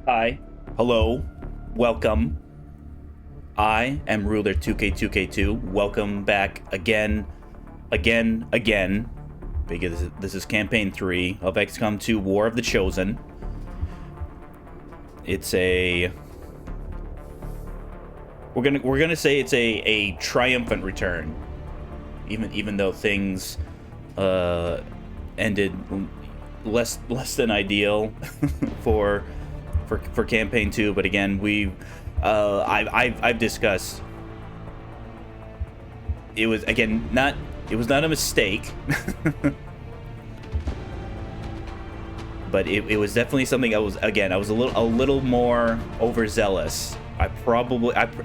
Hi, hello, welcome. I am Ruler 2K2K2. Welcome back again, because this is campaign 3 of XCOM 2 War of the Chosen. It's a we're gonna say it's a triumphant return, even though things ended less than ideal for campaign 2. But again, I've discussed, it was not a mistake. But it was definitely something I was a little more overzealous.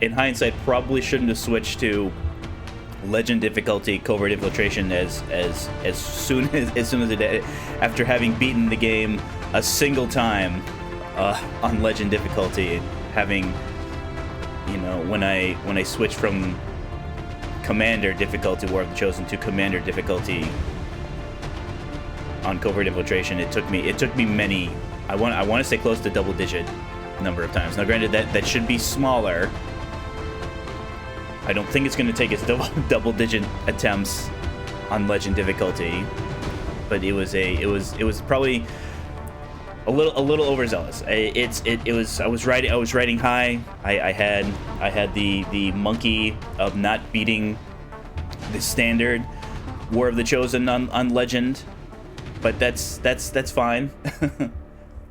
In hindsight, probably shouldn't have switched to legend difficulty covert infiltration as soon as it did, after having beaten the game a single time on legend difficulty. Having, when I switched from commander difficulty War of the Chosen to commander difficulty on covert infiltration, it took me many, I want to say close to double digit number of times. Now granted, that should be smaller. I don't think it's going to take us double digit attempts on legend difficulty, but it was probably a little overzealous. I was riding high. I had the monkey of not beating the standard War of the Chosen on legend, but that's fine.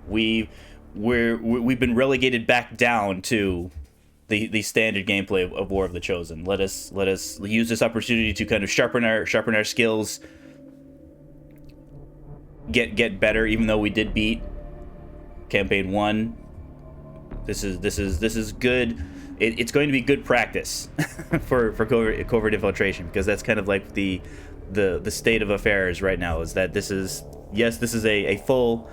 We've been relegated back down to the standard gameplay of War of the Chosen. Let us use this opportunity to kind of sharpen our skills, get better. Even though we did beat campaign 1, this is good. It's going to be good practice for covert infiltration, because that's kind of like the state of affairs right now. Is that this is a full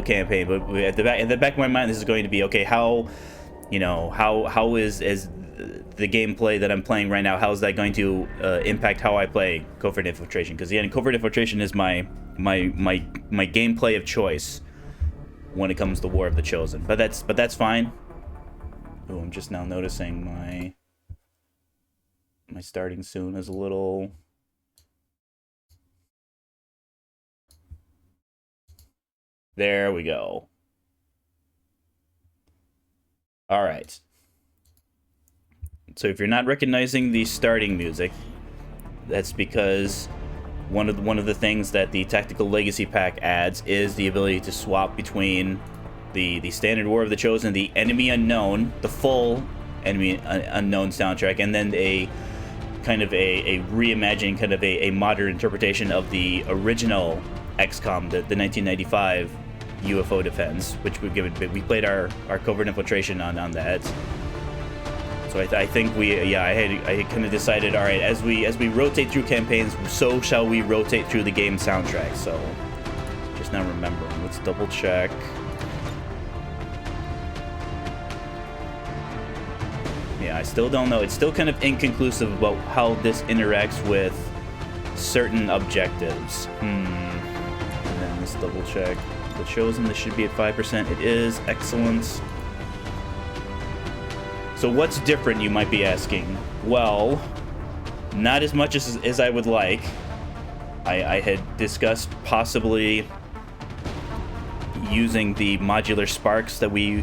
campaign, but at the back of my mind, this is going to be, okay, how is the gameplay that I'm playing right now, how is that going to impact how I play covert infiltration? Because again, covert infiltration is my gameplay of choice when it comes to War of the Chosen. But that's fine. Oh, I'm just now noticing my starting soon is a little. There we go. All right. So if you're not recognizing the starting music, that's because one of the things that the Tactical Legacy Pack adds is the ability to swap between the standard War of the Chosen, the Enemy Unknown, the full Enemy Unknown soundtrack, and then a kind of a reimagined, kind of a modern interpretation of the original XCOM, the 1995 UFO Defense, which we played our covert infiltration on that. So I think I kind of decided, all right, as we rotate through campaigns, so shall we rotate through the game soundtrack. So just now remembering, let's double check. Yeah, I still don't know. It's still kind of inconclusive about how this interacts with certain objectives. And then let's double check. The Chosen, this should be at 5%. It is. Excellent. So what's different, you might be asking? Well, not as much as I would like. I had discussed possibly using the modular sparks that we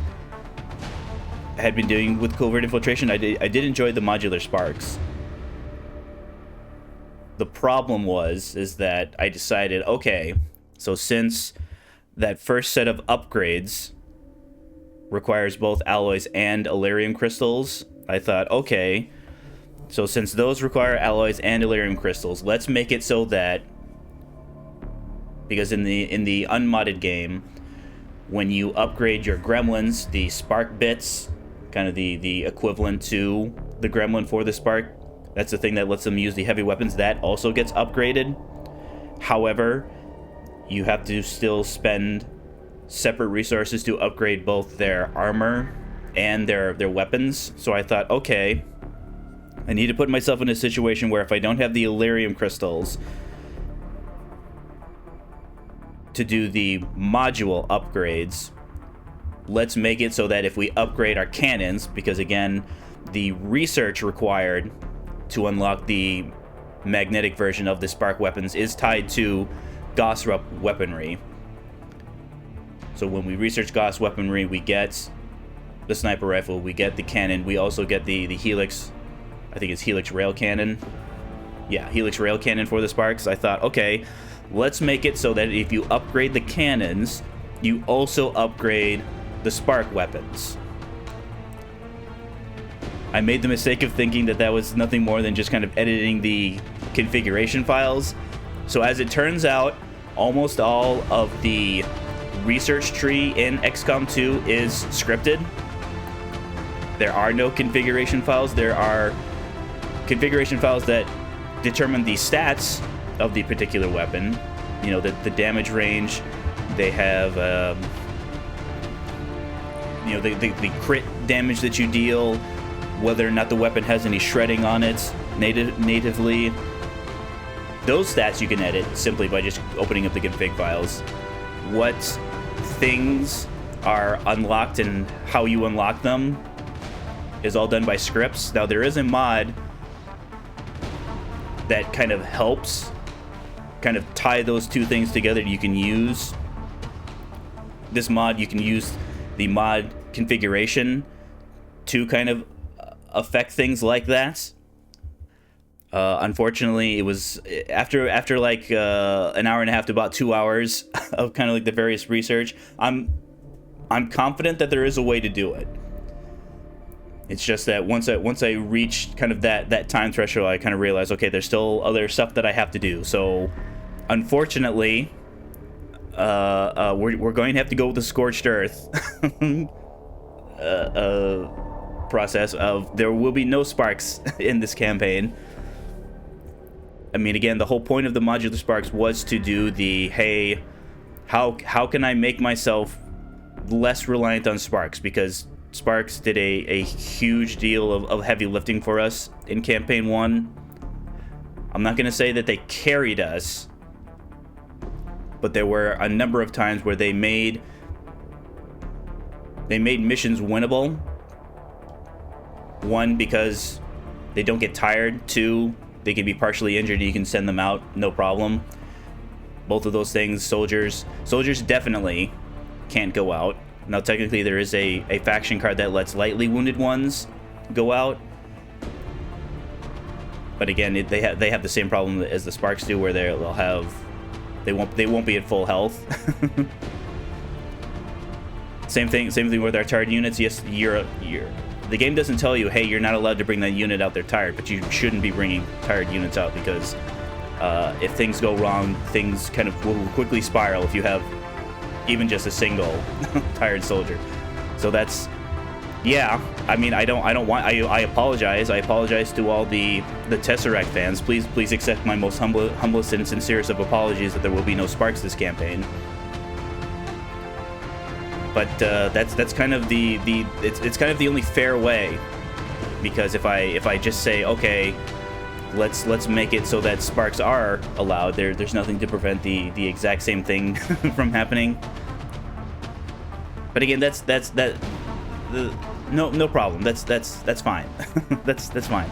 had been doing with covert infiltration. I did enjoy the modular sparks. The problem is that I decided, okay, so since that first set of upgrades requires both alloys and Elerium crystals, I thought, okay, so since those require alloys and Elerium crystals, let's make it so that, because in the unmodded game, when you upgrade your gremlins, the spark bits kind of the equivalent to the Gremlin for the Spark. That's the thing that lets them use the heavy weapons. That also gets upgraded. However, you have to still spend separate resources to upgrade both their armor and their weapons. So I thought, okay, I need to put myself in a situation where if I don't have the Elerium crystals to do the module upgrades, let's make it so that if we upgrade our cannons, because again, the research required to unlock the magnetic version of the Spark weapons is tied to Gauss weaponry. So when we research Gauss weaponry, we get the sniper rifle, we get the cannon, we also get the Helix, I think it's Helix rail cannon. Yeah, Helix rail cannon for the Sparks. I thought, okay, let's make it so that if you upgrade the cannons, you also upgrade the Spark weapons. I made the mistake of thinking that that was nothing more than just kind of editing the configuration files. So as it turns out, almost all of the research tree in XCOM 2 is scripted. There are no configuration files. There are configuration files that determine the stats of the particular weapon. You know, the damage range. They have, you know, the crit damage that you deal, whether or not the weapon has any shredding on it natively. Those stats you can edit simply by just opening up the config files. What things are unlocked and how you unlock them is all done by scripts. Now, there is a mod that kind of helps kind of tie those two things together. You can use this mod, you can use the mod configuration to kind of affect things like that. Unfortunately, it was after like an hour and a half to about 2 hours of kind of like the various research. I'm confident that there is a way to do it. It's just that once I reached kind of that time threshold, I kind of realized, okay, there's still other stuff that I have to do. So, unfortunately, we're going to have to go with the Scorched Earth process of there will be no sparks in this campaign. I mean, again, the whole point of the modular sparks was to do the, hey, how can I make myself less reliant on sparks? Because sparks did a huge deal of heavy lifting for us in campaign 1. I'm not going to say that they carried us, but there were a number of times where they made missions winnable. 1, because they don't get tired. 2, they can be partially injured and you can send them out, no problem. Both of those things, soldiers definitely can't go out. Now, technically, there is a faction card that lets lightly wounded ones go out. But again, they have the same problem as the Sparks do, where they won't be at full health. Same thing with our tired units. Yes, the game doesn't tell you, hey, you're not allowed to bring that unit out there tired, but you shouldn't be bringing tired units out, because if things go wrong, things kind of will quickly spiral if you have even just a single tired soldier. So that's, yeah, I mean, I apologize. I apologize to all the Tesseract fans. Please accept my most humblest and sincerest of apologies that there will be no sparks this campaign. But that's kind of it's kind of the only fair way, because if I just say, okay, let's make it so that sparks are allowed, there's nothing to prevent the exact same thing from happening. But again, no problem. That's fine. that's fine.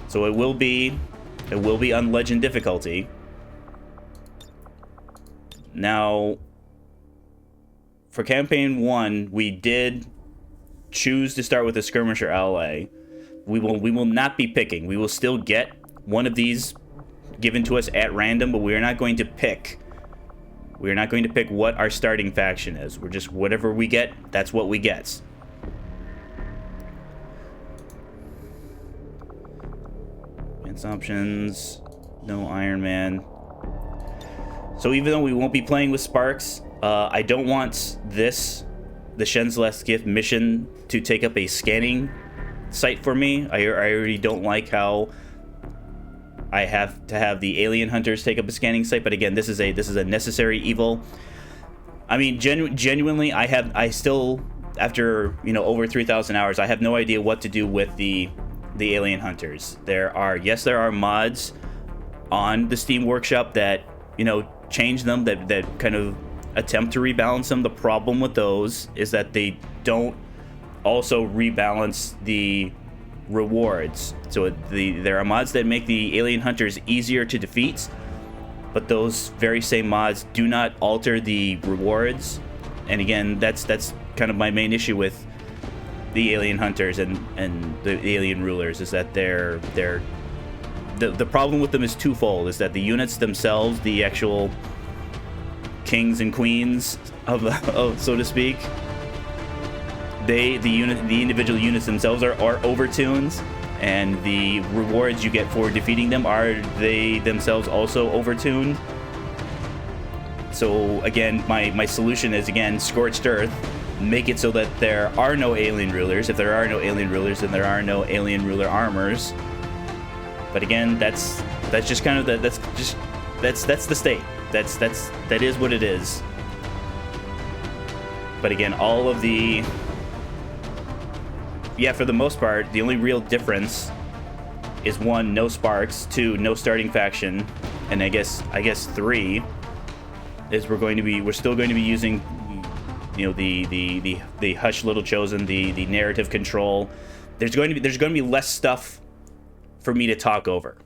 So it will be on legend difficulty. Now, for campaign 1, we did choose to start with a skirmisher ally. We will not be picking. We will still get one of these given to us at random, but we are not going to pick. We are not going to pick what our starting faction is. We're just, whatever we get, that's what we get. Advanced options, no Iron Man. So even though we won't be playing with sparks, I don't want this the Shen's Last Gift mission to take up a scanning site for me. I already don't like how I have to have the alien hunters take up a scanning site, but again, this is a necessary evil. I mean, genuinely, I still, after, you know, over 3,000 hours, I have no idea what to do with the alien hunters. There are mods on the Steam Workshop that, you know, change them, that kind of attempt to rebalance them. The problem with those is that they don't also rebalance the rewards. So there are mods that make the alien hunters easier to defeat, but those very same mods do not alter the rewards. And again, that's kind of my main issue with the alien hunters and the alien rulers, is that the problem with them is twofold. Is that the units themselves, the actual kings and queens of so to speak, the individual units themselves are overtuned, and the rewards you get for defeating them are they themselves also overtuned. So again, my solution is, again, Scorched Earth. Make it so that there are no alien rulers. If there are no alien rulers, then there are no alien ruler armors. But again, that's just kind of that's the state. That is what it is. But again, all of the, yeah, for the most part, the only real difference is, 1, no sparks, 2, no starting faction, and I guess 3 is we're still going to be using, you know, the Hush Little Chosen, the narrative control. There's going to be less stuff for me to talk over.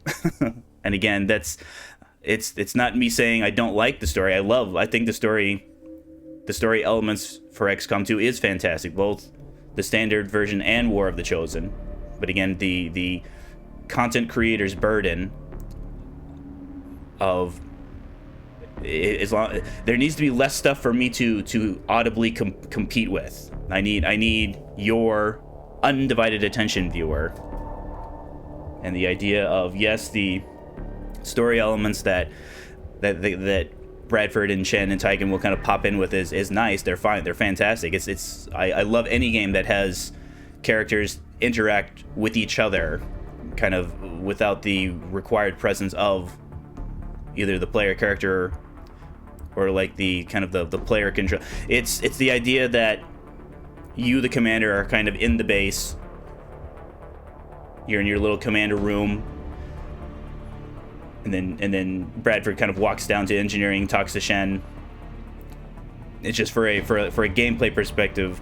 And again, it's not me saying I don't like the story. I think the story elements for XCOM 2 is fantastic, both the standard version and War of the Chosen. But again, the content creator's burden of there needs to be less stuff for me to audibly compete with. I need your undivided attention, viewer. And the idea of, yes, the story elements that Bradford and Shen and Tyken will kind of pop in with is nice. They're fine. They're fantastic. I love any game that has characters interact with each other, kind of without the required presence of either the player character or like the kind of the player control. It's the idea that you, the commander, are kind of in the base. You're in your little commander room, and then Bradford kind of walks down to engineering, talks to Shen. It's just for a gameplay perspective,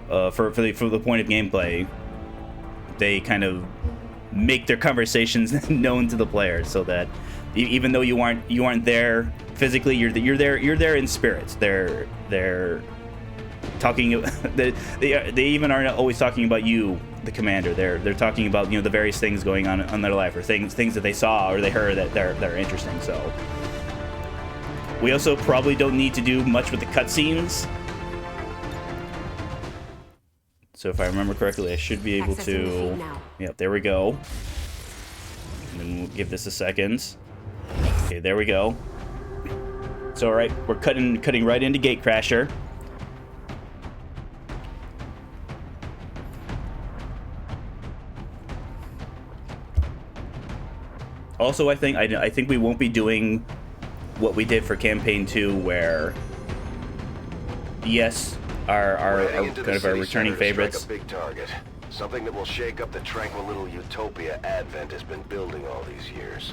for the point of gameplay, they kind of make their conversations known to the player, so that even though you aren't there physically, you're there in spirits. They're talking. They even aren't always talking about you, the commander. They're talking about, you know, the various things going on in their life, or things that they saw or they heard that they're interesting. So we also probably don't need to do much with the cutscenes. So if I remember correctly, I should be able to. Yep, there we go. And then we'll give this a second. Okay, there we go. So all right, we're cutting right into Gatecrasher. Also, I think we won't be doing what we did for Campaign 2, where, yes, our kind of our returning favorites. A big target. Something that will shake up the tranquil little utopia Advent has been building all these years.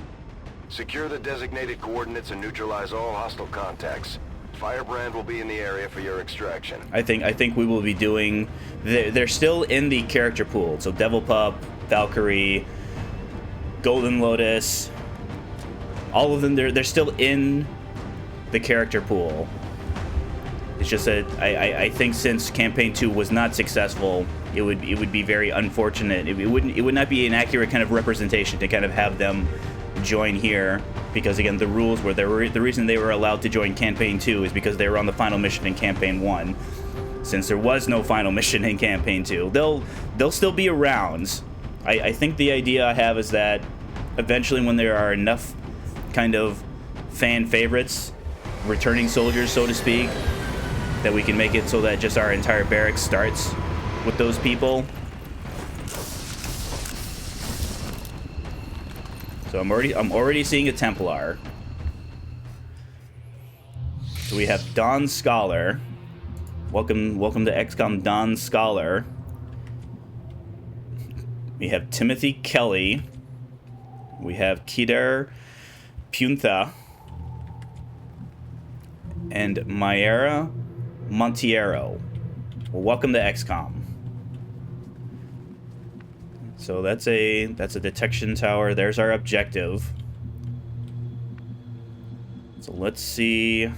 Secure the designated coordinates and neutralize all hostile contacts. Firebrand will be in the area for your extraction. I think we will be doing. They're still in the character pool. So Devil Pup, Valkyrie, Golden Lotus, all of them. They're still in the character pool. It's just that I think since Campaign 2 was not successful, it would be very unfortunate. It would not be an accurate kind of representation to kind of have them join here, because again, the rules were the reason they were allowed to join Campaign 2 is because they were on the final mission in Campaign 1. Since there was no final mission in Campaign 2, they'll still be around. I think the idea I have is that eventually, when there are enough kind of fan favorites, returning soldiers, so to speak, that we can make it so that just our entire barracks starts with those people. So I'm already seeing a Templar. So we have Don Scholar. Welcome to XCOM, Don Scholar. We have Timothy Kelly. We have Kedar Puntha. And Mayra Montiero. Well, welcome to XCOM. So that's a detection tower. There's our objective. So let's see.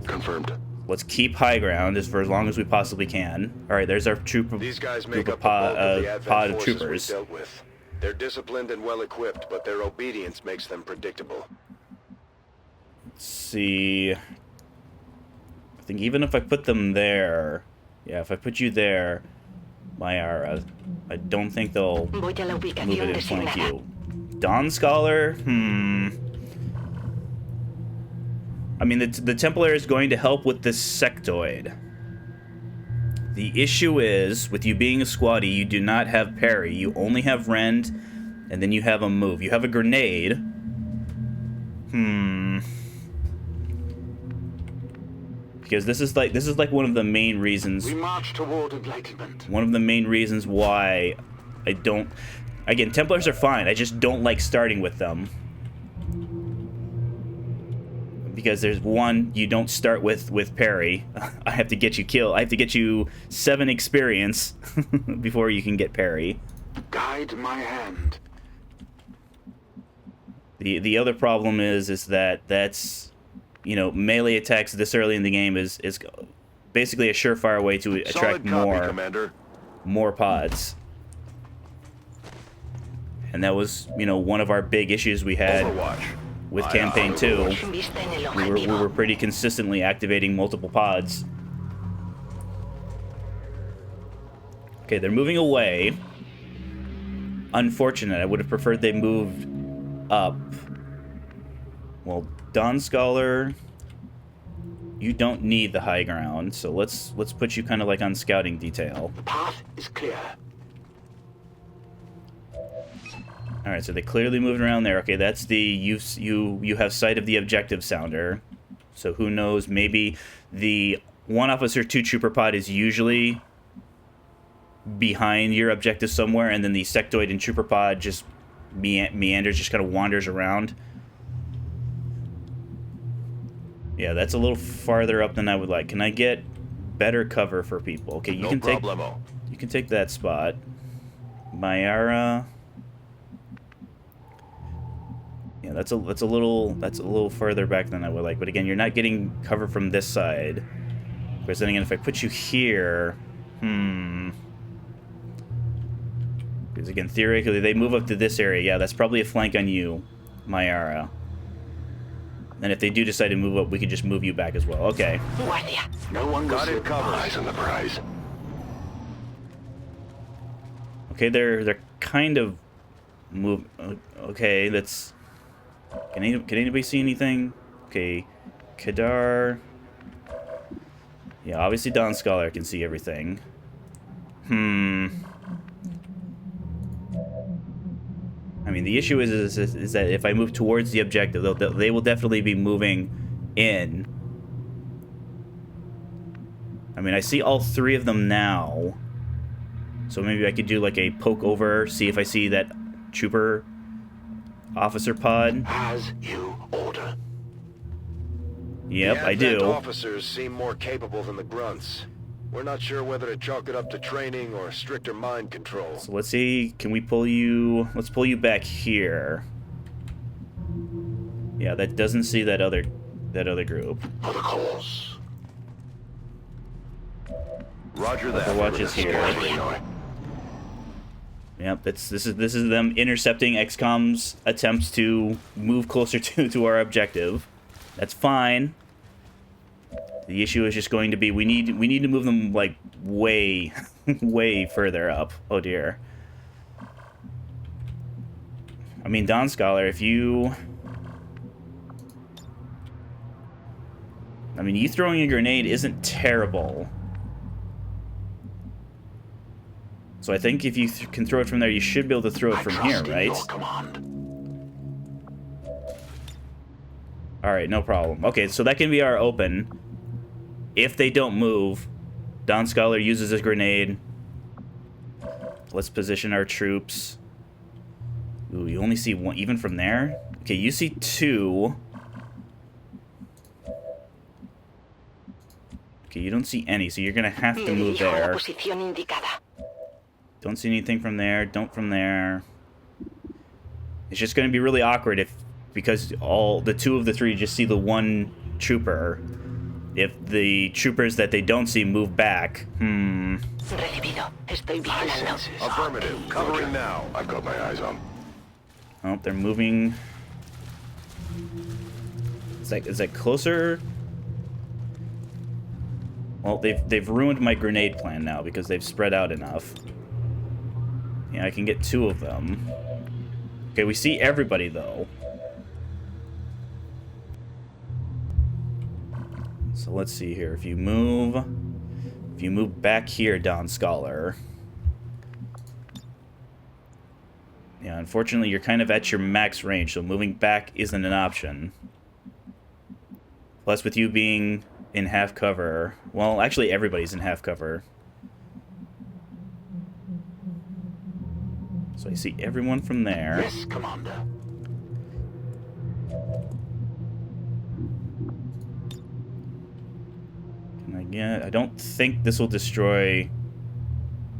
Confirmed. Let's keep high ground for as long as we possibly can. All right, there's our These guys make up the bulk of the Advent forces troopers. we dealt with. They're disciplined and well equipped, but their obedience makes them predictable. Let's see. I think even if I put them there, yeah, if I put you there, Mayara, I don't think they'll move it and flank you. Dawn Scholar, I mean, the Templar is going to help with this sectoid. The issue is, with you being a squatty, you do not have parry. You only have rend, and then you have a move. You have a grenade. Because this is like one of the main reasons. We march toward enlightenment. One of the main reasons why I don't. Again, Templars are fine. I just don't like starting with them. Because there's one, you don't start with parry. I have to get you killed. I have to get you 7 experience before you can get parry. Guide my hand. The other problem is that that's, you know, melee attacks this early in the game is basically a surefire way to attract more pods. And that was, you know, one of our big issues we had. Overwatch. With Campaign 2, we were pretty consistently activating multiple pods. Okay, they're moving away. Unfortunate. I would have preferred they moved up. Well, Dawn Scholar, you don't need the high ground, so let's put you kind of like on scouting detail. The path is clear. All right, so they clearly moved around there. Okay, that's the you have sight of the objective sounder. So who knows? Maybe the 1 officer 2 trooper pod is usually behind your objective somewhere, and then the sectoid and trooper pod just meanders, just kind of wanders around. Yeah, that's a little farther up than I would like. Can I get better cover for people? Okay, you can take that spot. Mayara. Yeah, that's a little further back than I would like. But again, you're not getting cover from this side. Whereas then again, if I put you here, because again, theoretically, they move up to this area. Yeah, that's probably a flank on you, Mayara. And if they do decide to move up, we could just move you back as well. Okay. No one got it covered. Eyes on the prize. Okay, they're kind of move. Okay, that's. Can anybody see anything? Okay, Kedar. Yeah, obviously Dawn Scholar can see everything. I mean, the issue is that if I move towards the objective, they will definitely be moving in. I mean, I see all 3 of them now. So maybe I could do like a poke over, see if I see that trooper officer pod. As you order. Yep, the I do. Advent officers seem more capable than the grunts. We're not sure whether to chalk it up to training or stricter mind control. So let's see, can we pull you... Let's pull you back here. Yeah, that doesn't see that other group. For the cause. Roger that. Overwatch is here. Yep, this is them intercepting XCOM's attempts to move closer to our objective. That's fine. The issue is just going to be we need to move them like way way further up. Oh dear. I mean, Dawn Scholar, if you I mean, you throwing a grenade isn't terrible. So I think if you can throw it from there, you should be able to throw it from here, right? Alright, no problem. Okay, so that can be our open. If they don't move, Don Scholar uses his grenade. Let's position our troops. Ooh, you only see one, even from there? Okay, you see two. Okay, you don't see any, so you're gonna have to move there. Don't see anything from there, don't from there. It's just gonna be really awkward because all the two of the three just see the one trooper. If the troopers that they don't see move back, Affirmative. Covering now. I've got my eyes on. Oh, they're moving. Is that closer? Well, they've ruined my grenade plan now because they've spread out enough. Yeah, I can get two of them. Okay, we see everybody though. So let's see here. If you move back here, Don Scholar. Yeah, unfortunately, you're kind of at your max range, so moving back isn't an option. Plus, with you being in half cover, well, actually, everybody's in half cover. So I see everyone from there. Yes, Commander. I don't think this will destroy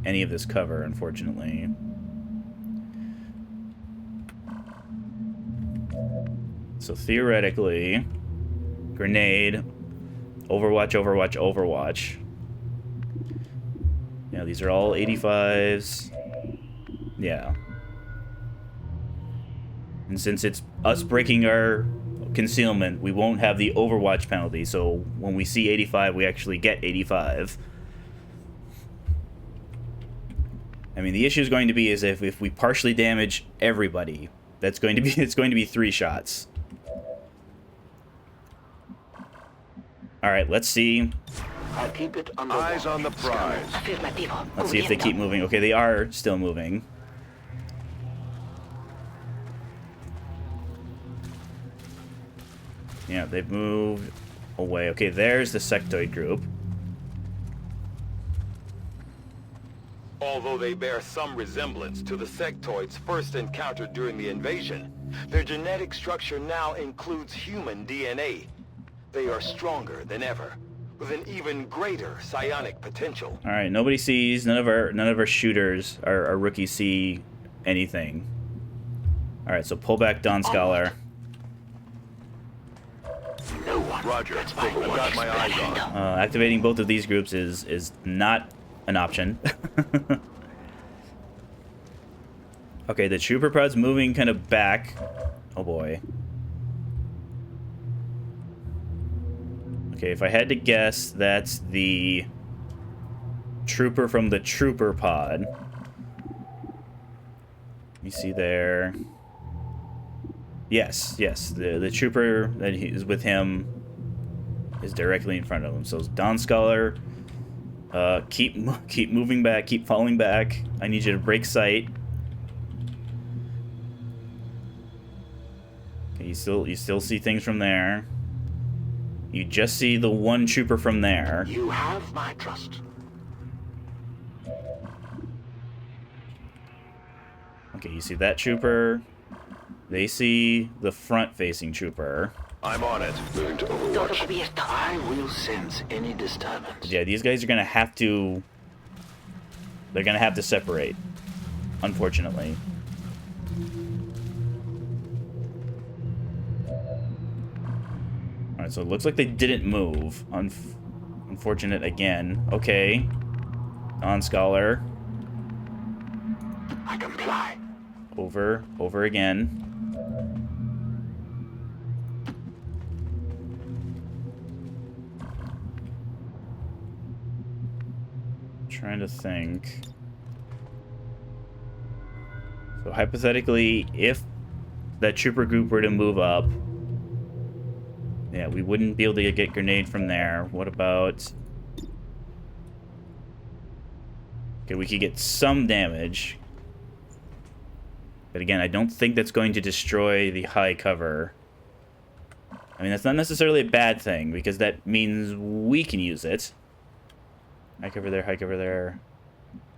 any of this cover, unfortunately. So theoretically, grenade, Overwatch, Overwatch, Overwatch. Yeah, these are all 85s. Yeah. And since it's us breaking our concealment, we won't have the Overwatch penalty, so when we see 85, we actually get 85. I mean, the issue is going to be is if we partially damage everybody, it's going to be 3 shots. All right, let's see. I'll keep it under eyes on the prize. Let's see if they keep moving. Okay, they are still moving. Yeah, they've moved away. Okay, there's the sectoid group. Although they bear some resemblance to the sectoids first encountered during the invasion, their genetic structure now includes human DNA. They are stronger than ever, with an even greater psionic potential. All right, nobody sees. None of our shooters, our rookies, see anything. All right, so pull back, Don Scholar. No one. Roger. I've got my eyes on. Activating both of these groups is not an option. Okay, the trooper pod's moving kind of back. Oh boy. Okay, if I had to guess, that's the trooper from the trooper pod. You see there. Yes, the trooper that is with him is directly in front of him. So Don Scholar, keep moving back, keep falling back. I need you to break sight. Okay, you still see things from there. You just see the one trooper from there. You have my trust. Okay, you see that trooper. They see the front-facing trooper. I'm on it. Moving to Overwatch. I will sense any disturbance. Yeah, these guys are gonna have to. They're gonna have to separate, unfortunately. Alright, so it looks like they didn't move. Unfortunate again. Okay. Don Scholar. I comply. Over again. Trying to think. So hypothetically, if that trooper group were to move up, Yeah, we wouldn't be able to get grenade from there. What about... Okay, we could get some damage. But again, I don't think that's going to destroy the high cover. I mean, that's not necessarily a bad thing, because that means we can use it. High cover there, high cover there.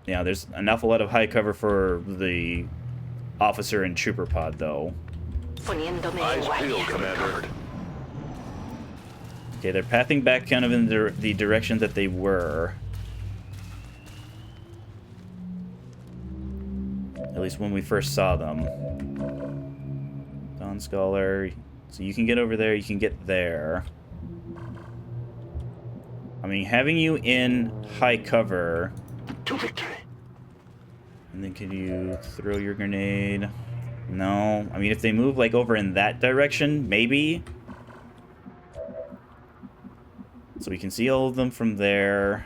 Yeah, there's an awful lot of high cover for the officer and trooper pod, though. Eyes peeled, Commander. Okay, they're pathing back kind of in the direction that they were. At least when we first saw them. Dawn Scholar. So you can get over there, you can get there. I mean, having you in high cover... To victory. And then can you throw your grenade? No. I mean, if they move, like, over in that direction, maybe. So we can see all of them from there.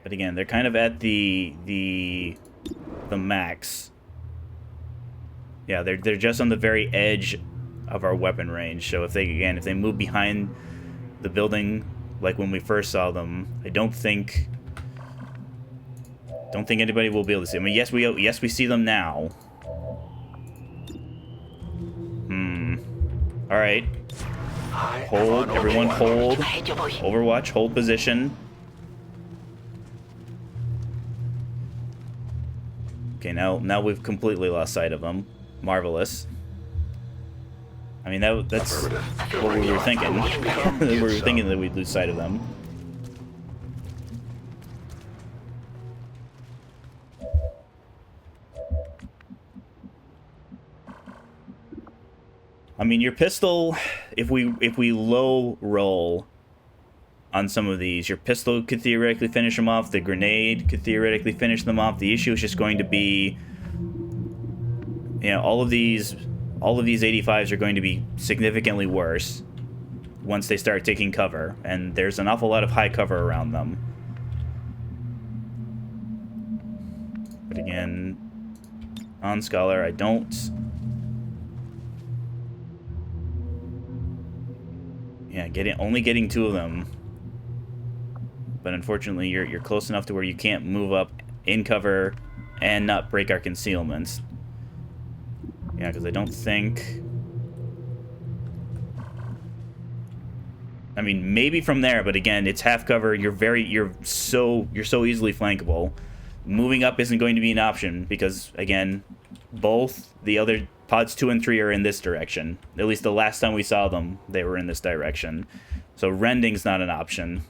But again, they're kind of at the max. Yeah, they're just on the very edge of our weapon range. So if they move behind the building, like when we first saw them, I don't think anybody will be able to see them. I mean, yes we see them now. All right. Hold, everyone hold. Overwatch, hold position. Okay, now we've completely lost sight of them. Marvelous. I mean, that's what we were thinking. We were thinking that we'd lose sight of them. I mean, your pistol, if we low roll on some of these, your pistol could theoretically finish them off. The grenade could theoretically finish them off. The issue is just going to be, you know, all of these 85s are going to be significantly worse once they start taking cover, and there's an awful lot of high cover around them. But again, on Scholar, I don't... Yeah, only getting 2 of them. But unfortunately, you're close enough to where you can't move up in cover and not break our concealments. Yeah, because I don't think... I mean, maybe from there, but again, it's half cover. You're so easily flankable. Moving up isn't going to be an option because, again, both the other pods 2 and 3 are in this direction. At least the last time we saw them, they were in this direction. So rending's not an option.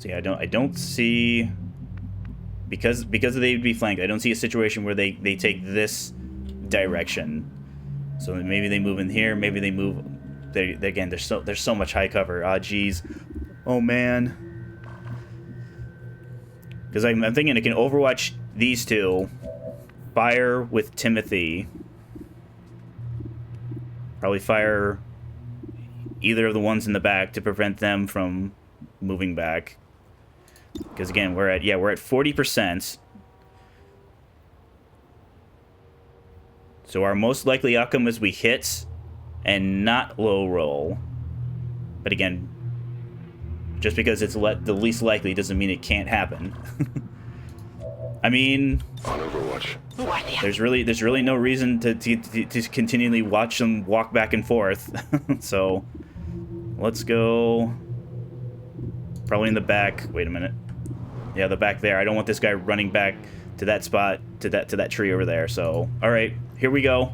So yeah, I don't see, because they'd be flanked, I don't see a situation where they take this direction. So maybe they move in here, maybe they move. Again, there's so much high cover. Ah, geez. Oh man. Because I'm thinking I can overwatch these 2, fire with Timothy. Probably fire either of the ones in the back to prevent them from moving back. Because again, we're at 40%. So our most likely outcome is we hit and not low roll. But again, just because it's the least likely doesn't mean it can't happen. I mean, On Overwatch. there's really no reason to continually watch them walk back and forth. So let's go probably in the back. Wait a minute. Yeah, the back there. I don't want this guy running back to that spot, to that tree over there. So, all right, here we go.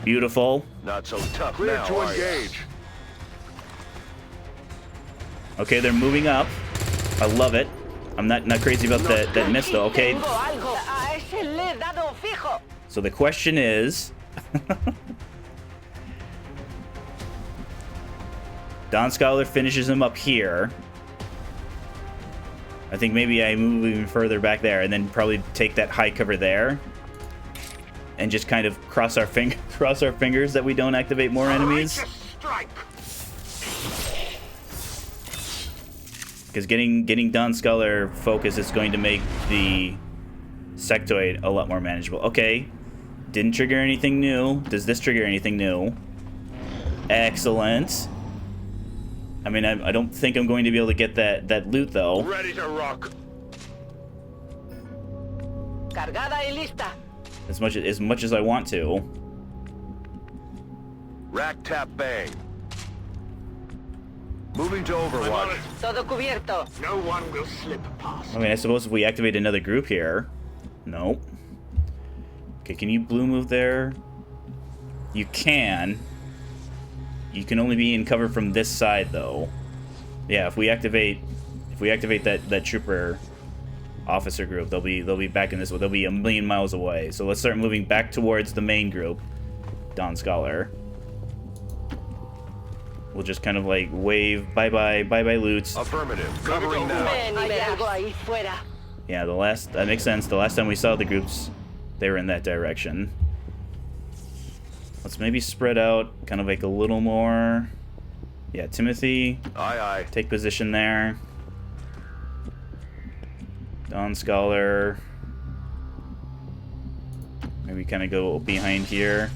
Beautiful. Not so tough now, to engage. Okay, they're moving up. I love it. I'm not crazy about that miss though. Okay. So the question is, Dawn Scholar finishes him up here. I think maybe I move even further back there and then probably take that high cover there. And just kind of cross our fingers that we don't activate more enemies. Because getting Don Sculler focus is going to make the sectoid a lot more manageable. Okay. Didn't trigger anything new. Does this trigger anything new? Excellent. I mean, I don't think I'm going to be able to get that loot, though. Ready to rock. Cargada y lista. As much as I want to. Rack tap bang. Moving to Overwatch. Todo cubierto. No one will slip past. I mean, I suppose if we activate another group here. Nope. Okay, can you blue move there? You can. You can only be in cover from this side, though. Yeah, if we activate that trooper officer group, they'll be back in this. They'll be a million miles away. So let's start moving back towards the main group, Don Scholar. We'll just kind of like wave bye bye loots. Affirmative. Covering now. Hay algo ahí fuera. Yeah, that makes sense. The last time we saw the groups, they were in that direction. Let's maybe spread out, kind of like a little more. Yeah, Timothy. Aye, aye. Take position there. Don Scholar. Maybe kind of go behind here.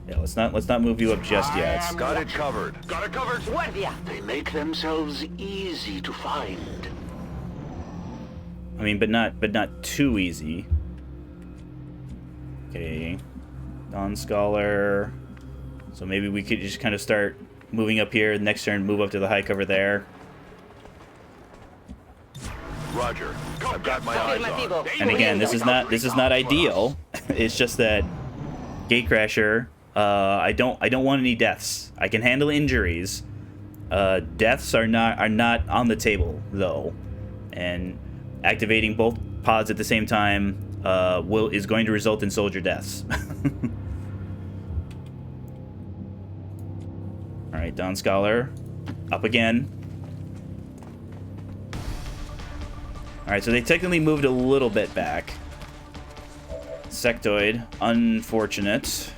Yeah, let's not move you up just yet. Got it covered. Got it covered. Guardia. They make themselves easy to find. I mean, but not too easy. Okay, Don Scholar. So maybe we could just kind of start moving up here. Next turn, move up to the high cover there. Roger. I've got my eyes on. Afirmativo. And again, this is not ideal. It's just that Gatecrasher. I don't want any deaths. I can handle injuries. Deaths are not on the table though, and activating both pods at the same time is going to result in soldier deaths. All right, Don Scholar, up again. All right, so they technically moved a little bit back. Sectoid, unfortunate.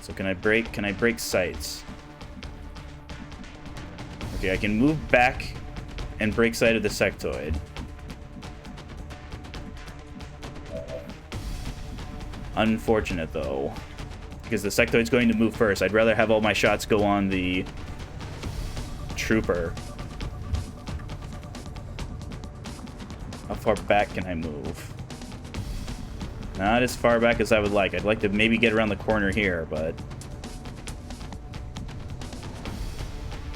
So can I break sights? Okay, I can move back and break sight of the sectoid. Unfortunate though, because the sectoid's going to move first. I'd rather have all my shots go on the trooper. How far back can I move? Not as far back as I would like. I'd like to maybe get around the corner here, but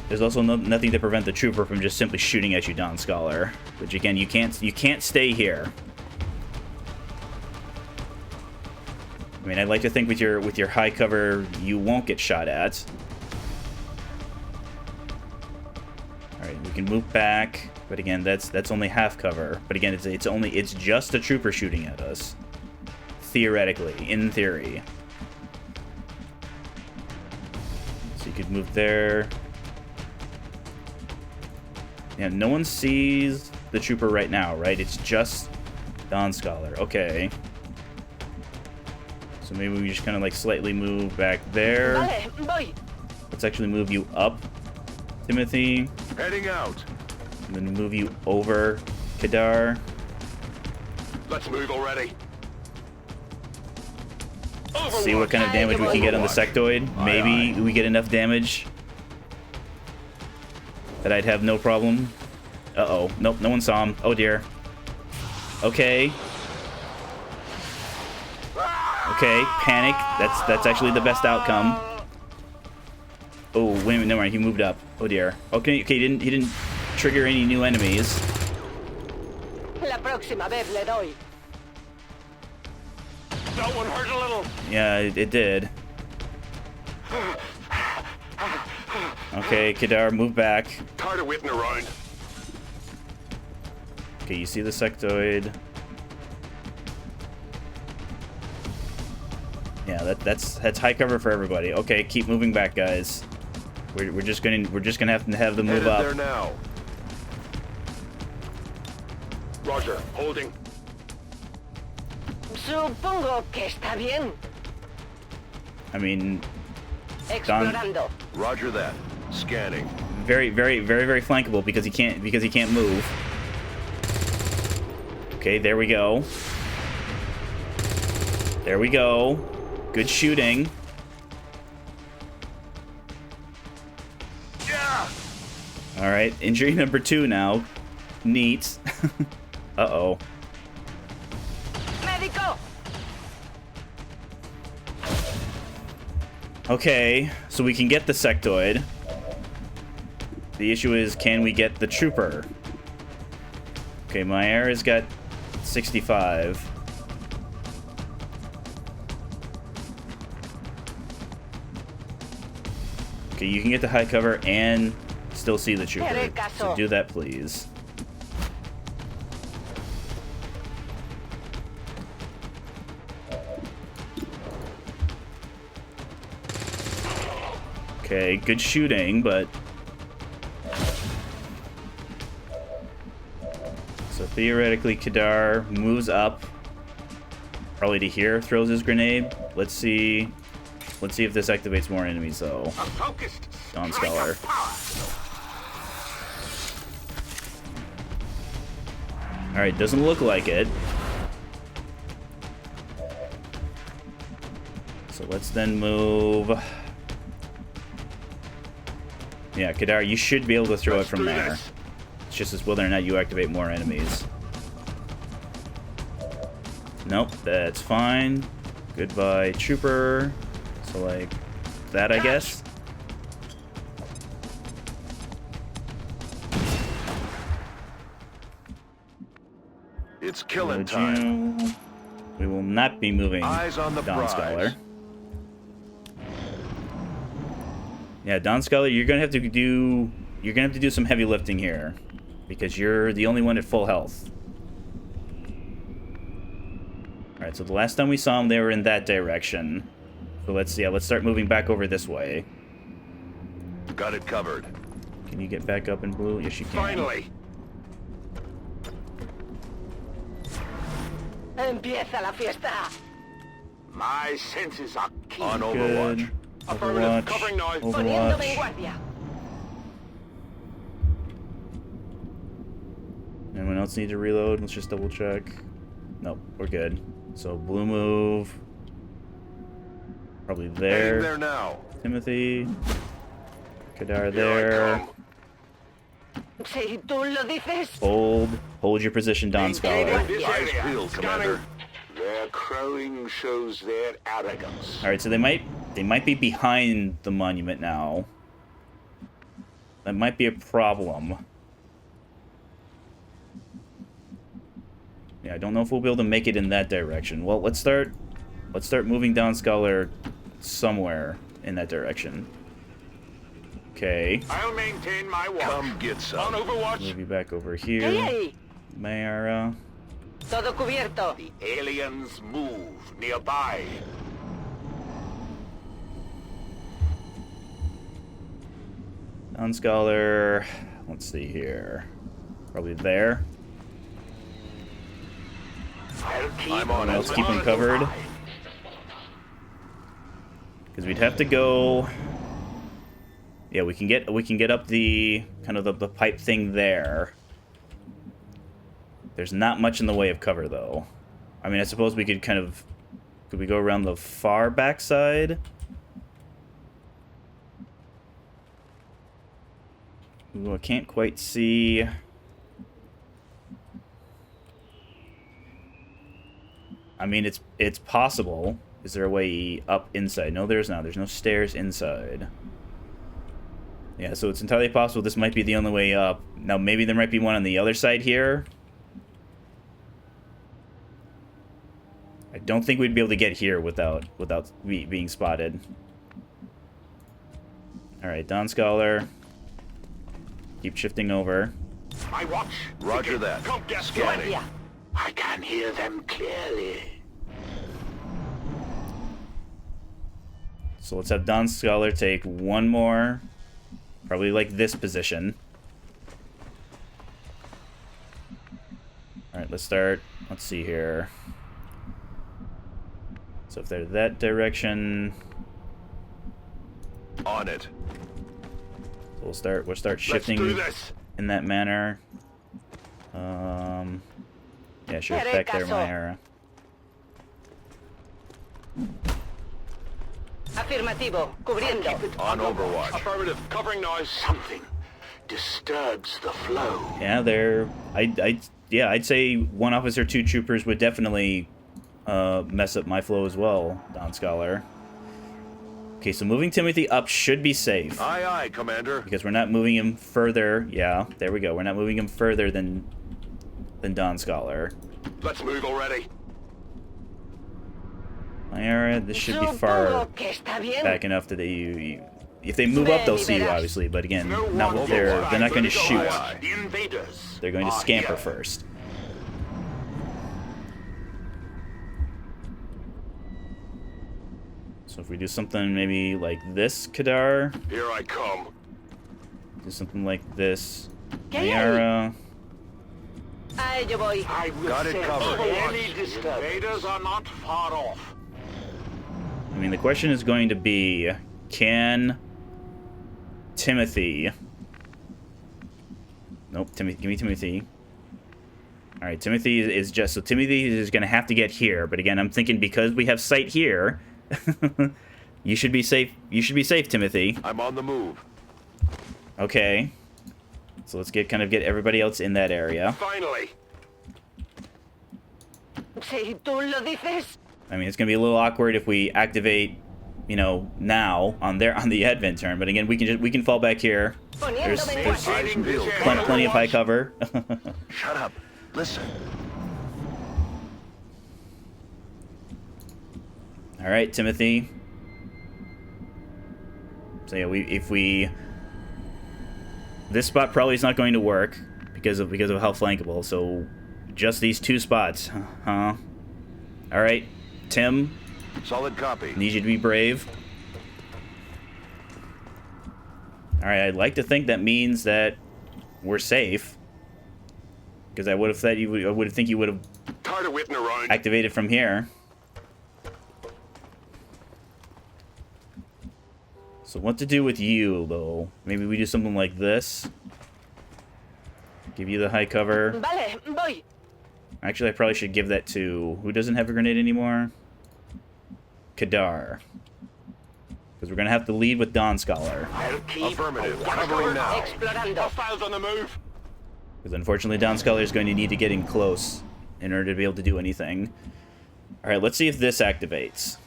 there's also nothing to prevent the trooper from just simply shooting at you, Don Scholar. Which again, you can't stay here. I mean, I'd like to think with your high cover, you won't get shot at. All right, we can move back, but again, that's only half cover. But again, it's just a trooper shooting at us. Theoretically, in theory. So you could move there. Yeah, no one sees the trooper right now, right? It's just Don Scholar. Okay. So maybe we just kind of like slightly move back there. Vale, voy. Let's actually move you up, Timothy. Heading out. And then move you over, Kadar. Let's move already. See what kind of damage we can get on the sectoid. Maybe we get enough damage that I'd have no problem. Uh-oh. Nope, no one saw him. Oh, dear. Okay. Okay, panic. That's actually the best outcome. Oh, wait a minute, never mind. He moved up. Oh, dear. Okay, he didn't trigger any new enemies. La próxima vez le doy. That one hurt a little. Yeah, it did. Okay, Kadar, move back. Tired of waiting around. Okay, you see the sectoid. Yeah, that's high cover for everybody. Okay, keep moving back, guys. We're just gonna have them move Headed up. there now. Roger, holding. Supongo que está bien. I mean, Explorando. Roger that. Scanning. very flankable because he can't move. Okay, there we go. There we go. Good shooting. Yeah. All right, injury number 2 now. Neat. Uh-oh. Médico. Okay, so we can get the sectoid. The issue is, can we get the trooper? Okay, my air's got 65. Okay, you can get the high cover and still see the trooper. So do that, please. Okay, good shooting, but... So theoretically, Kadar moves up. Probably to here, throws his grenade. Let's see. Let's see if this activates more enemies, though. Dawn Scholar. Alright, doesn't look like it. So let's then move... Yeah, Kadar, you should be able to throw it from there. It's just as whether or not you activate more enemies. Nope, that's fine. Goodbye, Trooper. So, like, that, I guess? It's killing time. We will not be moving Eyes on the Dawn prize. Scholar. Yeah, Dawn Scholar, you're gonna have to do some heavy lifting here, because you're the only one at full health. All right, so the last time we saw them, they were in that direction. So let's start moving back over this way. Got it covered. Can you get back up in blue? Yes, you can. Finally. Empieza la fiesta. My senses are keen. On Overwatch. Good. Affirmative, covering noise. Poniéndome en Overwatch. guardia. Anyone else need to reload? Let's just double check. Nope, we're good. So blue move. Probably Heading there. there now. Timothy. Kadar Here I there. come. Si tú lo dices. Hold your position, Dawn Scholar. This Eyes area. peeled, Commander. Their crowing shows their arrogance. All right, so they might be behind the monument now. That might be a problem. Yeah, I don't know if we'll be able to make it in that direction. Well, let's start moving Dawn Scholar somewhere in that direction. Okay. I'll maintain my watch. Come get On some. Overwatch. Move you back over ¿Qué hay here. ahí? Mayara. Todo cubierto. The aliens move nearby. Dawn Scholar. Let's see here. Probably there. I'll keep I'm on it. Let's keep them covered. Because we'd have to go. Yeah, we can get up the kind of the pipe thing there. There's not much in the way of cover though. I mean, I suppose we could could we go around the far back side? Ooh, I can't quite see. I mean, it's possible. Is there a way up inside? No, there's not. There's no stairs inside. Yeah, so it's entirely possible this might be the only way up. Now, maybe there might be one on the other side here. I don't think we'd be able to get here without being spotted. All right, Dawn Scholar. Keep shifting over. My watch. Roger that. Come get Scanning. Guardia. I can hear them clearly. So let's have Dawn Scholar take one more. Probably like this position. Alright, let's start. Let's see here. So if they're that direction, On it. So we'll start Let's shifting do this. in that manner. Yeah, sure, back there, Myra. Afirmativo. Cubriendo. On Overwatch. Affirmative. Covering noise. Something disturbs the flow. Yeah, I'd say 1 officer, 2 troopers would definitely mess up my flow as well, Don Scholar. Okay, so moving Timothy up should be safe. Aye, aye, Commander. Because we're not moving him further. Yeah, there we go. We're not moving him further than Don Scholar. Let's move already. Myra, this should be far Supongo que está bien. back enough that if they move up, they'll see you, obviously. But again, not with they're not going to shoot. The invaders. They're going to are scamper here. first. So if we do something maybe like this, Kadar, Here I come. do something like this, ¿Qué hay ahí? Myra. A ello voy. I will Got it send covered. any disturbance. The invaders are not far off. I mean, the question is going to be, can Timothy... Nope, give me Timothy. Alright, Timothy is just... So Timothy is going to have to get here. But again, I'm thinking because we have sight here, you should be safe. You should be safe, Timothy. I'm on the move. Okay. So let's get everybody else in that area. Finally. Si tú lo dices. I mean, it's going to be a little awkward if we activate, you know, now on the advent turn. But again, we can fall back here. There's Poniéndome en marcha. Hiding this area. plenty of high cover. Shut up. Listen. All right, Timothy. So yeah, this spot probably is not going to work because of how flankable. So just these 2 spots, huh? All right, Tim. Solid copy. Need you to be brave. All right, I'd like to think that means that we're safe. Because I would have thought you would have Tired of waiting around. activated from here. So what to do with you, though? Maybe we do something like this. Give you the high cover. Vale, voy. Actually, I probably should give that to... Who doesn't have a grenade anymore? Kadar. Because we're going to have to lead with Don Scholar. I'll keep Affirmative. a Covering now. Explorando. Hostiles on the move. Because unfortunately, Don Scholar is going to need to get in close in order to be able to do anything. Alright, let's see if this activates.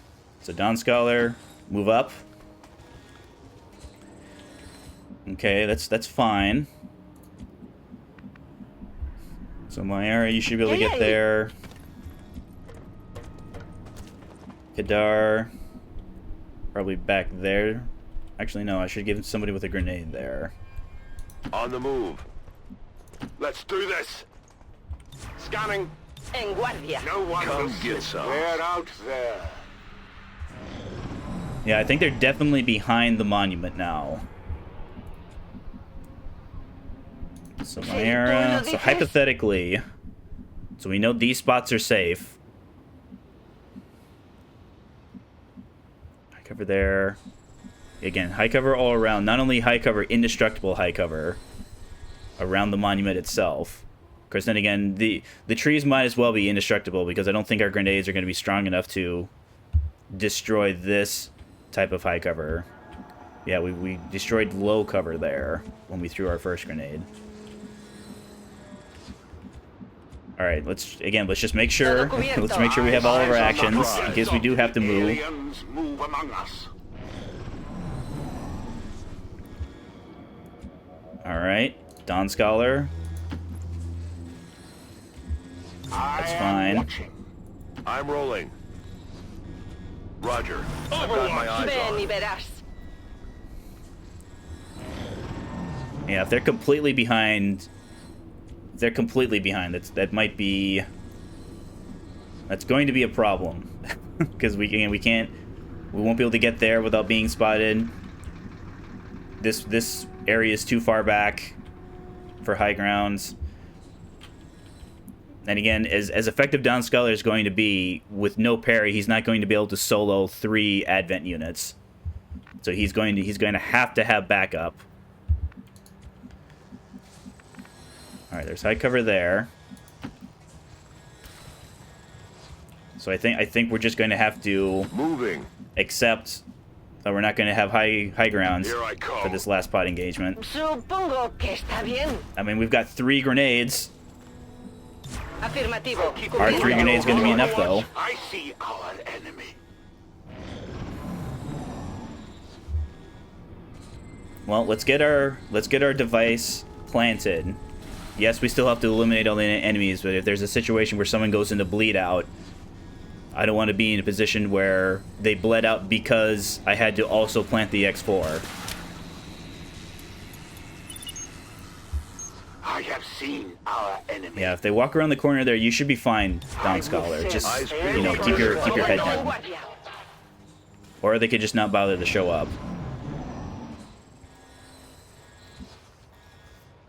So Don Scholar, move up. Okay, that's fine. So Myra, you should be able to get there. Kadar, probably back there. Actually, no, I should give somebody with a grenade there. On the move. Let's do this. Scanning. En guardia. No one Come will get sit. some. They're out there. Yeah, I think they're definitely behind the monument now. So Myra, so hypothetically, so we know these spots are safe. High cover there. Again, high cover all around. Not only high cover, indestructible high cover around the monument itself. Because then again, the trees might as well be indestructible because I don't think our grenades are going to be strong enough to destroy this type of high cover. Yeah, we destroyed low cover there when we threw our first grenade. All right, let's just make sure we have all of our actions in case we do have to move. Aliens move among us. All right, Don Scholar. That's fine. Watching. I'm rolling. Roger. I've got my eyes Ven y on. verás. Yeah, if they're completely behind, that might be. That's going to be a problem because we won't be able to get there without being spotted. This area is too far back for high grounds. And again, as effective Don Scholar is going to be, with no parry, he's not going to be able to solo 3 Advent units. So he's going to have backup. All right, there's high cover there. So I think we're just going to have to accept that we're not going to have high grounds for this last pod engagement. Supongo que está bien. I mean, we've got 3 grenades. Afirmativo. Are 3 grenades going to be enough, though? I see our enemy. Well, let's get our device planted. Yes, we still have to eliminate all the enemies, but if there's a situation where someone goes into bleed out, I don't want to be in a position where they bled out because I had to also plant the X4. I have seen our enemy. Yeah, if they walk around the corner there, you should be fine, Dawn Scholar. Just, you know, keep your head down. Or they could just not bother to show up.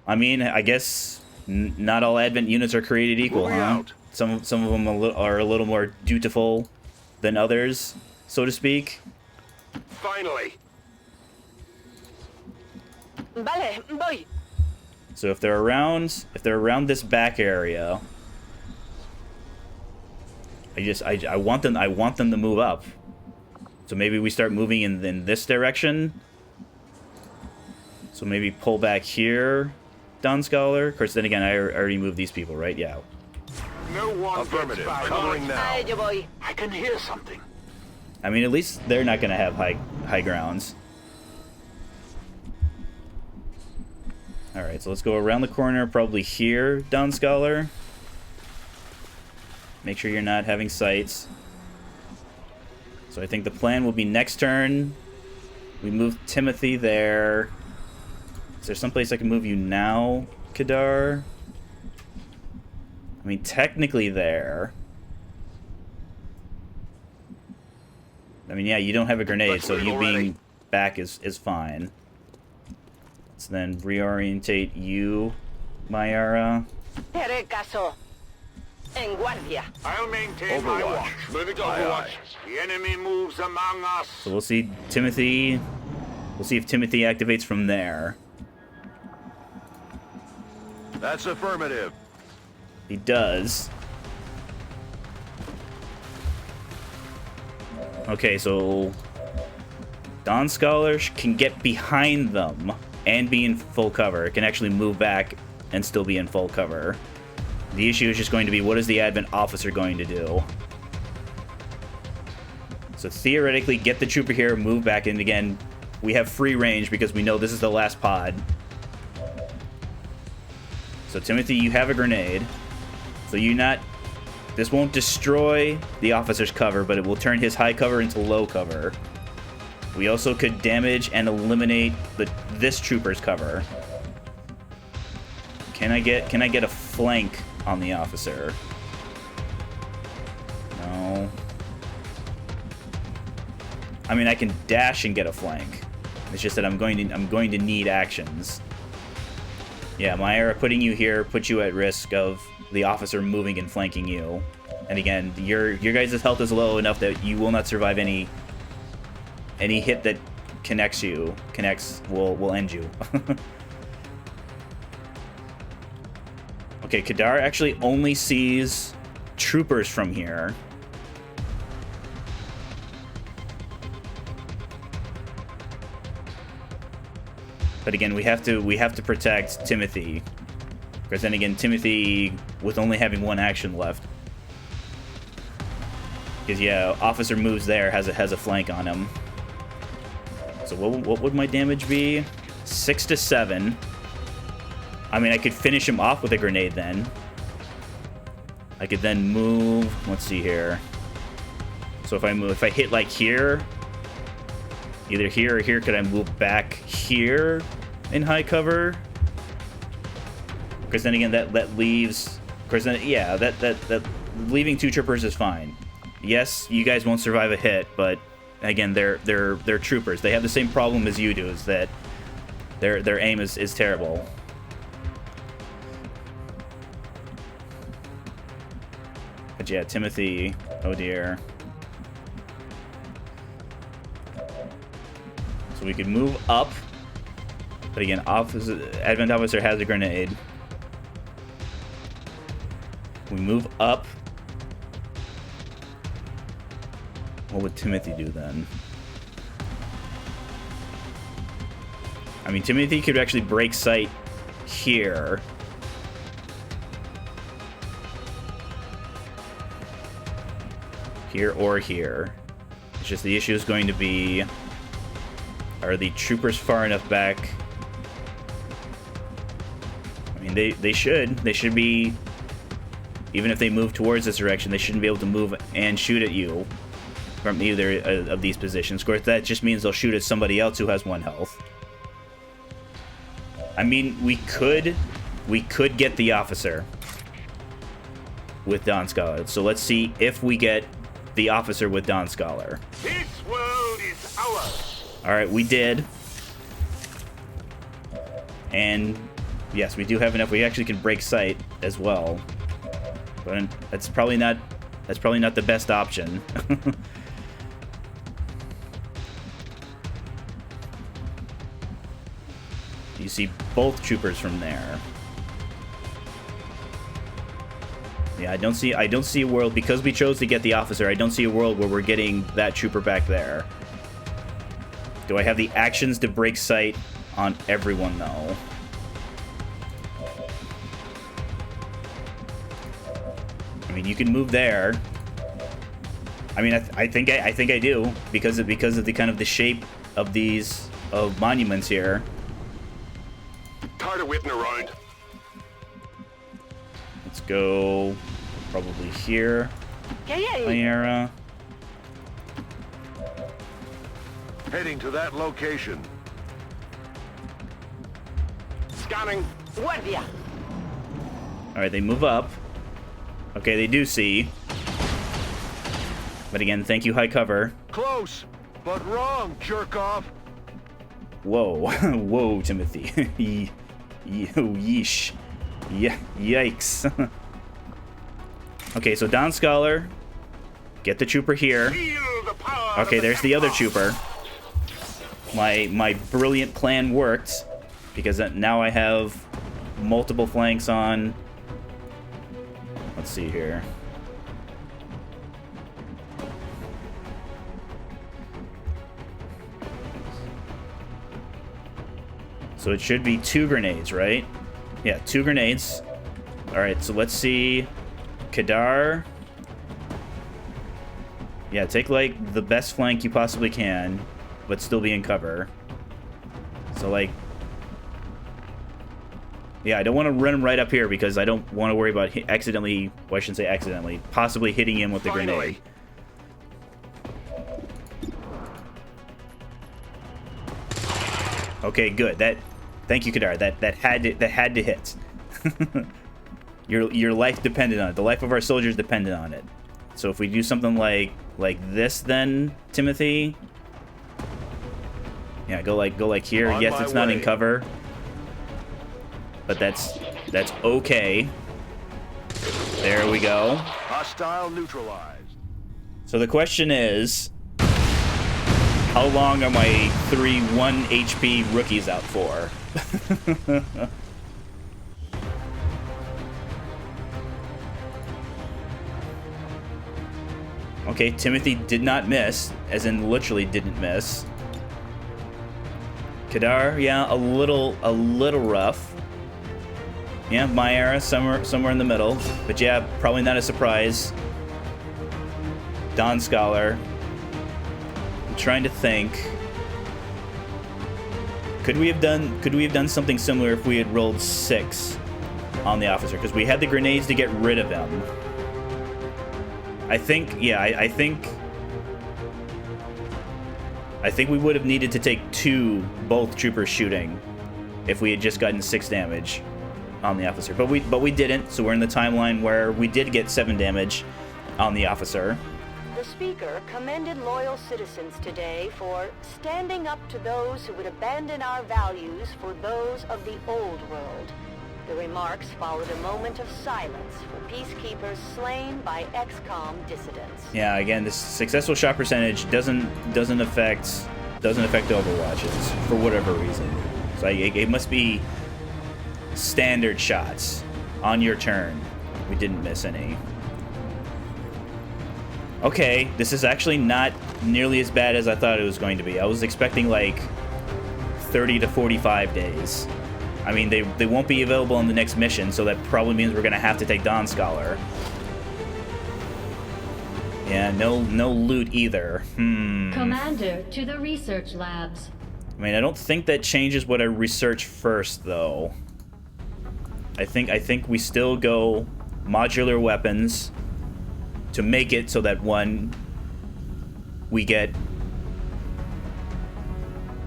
I mean, I guess not all Advent units are created equal, huh? Some of them are a little more dutiful than others, so to speak. Finally. Vale, voy. So if they're around this back area, I want them to move up. So maybe we start moving in this direction. So maybe pull back here, Dawn Scholar. Of course, then again, I already moved these people, right? Yeah. No one Affirmative. gets by. Covering A now. ello voy. I can hear something. I mean, at least they're not going to have high grounds. All right, so let's go around the corner, probably here, Dawn Scholar. Make sure you're not having sights. So I think the plan will be next turn, we move Timothy there. Is there someplace I can move you now, Kadar? I mean, technically there. I mean, yeah, you don't have a grenade, so you being back is fine. Let's then reorientate you, Mayara. Te haré caso. En guardia. I'll maintain my Overwatch. watch. Moving to Overwatch. The enemy moves among us. So we'll see Timothy. We'll see if Timothy activates from there. That's affirmative. He does. Okay, so Dawn Scholar can get behind them and be in full cover. It can actually move back and still be in full cover. The issue is just going to be, what is the Advent Officer going to do? So theoretically, get the trooper here, move back, and again, we have free range because we know this is the last pod. So Timothy, you have a grenade. So this won't destroy the officer's cover, but it will turn his high cover into low cover. We also could damage and eliminate this trooper's cover. Can I get a flank on the officer? No. I mean, I can dash and get a flank. It's just that I'm going to need actions. Yeah, Mayara, putting you here puts you at risk of the officer moving and flanking you. And again, your guys' health is low enough that you will not survive any hit that will end you. Okay, Kadar actually only sees troopers from here. But again, we have to protect Timothy. Because then again, Timothy, with only having one action left. Because yeah, officer moves there, has a flank on him. So what would my damage be? 6 to 7. I mean, I could finish him off with a grenade then. I could then move. Let's see here. So if I hit like here, either here or here, could I move back here in high cover? Because then again, that leaves. Of course, then yeah, that leaving 2 troopers is fine. Yes, you guys won't survive a hit, but again, they're troopers. They have the same problem as you do, is that their aim is terrible. But yeah, Timothy, oh dear. So we could move up. But again, Advent Officer has a grenade. We move up. What would Timothy do then? I mean, Timothy could actually break sight here. Here or here. It's just the issue is going to be, are the troopers far enough back? I mean, they should be, even if they move towards this direction, they shouldn't be able to move and shoot at you from either of these positions. Of course, that just means they'll shoot at somebody else who has 1 health. I mean, we could get the officer with Dawn Scholar. So let's see if we get the officer with Dawn Scholar. This world is ours. All right, we did. And yes, we do have enough. We actually can break sight as well. But that's probably not the best option. You see both troopers from there. Yeah, I don't see a world, because we chose to get the officer, I don't see a world where we're getting that trooper back there. Do I have the actions to break sight on everyone though? I mean, you can move there. I mean, I think I do, because of the kind of the shape of these monuments here. Tired of whipping around. Let's go probably here. Myra. Heading to that location. Scanning. Guardia. All right, they move up. Okay, they do see. But again, thank you, high cover. Close, but wrong, jerk off. Whoa, whoa, Timothy. Yeesh. Yeah, yikes. Okay, so Dawn Scholar. Get the trooper here. Okay, there's the other trooper. My brilliant plan worked, because now I have multiple flanks on. Let's see here. So it should be 2 grenades, right? Yeah, 2 grenades. Alright, so let's see. Kadar. Yeah, take like the best flank you possibly can, but still be in cover. So like, yeah, I don't want to run him right up here because I don't want to worry about accidentally, well, I shouldn't say accidentally, possibly hitting him with the grenade. Okay, good. Thank you, Kadar. That had to hit. Your life depended on it. The life of our soldiers depended on it. So if we do something like this, then Timothy, yeah, go like here. Yes, it's not in cover, but that's okay. There we go. Hostile neutralized. So the question is, how long are my 3 1 HP rookies out for? Okay, Timothy did not miss, as in literally didn't miss. Kadar, yeah, a little rough. Yeah, Myra, somewhere in the middle. But yeah, probably not a surprise. Dawn Scholar. I'm trying to think. Could we have done something similar if we had rolled 6 on the officer? Because we had the grenades to get rid of him. I think, yeah, I think we would have needed to take 2 both troopers shooting if we had just gotten 6 damage on the officer. But we didn't, so we're in the timeline where we did get 7 damage on the officer. The speaker commended loyal citizens today for standing up to those who would abandon our values for those of the old world. The remarks followed a moment of silence for peacekeepers slain by XCOM dissidents. Yeah, again, this successful shot percentage doesn't affect Doesn't affect Overwatches for whatever reason. So it must be standard shots on your turn. We didn't miss any. Okay, this is actually not nearly as bad as I thought it was going to be. I was expecting like 30 to 45 days. I mean, they won't be available in the next mission, so that probably means we're going to have to take Dawn Scholar. Yeah, no loot either. Commander, to the research labs. I mean, I don't think that changes what I research first, though. I think we still go modular weapons to make it so that, one, we get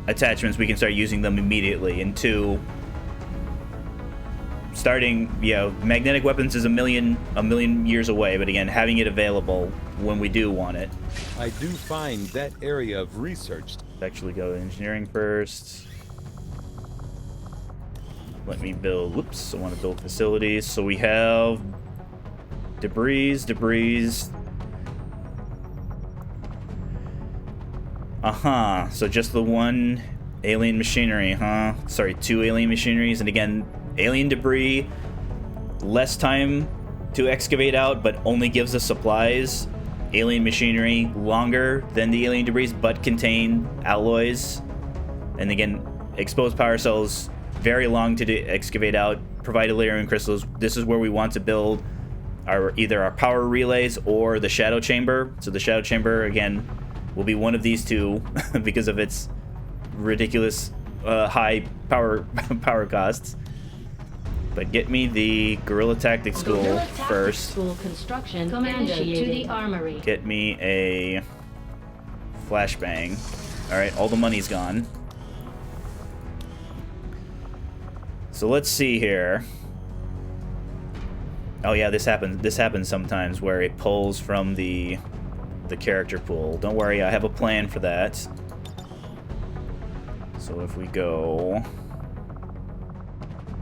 attachments, we can start using them immediately, and two, starting, magnetic weapons is a million years away, but again, having it available when we do want it. I do find that area of research. Let's actually go to engineering first. Let me build, whoops, I want to build facilities. So we have debris. So just the one alien machinery, huh? Sorry, 2 alien machineries, and again, alien debris, less time to excavate out, but only gives us supplies. Alien machinery, longer than the alien debris, but contain alloys. And again, exposed power cells, very long to excavate out, provide Elerium crystals. This is where we want to build either our power relays or the shadow chamber. So the shadow chamber, again, will be one of these two because of its ridiculous high power costs. But get me the Guerrilla Tactics School first. School construction. Commander, to the armory. Get me a flashbang. All right, all the money's gone. So let's see here. Oh yeah, this happens sometimes where it pulls from the character pool. Don't worry, I have a plan for that. So if we go...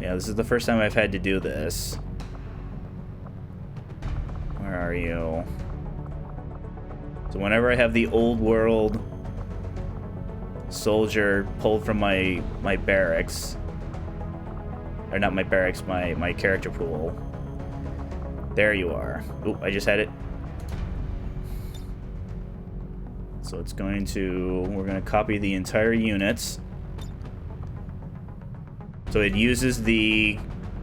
Yeah, this is the first time I've had to do this. Where are you? So whenever I have the old world soldier pulled from my barracks, or not my barracks, my character pool. There you are. Oop, I just had it. So it's going to, we're going to copy the entire units. So it uses the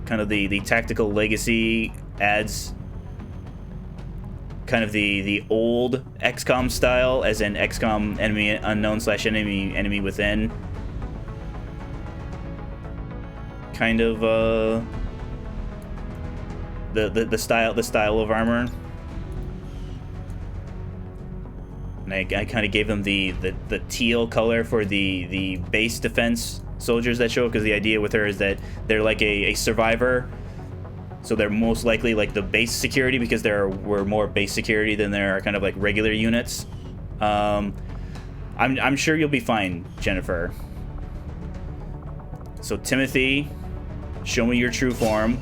kind of the tactical legacy, adds kind of the old XCOM style, as in XCOM enemy unknown / enemy within. Kind of the style of armor. And I kind of gave them the teal color for the base defense soldiers that show up, because the idea with her is that they're like a survivor, so they're most likely like the base security, because there were more base security than there are kind of like regular units. I'm sure you'll be fine, Jennifer. So Timothy, show me your true form.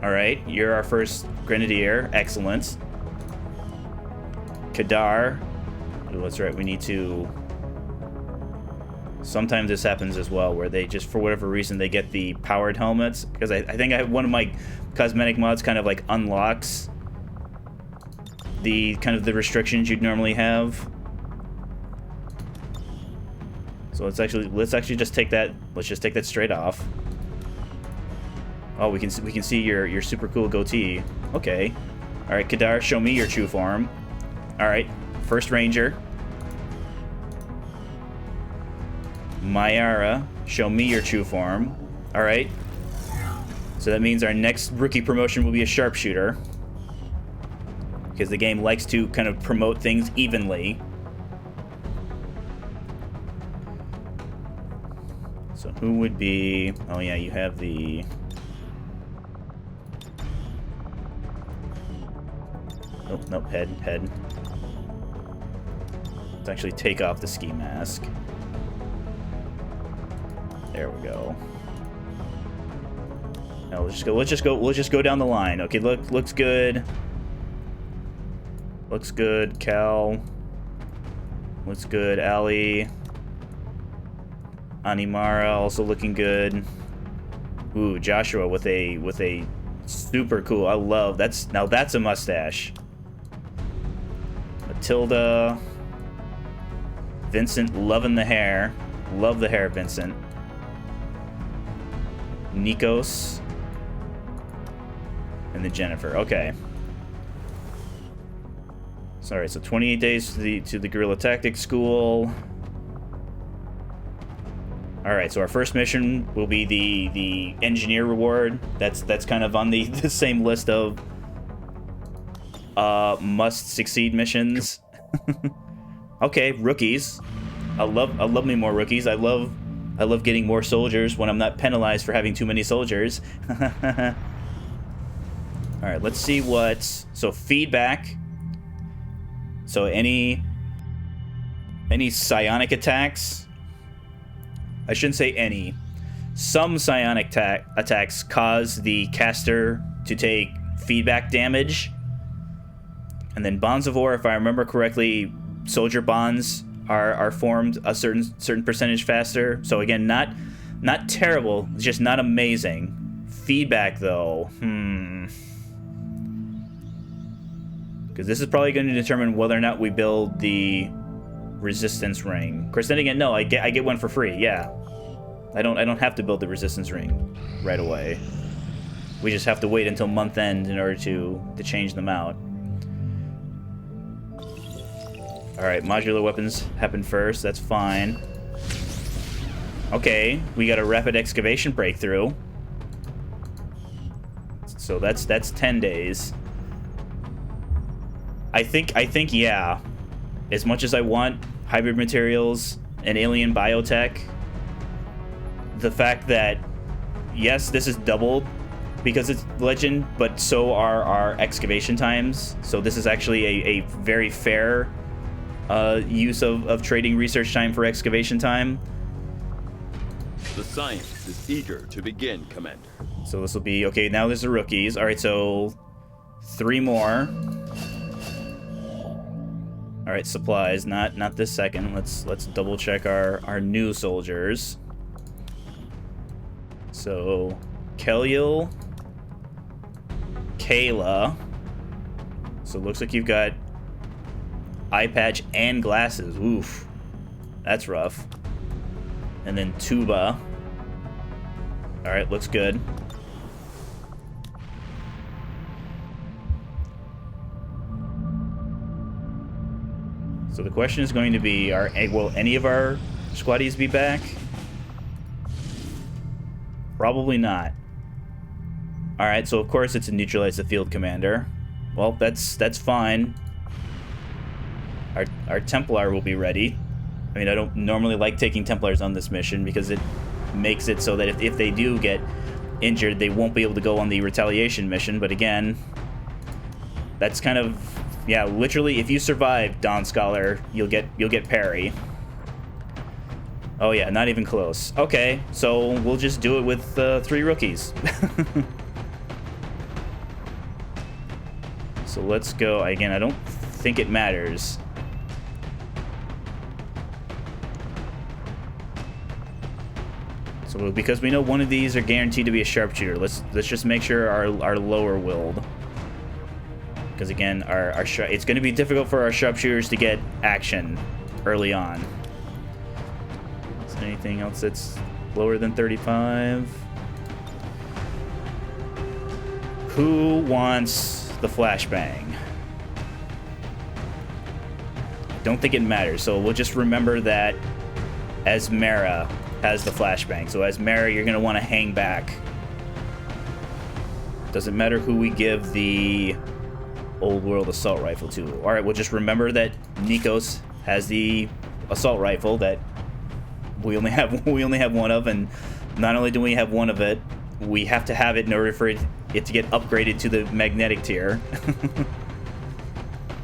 All right, you're our first grenadier. Excellent. Kadar. Oh, that's right. We need to... Sometimes this happens as well, where they just, for whatever reason, they get the powered helmets. Because I think I have one of my cosmetic mods kind of like unlocks the kind of the restrictions you'd normally have. So let's actually just take that. Let's just take that straight off. Oh, we can see your super cool goatee. Okay. All right, Kadar, show me your true form. All right, first Ranger. Mayara, show me your true form. All right. So that means our next rookie promotion will be a sharpshooter, because the game likes to kind of promote things evenly. So who would be... Oh yeah, you have the... Oh, nope, head. Let's actually take off the ski mask. There we go. Now let's just go down the line. Okay, looks good. Looks good, Cal. Looks good, Allie. Animara also looking good. Ooh, Joshua with a super cool. I love now that's a mustache. Matilda. Vincent loving the hair. Love the hair, Vincent. Nikos. And then Jennifer. Okay. Sorry, so 28 days to the Guerrilla Tactics School. Alright, so our first mission will be the engineer reward. That's kind of on the same list of must succeed missions. Okay, rookies. I love me more rookies. I love getting more soldiers when I'm not penalized for having too many soldiers. Alright, let's see what... So feedback. So any psionic attacks... I shouldn't say any. Some psionic attacks cause the caster to take feedback damage. And then bonds of war, if I remember correctly, soldier bonds are formed a certain percentage faster. So again, not terrible, it's just not amazing. Feedback though, because this is probably going to determine whether or not we build the resistance ring. Of course, then again, no, I get one for free. Yeah, I don't have to build the resistance ring right away. We just have to wait until month end in order to change them out. All right, modular weapons happen first. That's fine. Okay, we got a rapid excavation breakthrough. So that's 10 days. I think yeah. As much as I want hybrid materials and alien biotech, the fact that, yes, this is doubled because it's legend, but so are our excavation times. So this is actually a very fair use of trading research time for excavation time. The science is eager to begin, Commander. So this will be, okay, now there's the rookies. All right, so 3 more. All right, supplies, not this second. Let's double check our new soldiers. So, Keliel, Kayla. So it looks like you've got eye patch and glasses. Oof, that's rough. And then Tuba. All right, looks good. So the question is going to be, will any of our squaddies be back? Probably not. All right, so of course it's a neutralize the field commander. Well, that's fine. Our Templar will be ready. I mean, I don't normally like taking Templars on this mission because it makes it so that if they do get injured, they won't be able to go on the retaliation mission. But again, that's kind of, yeah, literally, if you survive Dawn Scholar, you'll get parry. Oh yeah, not even close. Okay, so we'll just do it with 3 rookies. So let's go. Again, I don't think it matters. So because we know one of these are guaranteed to be a sharpshooter, let's just make sure our lower willed. Because again, it's going to be difficult for our sharpshooters to get action early on. Is there anything else that's lower than 35? Who wants the flashbang? I don't think it matters, so we'll just remember that Asmara has the flashbang. So Asmara, you're going to want to hang back. Doesn't matter who we give the old world assault rifle to. All right, we'll just remember that Nikos has the assault rifle that we only have one of, and not only do we have one of it, we have to have it in order for it to get upgraded to the magnetic tier.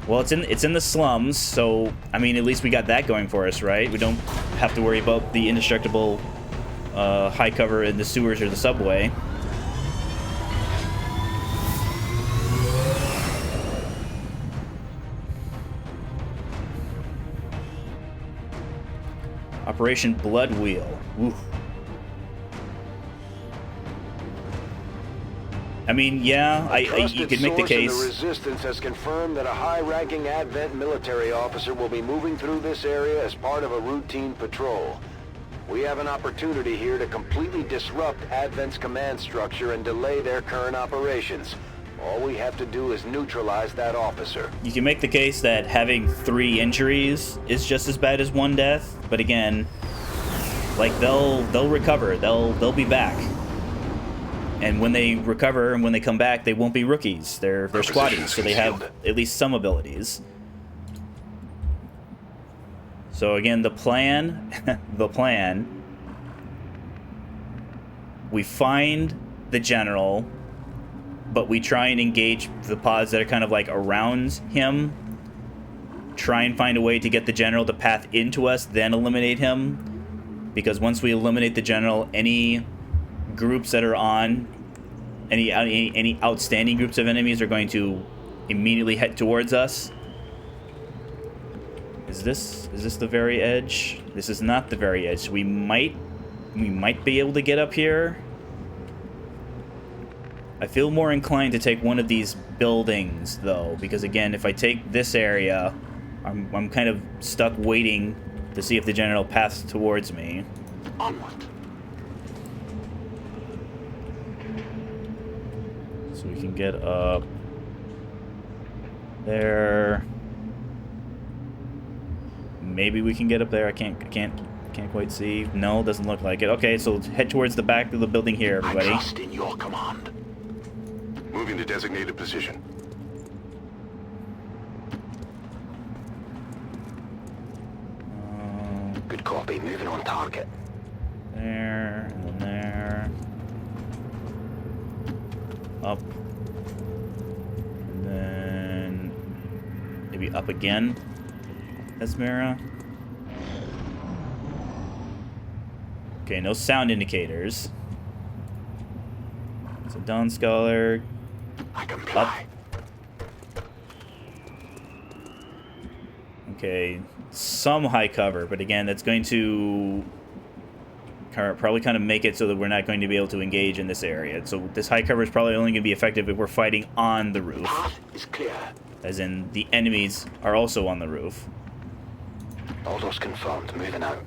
Well, it's in the slums, so I mean, at least we got that going for us, right? We don't have to worry about the indestructible high cover in the sewers or the subway. Operation Blood Wheel. Oof. I mean, yeah, you could make the case. The Resistance has confirmed that a high-ranking Advent military officer will be moving through this area as part of a routine patrol. We have an opportunity here to completely disrupt Advent's command structure and delay their current operations. All we have to do is neutralize that officer. You can make the case that having 3 injuries is just as bad as 1 death, but again, like they'll recover. They'll be back. And when they recover and when they come back, they won't be rookies. They're squaddies, so they have at least some abilities. So again, the plan, we find the general, but we try and engage the pods that are kind of like around him. Try and find a way to get the general to path into us, then eliminate him. Because once we eliminate the general, any groups that are on, any outstanding groups of enemies are going to immediately head towards us. Is this the very edge? This is not the very edge. We might be able to get up here. I feel more inclined to take one of these buildings though, because again, if I take this area, I'm kind of stuck waiting to see if the general paths towards me. Onward. So we can get up there. Maybe we can get up there. I can't quite see. No, doesn't look like it. Okay, so head towards the back of the building here, everybody. I trust in your command. Moving to designated position. Good copy. Moving on target. There, and then there. Up. And then maybe up again. Esmera. Okay, no sound indicators. So Dawn Scholar. I comply. Okay, some high cover, but again, that's going to probably kind of make it so that we're not going to be able to engage in this area. So this high cover is probably only going to be effective if we're fighting on the roof. Path is clear. As in, the enemies are also on the roof. All those confirmed. Moving out.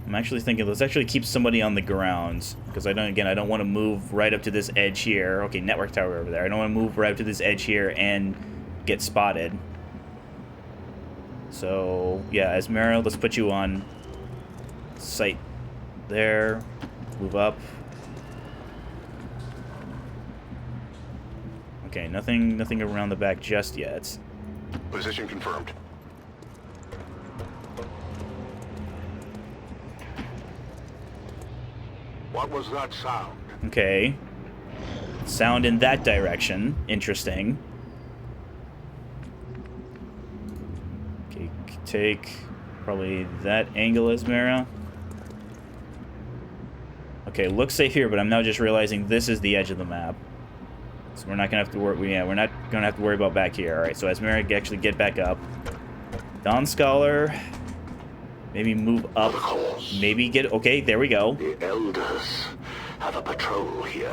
I'm actually thinking, let's actually keep somebody on the ground, because I don't want to move right up to this edge here. Okay, network tower over there. I don't want to move right up to this edge here and get spotted. So, yeah, Esmeralda, let's put you on site there. Move up. Okay, nothing around the back just yet. Position confirmed. What was that sound? Okay. Sound in that direction. Interesting. Okay, take probably that angle, Esmera. Okay, looks safe here, but I'm now just realizing this is the edge of the map. So we're not gonna have to worry. Yeah, we're not gonna have to worry about back here. All right, so Esmera, actually get back up. Dawn Scholar. Maybe move up. Maybe get... Okay, there we go. The elders have a patrol here.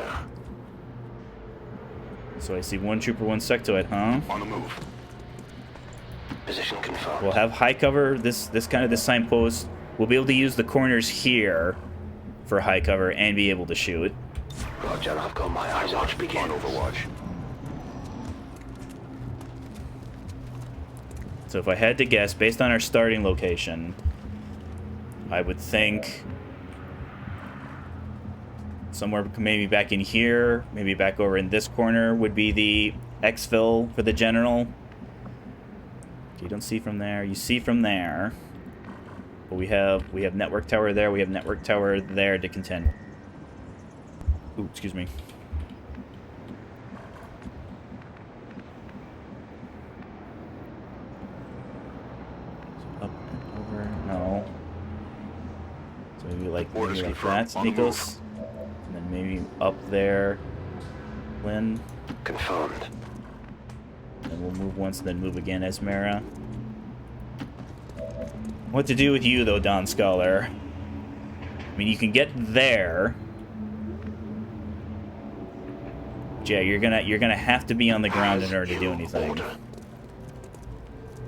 So I see one trooper, one sectoid, huh? On the move. Position confirmed. We'll have high cover. This signpost. We'll be able to use the corners here for high cover and be able to shoot. Roger, I've got my eyes on begin. On Overwatch. So if I had to guess, based on our starting location, I would think somewhere maybe back in here, maybe back over in this corner would be the exfil for the general. Okay, you don't see from there. You see from there. But we have network tower there. We have network tower there to contend. Ooh, excuse me. So up and over. No. So maybe like that, Nikos. And then maybe up there. Lynn. Confirmed. And we'll move once, then move again, Esmera. What to do with you, though, Don Scholar? I mean, you can get there. Yeah, you're gonna have to be on the ground in order to do anything.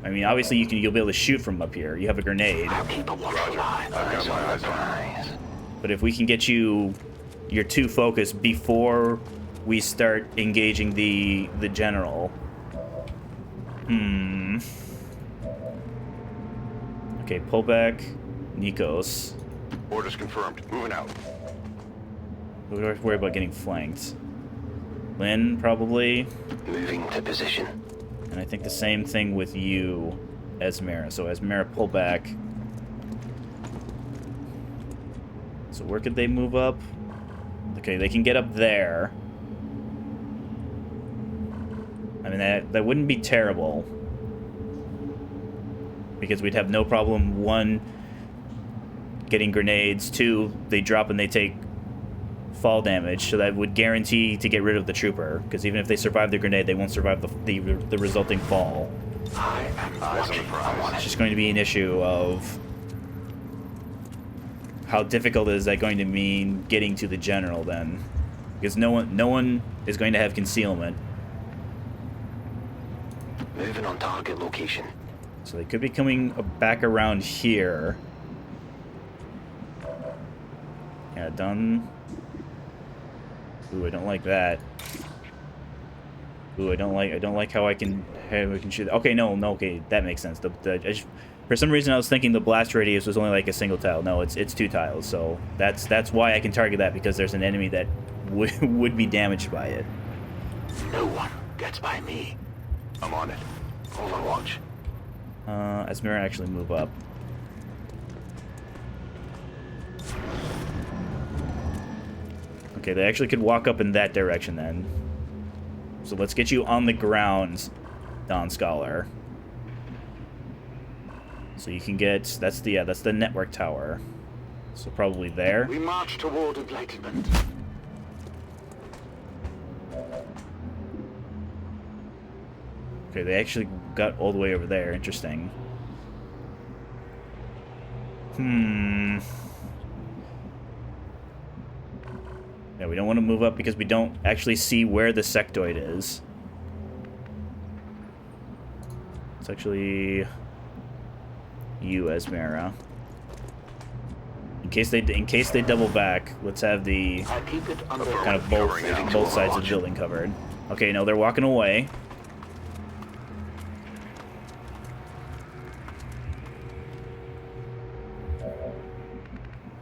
I mean, obviously you'll be able to shoot from up here. You have a grenade. I've got my eyes on. But if we can get you your 2 focus before we start engaging the general. Okay, pull back, Nikos. Orders confirmed. Moving out. We don't have to worry about getting flanked. Lynn, probably. Moving to position. And I think the same thing with you, Esmera. So Esmera, pull back. So where could they move up? Okay, they can get up there. I mean, that wouldn't be terrible. Because we'd have no problem, 1, getting grenades, 2, they drop and they take fall damage, so that would guarantee to get rid of the trooper. Because even if they survive the grenade, they won't survive the resulting fall. I am watching. It's just going to be an issue of how difficult is that going to mean getting to the general then, because no one is going to have concealment. Moving on target location. So they could be coming back around here. Yeah, done. Ooh, I don't like that. Ooh, I don't like how we can shoot. Okay, no, okay, that makes sense. For some reason, I was thinking the blast radius was only like a single tile. No, it's 2 tiles. So that's why I can target that, because there's an enemy that would be damaged by it. No one gets by me. I'm on it. Overwatch. Esmera, actually move up. Okay, they actually could walk up in that direction then. So let's get you on the ground, Don Scholar. So you can get, that's the network tower. So probably there. We march toward enlightenment. Okay, they actually got all the way over there. Interesting. Yeah, we don't want to move up because we don't actually see where the sectoid is. It's actually you, Esmera. In case they double back, let's have the kind of both sides of the building covered. Okay, no, they're walking away.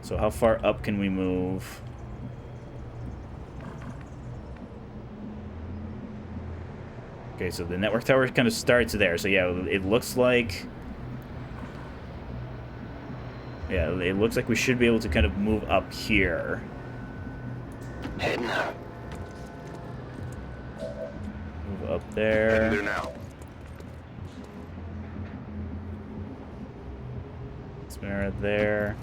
So how far up can we move? Okay, so the network tower kind of starts there. So yeah, it looks like... Yeah, it looks like we should be able to kind of move up here. Heading out. Move up there. Heading there now. Smara there.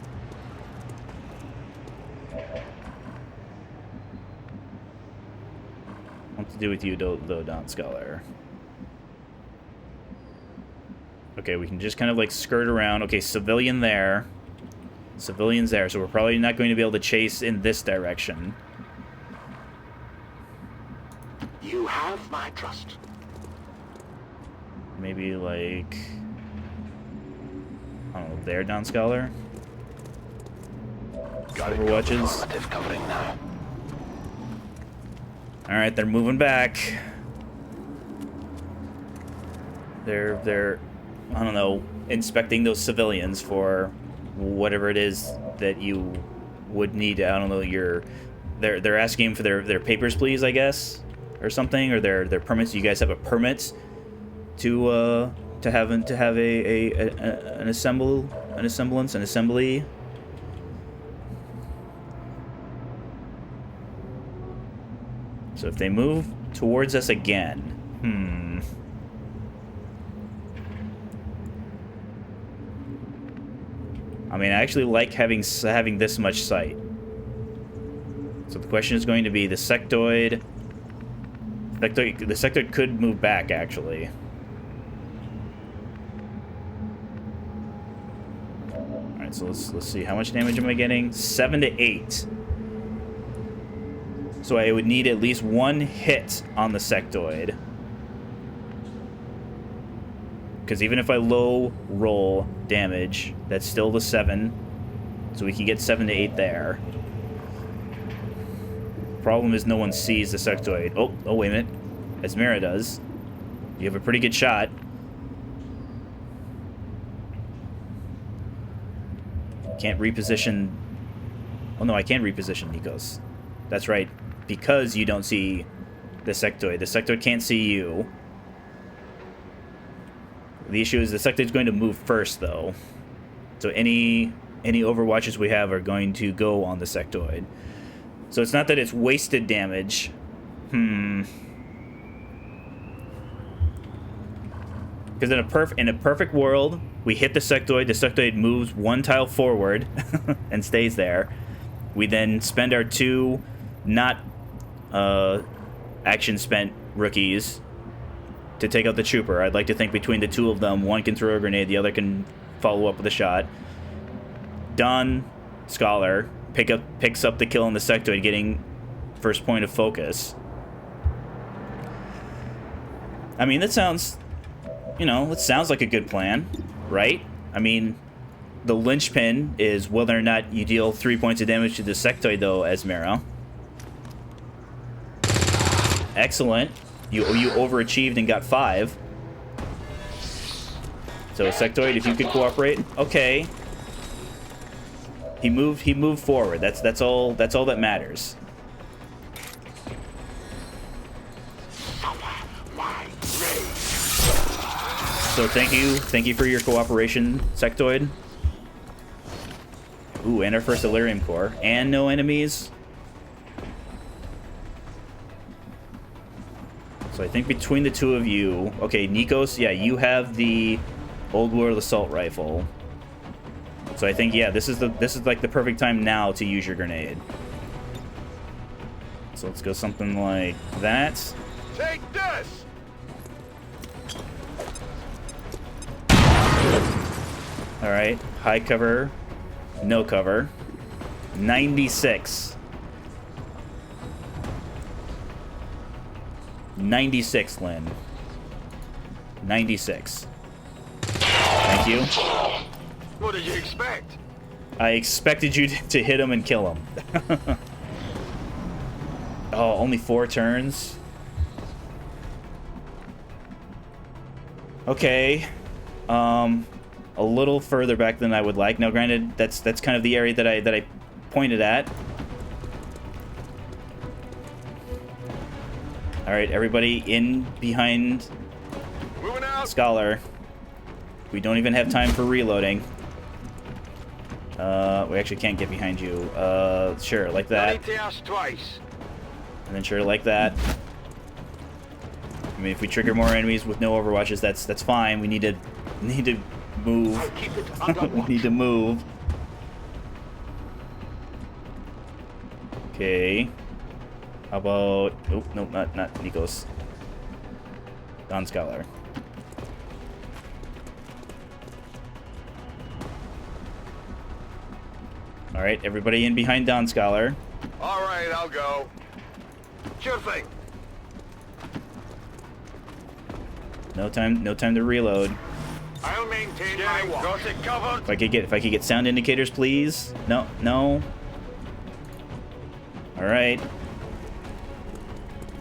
What to do with you, though, Don Scholar? Okay, we can just kind of like skirt around. Okay, civilian there. Civilians there, so we're probably not going to be able to chase in this direction. You have my trust. Maybe like... I don't know, there, Don Scholar? Overwatches. Affirmative covering now. Alright, they're moving back. They're I don't know, inspecting those civilians for whatever it is that you would need. I don't know, they're asking for their papers, please, I guess, or something, or their permits. You guys have a permit to have an assembly. So if they move towards us again, I mean, I actually like having this much sight. So the question is going to be the sectoid The sectoid could move back, actually. Alright, so let's see. How much damage am I getting? 7 to 8. So I would need at least 1 hit on the sectoid. Because even if I low roll damage, that's still the 7. So we can get 7 to 8 there. Problem is no one sees the sectoid. Oh, wait a minute. Esmera does. You have a pretty good shot. Can't reposition. Oh no, I can reposition Nikos. That's right. Because you don't see the sectoid. The sectoid can't see you. The issue is the sectoid's going to move first, though. So any overwatches we have are going to go on the sectoid. So it's not that it's wasted damage. Because in a perfect world, we hit the sectoid moves 1 tile forward and stays there. We then spend our 2 not action spent rookies to take out the trooper. I'd like to think between the 2 of them, one can throw a grenade, the other can follow up with a shot. Don Scholar picks up the kill on the sectoid, getting first point of focus. I mean, that sounds, it sounds like a good plan, right? I mean, the linchpin is whether or not you deal 3 points of damage to the sectoid, though, Esmera. Excellent. You overachieved and got 5. So sectoid, if you could cooperate, okay. He moved forward. That's all that matters. So thank you for your cooperation, sectoid. Ooh, and our first Delirium core, and no enemies. So I think between the 2 of you, okay, Nikos, yeah, you have the Old World Assault Rifle. So I think, yeah, this is like the perfect time now to use your grenade. So let's go something like that. Take this! Alright, high cover, no cover. 96. 96, Lynn. 96. Thank you. What did you expect? I expected you to hit him and kill him. Oh, only 4 turns? Okay. A little further back than I would like. Now, granted, that's kind of the area that I pointed at. All right, everybody in behind Moving out. Scholar. We don't even have time for reloading. We actually can't get behind you. Sure, like that. Twice. And then sure, like that. I mean, if we trigger more enemies with no overwatches, that's fine. We need to move. We need to move. Okay. How about... Oh, no, not Nikos. Don Scholar. Alright, everybody in behind Don Scholar. Alright, I'll go. Sure thing. No time to reload. I'll maintain my watch. Got it covered. If I could get sound indicators, please. No. Alright.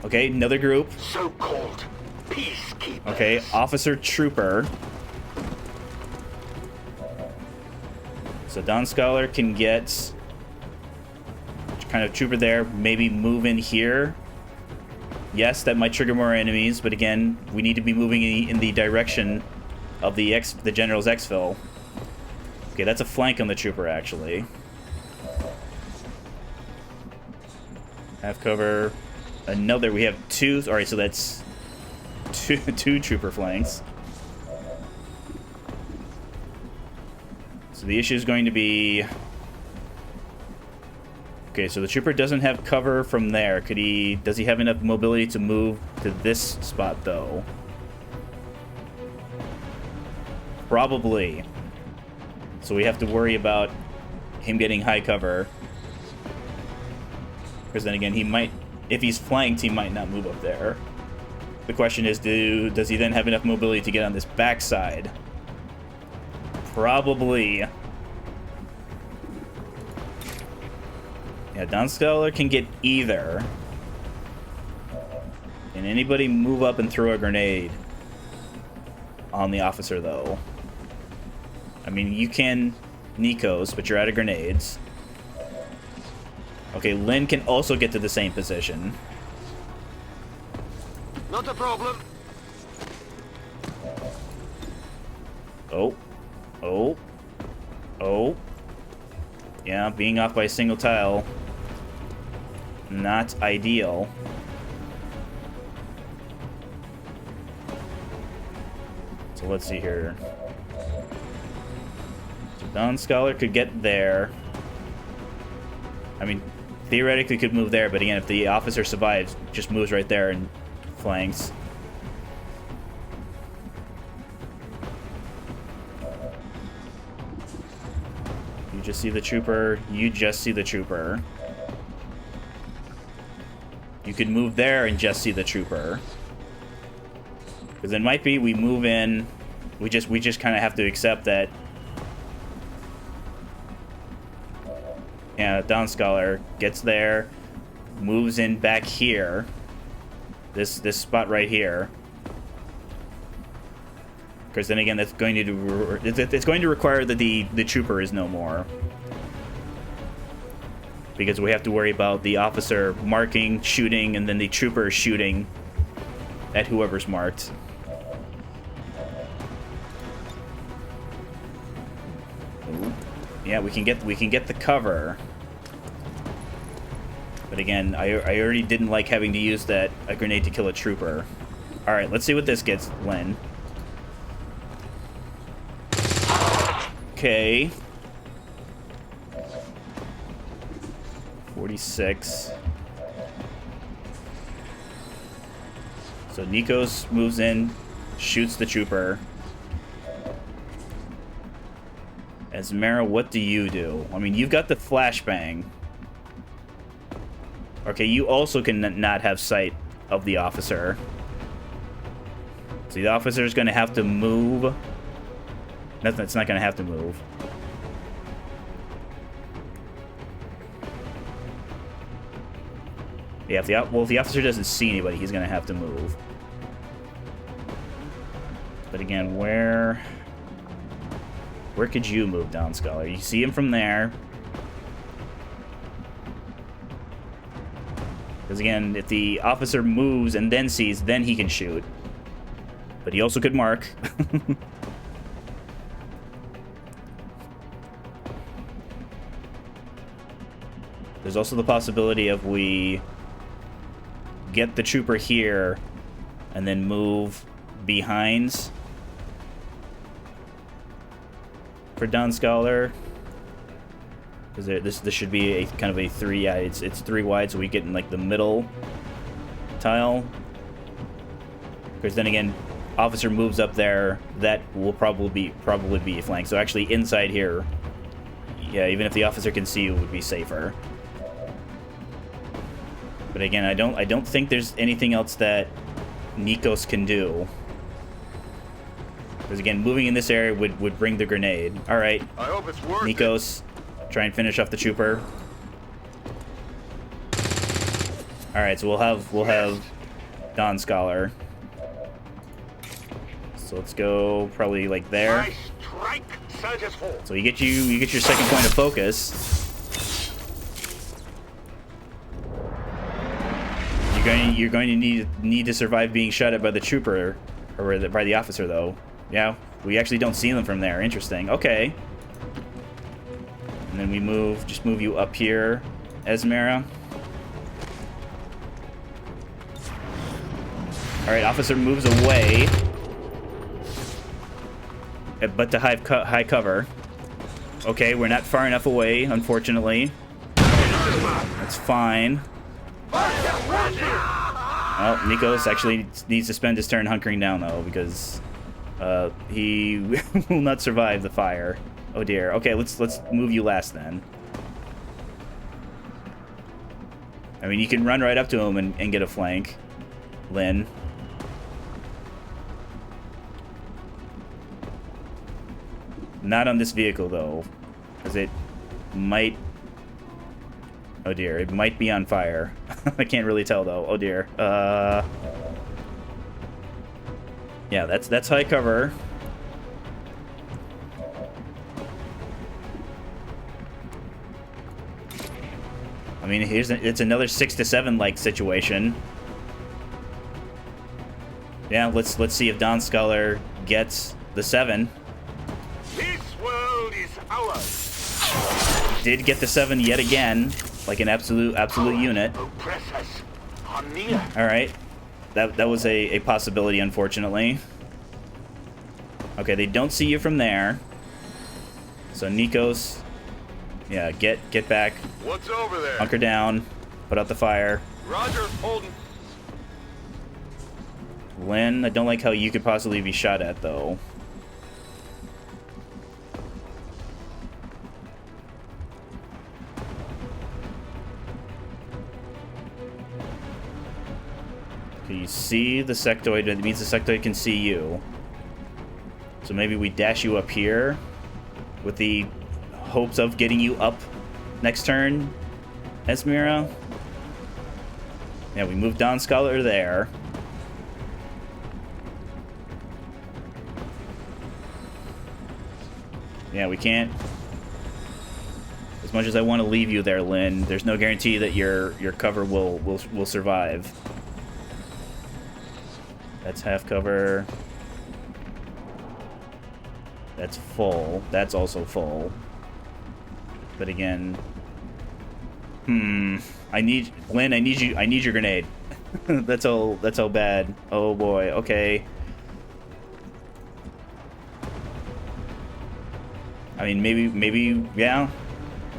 Okay, another group. So-called peacekeepers. Okay, Officer Trooper. So Don Scholar can get kind of Trooper there, maybe move in here. Yes, that might trigger more enemies, but again, we need to be moving in the direction of the General's exfil. Okay, that's a flank on the Trooper, actually. Half cover. Another, we have 2, alright, so that's two Trooper flanks. So the issue is going to be... Okay, so the Trooper doesn't have cover from there. Does he have enough mobility to move to this spot, though. Probably. So we have to worry about him getting high cover. Because then again, he might... If he's flanked, he might not move up there. The question is, does he then have enough mobility to get on this backside? Probably. Yeah, Downscaler can get either. Can anybody move up and throw a grenade on the officer, though? I mean, you can Nikos, but you're out of grenades. Okay, Lynn can also get to the same position. Not a problem. Oh. Oh. Oh. Yeah, being off by a single tile. Not ideal. So let's see here. So Dawn Scholar could get there. I mean, theoretically could move there, but again, if the officer survives, just moves right there and flanks. You just see the trooper. You just see the trooper. You could move there and just see the trooper. Because it might be we move in. We just kind of have to accept that. Yeah, Dawn Scholar gets there, moves in back here. This spot right here. Because then again, that's going to it's going to require that the trooper is no more. Because we have to worry about the officer marking, shooting, and then the trooper shooting at whoever's marked. Ooh. Yeah, we can get the cover. But again, I already didn't like having to use a grenade to kill a trooper. All right, let's see what this gets, Lynn. Okay. 46. So Nikos moves in, shoots the trooper. Esmera, what do you do? I mean, you've got the flashbang. Okay, you also can not have sight of the officer. So the officer is going to have to move. It's not going to have to move. Yeah, if the officer doesn't see anybody, he's going to have to move. But again, where could you move, Dawn Scholar? You see him from there. Because again, if the officer moves and then sees, then he can shoot. But he also could mark. There's also the possibility of we get the trooper here and then move behinds for Dawn Scholar. Because this should be a kind of a 3. Yeah, it's 3 wide, so we get in like the middle tile. Because then again, officer moves up there, that will probably be a flank. So actually inside here, yeah, even if the officer can see you, it would be safer. But again, I don't think there's anything else that Nikos can do. Because again, moving in this area would bring the grenade. All right, I hope it's worth Nikos, try and finish off the trooper. All right, so we'll have Dawn Scholar. So let's go probably like there. Nice strike, successful. So you get your second point of focus. You're going to need to survive being shot at by the trooper or by the officer, though. Yeah, we actually don't see them from there. Interesting. Okay. And then we just move you up here, Esmera. All right, officer moves away, but to high cover. Okay, we're not far enough away, unfortunately. That's fine. Well, Nikos actually needs to spend his turn hunkering down, though, because he will not survive the fire. Oh, dear. Okay, let's move you last, then. I mean, you can run right up to him and get a flank, Lynn. Not on this vehicle, though, because it might... Oh, dear. It might be on fire. I can't really tell, though. Oh, dear. Yeah, that's high cover. I mean, it's another 6 to 7 like situation. Yeah, let's see if Don Sculler gets the 7. This world is ours. Did get the 7 yet again, like an absolute unit. Oppress us. On near. All right, that was a possibility, unfortunately. Okay, they don't see you from there. So Nikos, yeah, get back. What's over there? Hunker down. Put out the fire. Roger, holding. Lynn, I don't like how you could possibly be shot at, though. Okay, you see the sectoid. It means the sectoid can see you. So maybe we dash you up here with the hopes of getting you up next turn, Esmira. Yeah, we moved Don Scholar there. Yeah, we can't. As much as I want to leave you there, Lynn, there's no guarantee that your cover will survive. That's half cover. That's full. That's also full. But again, I need Lynn. I need you. I need your grenade. That's all bad. Oh boy. Okay. I mean, maybe, yeah.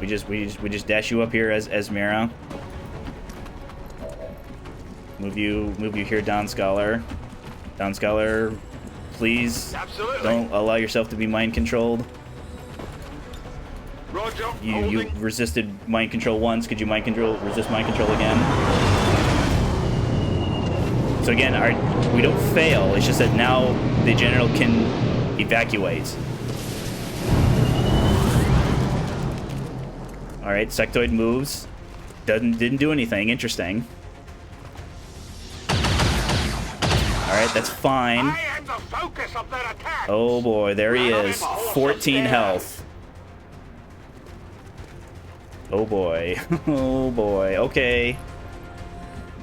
We just dash you up here as Mira. Move you here, Don Scholar. Don Scholar, please. Absolutely. Don't allow yourself to be mind controlled. Roger. You resisted mind control once. Could you resist mind control again? So again, we don't fail. It's just that now the general can evacuate. All right, sectoid moves. Didn't do anything. Interesting. All right, that's fine. I am the focus of their attack. Oh boy, there he is. 14 health. Oh boy. Oh boy. Okay.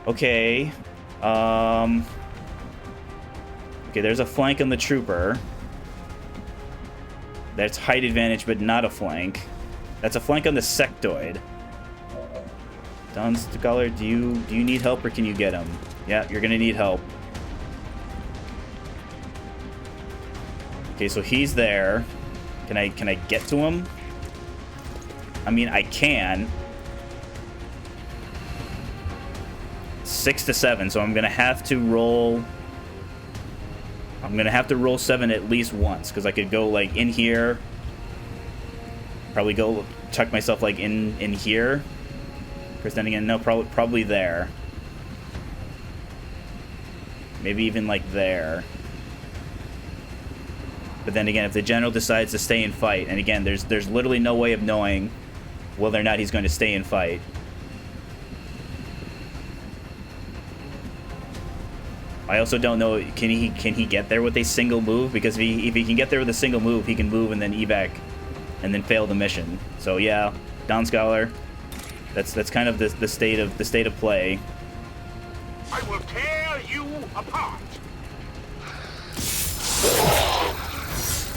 Okay. Okay, there's a flank on the trooper. That's height advantage, but not a flank. That's a flank on the sectoid. Don Scholar, do you need help or can you get him? Yeah, you're gonna need help. Okay, so he's there. Can I get to him? I mean, I can. 6 to 7, so I'm gonna have to roll. I'm gonna have to roll 7 at least once, because I could go like in here. Probably go tuck myself like in here. Because then again, no, probably there. Maybe even like there. But then again, if the general decides to stay and fight, and again, there's literally no way of knowing whether or not he's going to stay and fight. I also don't know, can he get there with a single move? Because if he can get there with a single move, he can move and then evac and then fail the mission. So yeah, Don Scholar, that's kind of the state of play. I will tear you apart.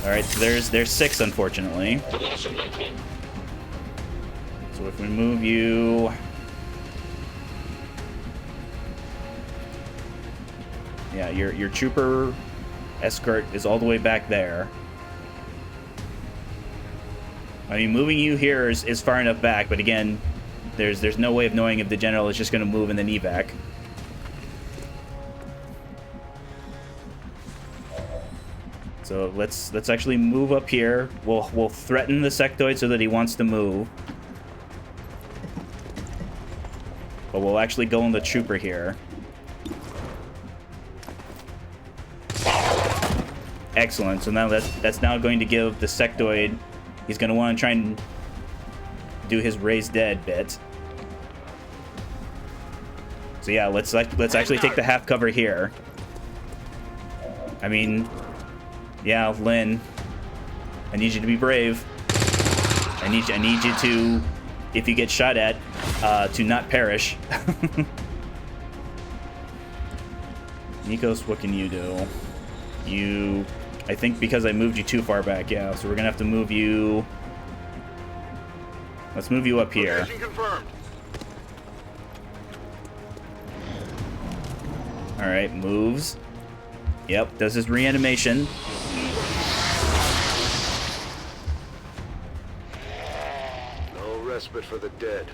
All right, so there's 6, unfortunately. So if we move you, yeah, your trooper escort is all the way back there. I mean, moving you here is far enough back, but again, there's no way of knowing if the general is just going to move and then evac. So let's actually move up here. We'll threaten the sectoid so that he wants to move. But we'll actually go on the trooper here. Excellent. So now that's now going to give the sectoid. He's going to want to try and do his raise dead bit. So yeah, let's actually take the half cover here. I mean, yeah, Lynn, I need you to be brave. I need you to, if you get shot at, to not perish. Nikos, what can you do? I think because I moved you too far back, yeah, so we're gonna have to move you. Let's move you up here. Location confirmed. Alright, moves. Yep, does his reanimation. No respite for the dead.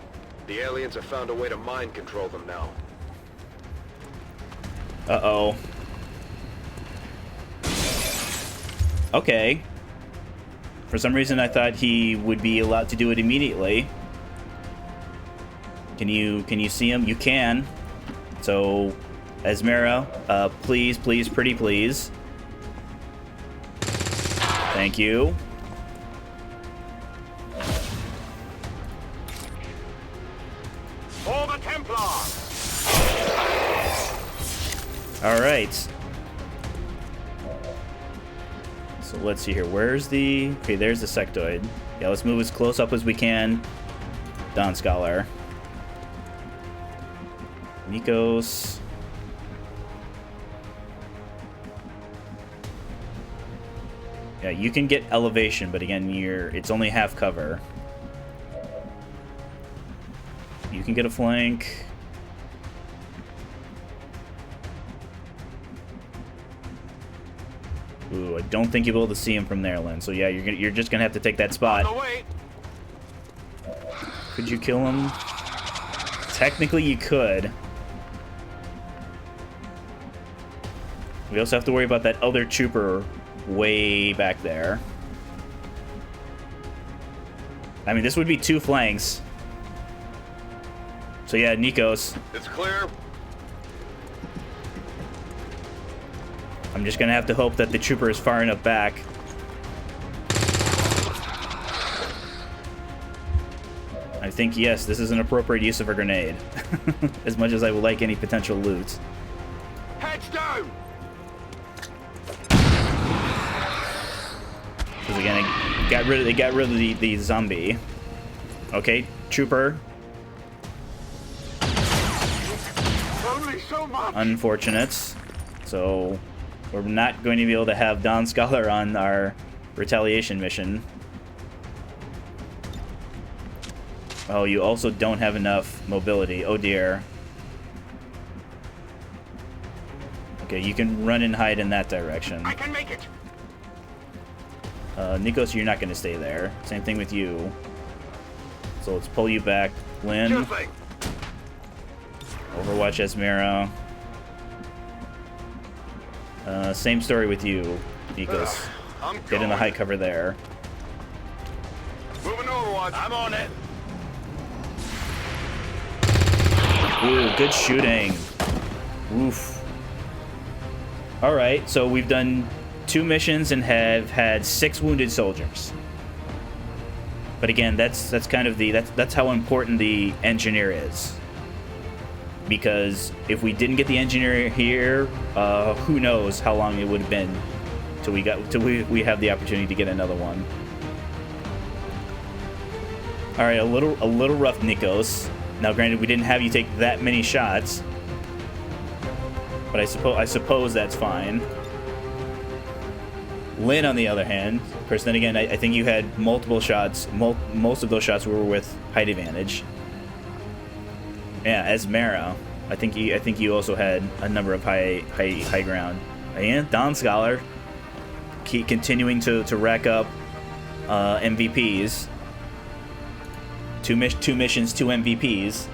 The aliens have found a way to mind control them now. Uh-oh. Okay. For some reason I thought he would be allowed to do it immediately. Can you see him? You can. So, Esmera, please, pretty please. Thank you. For the Templar! Alright. So let's see here. Where's the... Okay, there's the sectoid. Yeah, let's move as close up as we can. Dawn Scholar. Nikos. Yeah, you can get elevation, but again, it's only half cover. You can get a flank. Ooh, I don't think you'll be able to see him from there, Lynn. So yeah, you're just gonna have to take that spot. Oh, wait. Could you kill him? Technically, you could. We also have to worry about that other trooper way back there. I mean, this would be two flanks. So yeah, Nikos. It's clear. I'm just gonna have to hope that the trooper is far enough back. I think, yes, this is an appropriate use of a grenade. As much as I would like any potential loot. Heads down! Because again, they got rid of the zombie. Okay, trooper. Only so much! Unfortunate. So we're not going to be able to have Dawn Scholar on our retaliation mission. Oh, you also don't have enough mobility. Oh dear. Okay, you can run and hide in that direction. I can make it! Nikos, you're not going to stay there. Same thing with you. So let's pull you back. Lynn. Sure thing. Overwatch Esmera. Same story with you, Nikos. Get in the high cover there. Moving Overwatch. I'm on it. Ooh, good shooting. Oof. Alright, so we've done 2 missions and have had 6 wounded soldiers. But again, that's kind of that's how important the engineer is. Because if we didn't get the engineer here, who knows how long it would have been till we have the opportunity to get another one. All right, a little rough, Nikos. Now, granted, we didn't have you take that many shots, but I suppose that's fine. Lynn, on the other hand, of course, then again, I think you had multiple shots. Most of those shots were with height advantage. Yeah, Esmera. I think you also had a number of high ground. And Dawn Scholar, keep continuing to rack up MVPs. Two missions, 2 MVPs.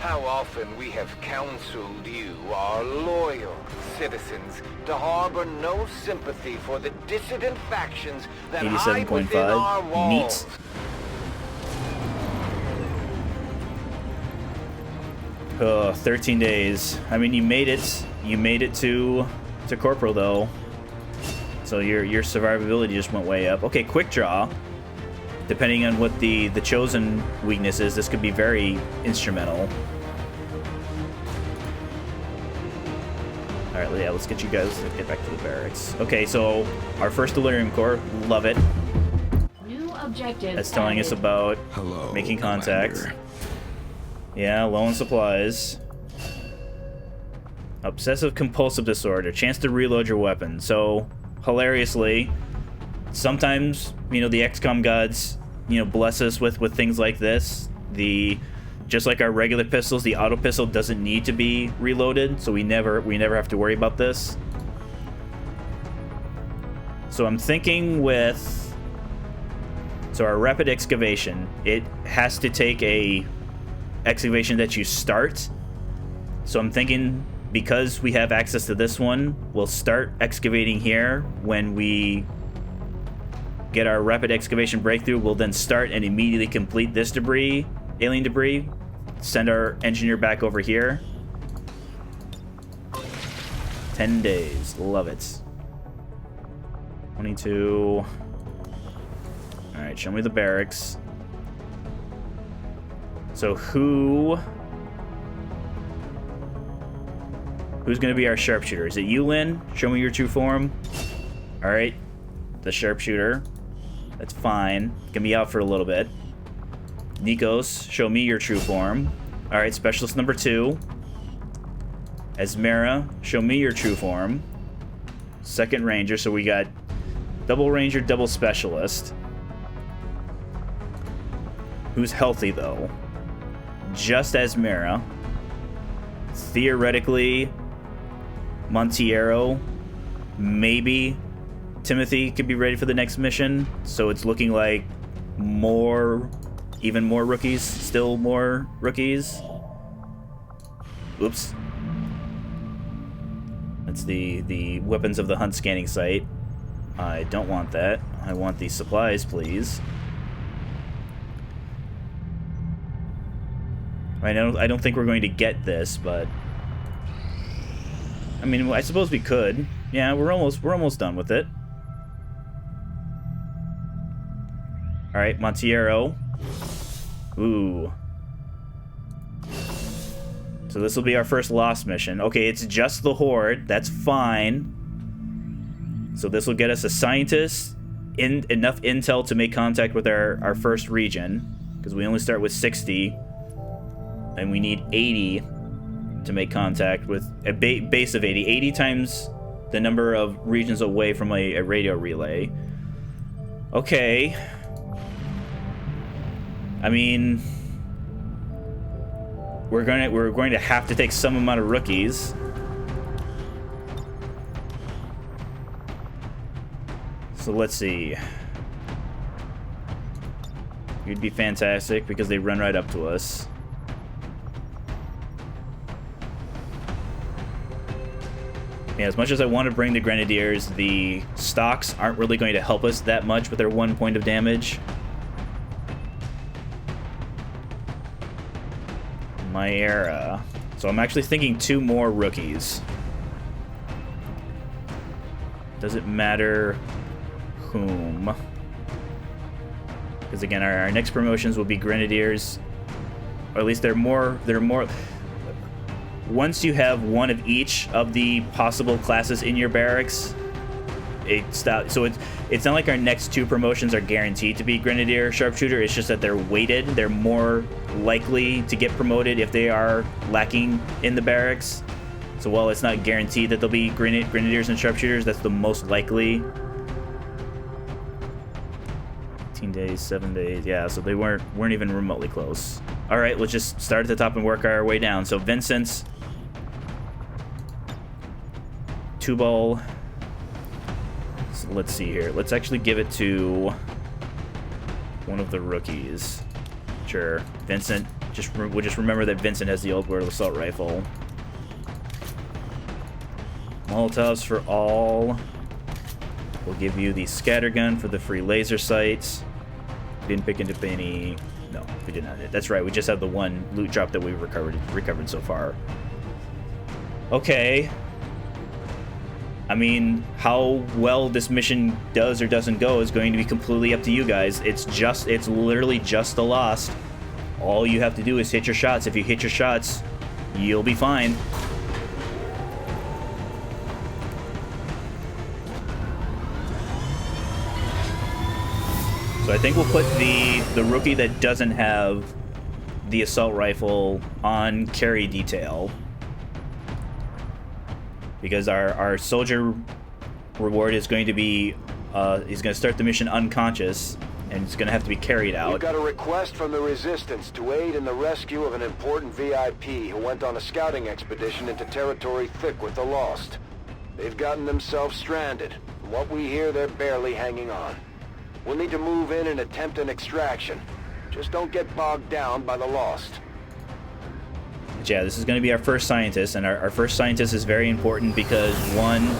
How often we have counseled you, our loyal citizens, to harbor no sympathy for the dissident factions that hide within our 87.5. walls. Neat. 13 days. I mean, you made it. You made it to Corporal, though. So your survivability just went way up. Okay, quick draw. Depending on what the chosen weakness is, this could be very instrumental. All right, yeah, let's get you guys to get back to the barracks. Okay, so our first delirium core, love it. New objective. That's telling us about making contact. Commander. Yeah, low on supplies. Obsessive compulsive disorder. Chance to reload your weapon. So, hilariously, sometimes, you know, the XCOM gods, you know, bless us with things like this. Just like our regular pistols, the auto pistol doesn't need to be reloaded, so we never have to worry about this. So I'm thinking with our rapid excavation, it has to take a excavation that you start. So I'm thinking, because we have access to this one, we'll start excavating here. When we get our rapid excavation breakthrough, we'll then start and immediately complete this debris, alien debris, send our engineer back over here. 10 days. Love it. 22. Alright, show me the barracks. So who's going to be our sharpshooter? Is it you, Lynn? Show me your true form. Alright. The sharpshooter. That's fine. Gonna be out for a little bit. Nikos, show me your true form. Alright, specialist number 2. Esmera, show me your true form. Second ranger, so we got double ranger, double specialist. Who's healthy, though? Just Esmera. Theoretically, Montiero, maybe Timothy could be ready for the next mission. So it's looking like even more rookies, still more rookies. Oops. That's the weapons of the hunt scanning site. I don't want that. I want these supplies, please. I don't think we're going to get this, but I mean, I suppose we could. Yeah, we're almost done with it. All right, Montiero. Ooh. So this will be our first lost mission. Okay, it's just the Horde. That's fine. So this will get us a scientist, enough intel to make contact with our first region, because we only start with 60, and we need 80 to make contact with a base of 80. 80 times the number of regions away from a radio relay. Okay. I mean, we're going to have to take some amount of rookies. So let's see. You'd be fantastic because they run right up to us. Yeah, as much as I want to bring the Grenadiers, the stocks aren't really going to help us that much with their 1 point of damage. My era. So I'm actually thinking 2 more rookies. Does it matter whom? Because again, our next promotions will be Grenadiers, or at least they're more. Once you have one of each of the possible classes in your barracks, it stops. So it's not like our next 2 promotions are guaranteed to be Grenadier, Sharpshooter. It's just that they're weighted. They're more likely to get promoted if they are lacking in the barracks. So while it's not guaranteed that they'll be Grenadiers and Sharpshooters, that's the most likely. 18 days, 7 days. Yeah, so they weren't even remotely close. All right, let's just start at the top and work our way down. So Vincent's, Tubal. So let's see here. Let's actually give it to one of the rookies. Sure. Vincent, we'll just remember that Vincent has the old world assault rifle. Molotovs for all. We'll give you the scattergun for the free laser sights. Didn't pick into any. No, we did not. That's right. We just have the one loot drop that we recovered so far. Okay. I mean, how well this mission does or doesn't go is going to be completely up to you guys. It's literally just the Lost. All you have to do is hit your shots. If you hit your shots, you'll be fine. So I think we'll put the rookie that doesn't have the assault rifle on carry detail. Because our soldier reward is going to be, he's going to start the mission unconscious, and it's going to have to be carried out. We've got a request from the Resistance to aid in the rescue of an important VIP who went on a scouting expedition into territory thick with the Lost. They've gotten themselves stranded. From what we hear, they're barely hanging on. We'll need to move in and attempt an extraction. Just don't get bogged down by the Lost. Yeah, this is going to be our first scientist, and our first scientist is very important because, one,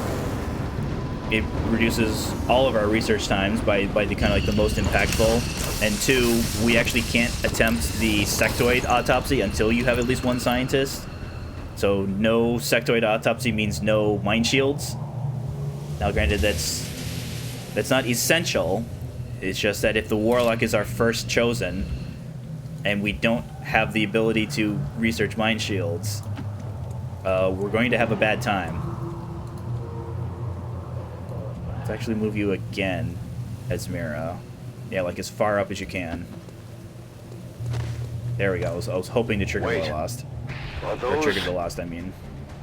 it reduces all of our research times by the kind of like the most impactful, and two, we actually can't attempt the sectoid autopsy until you have at least one scientist. So no sectoid autopsy means no mine shields. Now granted, that's not essential. It's just that if the Warlock is our first chosen, and we don't have the ability to research mine shields, we're going to have a bad time. Let's actually move you again, Esmera. Yeah, like as far up as you can. There we go. I was hoping to trigger the Lost. Are Or those trigger the Lost, I mean.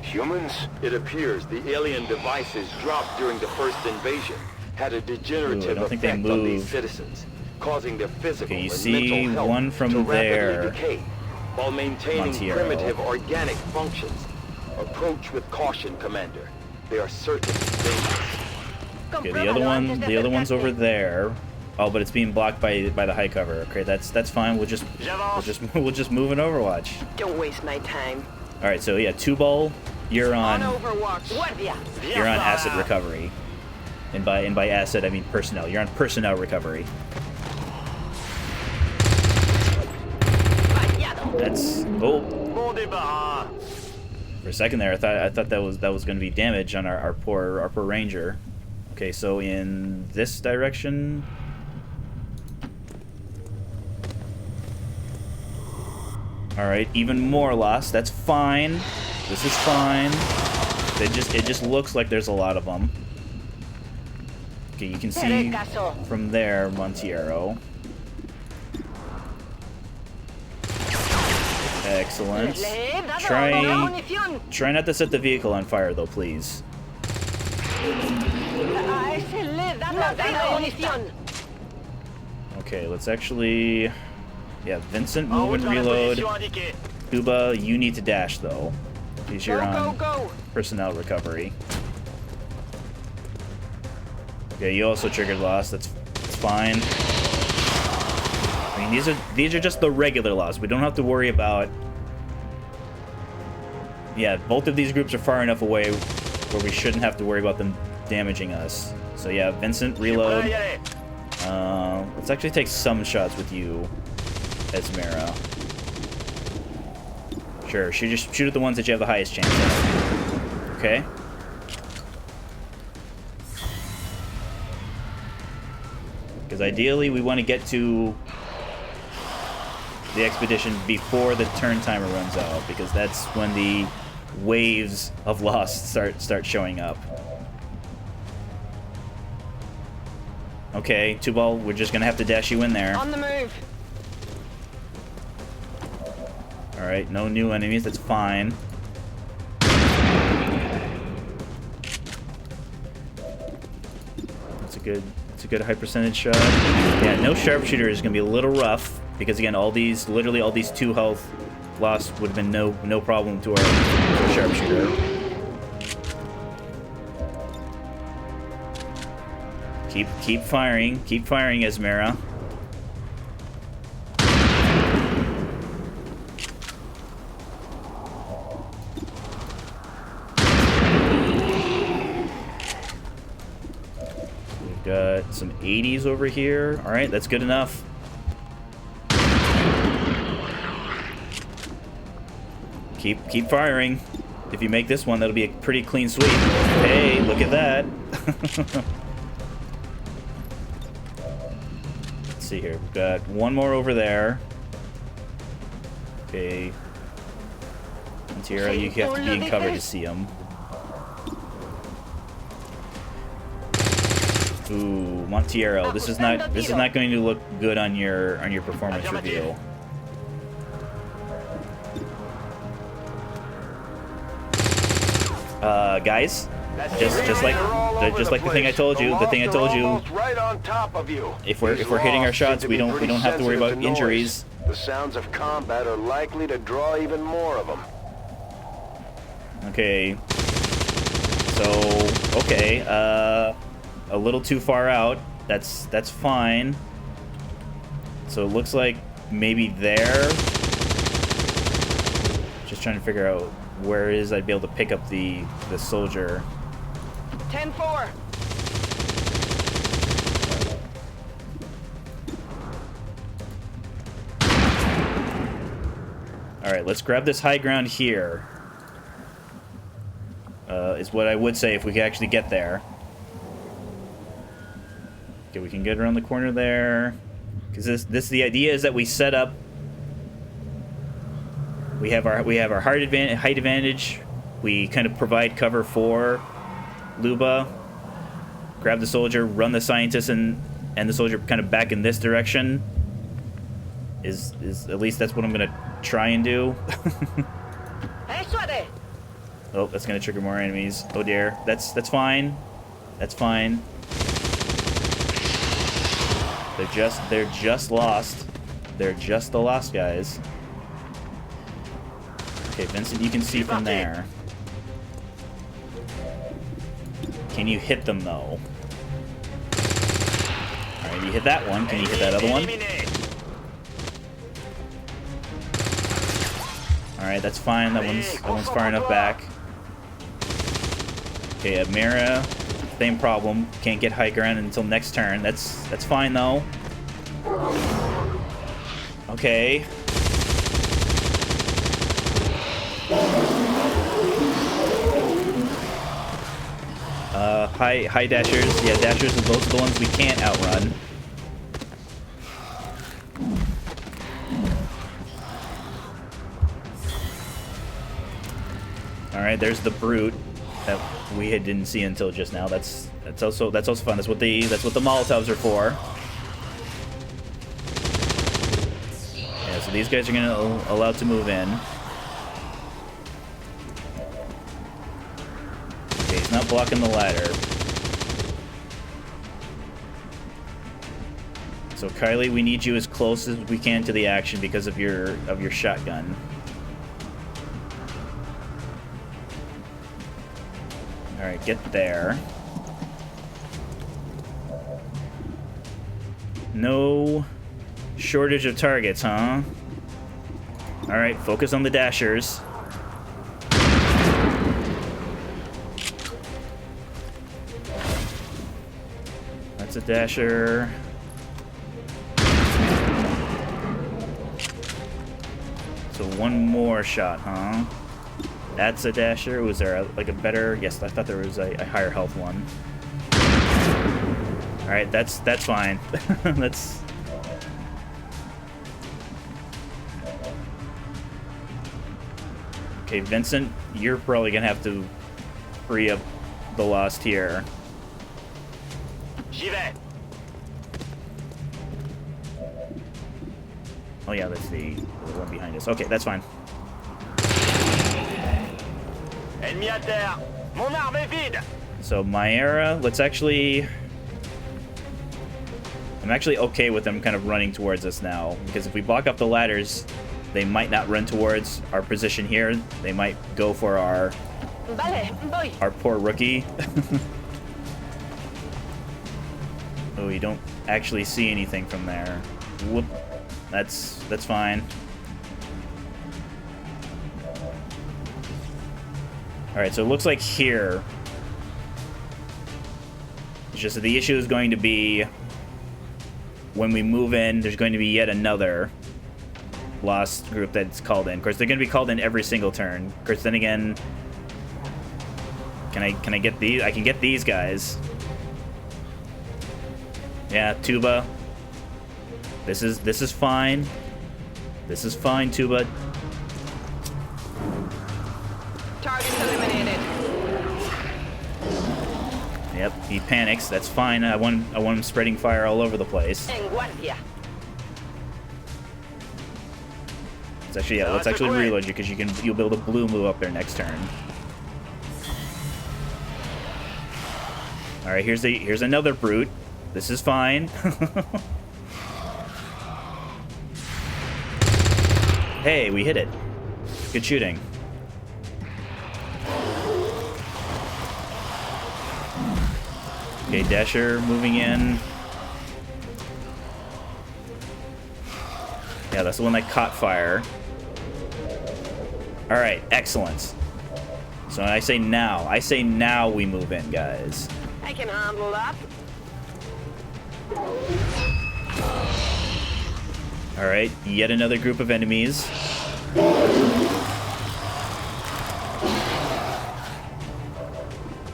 humans? It appears the alien devices dropped during the first invasion had a degenerative think they effect on these moved. citizens, causing their physical Okay, you and see mental health one from to there, rapidly decay, while maintaining Montiero. primitive organic functions. Approach with caution, Commander. They are certainly dangerous. Okay, the other one's over there. Oh, but it's being blocked by the high cover. Okay, that's fine. We'll just move in Overwatch. Don't waste my time. All right, so yeah, Tubal, you're on Overwatch. you're on asset recovery, and by asset I mean personnel. You're on personnel recovery. That's for a second there, I thought that was going to be damage on our poor ranger. Okay, so in this direction. All right, even more Lost. That's fine. This is fine. It just looks like there's a lot of them. Okay, you can see from there, Montiero. Excellent. Try not to set the vehicle on fire, though, please. Okay, let's actually... Yeah, Vincent, move and reload. Cuba, you need to dash, though. Because you're on personnel recovery. Okay, you also triggered Lost. That's fine. I mean, these are just the regular Lost. We don't have to worry about... Yeah, both of these groups are far enough away where we shouldn't have to worry about them damaging us. So yeah, Vincent, reload. Let's actually take some shots with you, Esmera. Sure, just shoot at the ones that you have the highest chance of. Okay. Because ideally we want to get to the expedition before the turn timer runs out, because that's when the waves of Lost start showing up. Okay, Tubal, we're just gonna have to dash you in there. On the move. Alright, no new enemies, that's fine. That's a good high percentage shot. Yeah, no sharpshooter is gonna be a little rough, because again, literally all these 2 health Lost would have been no problem to our sharpshooter. Keep firing, Esmera. some 80s over here. All right, that's good enough. Keep firing. If you make this one, that'll be a pretty clean sweep. Hey, look at that. Let's see here. We've got one more over there. Okay. Tira, you have to be in cover to see him. Ooh, Montiero, this is not going to look good on your performance review. Guys, just like the thing I told you, right on top of you. If we're hitting our shots, we don't have to worry about injuries. The sounds of combat are likely to draw even more of them. Okay. So, okay, a little too far out. That's fine. So it looks like maybe there. Just trying to figure out where it is I'd be able to pick up the soldier. 10-4. All right, let's grab this high ground here. Is what I would say if we could actually get there. Okay, we can get around the corner there. Because the idea is that we set up. We have our height advantage. We kind of provide cover for Luba. Grab the soldier, run the scientist, and the soldier kind of back in this direction. Is at least that's what I'm gonna try and do. Oh, that's gonna trigger more enemies. Oh dear, that's fine. That's fine. They're just lost. They're just the lost guys. Okay, Vincent, you can see from there. Can you hit them though? All right, you hit that one. Can you hit that other one? All right, that's fine. That one's far enough back. Okay, Admira, same problem. Can't get high ground until next turn. That's fine though. Okay. High dashers. Yeah, dashers are those are the ones we can't outrun. All right, there's the brute that we didn't see until just now. That's also fun. That's what the Molotovs are for. Yeah, so these guys are gonna allowed to move in. Okay, he's not blocking the ladder. So Kylie, we need you as close as we can to the action because of your shotgun. Alright, get there. No shortage of targets, huh? Alright, focus on the dashers. That's a dasher. So one more shot, huh? That's a dasher. Was there like a better? Yes, I thought there was a higher health one. All right, that's fine. That's. Okay, Vincent, you're probably gonna have to free up the lost here. J'y vais. Oh yeah, that's the one behind us. Okay, that's fine. Ennemi à terre. Mon arme est vide. So Maera, let's actually. I'm actually okay with them kind of running towards us now, because if we block up the ladders, they might not run towards our position here. They might go for our poor rookie. Oh, you don't actually see anything from there. Whoop. That's fine. All right, so it looks like here. It's just that the issue is going to be when we move in, there's going to be yet another lost group that's called in. Of course, they're going to be called in every single turn. Of course, then again, can I get these? I can get these guys. Yeah, Tuba. This is fine. This is fine, Tuba. Targets eliminated. Yep, he panics. That's fine. I want him spreading fire all over the place. En guardia. Let's actually reload you because you'll be able to blue move up there next turn. All right, here's another brute. This is fine. Hey, we hit it. Good shooting. Okay, Dasher moving in. Yeah, that's the one that caught fire. All right, excellent. So I say now we move in, guys. I can handle that. All right, yet another group of enemies.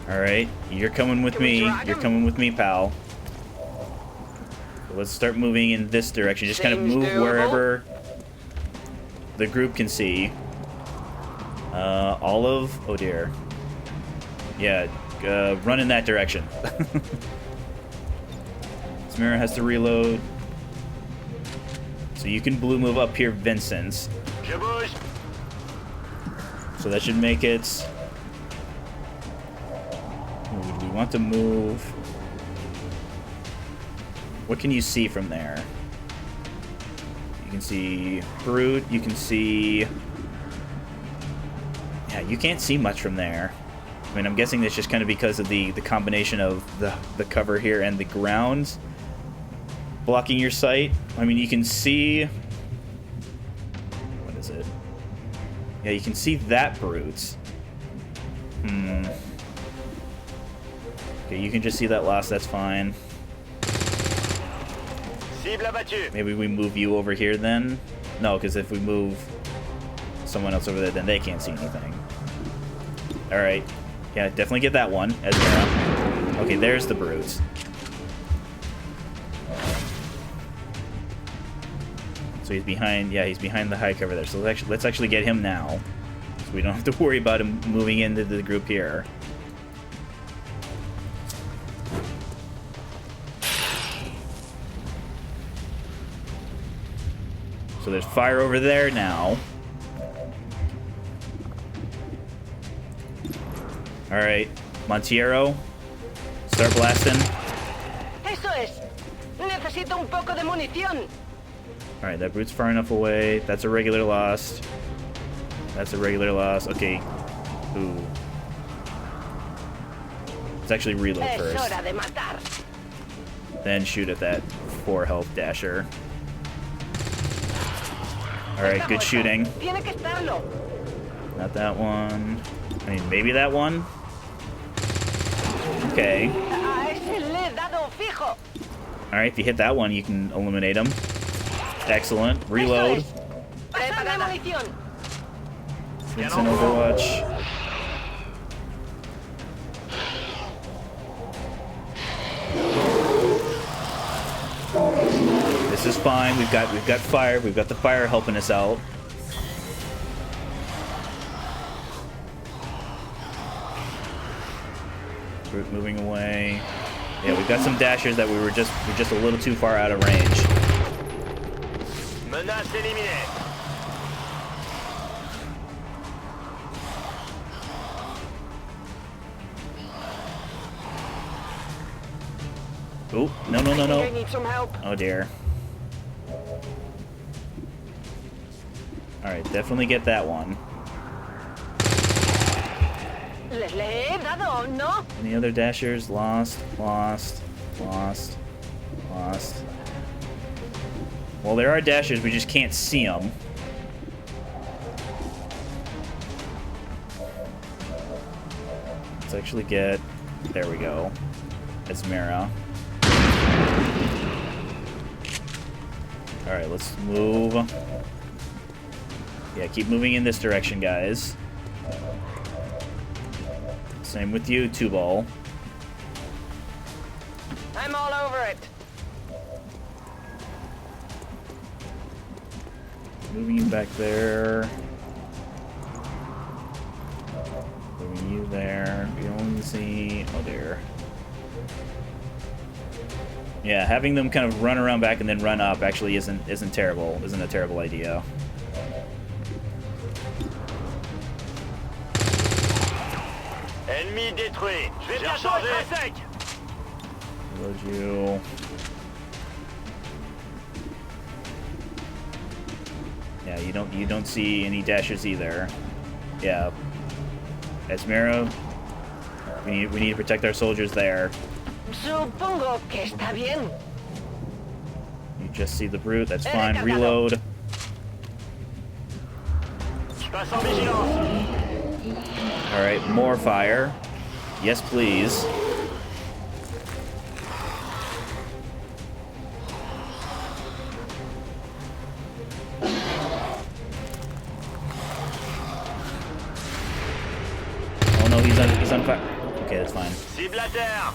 All right, you're coming with me. You're coming with me, pal. So let's start moving in this direction. Just kind of move wherever the group can see. Oh dear. Yeah, run in that direction. Samira has to reload. So you can blue move up here, Vincent. So that should make it... Ooh, do we want to move? What can you see from there? You can see Brute, you can see... Yeah, you can't see much from there. I mean, I'm guessing that's just kind of because of the combination of the cover here and the ground blocking your sight. I mean, you can see... What is it? Yeah, you can see that Brute. Okay, you can just see that loss, that's fine. Maybe we move you over here then? No, because if we move someone else over there, then they can't see anything. Alright. Yeah, definitely get that one as well. Okay, there's the Brute. So he's behind, yeah, he's behind the high cover there. So let's actually get him now. So we don't have to worry about him moving into the group here. So there's fire over there now. Alright, Montiero, start blasting. Eso es. Necesito un poco de munición. Alright, that Brute's far enough away. That's a regular loss. That's a regular loss. Okay. Ooh. Let's actually reload first. Then shoot at that 4 health Dasher. Alright, good shooting. Not that one. I mean, maybe that one? Okay. Alright, if you hit that one, you can eliminate him. Excellent. Reload. It's an Overwatch. This is fine. We've got fire. We've got the fire helping us out. Brute moving away. Yeah, we've got some dashers that we're just a little too far out of range. Menace éliminée. Oh, no. I need some help. Oh dear. Alright, definitely get that one. Any other dashers? Lost. Well, there are dashers, we just can't see them. Let's actually get... There we go. Esmera. Alright, let's move. Yeah, keep moving in this direction, guys. Same with you, Two-Ball. I'm all over it. Moving you back there. Moving you there. You don't see... Oh, dear. Yeah, having them kind of run around back and then run up actually isn't terrible. Isn't a terrible idea. Ennemi détruit. Je vais bientôt être à sec. Reload you. Yeah, you don't see any dashers either. Yeah. Esmera, we need to protect our soldiers there. Supongo que está bien. You just see the brute, that's fine. Reload. Je passe en vigilance. Alright, more fire. Yes, please. Oh no, he's on fire. Okay, that's fine. Cible à terre.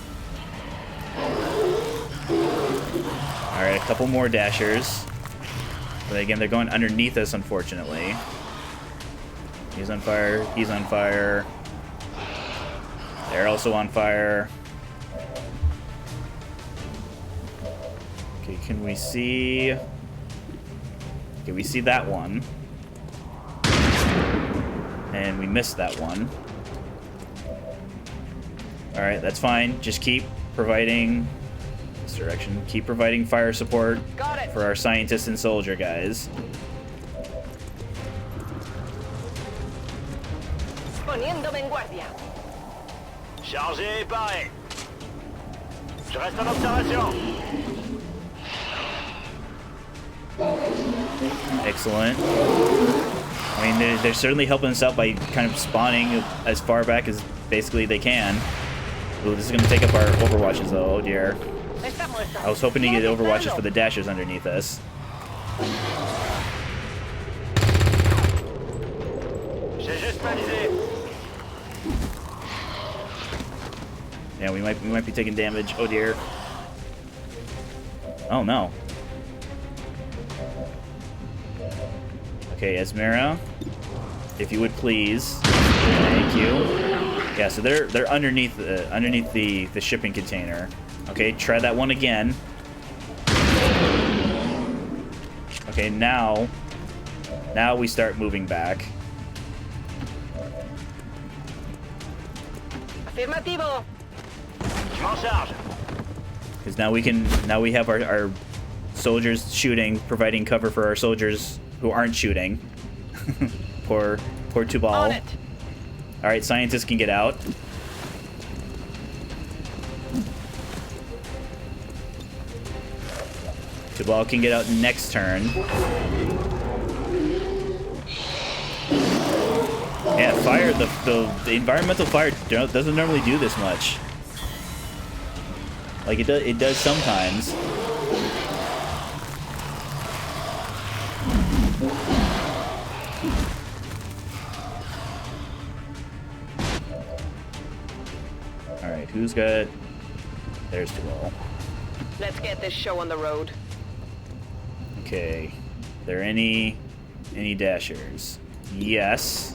Alright, a couple more dashers. But again, they're going underneath us, unfortunately. He's on fire. He's on fire. They're also on fire. Okay, can we see... Okay, we see that one. And we missed that one. Alright, that's fine. Just keep providing... This direction. Keep providing fire support for our scientist and soldier guys. Poniéndome en guardia. Chargé et paré. Je reste en observation. Excellent. I mean, they're certainly helping us out by kind of spawning as far back as basically they can. Ooh, this is going to take up our overwatches, though. Oh, dear. I was hoping to get overwatches for the dashers underneath us. J'ai juste balisé. Yeah, we might be taking damage. Oh dear. Oh no. Okay, Esmera, if you would please. Thank you. Yeah, so they're underneath the shipping container. Okay, try that one again. Okay, now we start moving back. Afirmativo. Because now we have our soldiers shooting, providing cover for our soldiers who aren't shooting. poor Two-Ball. Alright, scientists can get out. Two-Ball can get out next turn. Yeah, fire, the environmental fire doesn't normally do this much. Like, it does sometimes. Alright, who's got... There's Two-Ball. Let's get this show on the road. Okay. Are there any dashers? Yes.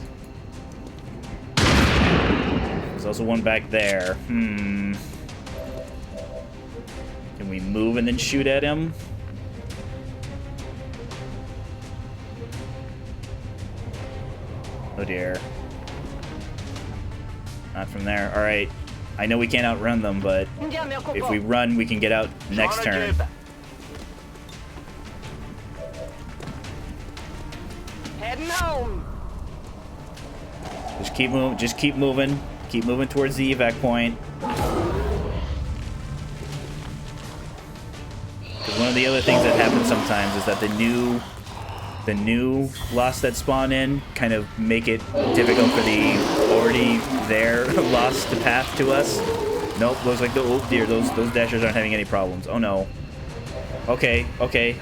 There's also one back there. Can we move and then shoot at him? Oh dear. Not from there. Alright. I know we can't outrun them, but if we run, we can get out next turn. Heading home. Just keep moving. Just keep moving. Keep moving towards the evac point. Because one of the other things that happens sometimes is that the new lost that spawn in kind of make it difficult for the already there lost to path to us. Nope, looks like the oh dear, those dashers aren't having any problems. Oh no. Okay, okay.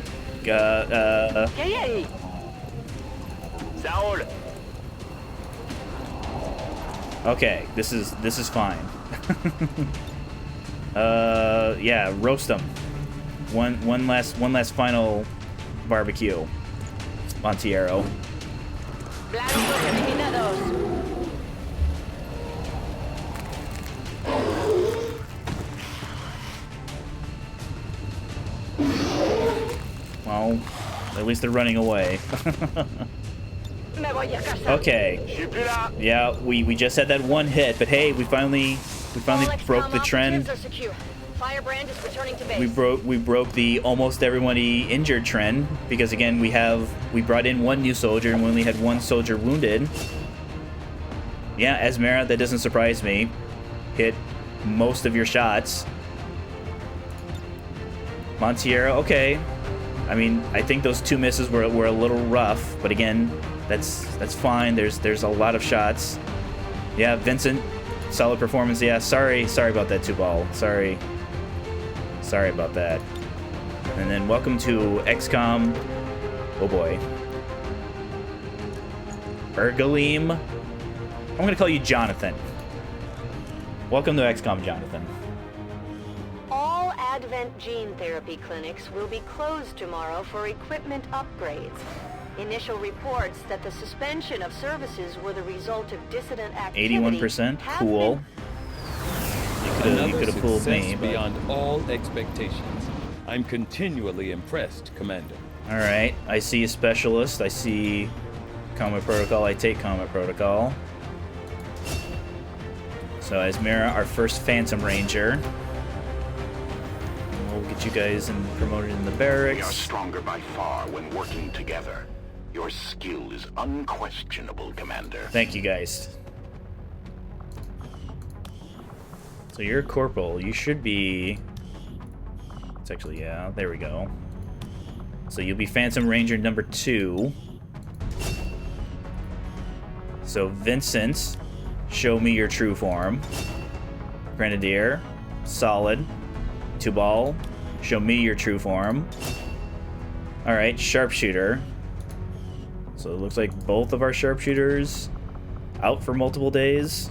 Saul. Okay, this is fine. Yeah, roast them. One last final barbecue. Montiero. Blancos eliminados. Well, at least they're running away. Me voy a casa. Okay. Yeah, we just had that one hit, but hey, we finally broke the trend. Firebrand is returning to base. We broke the almost everybody injured trend because again we brought in one new soldier and we only had one soldier wounded. Yeah, Esmera, that doesn't surprise me. Hit most of your shots. Montiero, okay. I mean, I think those two misses were a little rough, but again, that's fine. There's a lot of shots. Yeah, Vincent, solid performance. Yeah, sorry about that 2-ball. Sorry about that. And then welcome to XCOM. Oh boy. Ergalim. I'm gonna call you Jonathan. Welcome to XCOM, Jonathan. All Advent gene therapy clinics will be closed tomorrow for equipment upgrades. Initial reports that the suspension of services were the result of dissident activity. 81%. Cool. You could have fooled me. But... beyond all expectations. I'm continually impressed, Commander. All right. I see a specialist. I see combat protocol. I take combat protocol. So Esmera, our first Phantom Ranger. We'll get you guys promoted in the barracks. We are stronger by far when working together. Your skill is unquestionable, Commander. Thank you, guys. So you're a corporal. You should be... It's actually, yeah, there we go. So you'll be Phantom Ranger number 2. So Vincent, show me your true form. Grenadier, solid. 2-ball, show me your true form. Alright, Sharpshooter. So it looks like both of our Sharpshooters out for multiple days.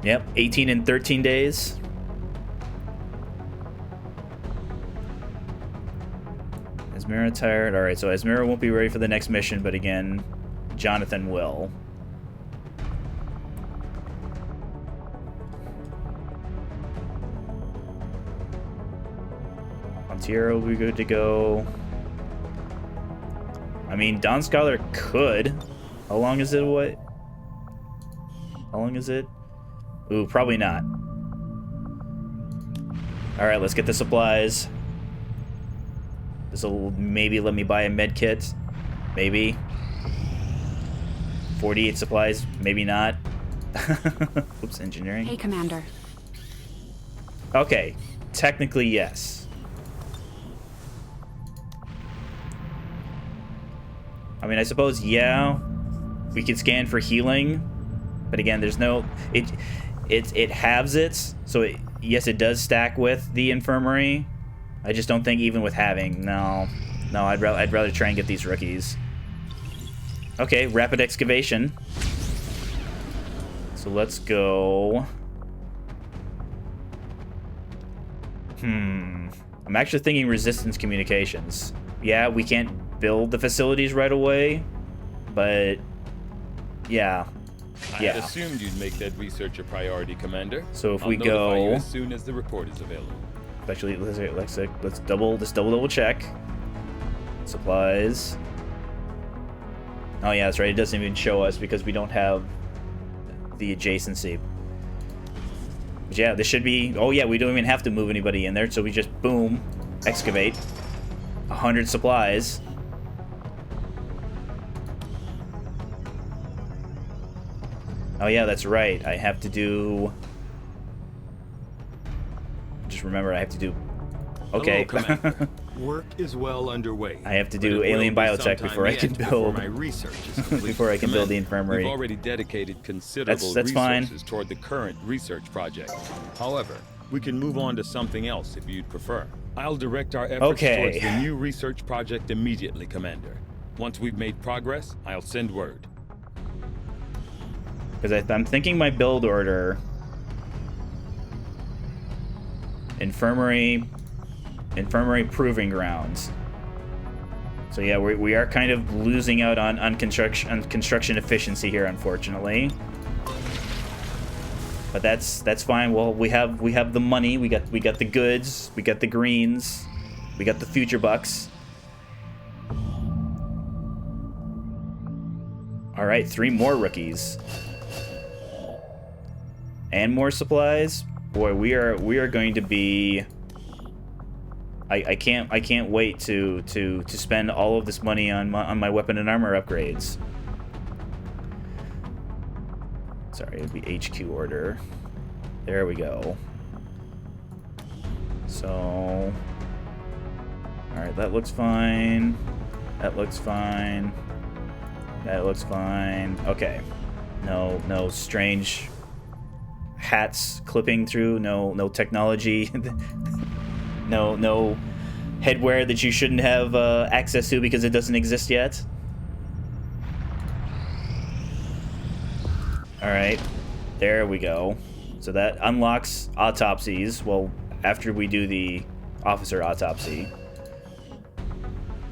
Yep, 18 and 13 days. Esmera tired. Alright, so Esmera won't be ready for the next mission, but again, Jonathan will. Montiero will be good to go. I mean, Don Scholar could. How long is it? What? How long is it? Ooh, probably not. Alright, let's get the supplies. This'll maybe let me buy a med kit. Maybe. 48 supplies, maybe not. Oops, engineering. Hey, Commander. Okay, technically yes. I mean, I suppose, yeah, we could scan for healing, but again, there's no... It halves it, so yes, it does stack with the infirmary. I just don't think even with having, no, I'd rather try and get these rookies. Okay, rapid excavation. So let's go. I'm actually thinking resistance communications. Yeah, we can't build the facilities right away, but yeah. I had assumed you'd make that research a priority, Commander. So if I'll we notify go, you as soon as the report is available. Actually, let's double check. Supplies. Oh yeah, that's right. It doesn't even show us because we don't have the adjacency. But yeah, this should be. Oh yeah, we don't even have to move anybody in there, so we just boom, excavate. 100 supplies. Oh yeah, that's right. I have to do... Just remember, I have to do... Okay. Hello, Commander. Work is well underway. I have to but do it alien will be biotech sometime before I can yet before build my research is complete. before I can build the Commander, infirmary. We've already dedicated considerable That's fine. resources toward the current research project. However, we can move on to something else if you'd prefer. I'll direct our efforts Okay. towards the new research project immediately, Commander. Once we've made progress, I'll send word. Because I'm thinking my build order... Infirmary proving grounds. So yeah, we are kind of losing out on construction efficiency here, unfortunately. But that's fine. Well, we have the money, we got the goods, we got the greens, we got the future bucks. All right, 3 more rookies. And more supplies. Boy, we are going to be... I can't wait to spend all of this money on my weapon and armor upgrades. Sorry, it'd be HQ order. There we go. So, all right, that looks fine. That looks fine. That looks fine. Okay. No strange hats clipping through. No technology. No headwear that you shouldn't have access to because it doesn't exist yet. Alright, there we go. So that unlocks autopsies, well, after we do the officer autopsy.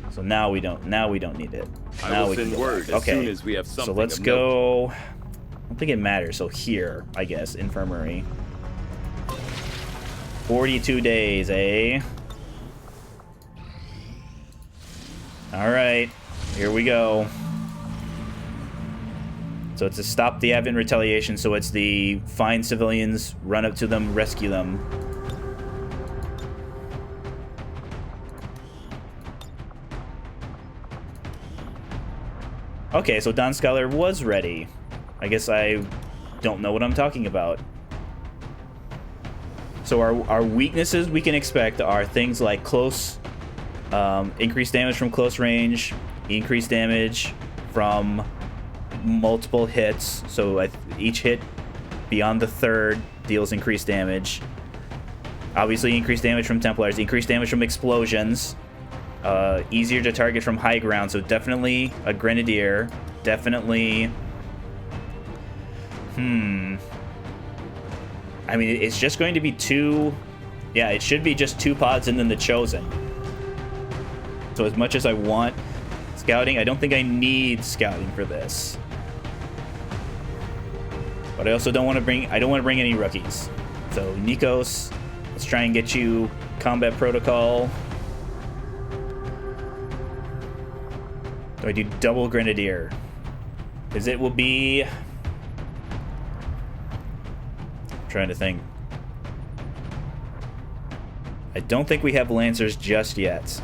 So now we don't need it. I will send word as soon as we have something. So let's go. I don't think it matters. So here, I guess, infirmary. 42 days, eh? Alright, here we go. So it's to stop the Advent retaliation, so it's the find civilians, run up to them, rescue them. Okay, so Don Scholar was ready. I guess I don't know what I'm talking about. So our weaknesses we can expect are things like close, increased damage from close range, increased damage from multiple hits. So each hit beyond the third deals increased damage. Obviously increased damage from Templars, increased damage from explosions. Easier to target from high ground, so definitely a Grenadier. Definitely... I mean, it's just going to be 2... Yeah, it should be just 2 pods and then the Chosen. So as much as I want scouting, I don't think I need scouting for this. But I also don't want to bring... I don't want to bring any rookies. So, Nikos, let's try and get you combat protocol. Do I do double Grenadier? Because it will be... trying to think. I don't think we have Lancers just yet.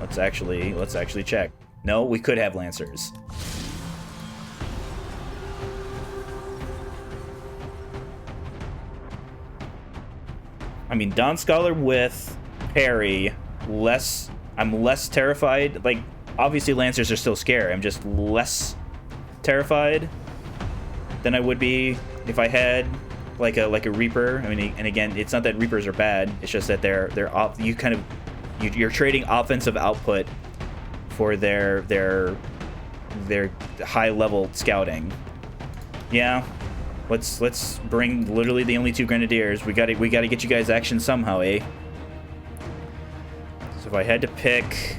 Let's actually check. No, we could have Lancers. I mean, Don Scholar with Perry, I'm less terrified. Like, obviously Lancers are still scary. I'm just less terrified than I would be if I had like a Reaper. I mean, and again, it's not that Reapers are bad. It's just that they're off. You're trading offensive output for their high level scouting. Yeah, let's bring literally the only 2 Grenadiers. We gotta get you guys action somehow, eh? So if I had to pick,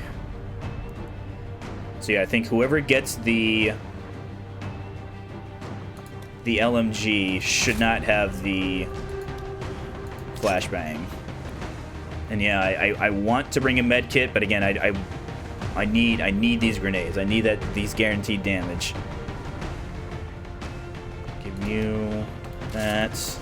so yeah, I think whoever gets the LMG should not have the flashbang. And yeah, I want to bring a med kit, but again, I need these grenades. I need these guaranteed damage. Give you that.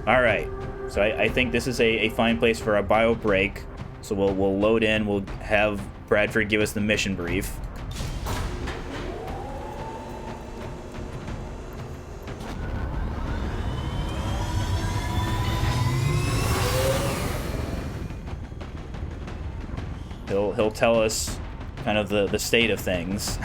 All right. So I think this is a fine place for a bio break. So we'll load in. We'll have Bradford give us the mission brief. He'll tell us kind of the state of things.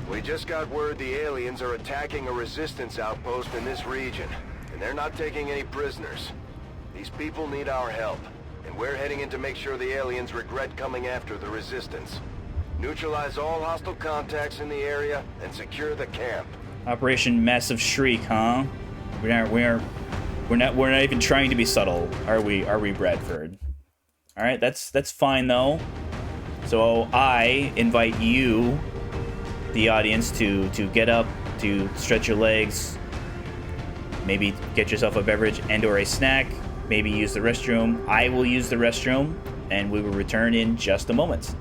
We just got word the aliens are attacking a resistance outpost in this region, and they're not taking any prisoners. These people need our help, and we're heading in to make sure the aliens regret coming after the resistance. Neutralize all hostile contacts in the area and secure the camp. Operation Massive Shriek, huh? We're not even trying to be subtle, are we, Bradford? All right, that's fine though. So I invite you, the audience, to get up, to stretch your legs, maybe get yourself a beverage and/or a snack, maybe use the restroom. I will use the restroom, and we will return in just a moment.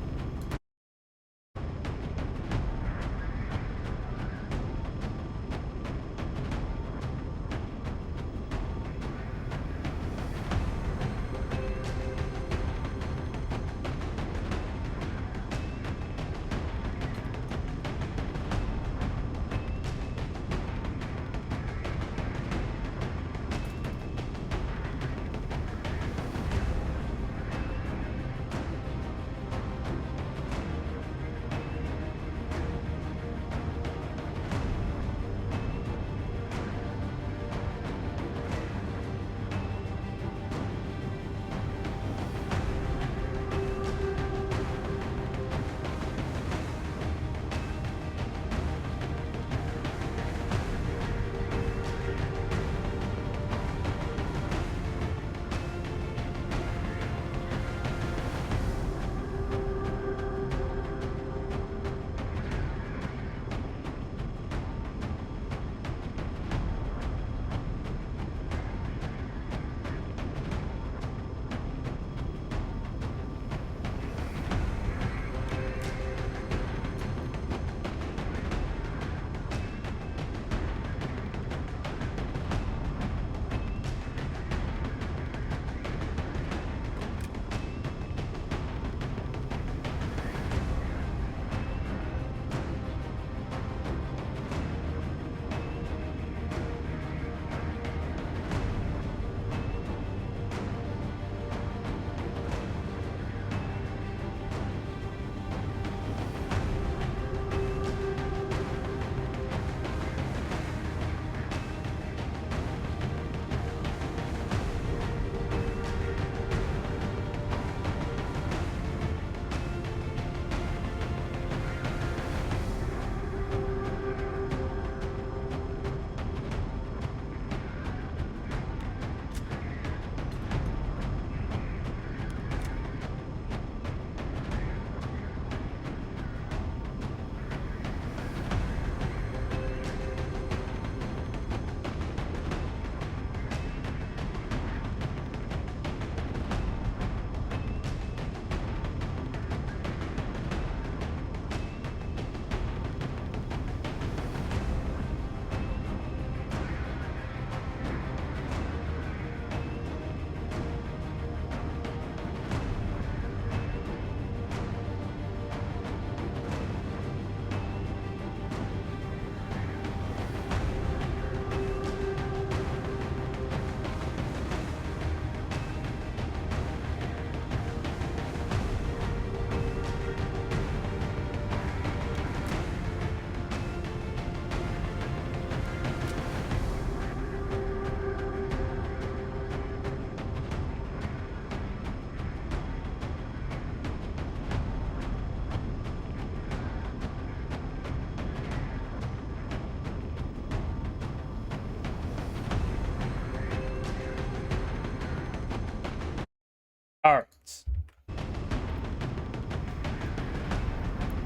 All right.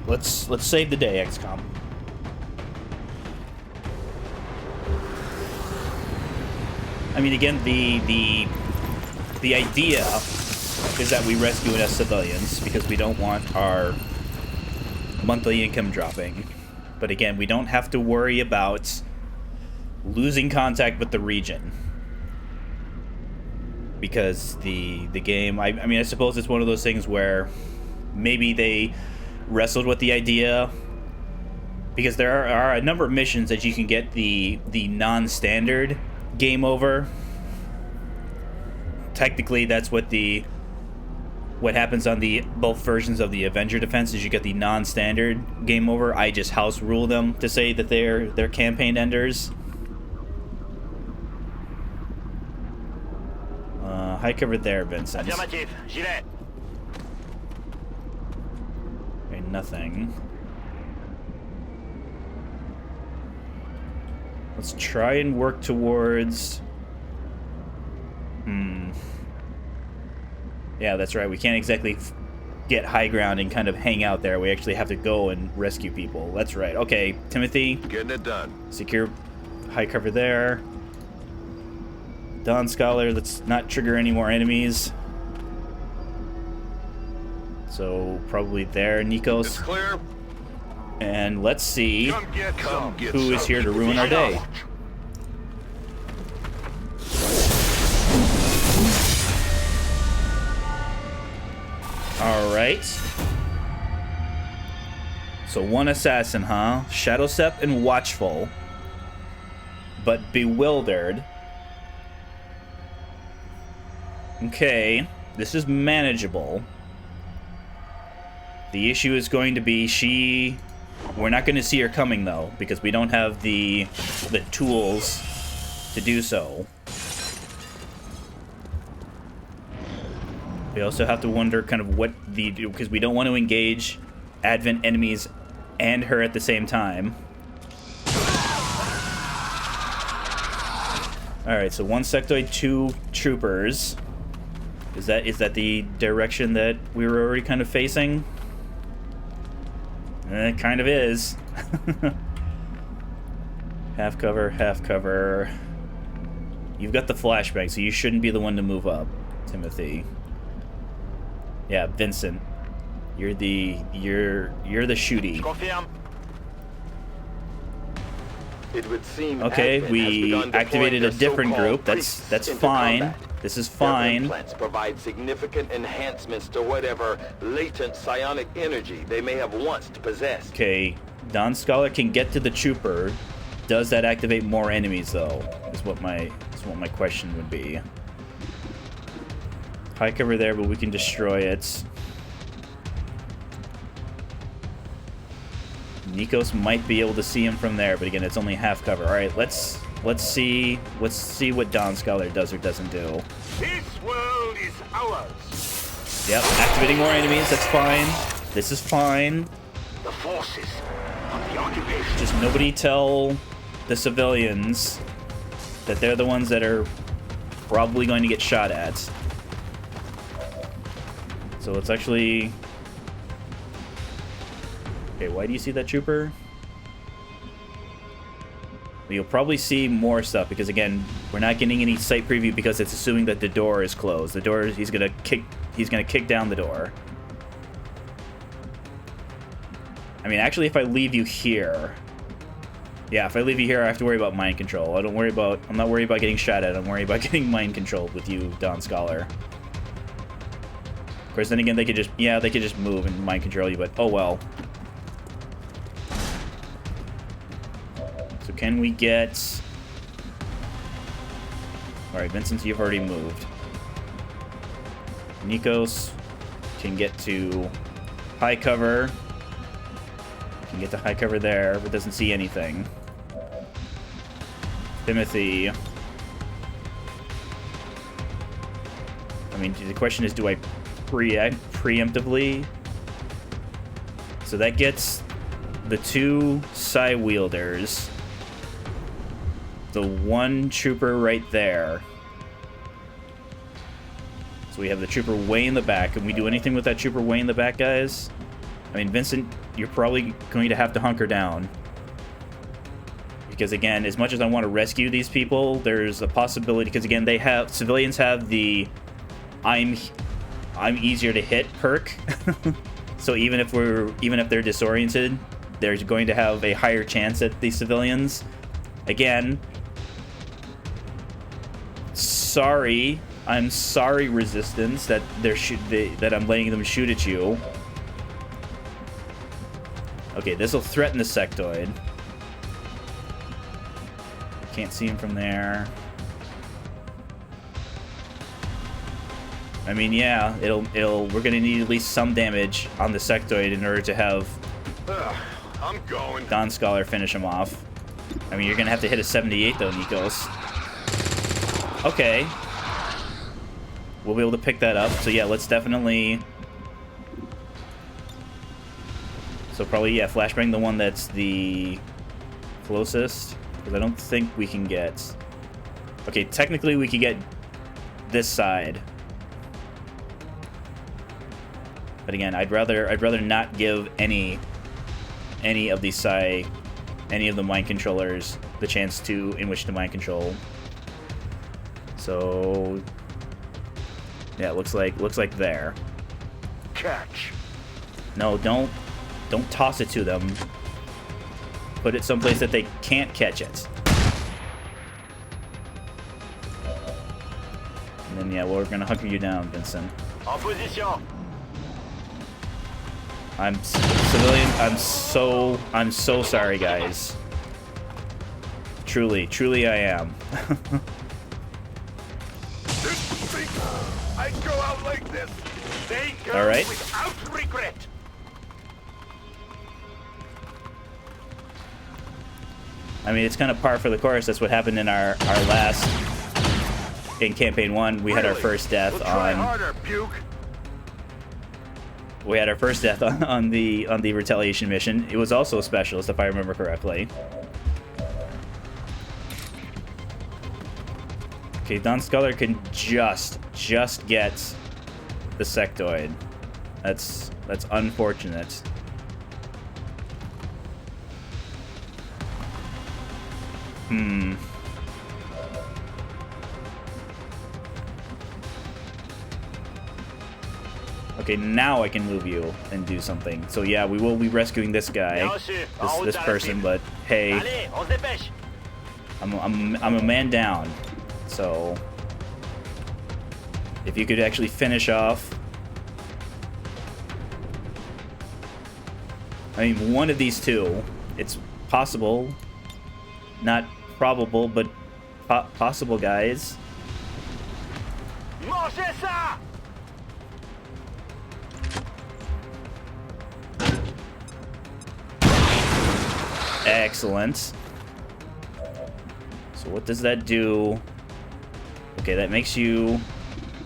Let's save the day, XCOM. I mean, again, the idea is that we rescue it as civilians because we don't want our monthly income dropping. But again, we don't have to worry about losing contact with the region. Because the game, I mean, I suppose it's one of those things where maybe they wrestled with the idea, because there are a number of missions that you can get the non-standard game over, technically that's what happens on the both versions of the Avenger defense is you get the non-standard game over. I just house rule them to say that they're campaign enders. High cover there, Vincent. Okay, nothing. Let's try and work towards... Yeah, that's right. We can't exactly get high ground and kind of hang out there. We actually have to go and rescue people. That's right. Okay, Timothy. Getting it done. Secure high cover there. Dawn Scholar, let's not trigger any more enemies. So, probably there, Nikos. It's clear. And let's see Come get who is here to ruin our day. Alright. So one assassin, huh? Shadowstep and Watchful. But Bewildered. Okay. This is manageable. The issue is going to be we're not going to see her coming, though, because we don't have the tools to do so. We also have to wonder kind of what because we don't want to engage Advent enemies and her at the same time. Alright, so 1 sectoid, 2 troopers. Is that the direction that we were already kind of facing? It kind of is. Half cover, half cover. You've got the flashbang, so you shouldn't be the one to move up, Timothy. Yeah, Vincent. You're the shooty. It would seem okay, Advent we has begun activated a deploying different their group. so-called That's priests into fine. combat. This is Their fine. implants provide significant enhancements to whatever latent psionic energy they may have once possessed. Okay, Dawn Scholar can get to the trooper. Does that activate more enemies, though? Is what my question would be. High cover there, but we can destroy it. Nikos might be able to see him from there, but again, it's only half cover. All right, let's see what Dawn Scholar does or doesn't do. This world is ours. Yep, activating more enemies. That's fine. This is fine. The forces of the occupation. Just nobody tell the civilians that they're the ones that are probably going to get shot at. So let's actually... Okay, why do you see that trooper? Well, you'll probably see more stuff because, again, we're not getting any sight preview because it's assuming that the door is closed. The door, he's gonna kick down the door. I mean, actually, if I leave you here... Yeah, if I leave you here, I have to worry about mind control. I'm not worried about getting shot at. I'm worried about getting mind controlled with you, Dawn Scholar. Of course, then again, they could just move and mind control you, but oh well. So can we get... Alright, Vincent, you've already moved. Nikos can get to high cover. Can get to high cover there, but doesn't see anything. Timothy. I mean, the question is, do I preemptively? So that gets the 2 Psy wielders. The 1 trooper right there. So we have the trooper way in the back. Can we do anything with that trooper way in the back, guys? I mean, Vincent, you're probably going to have to hunker down. Because again, as much as I want to rescue these people, there's a possibility, because again, civilians have the I'm easier to hit perk. So even if they're disoriented, they're going to have a higher chance at the civilians. Again, sorry. I'm sorry, Resistance, that that I'm letting them shoot at you. Okay, this will threaten the sectoid. Can't see him from there. I mean, yeah, we're gonna need at least some damage on the sectoid in order to have I'm going. Don Scholar finish him off. I mean, you're gonna have to hit a 78 though, Nikos. Okay. We'll be able to pick that up. So yeah, let's definitely... So probably, yeah, flashbang the one that's the closest. Because I don't think we can get... Okay, technically we could get this side. But again, I'd rather not give any of these any of the mind controllers the chance to in which to mind control. So yeah, it looks like there. Catch. No, don't toss it to them. Put it someplace that they can't catch it. And then yeah, well, we're gonna hunker you down, Vincent. En position. I'm civilian. I'm so sorry, guys. Truly, I am. I go out like this. They go All right. without regret. I mean, it's kind of par for the course. That's what happened in our last in campaign 1. We had our first death We'll try on. harder, puke. We had our first death on the retaliation mission. It was also a specialist, if I remember correctly. Okay, Don Scholar can just get the sectoid. That's unfortunate. Okay, now I can move you and do something. So yeah, we will be rescuing this guy, this person. But hey, Allez, on se dépêche. I'm a man down. So if you could actually finish off, I mean, one of these two. It's possible, not probable, but possible, guys. Mangez ça. Excellent. So what does that do? Okay, that makes you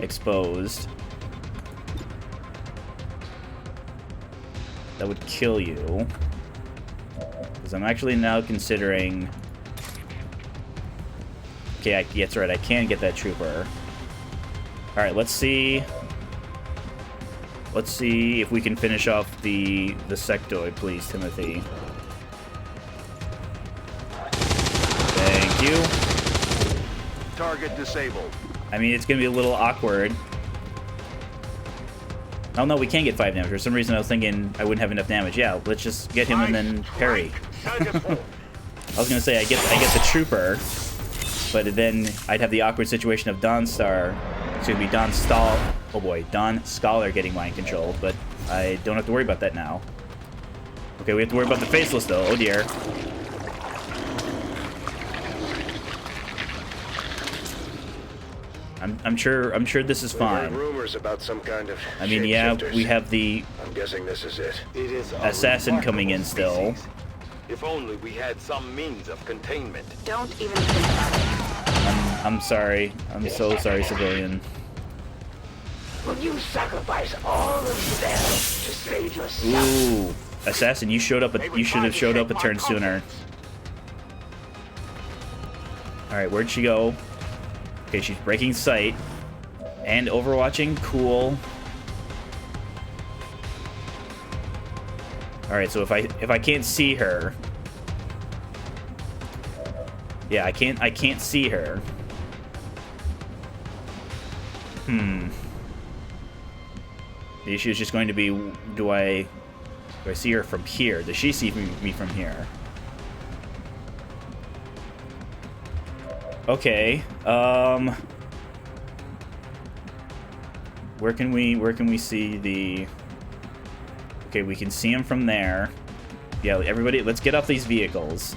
exposed. That would kill you. Because I'm actually now considering... Okay, that's right, I can get that trooper. Alright, let's see... Let's see if we can finish off the sectoid, please, Timothy. Thank you. Target disabled. I mean, it's going to be a little awkward. Oh no, we can get 5 damage. For some reason I was thinking I wouldn't have enough damage. Yeah, let's just get him and then parry. I was going to say I get the trooper, but then I'd have the awkward situation of Don Scholar getting mind control, but I don't have to worry about that now. Okay, we have to worry about the faceless though. Oh dear. I'm sure this is fine. Rumors about some kind of I mean, yeah, shapeshifters. we have the I'm guessing this is it. It is a assassin coming in remarkable still. species. If only we had some means of containment. Don't even think about it. I'm sorry. I'm so sorry, civilian. Will you sacrifice all of them to save yourself? Ooh, assassin, you showed up. You should have showed up a turn sooner. All right, where'd she go? Okay, she's breaking sight and overwatching. Cool. All right, so if I can't see her, yeah, I can't see her. The issue is just going to be, do I see her from here? Does she see me from here? Okay. Where can we see the? Okay, we can see him from there. Yeah, everybody, let's get off these vehicles.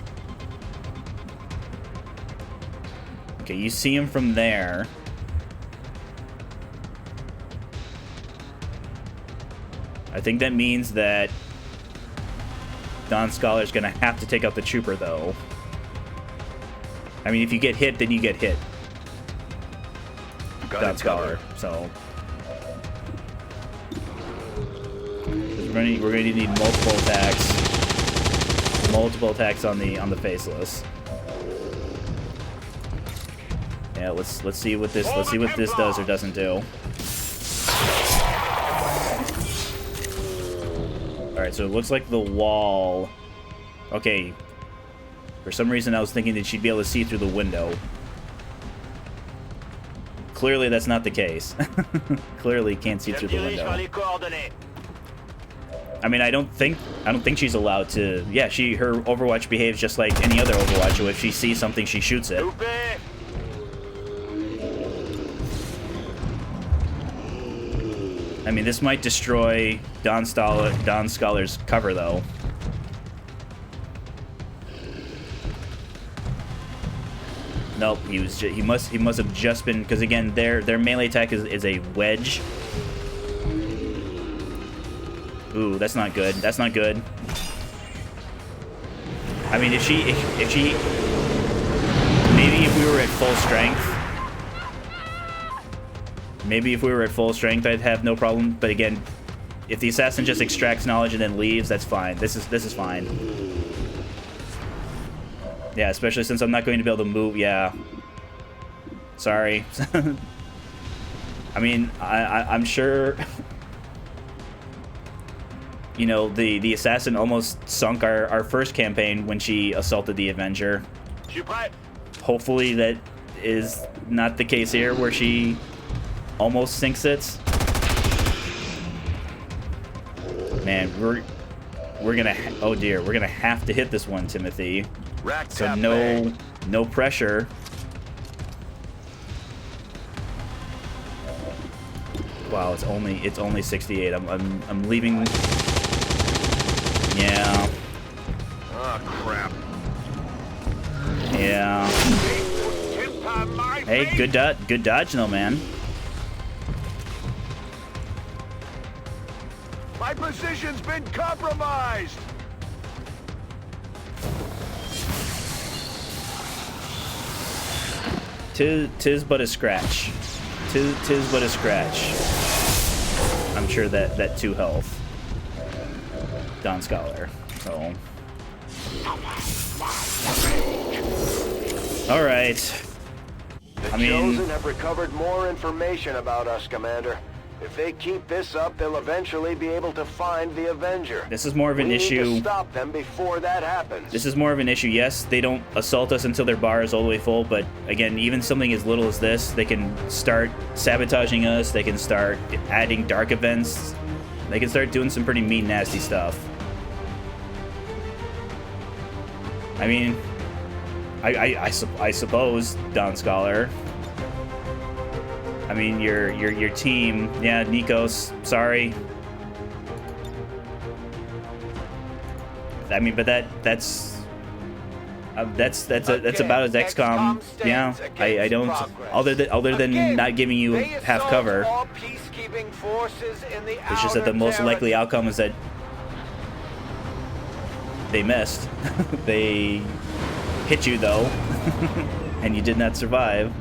Okay, you see him from there. I think that means that Don Scholar's gonna have to take out the trooper, though. I mean, if you get hit, then you get hit. Don Scholar, so... We're gonna need multiple attacks. Multiple attacks on the faceless. Yeah, let's see what this does or doesn't do. Alright, so it looks like the wall... Okay. For some reason I was thinking that she'd be able to see through the window. Clearly that's not the case. Clearly can't see through the window. I mean, I don't think she's allowed to... Yeah, her Overwatch behaves just like any other Overwatch, so if she sees something, she shoots it. I mean, this might destroy Don Scholar's cover, though. Nope, he must have just been, because again, their melee attack is a wedge. Ooh, that's not good. That's not good. I mean, if she maybe if we were at full strength. Maybe if we were at full strength, I'd have no problem. But again, if the assassin just extracts knowledge and then leaves, that's fine. This is fine. Yeah, especially since I'm not going to be able to move. Yeah. Sorry. I mean, I'm sure. You know, the assassin almost sunk our first campaign when she assaulted the Avenger. Hopefully that is not the case here, where she almost sinks it. Man, we're gonna oh dear, we're gonna have to hit this one, Timothy. So no pressure. Wow, it's only 68. I'm leaving. Yeah. Oh crap. Yeah. Hey, good dodge, though, man. My position's been compromised. Tis but a scratch. Tis but a scratch. I'm sure that 2 health. Don Scholar. So. All right. The Chosen have recovered more information about us, Commander. If they keep this up, they'll eventually be able to find the Avenger. This is more of an issue. We need to stop them before that happens. This is more of an issue. Yes, they don't assault us until their bar is all the way full, but again, even something as little as this, they can start sabotaging us. They can start adding dark events. They can start doing some pretty mean, nasty stuff. I mean, I suppose, Don Scholar. I mean, your team, yeah, Nikos, sorry. I mean, but that's about as XCOM. Yeah, I don't. Other than not giving you half cover. It's just that the most likely outcome is that they missed. They hit you though, and you did not survive.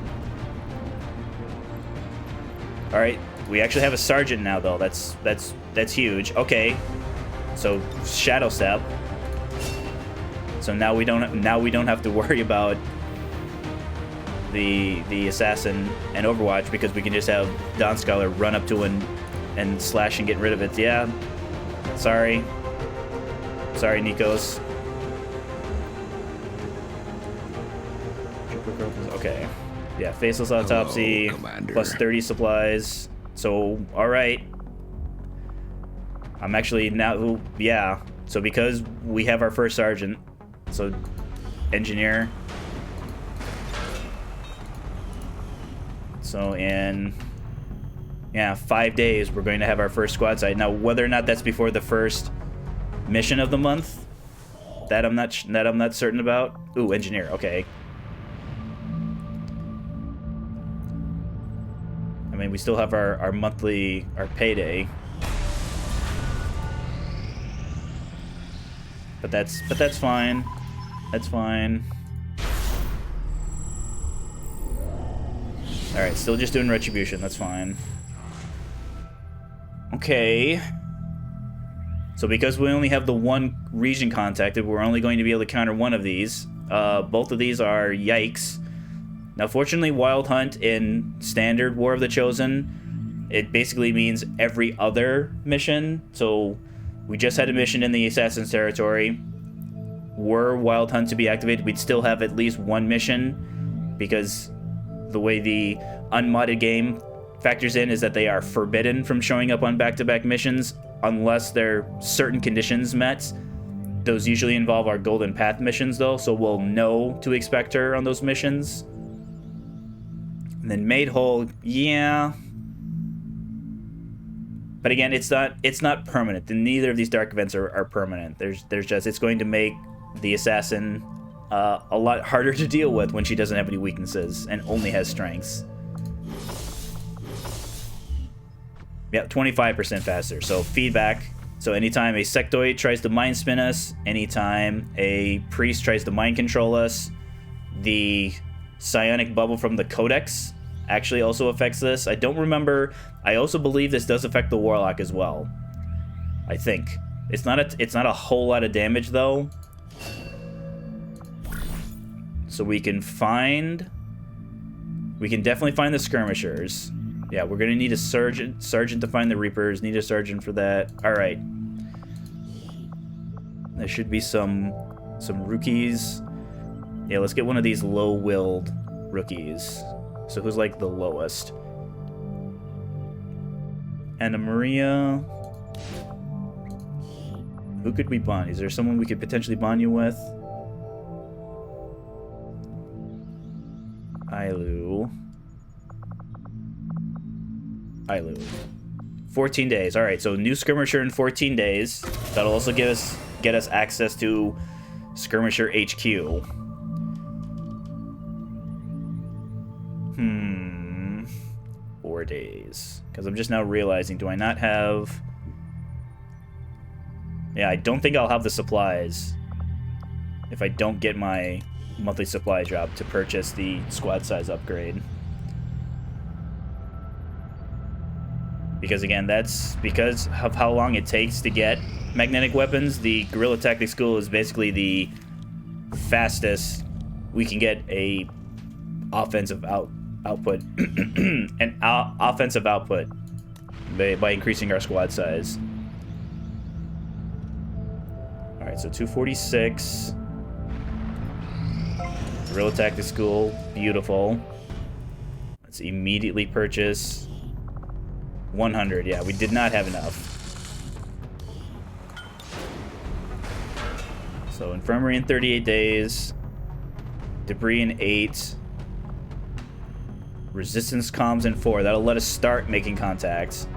All right, we actually have a sergeant now, though. That's huge. Okay, so Shadow Step. So now we don't have to worry about the assassin and Overwatch, because we can just have Don Scholar run up to it and slash and get rid of it. Yeah. Sorry, Nikos. Okay. Yeah, faceless autopsy, plus 30 supplies. So, alright. I'm actually now, yeah. So because we have our first sergeant, so engineer. So in, yeah, 5 days, we're going to have our first squad site. Now, whether or not that's before the first mission of the month, that I'm not certain about. Ooh, engineer, okay. I mean, we still have our monthly, our payday. But that's fine. That's fine. Alright, still just doing retribution, that's fine. Okay. So because we only have the one region contacted, we're only going to be able to counter one of these. Both of these are yikes. Now, fortunately, Wild Hunt in Standard War of the Chosen, it basically means every other mission. So we just had a mission in the Assassin's Territory. Were Wild Hunt to be activated, we'd still have at least one mission, because the way the unmodded game factors in is that they are forbidden from showing up on back-to-back missions unless there are certain conditions met. Those usually involve our Golden Path missions, though, so we'll know to expect her on those missions. And then Made Whole, yeah. But again, it's not permanent. And neither of these dark events are permanent. There's just, it's going to make the assassin a lot harder to deal with when she doesn't have any weaknesses and only has strengths. Yeah, 25% faster. So feedback. So anytime a sectoid tries to mind spin us, anytime a priest tries to mind control us, the psionic bubble from the codex actually also affects this. I don't remember. I also believe this does affect the warlock as well. I think it's not a whole lot of damage though. So we can definitely find the skirmishers. Yeah, we're gonna need a sergeant to find the Reapers. Need a sergeant for that. All right. There should be some rookies. Yeah, let's get one of these low-willed rookies. So who's like the lowest? Anna Maria. Who could we bond? Is there someone we could potentially bond you with? Ailu. 14 days. All right, so new skirmisher in 14 days. That'll also get us access to skirmisher HQ. 4 days. Because I'm just now realizing, do I not have... Yeah, I don't think I'll have the supplies if I don't get my monthly supply drop to purchase the squad size upgrade. Because again, that's because of how long it takes to get magnetic weapons. The Guerrilla Tactics School is basically the fastest we can get a offensive output and offensive output by increasing our squad size. All right, so 246. Guerrilla Tactics School, beautiful. Let's immediately purchase 100. Yeah, we did not have enough. So infirmary in 38 days. Debris in 8. Resistance comms in 4. That'll let us start making contacts.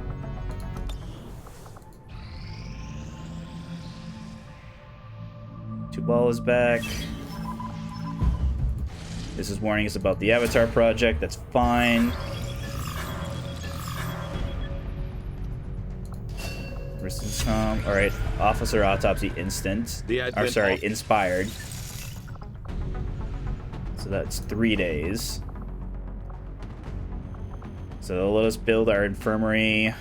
Tubal is back. This is warning us about the Avatar project. That's fine. Resistance comm. All right, officer autopsy instant. Or sorry, inspired. So that's 3 days. So they'll let us build our infirmary,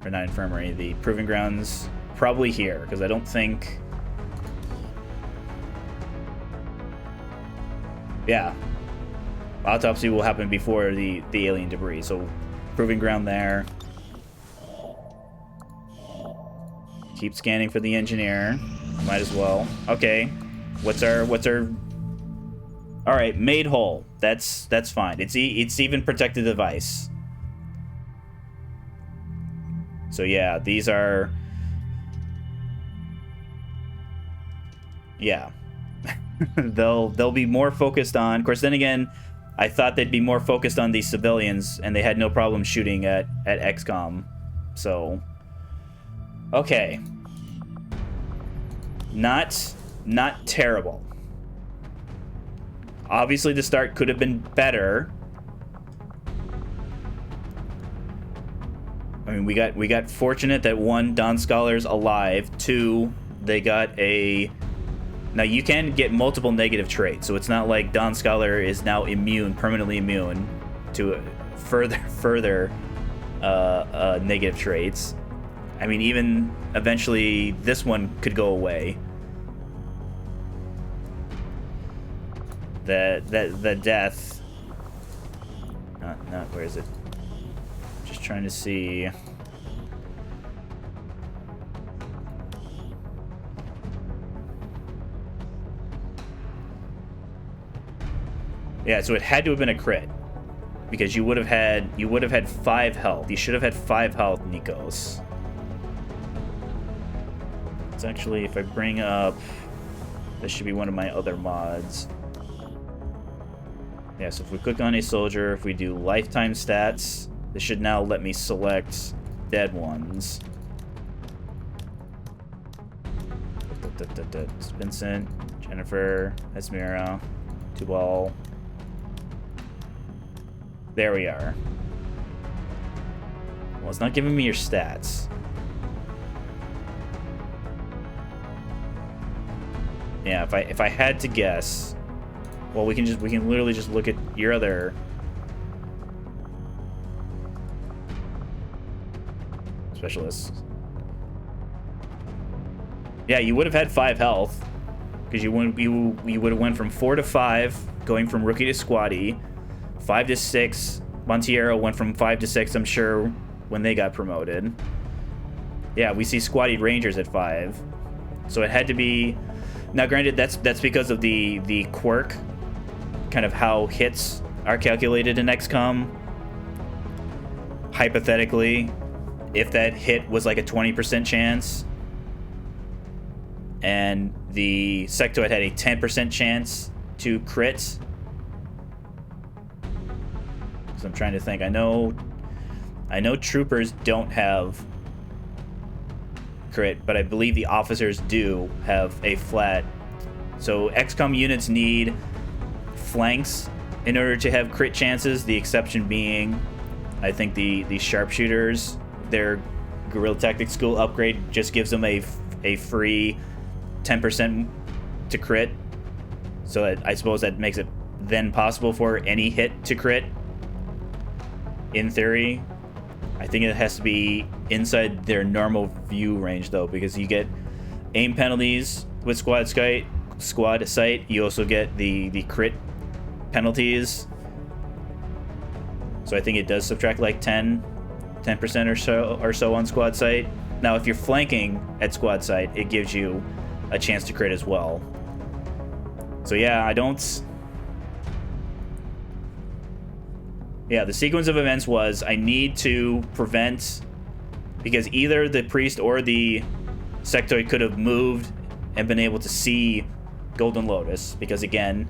or not infirmary, the proving grounds probably here, because I don't think... Yeah. Autopsy will happen before the alien debris, so proving ground there. Keep scanning for the engineer. Might as well. Okay. What's our... Alright, made whole. That's fine. It's even protected device. So yeah, these are... Yeah. they'll be more focused on... Of course, then again, I thought they'd be more focused on these civilians, and they had no problem shooting at XCOM. So... Okay. Not terrible. Obviously, the start could have been better. I mean, we got fortunate that 1, Don Scholar's alive. 2, they got a... Now, you can get multiple negative traits, so it's not like Dawn Scholar is now permanently immune to further negative traits. I mean, even eventually, this one could go away. The death... Not, where is it? Just trying to see... Yeah, so it had to have been a crit, because you would have had 5 health. You should have had 5 health, Nikos. It's actually, if I bring up, this should be one of my other mods. Yeah, so if we click on a soldier, if we do lifetime stats, this should now let me select dead ones. It's Vincent, Jennifer, Esmera, Tubal. There we are. Well, it's not giving me your stats. Yeah, if I had to guess, well, we can literally just look at your other specialists. Yeah, you would have had 5 health, because you would have went from 4 to 5, going from rookie to squatty. 5 to 6. Montiero went from 5 to 6, I'm sure, when they got promoted. Yeah, we see squatty rangers at 5. So it had to be... Now, granted, that's because of the quirk, kind of how hits are calculated in XCOM. Hypothetically, if that hit was like a 20% chance, and the sectoid had a 10% chance to crit. So I'm trying to think. I know troopers don't have crit, but I believe the officers do have a flat. So XCOM units need flanks in order to have crit chances. The exception being, I think the sharpshooters, their guerrilla tactics school upgrade just gives them a free 10% to crit. So that, I suppose that makes it then possible for any hit to crit. In theory, I think it has to be inside their normal view range, though, because you get aim penalties with squad sight. You also get the crit penalties. So I think it does subtract like 10% or so on squad sight. Now, if you're flanking at squad sight, it gives you a chance to crit as well. So yeah, yeah, the sequence of events was I need to prevent, because either the priest or the sectoid could have moved and been able to see Golden Lotus, because again,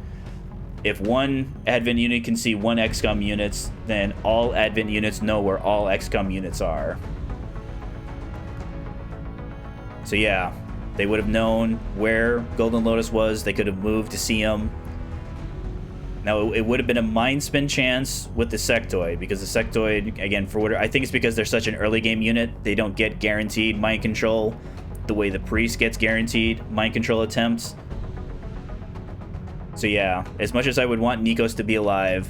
if one Advent unit can see one XCOM units, then all Advent units know where all XCOM units are. So yeah, they would have known where Golden Lotus was. They could have moved to see him. Now, it would have been a mind spin chance with the sectoid, because the sectoid, again, for what I think it's because they're such an early game unit, they don't get guaranteed mind control the way the priest gets guaranteed mind control attempts. So yeah, as much as I would want Nikos to be alive,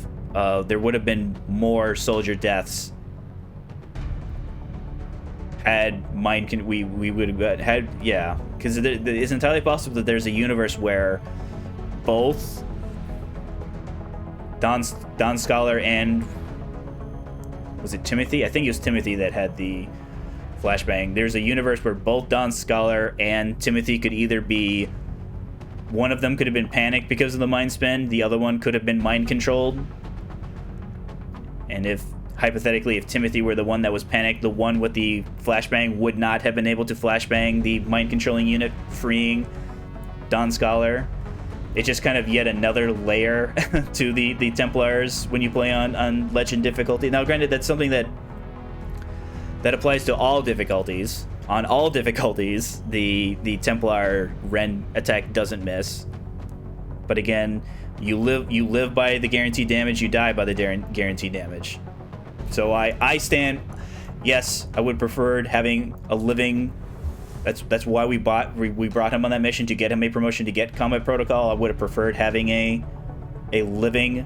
there would have been more soldier deaths had mind we would have had, yeah, because it's entirely possible that there's a universe where both Don Scholar and, was it Timothy? I think it was Timothy that had the flashbang. There's a universe where both Don Scholar and Timothy could either be, one of them could have been panicked because of the mind spin, the other one could have been mind controlled. And if, hypothetically, if Timothy were the one that was panicked, the one with the flashbang would not have been able to flashbang the mind controlling unit, freeing Don Scholar. It's just kind of yet another layer to the Templars when you play on Legend difficulty. Now, granted, that's something that applies to all difficulties. On all difficulties, the Templar Ren attack doesn't miss. But again, you live by the guaranteed damage, you die by the guaranteed damage. So I stand. Yes, I would prefer having a living That's why we brought him on that mission, to get him a promotion, to get combat protocol. I would have preferred having a living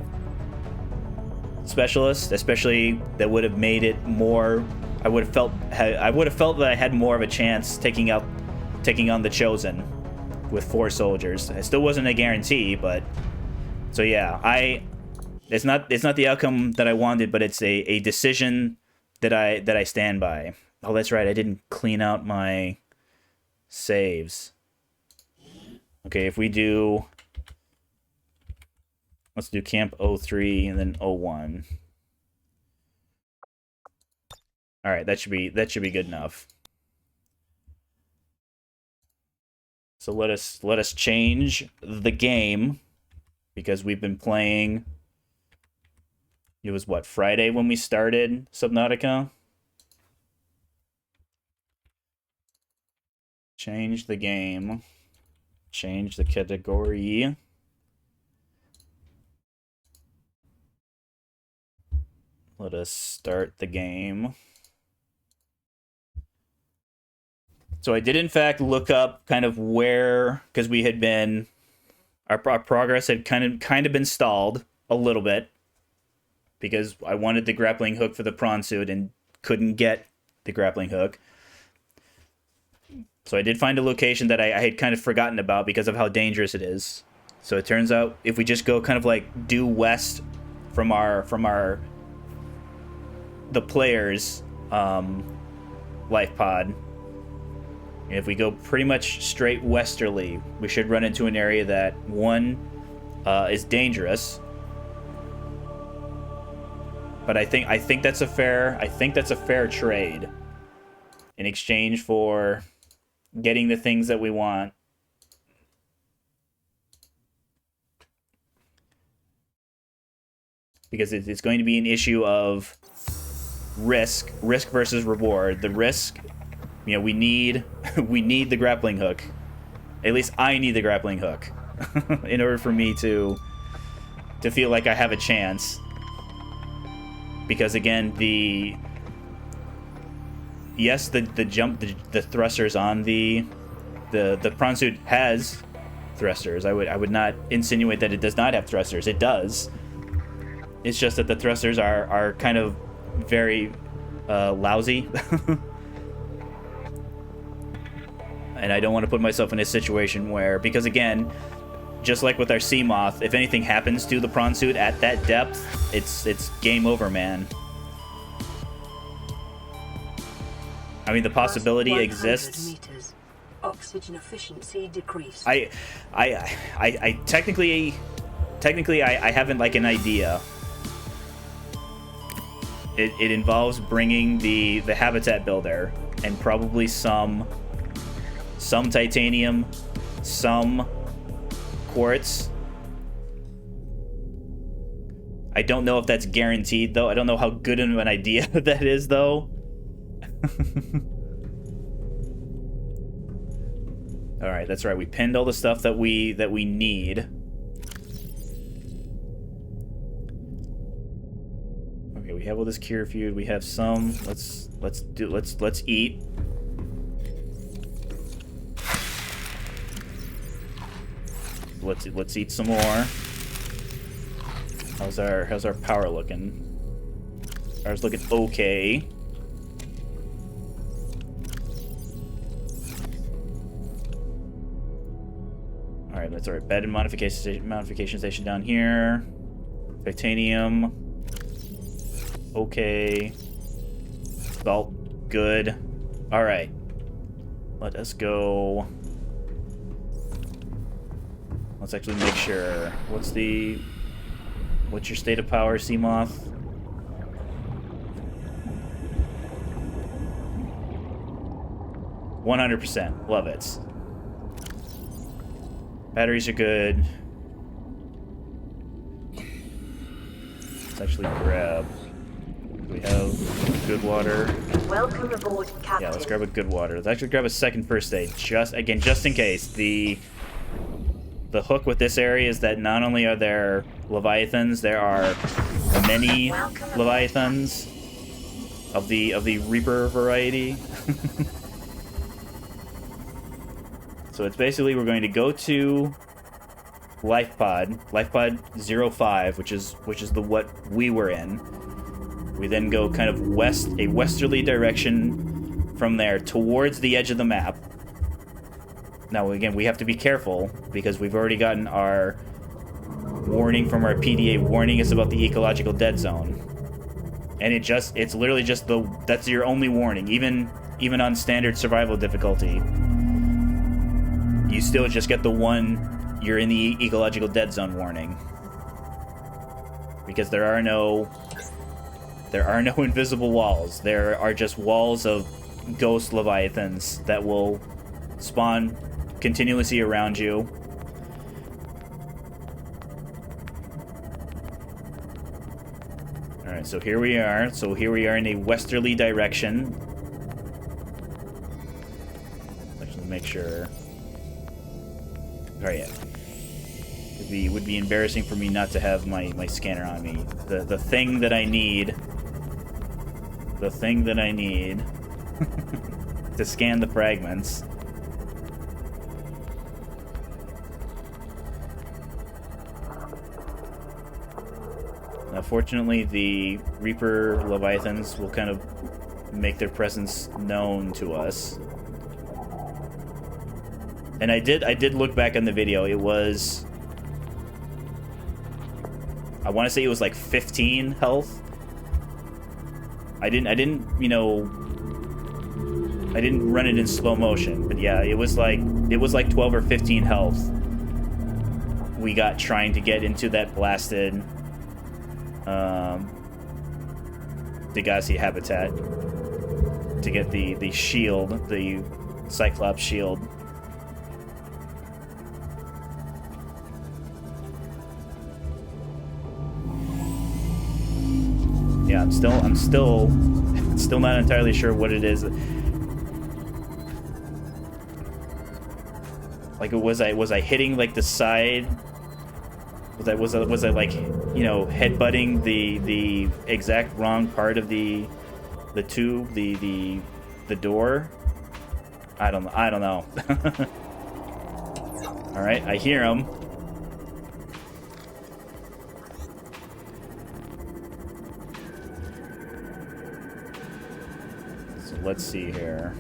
specialist, especially that would have made it more. I would have felt that I had more of a chance taking on the Chosen with 4 soldiers. It still wasn't a guarantee, but so yeah, it's not the outcome that I wanted, but it's a decision that I stand by. Oh, that's right, I didn't clean out my saves. Okay, if we do, let's do Camp 03 and then 01. All right, that should be good enough. So let us change the game, because we've been playing. It was what, Friday when we started Subnautica? Change the game. Change the category. Let us start the game. So I did in fact look up kind of where, because we had been, our progress had kind of been stalled a little bit, because I wanted the grappling hook for the prawn suit and couldn't get the grappling hook. So I did find a location that I had kind of forgotten about because of how dangerous it is. So it turns out if we just go kind of like due west from the player's life pod, and if we go pretty much straight westerly, we should run into an area that, one, is dangerous. But I think that's a fair trade in exchange for getting the things that we want. Because it's going to be an issue of risk versus reward. The risk, you know, we need the grappling hook. At least I need the grappling hook in order for me to feel like I have a chance. Because again, the thrusters on the prawn suit has thrusters. I would not insinuate that it does not have thrusters. It does. It's just that the thrusters are kind of very lousy. And I don't want to put myself in a situation where, because again, just like with our sea moth, if anything happens to the prawn suit at that depth, it's game over, man. I mean, the possibility exists. Meters. Oxygen efficiency decreased. I technically I haven't like an idea. It involves bringing the habitat builder and probably some titanium, some quartz. I don't know if that's guaranteed though. I don't know how good of an idea that is though. All right, that's right. We pinned all the stuff that we need. Okay, we have all this cure food. We have some. Let's eat. Let's eat some more. How's our power looking? Power's looking okay. Alright, that's alright. Bed and modification station down here. Titanium. Okay. Salt. Good. Alright. Let us go. Let's actually make sure. What's your state of power, Seamoth? %. Love it. Batteries are good. Let's actually grab. We have good water. Welcome aboard, Captain. Yeah, let's grab a good water. Let's actually grab a second first aid, just in case. The hook with this area is that not only are there leviathans, there are many leviathans of the Reaper variety. So it's basically we're going to go to Life Pod 05, which is the what we were in. We then go kind of a westerly direction from there towards the edge of the map. Now again, we have to be careful because we've already gotten our warning from our PDA warning us about the ecological dead zone. And it's literally just that's your only warning. Even on standard survival difficulty, you still just get the one you're in the ecological dead zone warning. Because there are no invisible walls. There are just walls of ghost leviathans that will spawn continuously around you. Alright, so here we are. So here we are in a westerly direction. Let's just make sure. Alright, yeah. It would be embarrassing for me not to have my scanner on me. The thing that I need... The thing that I need... to scan the fragments. Now, fortunately, the Reaper Leviathans will kind of make their presence known to us. And I did look back on the video. It was... I want to say it was like 15 health. I didn't run it in slow motion, but yeah, it was like 12 or 15 health we got trying to get into that blasted Degassi habitat to get the shield, the Cyclops shield. Yeah, I'm still not entirely sure what it is. Like, was I hitting like the side? Was I like, you know, headbutting the exact wrong part of the tube, the door? I don't know. All right, I hear him. Let's see here.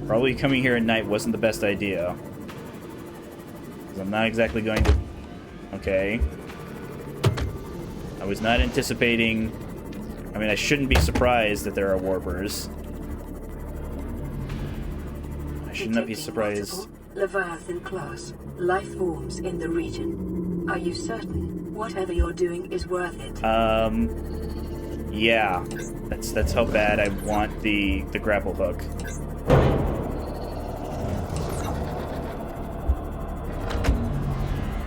Probably coming here at night wasn't the best idea. Because I'm not exactly going to... Okay. I was not anticipating... I mean, I shouldn't be surprised that there are warpers. I should not be surprised. Leviathan class. Life forms in the region. Are you certain whatever you're doing is worth it? Yeah, that's how bad I want the grapple hook.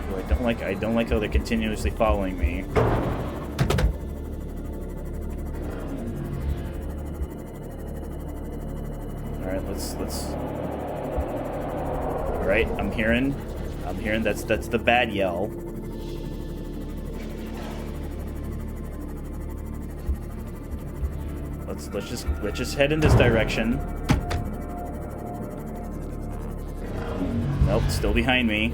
Ooh, I don't like how they're continuously following me. All right, let's. All right, I'm hearing that's the bad yell. Let's just head in this direction. Nope, still behind me.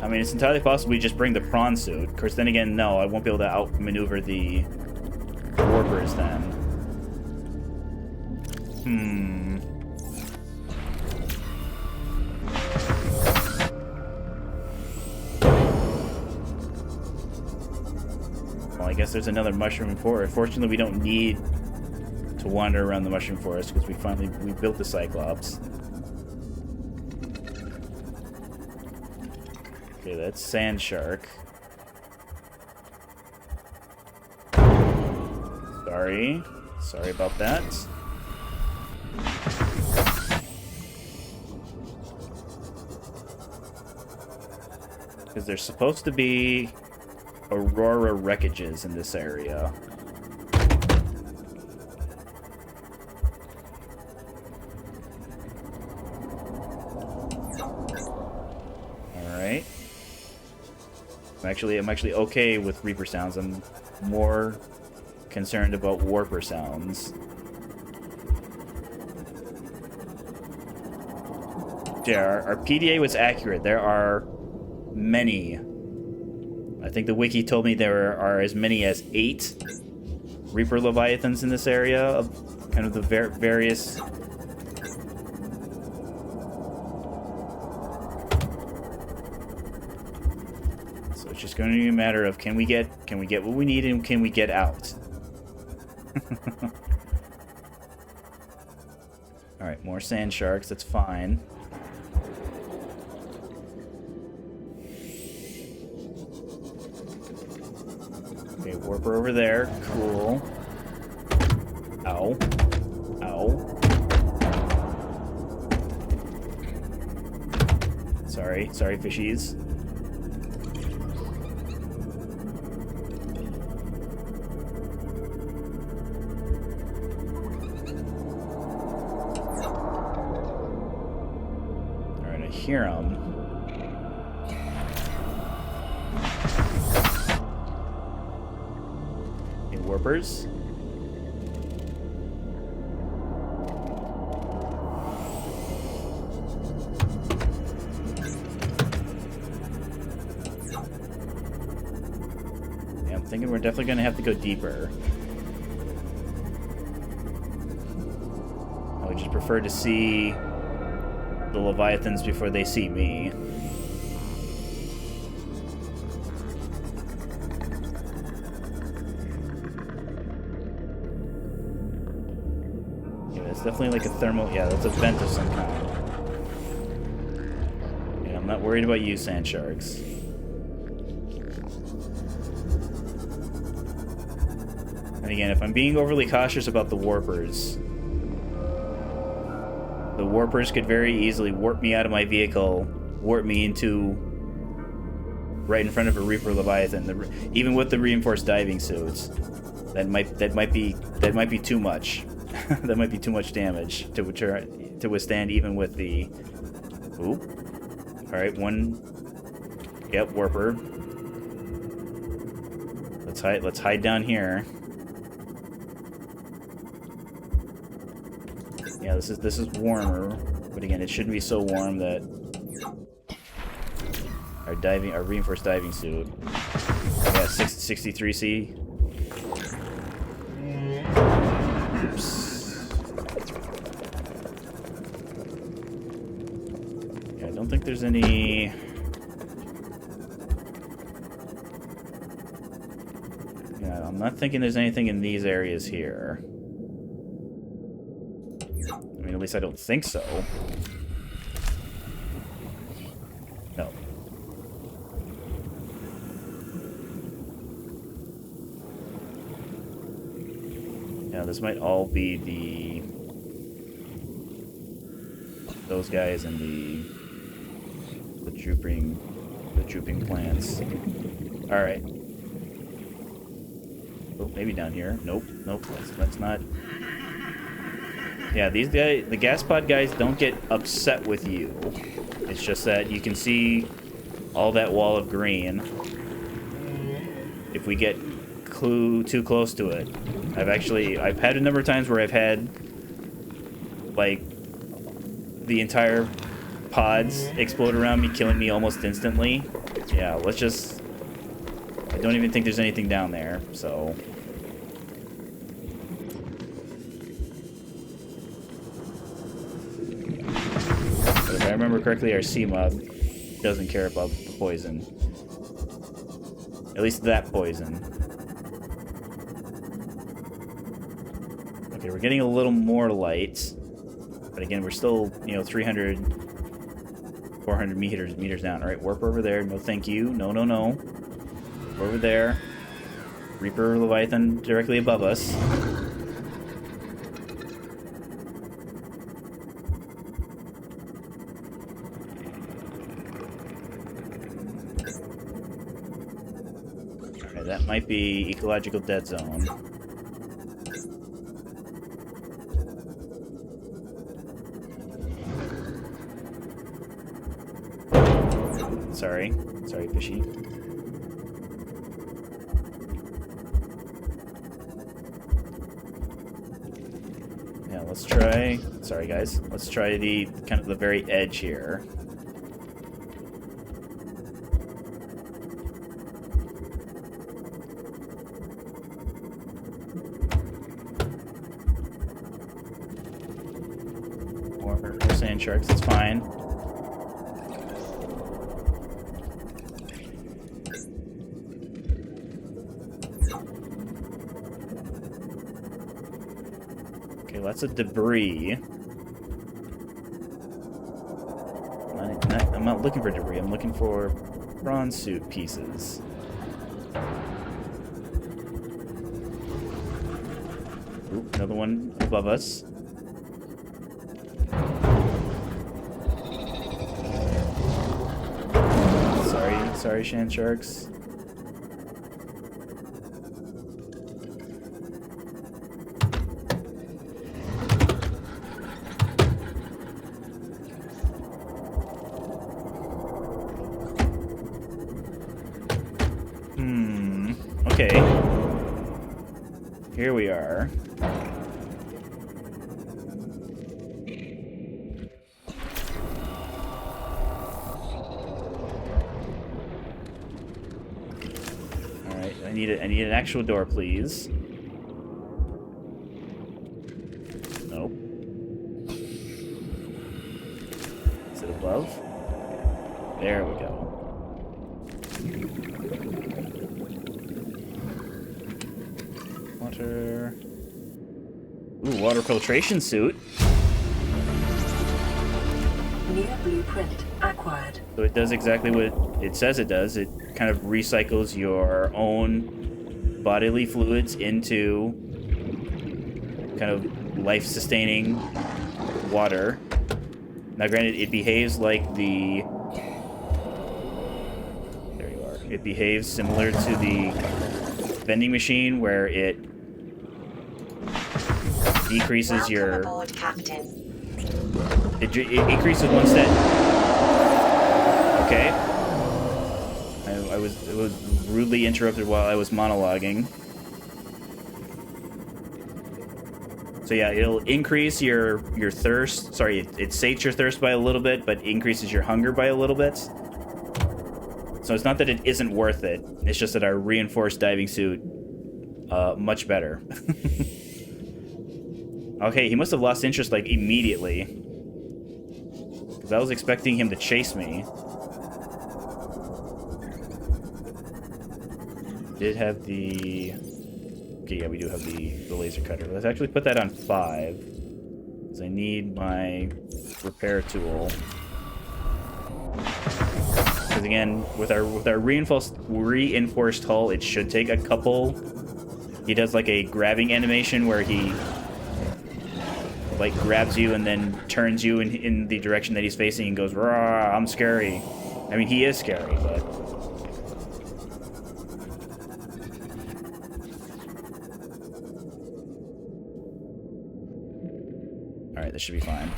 I mean, it's entirely possible we just bring the prawn suit. Of course, then again, no, I won't be able to outmaneuver the warpers then. I guess there's another mushroom forest. Fortunately, we don't need to wander around the mushroom forest because we built the Cyclops. Okay, that's Sand Shark. Sorry about that. Because there's supposed to be Aurora wreckages in this area. Alright. I'm actually okay with Reaper sounds. I'm more concerned about Warper sounds. Yeah, our PDA was accurate. There are many. I think the wiki told me there are as many as 8 Reaper Leviathans in this area of kind of the various. So it's just going to be a matter of can we get what we need and can we get out. All right, more sand sharks. That's fine. Okay, Warper over there. Cool. Ow. Ow. Sorry, fishies. Alright, I hear them. Warpers. Yeah, I'm thinking we're definitely going to have to go deeper. I would just prefer to see the Leviathans before they see me. Definitely like a thermal. Yeah, that's a vent of some kind. Yeah, I'm not worried about you, sand sharks. And again, if I'm being overly cautious about the warpers could very easily warp me out of my vehicle, warp me into right in front of a Reaper Leviathan. Even with the reinforced diving suits, that might be too much. That might be too much damage to withstand even with the... Ooh. Alright, one... Yep, Warper. Let's hide down here. Yeah, this is warmer. But again, it shouldn't be so warm that... Our reinforced diving suit. Yeah, 63C. Oops. Yeah, I don't think there's any... Yeah, I'm not thinking there's anything in these areas here. I mean, at least I don't think so. No. Yeah, this might all be those guys and the drooping plants. All right. Oh, maybe down here. Nope. That's not. Yeah, these guys, the gas pod guys, don't get upset with you. It's just that you can see all that wall of green. If we get too close to it. I've had a number of times where I've had, like, the entire pods explode around me, killing me almost instantly. Yeah, let's just... I don't even think there's anything down there, so... But if I remember correctly, our sea mob doesn't care about the poison. At least that poison. Okay, we're getting a little more light. But again, we're still, 300, 400 meters down. All right, warp over there. No, thank you. No. Over there. Reaper Leviathan directly above us. Okay, that might be ecological dead zone. Sorry, fishy. let's try... Sorry, guys. Let's try the kind of the very edge here. Or sand sharks, it's fine. Okay, lots of debris. I'm not looking for debris, I'm looking for bronze suit pieces. Ooh, another one above us. Sorry, sand sharks. Okay. Here we are. Alright, I need an actual door, please. Nope. Is it above? There we go. Water. Ooh, water filtration suit. New blueprint acquired. So it does exactly what it says it does. It kind of recycles your own bodily fluids into kind of life-sustaining water. Now, granted, it behaves like the... There you are. It behaves similar to the vending machine where it decreases your... Aboard, Captain. It increases one step. Okay. I was rudely interrupted while I was monologuing. So yeah, it'll increase your thirst. Sorry, it sates your thirst by a little bit, but increases your hunger by a little bit. So it's not that it isn't worth it. It's just that our reinforced diving suit, much better. Okay, he must have lost interest, like, immediately. Because I was expecting him to chase me. Did have the... Okay, yeah, we do have the laser cutter. Let's actually put that on 5. Because I need my repair tool. Because again, with our reinforced hull, it should take a couple... He does like a grabbing animation where he... like grabs you and then turns you in the direction that he's facing and goes, "Rah, I'm scary." I mean, he is scary, but... Alright, this should be fine.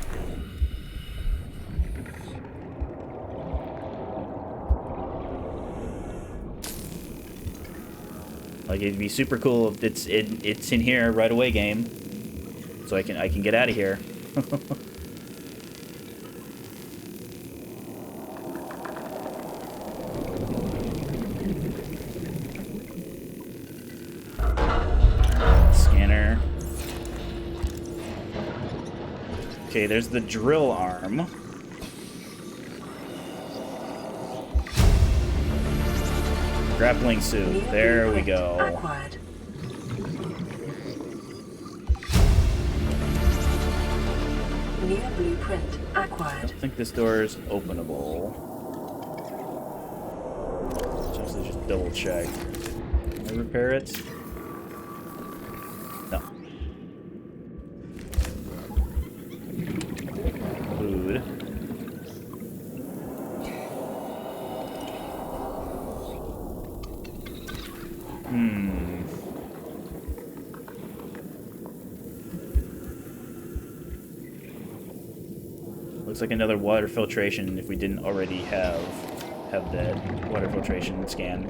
Like, it'd be super cool if it's in here right away, game. So I can get out of here. Scanner. Okay, there's the drill arm. Grappling suit. There we go. Acquired. New blueprint acquired. I don't think this door is openable. Just double check. Can I repair it? No. Food. Looks like another water filtration if we didn't already have that water filtration scan.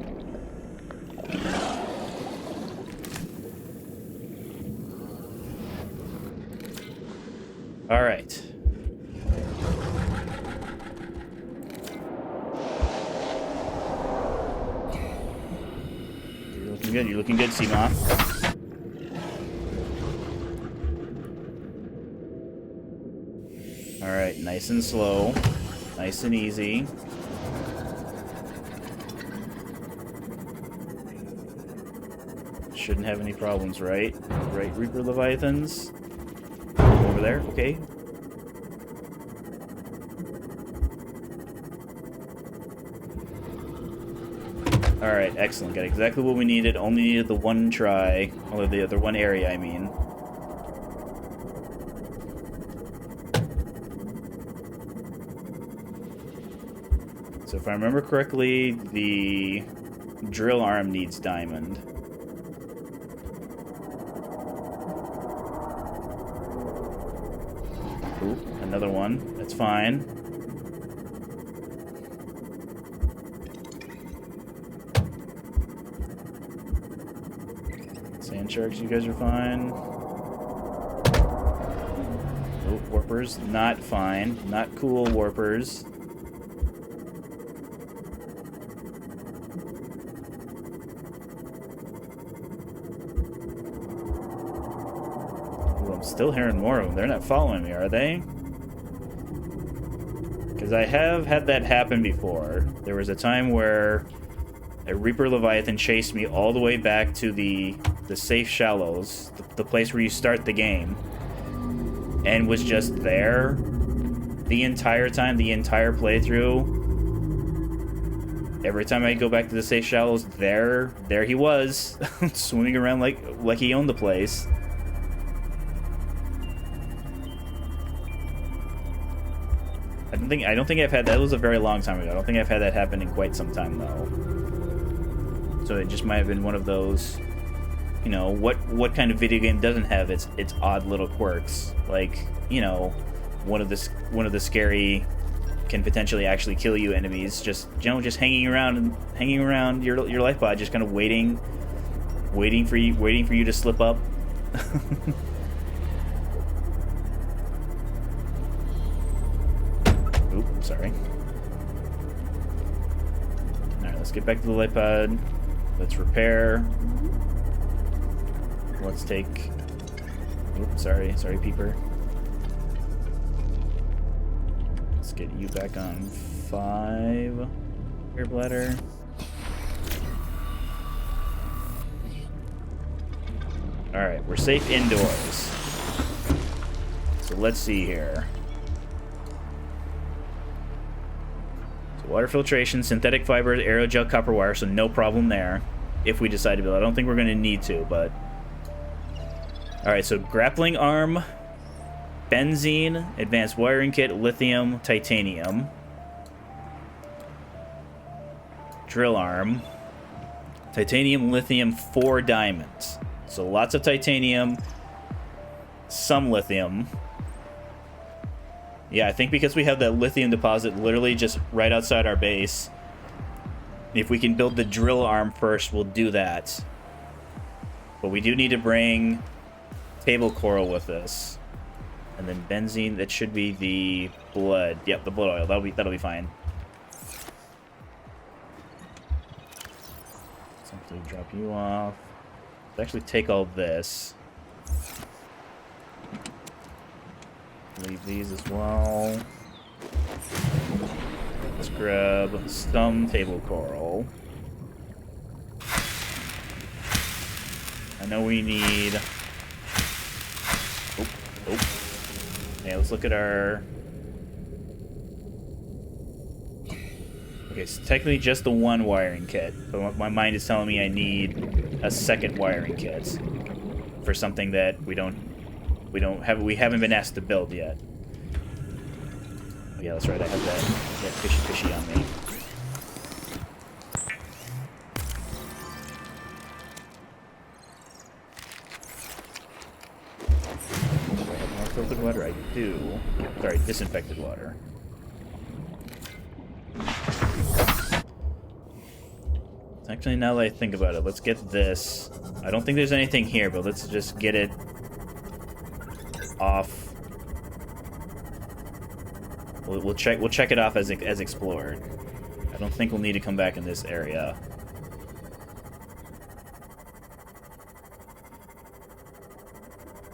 All right. You're looking good. You're looking good, Seamoth. All right, nice and slow, nice and easy. Shouldn't have any problems, right? Right, Reaper Leviathans. Over there, okay. Alright, excellent. Got exactly what we needed. Only needed the one try. Or the other one area, I mean. So if I remember correctly, the drill arm needs diamond. Ooh, another one. That's fine. Sand sharks, you guys are fine. Oh, warpers, not fine. Not cool, warpers. Ooh, I'm still hearing more of them. They're not following me, are they? Because I have had that happen before. There was a time where a Reaper Leviathan chased me all the way back to the safe shallows, the place where you start the game, and was just there the entire time, the entire playthrough. Every time I go back to the safe shallows, there he was, swimming around like he owned the place. I don't think I've had that. Was a very long time ago. I don't think I've had that happen in quite some time though. So it just might have been one of those, you know, what kind of video game doesn't have its odd little quirks? Like, you know, one of the scary can potentially actually kill you enemies just, you know, just hanging around your life pod, just kind of waiting for you to slip up. Oop, sorry. Alright, let's get back to the light pod. Let's repair. Let's take... Oops, sorry, Peeper. Let's get you back on 5. Air bladder. Alright, we're safe indoors. So let's see here. So water filtration, synthetic fiber, aerogel, copper wire, so no problem there. If we decide to build. I don't think we're going to need to, but... Alright, so grappling arm, benzene, advanced wiring kit, lithium, titanium. Drill arm. Titanium, lithium, 4 diamonds. So lots of titanium, some lithium. Yeah, I think because we have that lithium deposit literally just right outside our base, if we can build the drill arm first, we'll do that. But we do need to bring table coral with us. And then benzene, that should be the blood. Yep, the blood oil. That'll be fine. Simply drop you off. Let's actually take all this. Leave these as well. Let's grab some table coral. I know we need... Oh. Yeah, let's look at our... Okay, it's technically just the one wiring kit, but my mind is telling me I need a second wiring kit for something that we haven't been asked to build yet. Oh, yeah, that's right. I have that fishy on me. Do I have more filtered water? I do. Sorry, disinfected water. Actually, now that I think about it, let's get this. I don't think there's anything here, but let's just get it off We'll check it off as explored. I don't think we'll need to come back in this area.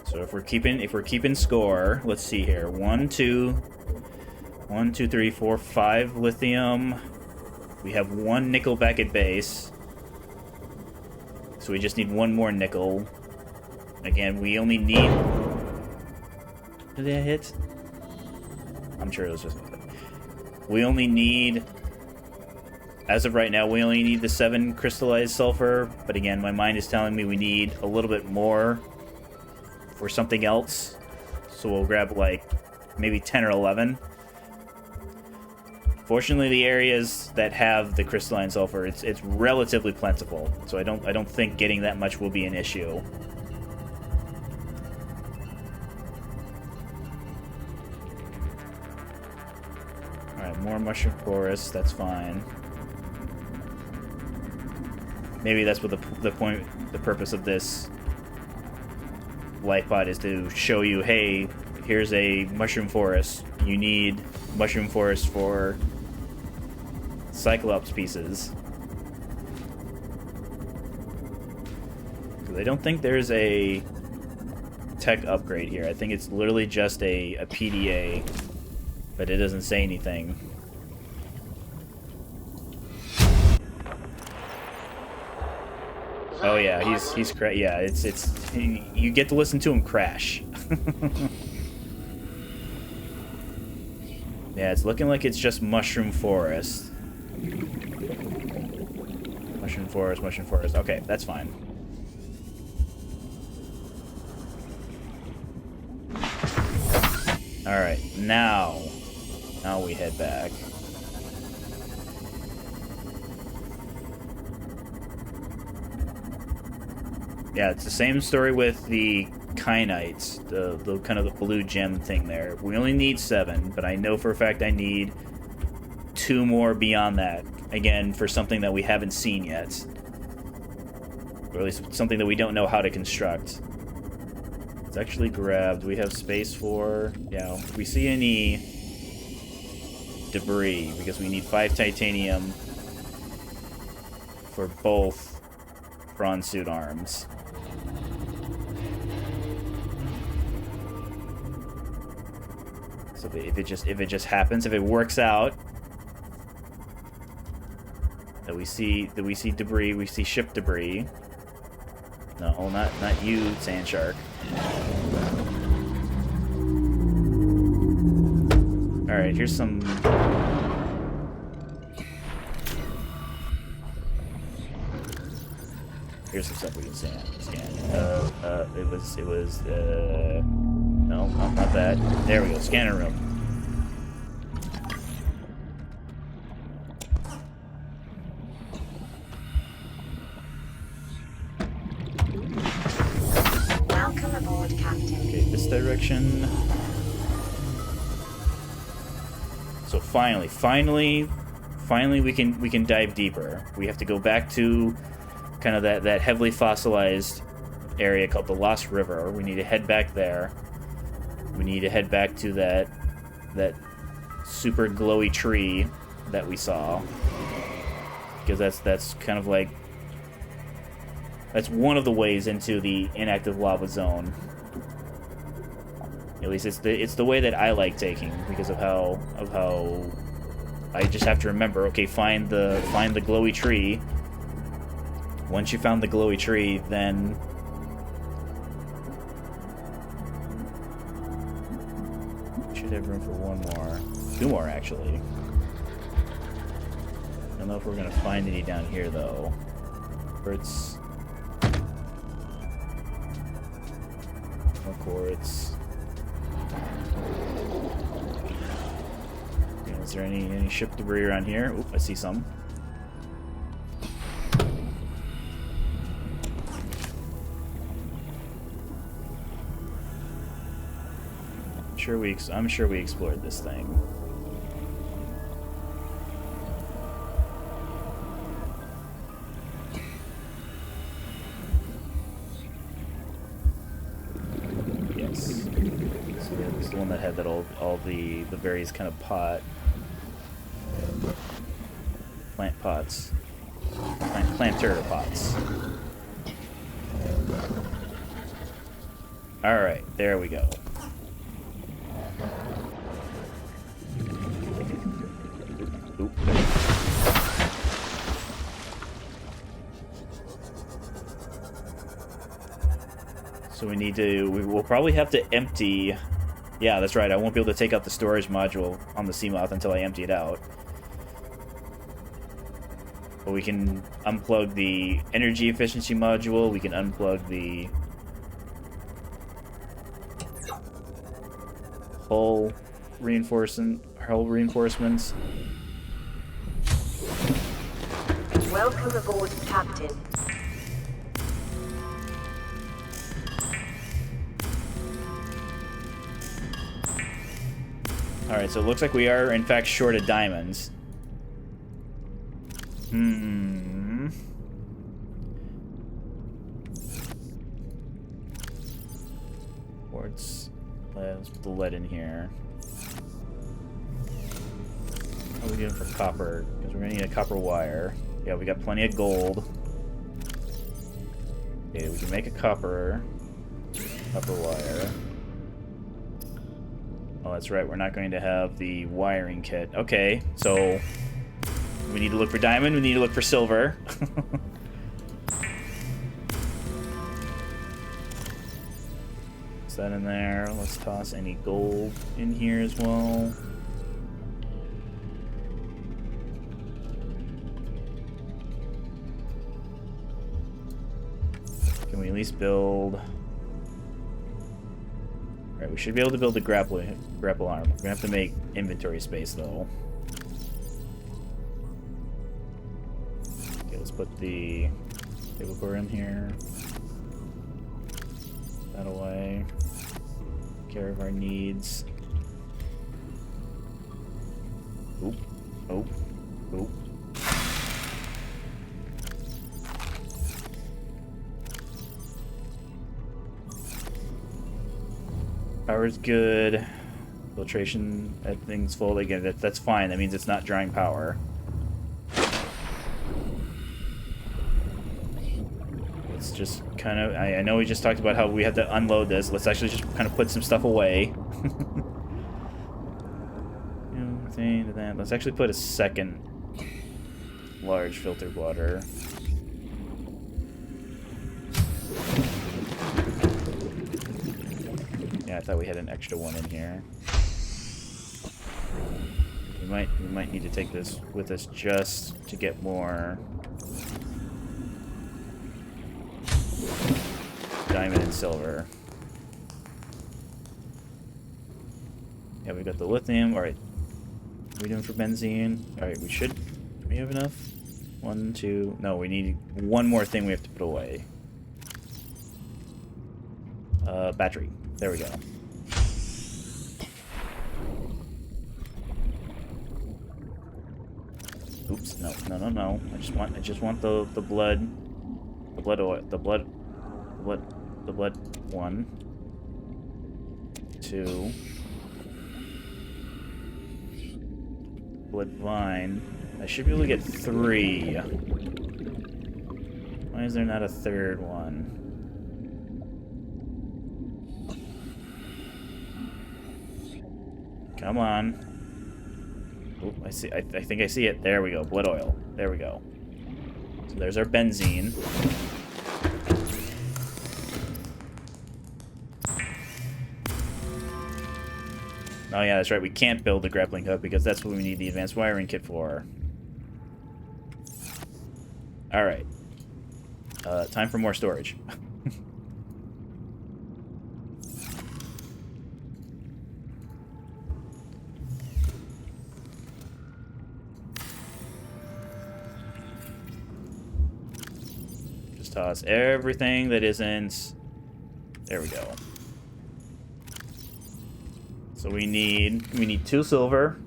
So if we're keeping score, let's see here. 1, 2, 3, 4, 5 lithium. We have 1 nickel back at base. So we just need 1 more nickel. Again, we only need... Did that hit? I'm sure it was just... We only need... As of right now, we only need the 7 crystallized sulfur. But again, my mind is telling me we need a little bit more for something else. So we'll grab, like, maybe 10 or 11. Fortunately, the areas that have the crystalline sulfur, it's relatively plentiful. So I don't think getting that much will be an issue. Alright, more mushroom forest, that's fine. Maybe that's what the purpose of this life pod is, to show you, hey, here's a mushroom forest. You need mushroom forest for Cyclops pieces. Because I don't think there's a tech upgrade here. I think it's literally just a PDA, but it doesn't say anything. Oh yeah, he's yeah, you get to listen to him crash. Yeah, it's looking like it's just mushroom forest. Mushroom forest. Okay, that's fine. Alright, now we head back. Yeah, it's the same story with the kynites, the kind of the blue gem thing there. We only need 7, but I know for a fact I need 2 more beyond that. Again, for something that we haven't seen yet. Or at least something that we don't know how to construct. It's actually grabbed. We have space for... Yeah, if we see any debris, because we need 5 titanium for both bronze suit arms. So if it just happens, if it works out, that we see debris, we see ship debris. No, not you, Sand Shark. All right, here's some. Here's some stuff we can scan. It was. No, not that. There we go. Scanner room. Welcome aboard, Captain. Okay, this direction. So finally we can dive deeper. We have to go back to kind of that heavily fossilized area called the Lost River. We need to head back there. We need to head back to that super glowy tree that we saw, because that's kind of like that's one of the ways into the inactive lava zone. At least it's the way that I like taking, because of how I just have to remember, okay, find the glowy tree. Once you found the glowy tree, then we should have room for 2 more actually. I don't know if we're gonna find any down here though. Or it's more quartz. Okay, is there any ship debris around here? Oop, I see some. I'm sure we explored this thing. Yes. So yeah, this the one that had that all the various kind of plant pots, planter pots. All right, there we go. Oop. So we'll probably have to empty. Yeah, that's right. I won't be able to take out the storage module on the Seamoth until I empty it out. But we can unplug the energy efficiency module. We can unplug the hull reinforcements. Welcome aboard, Captain. Alright, so it looks like we are, in fact, short of diamonds. Quartz. Let's put the lead in here. How are we doing for copper? Because we're going to need a copper wire. Yeah, we got plenty of gold. Okay, we can make a copper wire. Oh, that's right. We're not going to have the wiring kit. Okay, so we need to look for diamond. We need to look for silver. Is that in there? Let's toss any gold in here as well. Can we at least build... Alright, we should be able to build a grapple arm. We're gonna have to make inventory space though. Okay, let's put the cable core in here. That away. Take care of our needs. Oop. Oop. Oop. Power's good. Filtration, that thing's full. Again, that's fine. That means it's not drawing power. Let's just kind of... I know we just talked about how we have to unload this. Let's actually just kind of put some stuff away. Let's actually put a second large filtered water. Yeah, I thought we had an extra one in here. We might need to take this with us just to get more diamond and silver. Yeah, we got the lithium. All right, what are we doing for benzene? All right, do we have enough? 1, 2. No, we need one more thing we have to put away. Battery. There we go. Oops, no. I just want the blood oil, the blood 1, 2, blood vine. I should be able to get 3. Why is there not a third one? Come on. Oh, I see. I think I see it. There we go. Blood oil. There we go. So there's our benzene. Oh yeah, that's right. We can't build the grappling hook because that's what we need the advanced wiring kit for. All right. Time for more storage. Toss everything that isn't... There we go. So we need 2 silver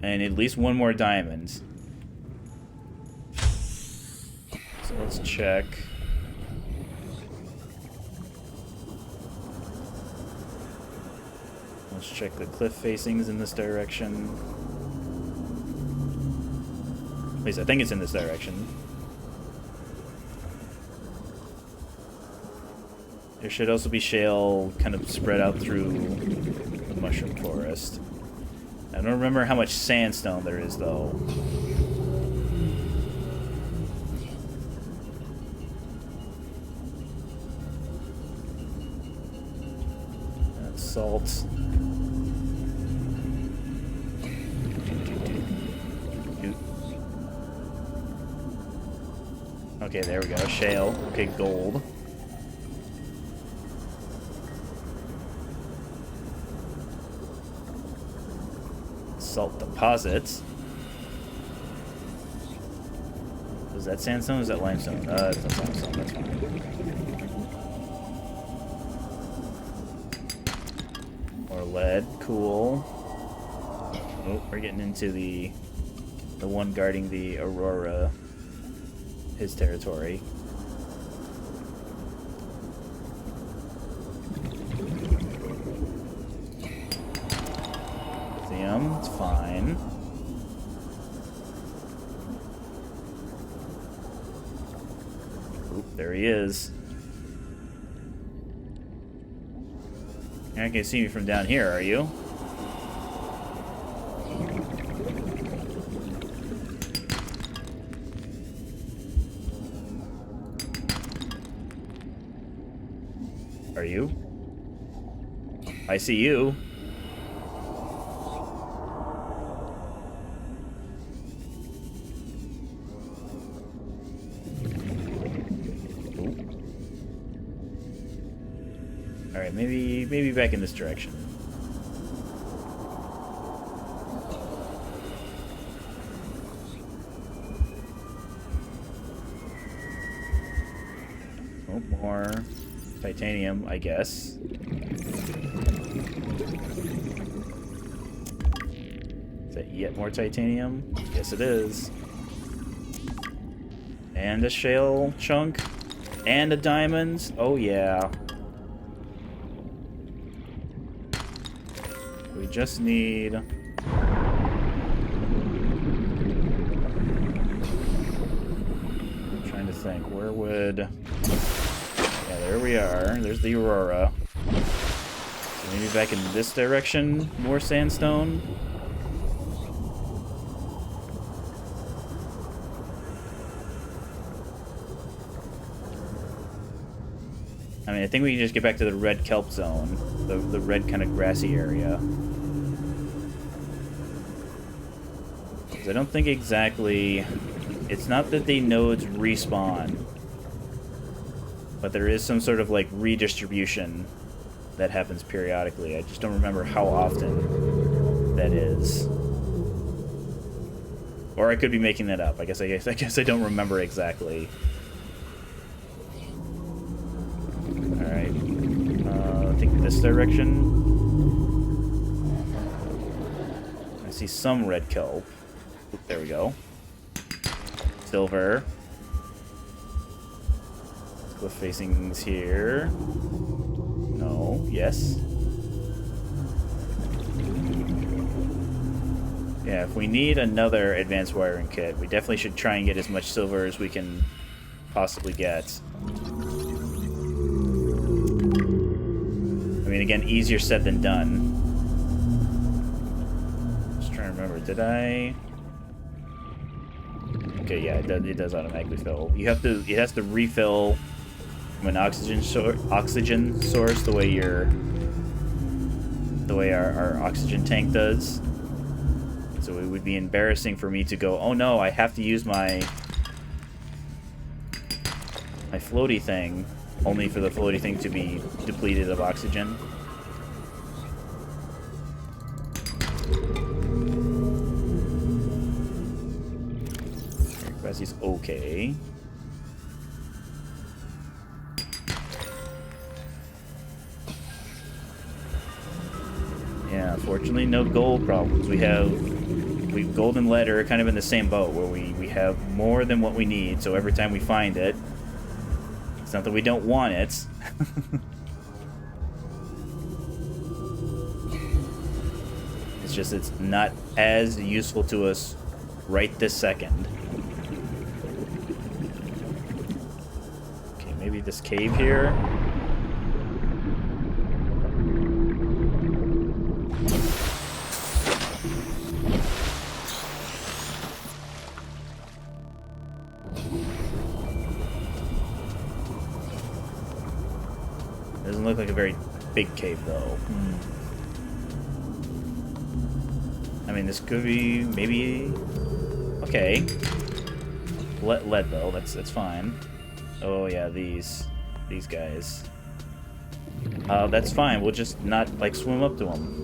and at least 1 more diamond. So let's check. Let's check the cliff facings in this direction. At least I think it's in this direction. There should also be shale kind of spread out through the mushroom forest. I don't remember how much sandstone there is, though. That's salt. Okay, there we go. Shale. Okay, gold. Salt deposits. Is that sandstone or is that limestone? It's not limestone, that's fine. More lead, cool. Oh, we're getting into the one guarding the Aurora, his territory. It's fine. Oop, there he is. You're not gonna see me from down here, are you? Are you? I see you. Alright, maybe back in this direction. Oh, more titanium, I guess. Is that yet more titanium? Yes, it is. And a shale chunk. And a diamond. Oh, yeah. We just need... I'm trying to think, where would... Yeah, there we are. There's the Aurora. So maybe back in this direction, more sandstone. I mean, I think we can just get back to the red kelp zone, the red kind of grassy area. I don't think exactly... It's not that the nodes respawn, but there is some sort of, like, redistribution that happens periodically. I just don't remember how often that is. Or I could be making that up. I guess I don't remember exactly. Alright. I think this direction. I see some red kelp. There we go. Silver. Cliff facings here. No. Yes. Yeah, if we need another advanced wiring kit, we definitely should try and get as much silver as we can possibly get. I mean, again, easier said than done. Just trying to remember, did I... Okay, yeah, it does automatically fill. It has to refill from an oxygen source the way our oxygen tank does. So it would be embarrassing for me to go, oh no, I have to use my floaty thing, only for the floaty thing to be depleted of oxygen. He's okay. Yeah, unfortunately, no gold problems. Gold and lead are kind of in the same boat, where we have more than what we need, so every time we find it, it's not that we don't want it. just it's not as useful to us right this second. Okay, maybe this cave here. Doesn't look like a very big cave, though. I mean, this could be maybe okay. Lead though, that's fine. Oh yeah, these guys. That's fine. We'll just not like swim up to them.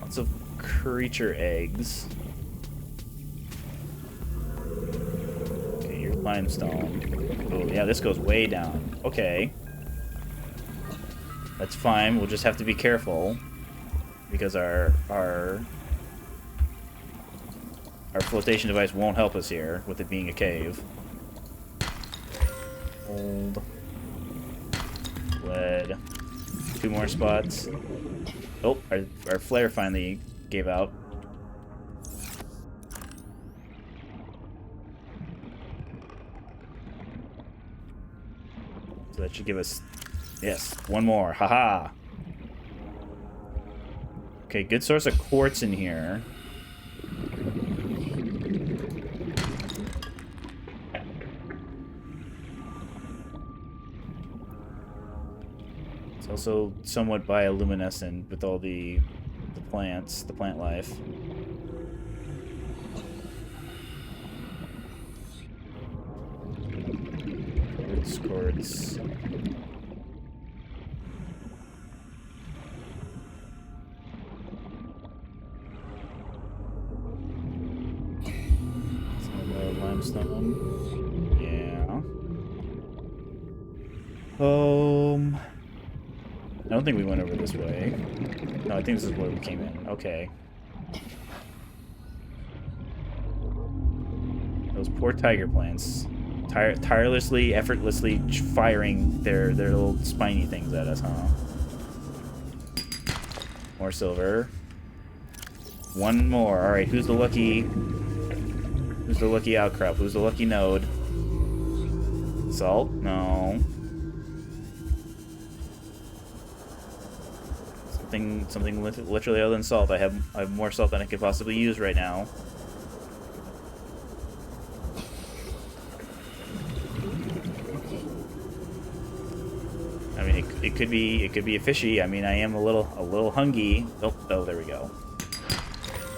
Lots of creature eggs. Okay, here's limestone. Oh yeah, this goes way down. Okay. That's fine. We'll just have to be careful because our flotation device won't help us here with it being a cave. Hold. Lead. 2 more spots. Oh, our flare finally gave out. So that should give us, yes, 1 more. Haha. Okay, good source of quartz in here. It's also somewhat bioluminescent with all the plants, the plant life. Quartz. Limestone. Yeah. I don't think we went over this way. No, I think this is where we came in. Okay. Those poor tiger plants. Tirelessly, effortlessly firing their little spiny things at us, huh? More silver. 1 more. Alright, who's the lucky outcrop? Who's the lucky node? Salt? No. Something literally other than salt. I have more salt than I could possibly use right now. I mean, it could be a fishy. I mean, I am a little hungry. Oh, there we go.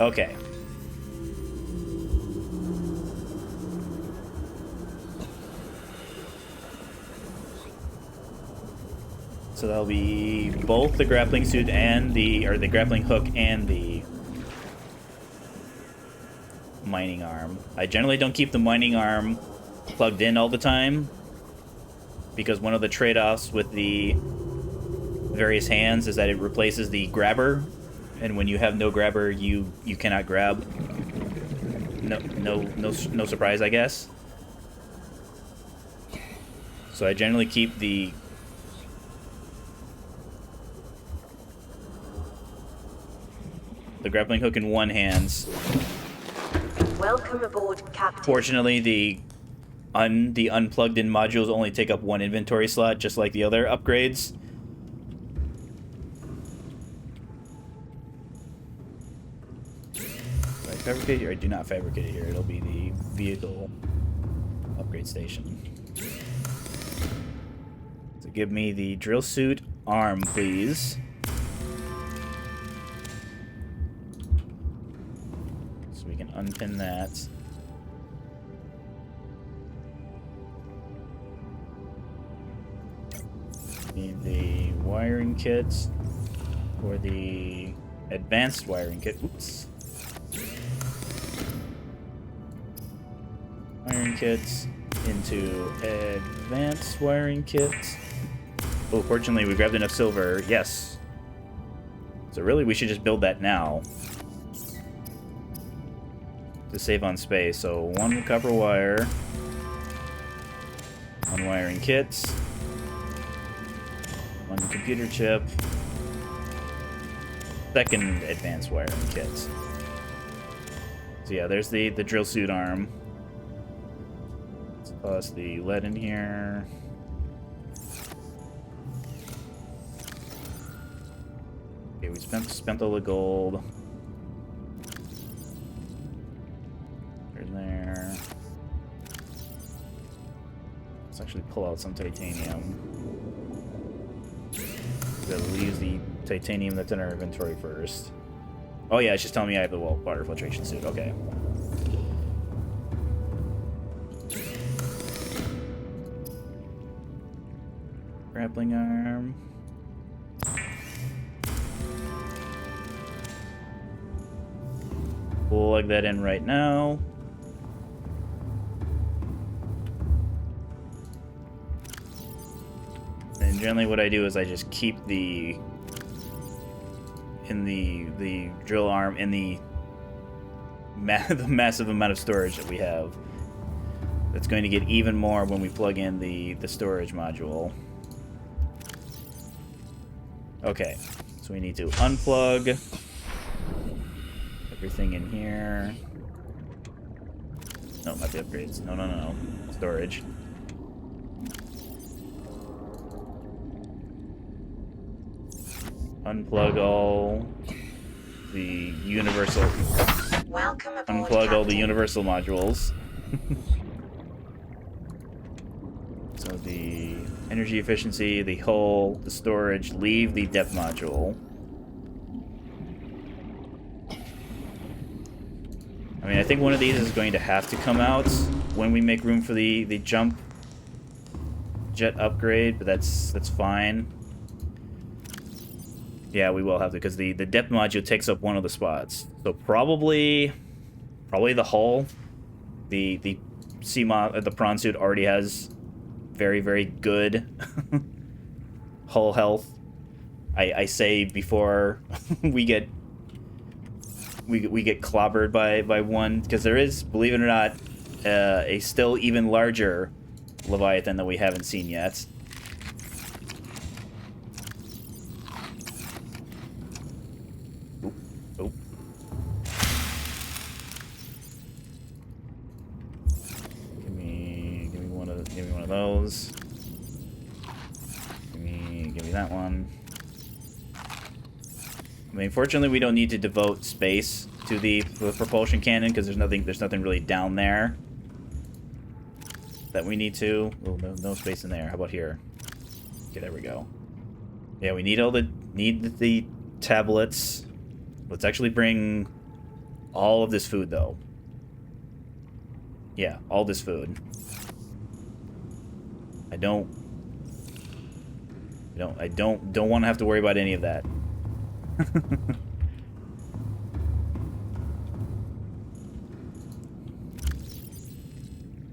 Okay. So that'll be both the grappling suit and the grappling hook and the mining arm. I generally don't keep the mining arm plugged in all the time because one of the trade-offs with the various hands is that it replaces the grabber, and when you have no grabber, you cannot grab. No surprise, I guess. So I generally keep the grappling hook in one hand. Welcome aboard, Captain. Fortunately, the unplugged-in modules only take up 1 inventory slot, just like the other upgrades. Do I fabricate here? I do not fabricate it here. It'll be the vehicle upgrade station. So give me the drill suit arm, please. Unpin that. Need the wiring kit for the advanced wiring kit. Oops. Wiring kits into advanced wiring kit. Oh, fortunately we grabbed enough silver. Yes. So really we should just build that now to save on space. So 1 copper wire, One wiring kit. One computer chip. Second advanced wiring kit. So yeah, there's the drill suit arm. Let's toss the lead in here. Okay, we spent all the gold. There's there. Let's actually pull out some titanium. Gotta leave the titanium that's in our inventory first. Oh yeah, it's just telling me I have the water filtration suit. Okay. Grappling arm. Plug that in right now. And generally what I do is I just keep the drill arm in the massive amount of storage that we have. That's going to get even more when we plug in the storage module. Okay, so we need to unplug everything in here. No, not the upgrades. No. Storage. Unplug all the universal. Welcome aboard, Unplug all the Captain. universal modules. So the energy efficiency, the hull, the storage, leave the depth module. I mean, I think one of these is going to have to come out when we make room for the jump jet upgrade, but that's fine. Yeah, we will have to, because the depth module takes up one of the spots. So probably the hull, the prawn suit already has very, very good hull health. I say before we get clobbered by one, because there is, believe it or not, a still even larger Leviathan that we haven't seen yet. Oop. Give me one of those. Give me that one. I mean, fortunately, we don't need to devote space to the propulsion cannon because there's nothing really down there that we need to. Oh, no space in there. How about here? Okay, there we go. Yeah, we need the tablets. Let's actually bring all of this food though. Yeah, all this food. I don't want to have to worry about any of that.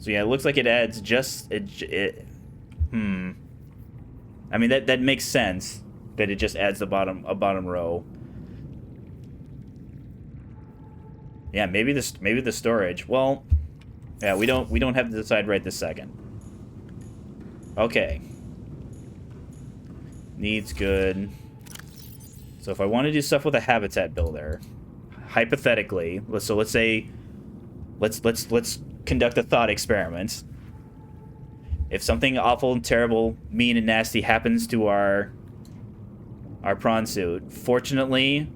So yeah, it looks like it adds just I mean, that makes sense that it just adds a bottom row. Yeah, maybe the storage. Well, yeah, we don't have to decide right this second. Okay. Needs good. So if I want to do stuff with a habitat builder, hypothetically, let's say let's conduct a thought experiment. If something awful and terrible, mean and nasty happens to our prawn suit, fortunately,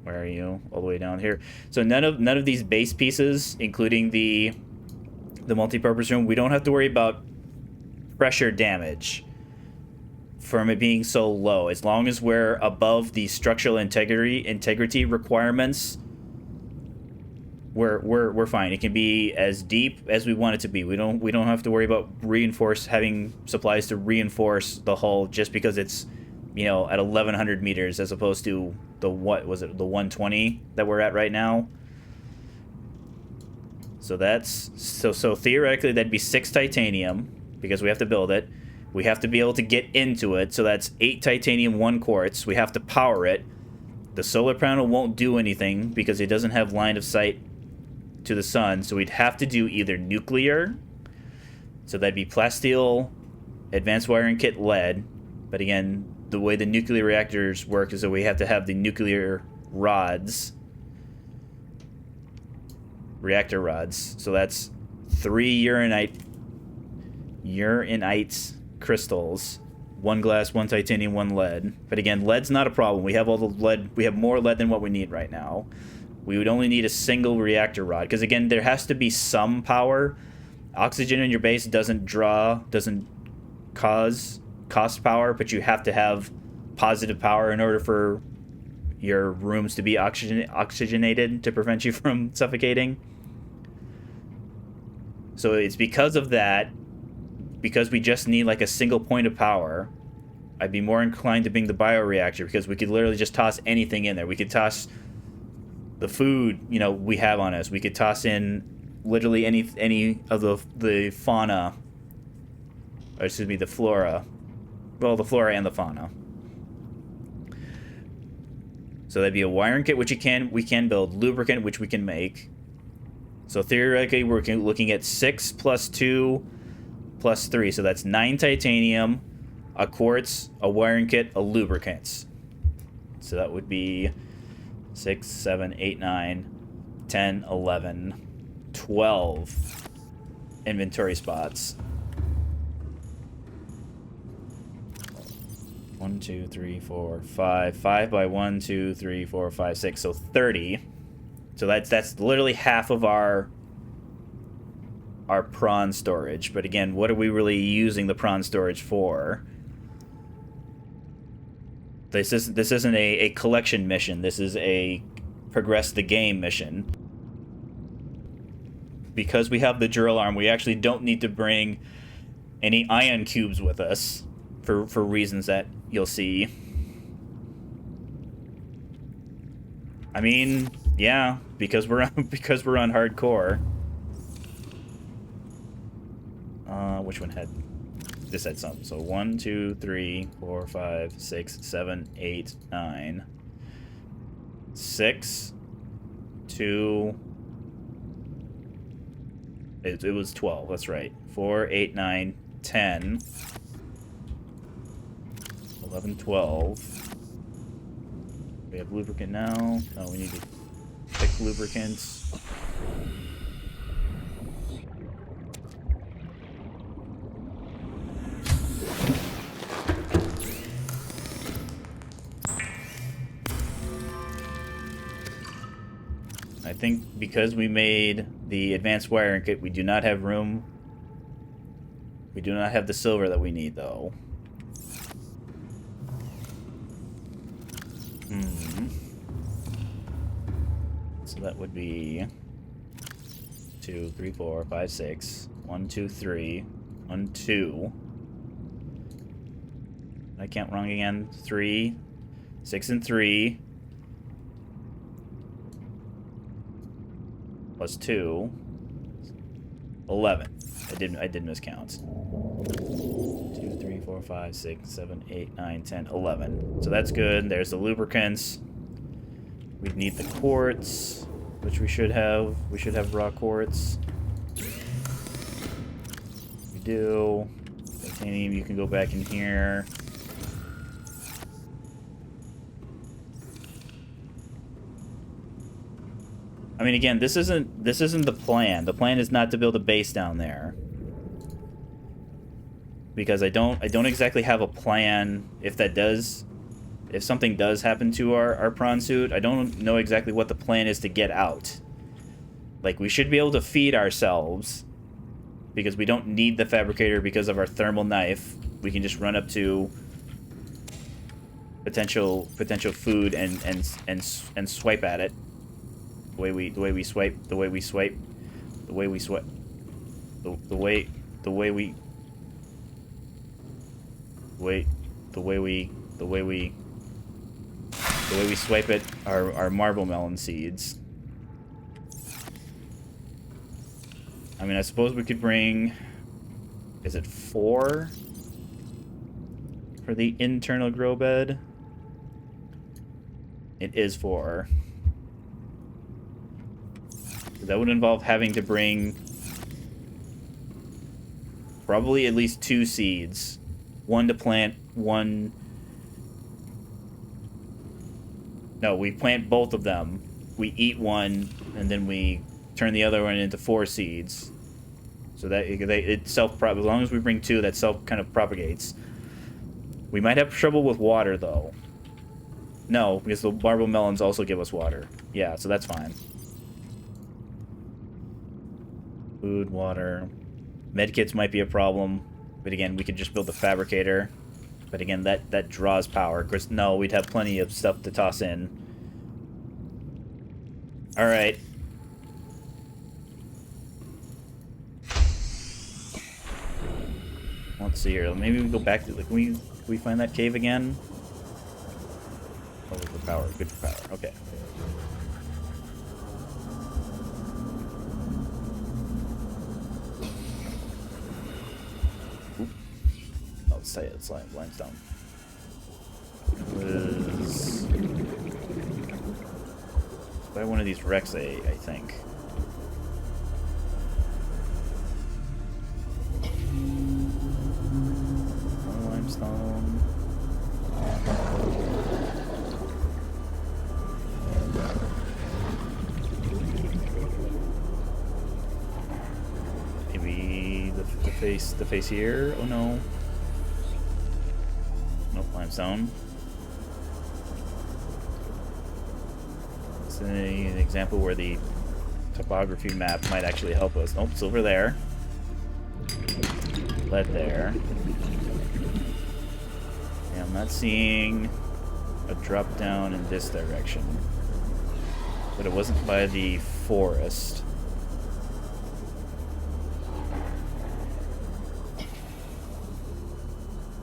where are you? All the way down here. So none of these base pieces, including the multi-purpose room, we don't have to worry about pressure damage from it being so low. As long as we're above the structural integrity requirements, we're fine. It can be as deep as we want it to be. We don't have to worry about having supplies to reinforce the hull just because it's, at 1,100 meters as opposed to the 120 that we're at right now. So so theoretically that'd be 6 titanium because we have to build it. We have to be able to get into it, so that's 8 titanium, 1 quartz. We have to power it. The solar panel won't do anything because it doesn't have line of sight to the sun, so we'd have to do either nuclear, so that'd be plasteel, advanced wiring kit, lead. But again, the way the nuclear reactors work is that we have to have the nuclear rods, reactor rods. So that's 3 uranite crystals, 1 glass, 1 titanium, 1 lead. But again, lead's not a problem. We have all the lead. We have more lead than what we need right now. We would only need a single reactor rod, because again, there has to be some power. Oxygen in your base doesn't cost power, but you have to have positive power in order for your rooms to be oxygenated to prevent you from suffocating. So it's because of that, because we just need like a single point of power, I'd be more inclined to bring the bioreactor, because we could literally just toss anything in there. We could toss the food, you know, we have on us. We could toss in literally any of the fauna, or excuse me, the flora. Well, the flora and the fauna. So that'd be a wiring kit, which we can build, lubricant, which we can make. So theoretically, we're looking at 6 plus 2 plus 3. So that's 9 titanium, a quartz, a wiring kit, a lubricant. So that would be 6, 7, 8, 9, 10, 11, 12 inventory spots. 1, 2, 3, 4, 5. 5 by 1, 2, 3, 4, 5, 6. So 30. So that's literally half of our prawn storage. But again, what are we really using the prawn storage for? This isn't a collection mission. This is a progress the game mission. Because we have the drill arm, we actually don't need to bring any ion cubes with us for reasons that you'll see. I mean, yeah, because we're on hardcore. Which one had? This had something. So 1, 2, 3, 4, 5, 6, 7, 8, 9, 6, 2. It was 12. That's right. 4, 8, 9, 10, 11, 12. We have lubricant now. Oh, we need to pick lubricants. I think because we made the advanced wiring kit, we do not have room. We do not have the silver that we need, though. So that would be 2, 3, 4, 5, 6. 1, 2, 3. 1, 2. I count wrong again. 3. 6 and 3. Plus 2. 11. I did miscount. 2, 3, 4, 5, 6, 7, 8, 9, 10, 11. So that's good. There's the lubricants. We need the quartz, which we should have. We should have raw quartz. We do. Titanium, you can go back in here. I mean, again, this isn't the plan. The plan is not to build a base down there. Because I don't exactly have a plan if something does happen to our prawn suit. I don't know exactly what the plan is to get out. Like, we should be able to feed ourselves because we don't need the fabricator because of our thermal knife. We can just run up to potential food and swipe at it. The way we swipe. The way we swipe it are marble melon seeds. I mean, I suppose we could bring... Is it 4? For the internal grow bed? It is 4. that would involve having to bring probably at least 2 seeds. One to plant, one... No, we plant both of them. We eat one, and then we turn the other one into 4 seeds. So that it self-prop. As long as we bring 2, that kind of propagates. We might have trouble with water, though. No, because the marble melons also give us water. Yeah, so that's fine. Food, water. Medkits might be a problem. But again, we could just build a fabricator. But again, that draws power. Of course, no, we'd have plenty of stuff to toss in. Alright. Let's see here. Maybe we go back to... Can we find that cave again? Oh, for power. Good for power. Okay. Oop. Oh, it's limestone. By one of these wrecks, I think. Limestone. Maybe the face here. Oh no. Nope, limestone. It's an example where the topography map might actually help us. Nope, silver there. Lead there. Yeah, I'm not seeing a drop down in this direction. But it wasn't by the forest.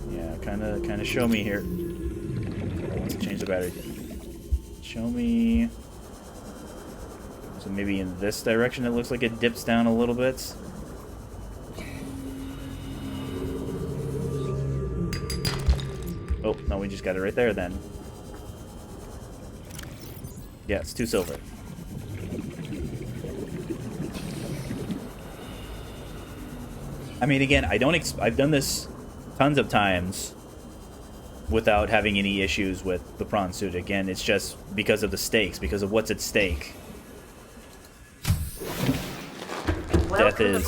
Yeah, kind of show me here. Let's change the battery. Show me. So maybe in this direction it looks like it dips down a little bit. Oh, no, we just got it right there then. Yeah, it's 2 silver. I mean, again, I've done this tons of times without having any issues with the prawn suit. Again, it's just because of the stakes, because of what's at stake. Death is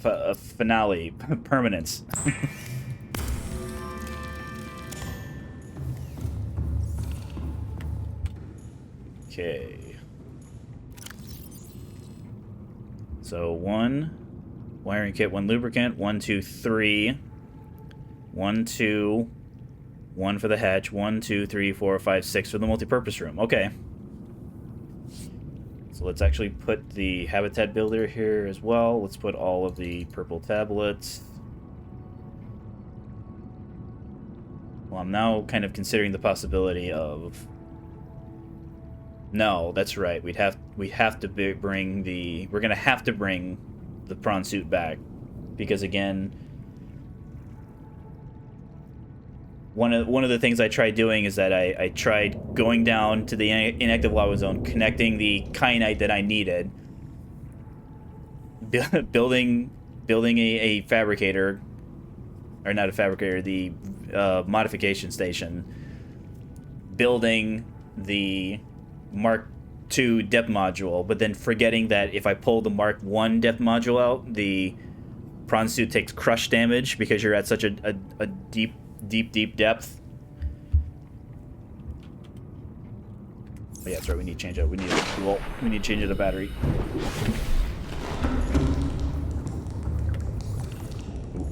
a finale, permanence. Okay. So 1 wiring kit, 1 lubricant, 1, 2, 3. 1, 2, 1 for the hatch, 1, 2, 3, 4, 5, 6 for the multi-purpose room. Okay. So let's actually put the habitat builder here as well. Let's put all of the purple tablets. Well, I'm now kind of considering the possibility of... No, that's right. We have to bring the... We're gonna have to bring the prawn suit back. Because again... One of the things I tried doing is that I tried going down to the inactive lava zone, connecting the kyanite that I needed, building a fabricator, or not a fabricator, the modification station, building the Mark II depth module, but then forgetting that if I pull the Mark I depth module out, the prawn suit takes crush damage because you're at such a deep depth. Oh yeah, that's right. We need to change out. We need to change out the battery.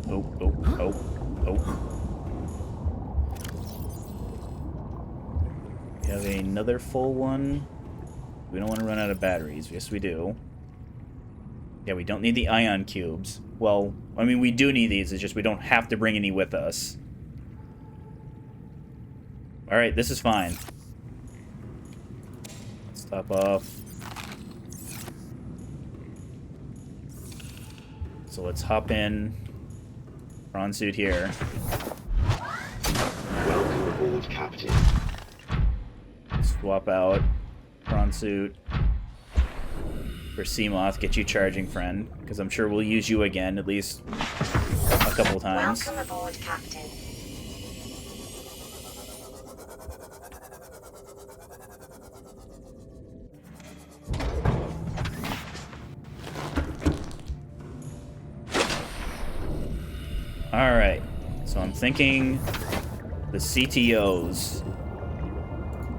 Oh. We have another full one. We don't want to run out of batteries. Yes, we do. Yeah, we don't need the ion cubes. Well, I mean, we do need these. It's just we don't have to bring any with us. Alright, this is fine. Let's top off. So let's hop in. Prawn suit here. Welcome aboard, Captain. Swap out. Prawn suit. for Seamoth, get you charging, friend, because I'm sure we'll use you again at least a couple times. Welcome aboard, Captain. Alright, so I'm thinking the CTO's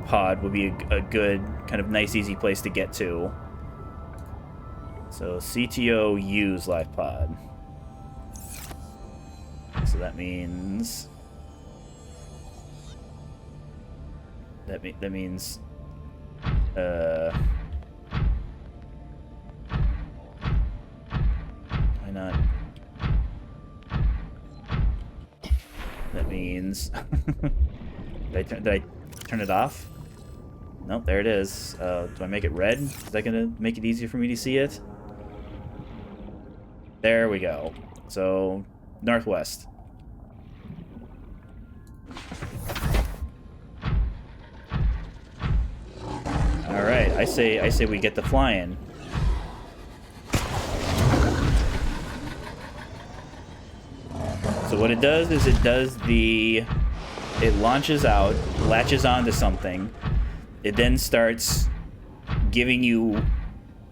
pod would be a good, kind of nice, easy place to get to. So CTO use life pod. So that means... That means... Why not? That means... Did I turn it off? Nope, there it is. Do I make it red? Is that gonna make it easier for me to see it? There we go. So, northwest. Alright, I say we get the flying. So what it does is it launches out, latches onto something. It then starts giving you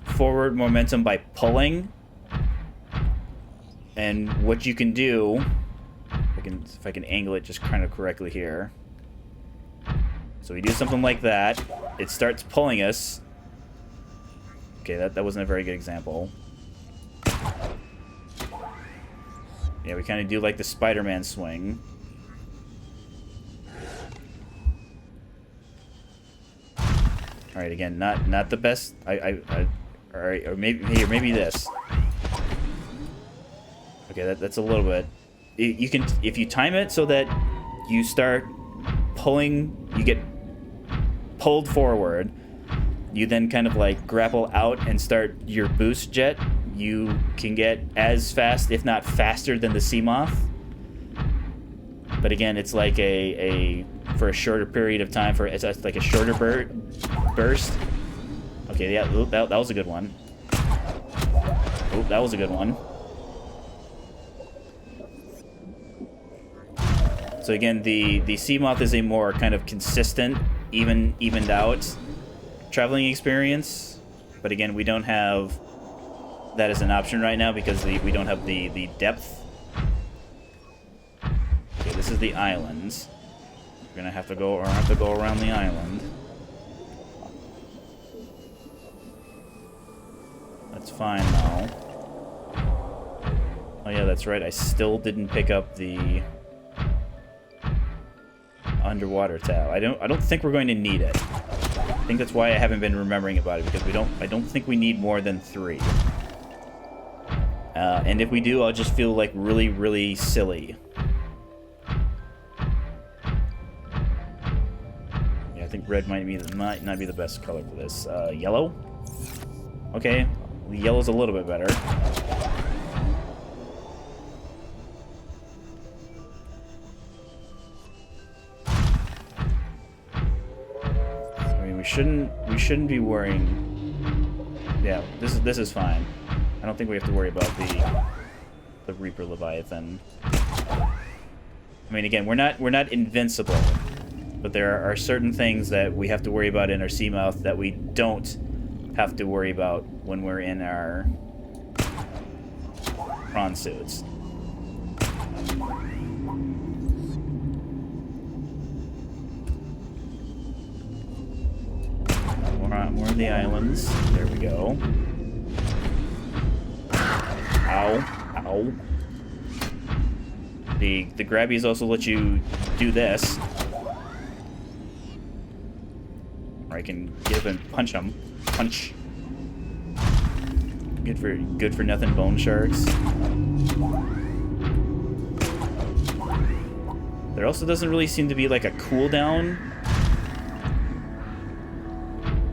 forward momentum by pulling. And what you can do, if I can angle it just kind of correctly here. So we do something like that. It starts pulling us. Okay, that wasn't a very good example. Yeah, we kind of do like the Spider-Man swing. All right, again, not the best. All right, or maybe this. Okay, that's a little bit. You can, if you time it so that you start pulling, you get pulled forward. You then kind of like grapple out and start your boost jet. You can get as fast, if not faster, than the Seamoth. But again, it's like for a shorter period of time. It's like a shorter burst. Okay, yeah, that was a good one. That was a good one. So again, the Seamoth is a more kind of consistent, evened out traveling experience. But again, we don't have that as an option right now because we don't have the depth. Okay, this is the islands. We're gonna have to go around the island. That's fine now. Oh yeah, that's right. I still didn't pick up the underwater tab. I don't think we're going to need it. I think that's why I haven't been remembering about it, because I don't think we need more than 3. And if we do, I'll just feel like really, really silly. Yeah, I think red might not be the best color for this. Yellow? Okay, yellow's a little bit better. We shouldn't be worrying. Yeah, this is fine. I don't think we have to worry about the Reaper Leviathan. I mean, again, we're not invincible, but there are certain things that we have to worry about in our Seamoth that we don't have to worry about when we're in our prawn suits. More of the islands. There we go. Ow. Ow. The grabbies also let you do this. Or I can get up and punch them. Punch. Good for nothing bone sharks. There also doesn't really seem to be like a cooldown.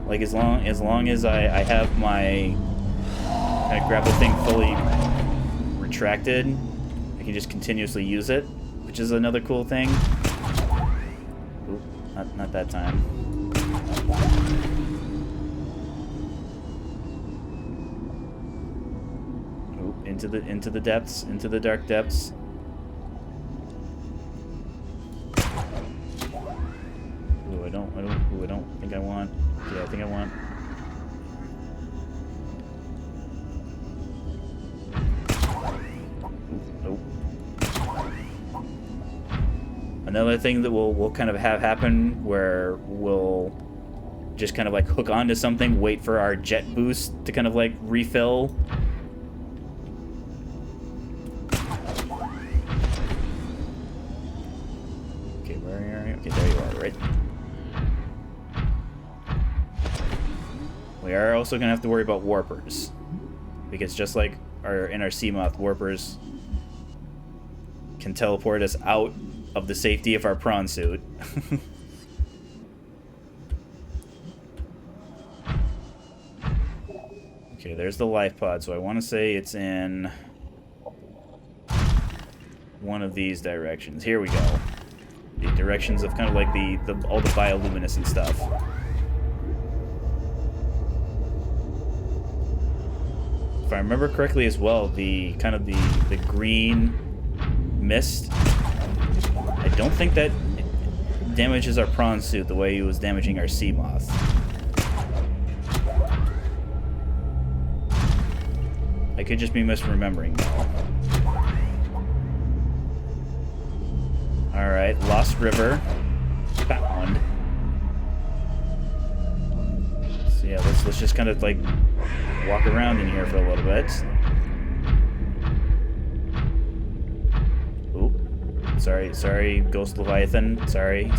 Like as long as I have my kind of grapple thing fully retracted, I can just continuously use it, which is another cool thing. Oop, not that time. into the depths, into the dark depths. Ooh, I don't think I want. Yeah, I think I want. Nope. Another thing that we'll kind of have happen where we'll just kind of like hook onto something, wait for our jet boost to kind of like refill. Okay, where are you? Okay, there you are, right? We are also gonna have to worry about warpers, because just like in our Seamoth, warpers can teleport us out of the safety of our prawn suit. Okay, there's the life pod, so I want to say it's in one of these directions. Here we go. The directions of kind of like all the bioluminescent stuff. If I remember correctly as well, the green mist, I don't think that damages our prawn suit the way it was damaging our Seamoth. I could just be misremembering though. Alright, Lost River. Found. So yeah, let's just kind of like walk around in here for a little bit. Oop. Sorry, Ghost Leviathan. Sorry.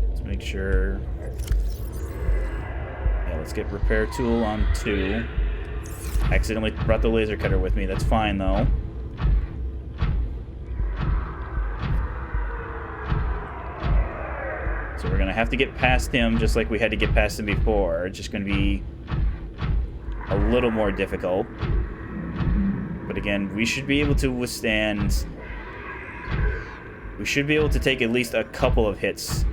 Let's make sure. Let's get repair tool on 2. Accidentally brought the laser cutter with me. That's fine though. So we're gonna have to get past him just like we had to get past him before. It's just gonna be a little more difficult. But again, we should be able to withstand. We should be able to take at least a couple of hits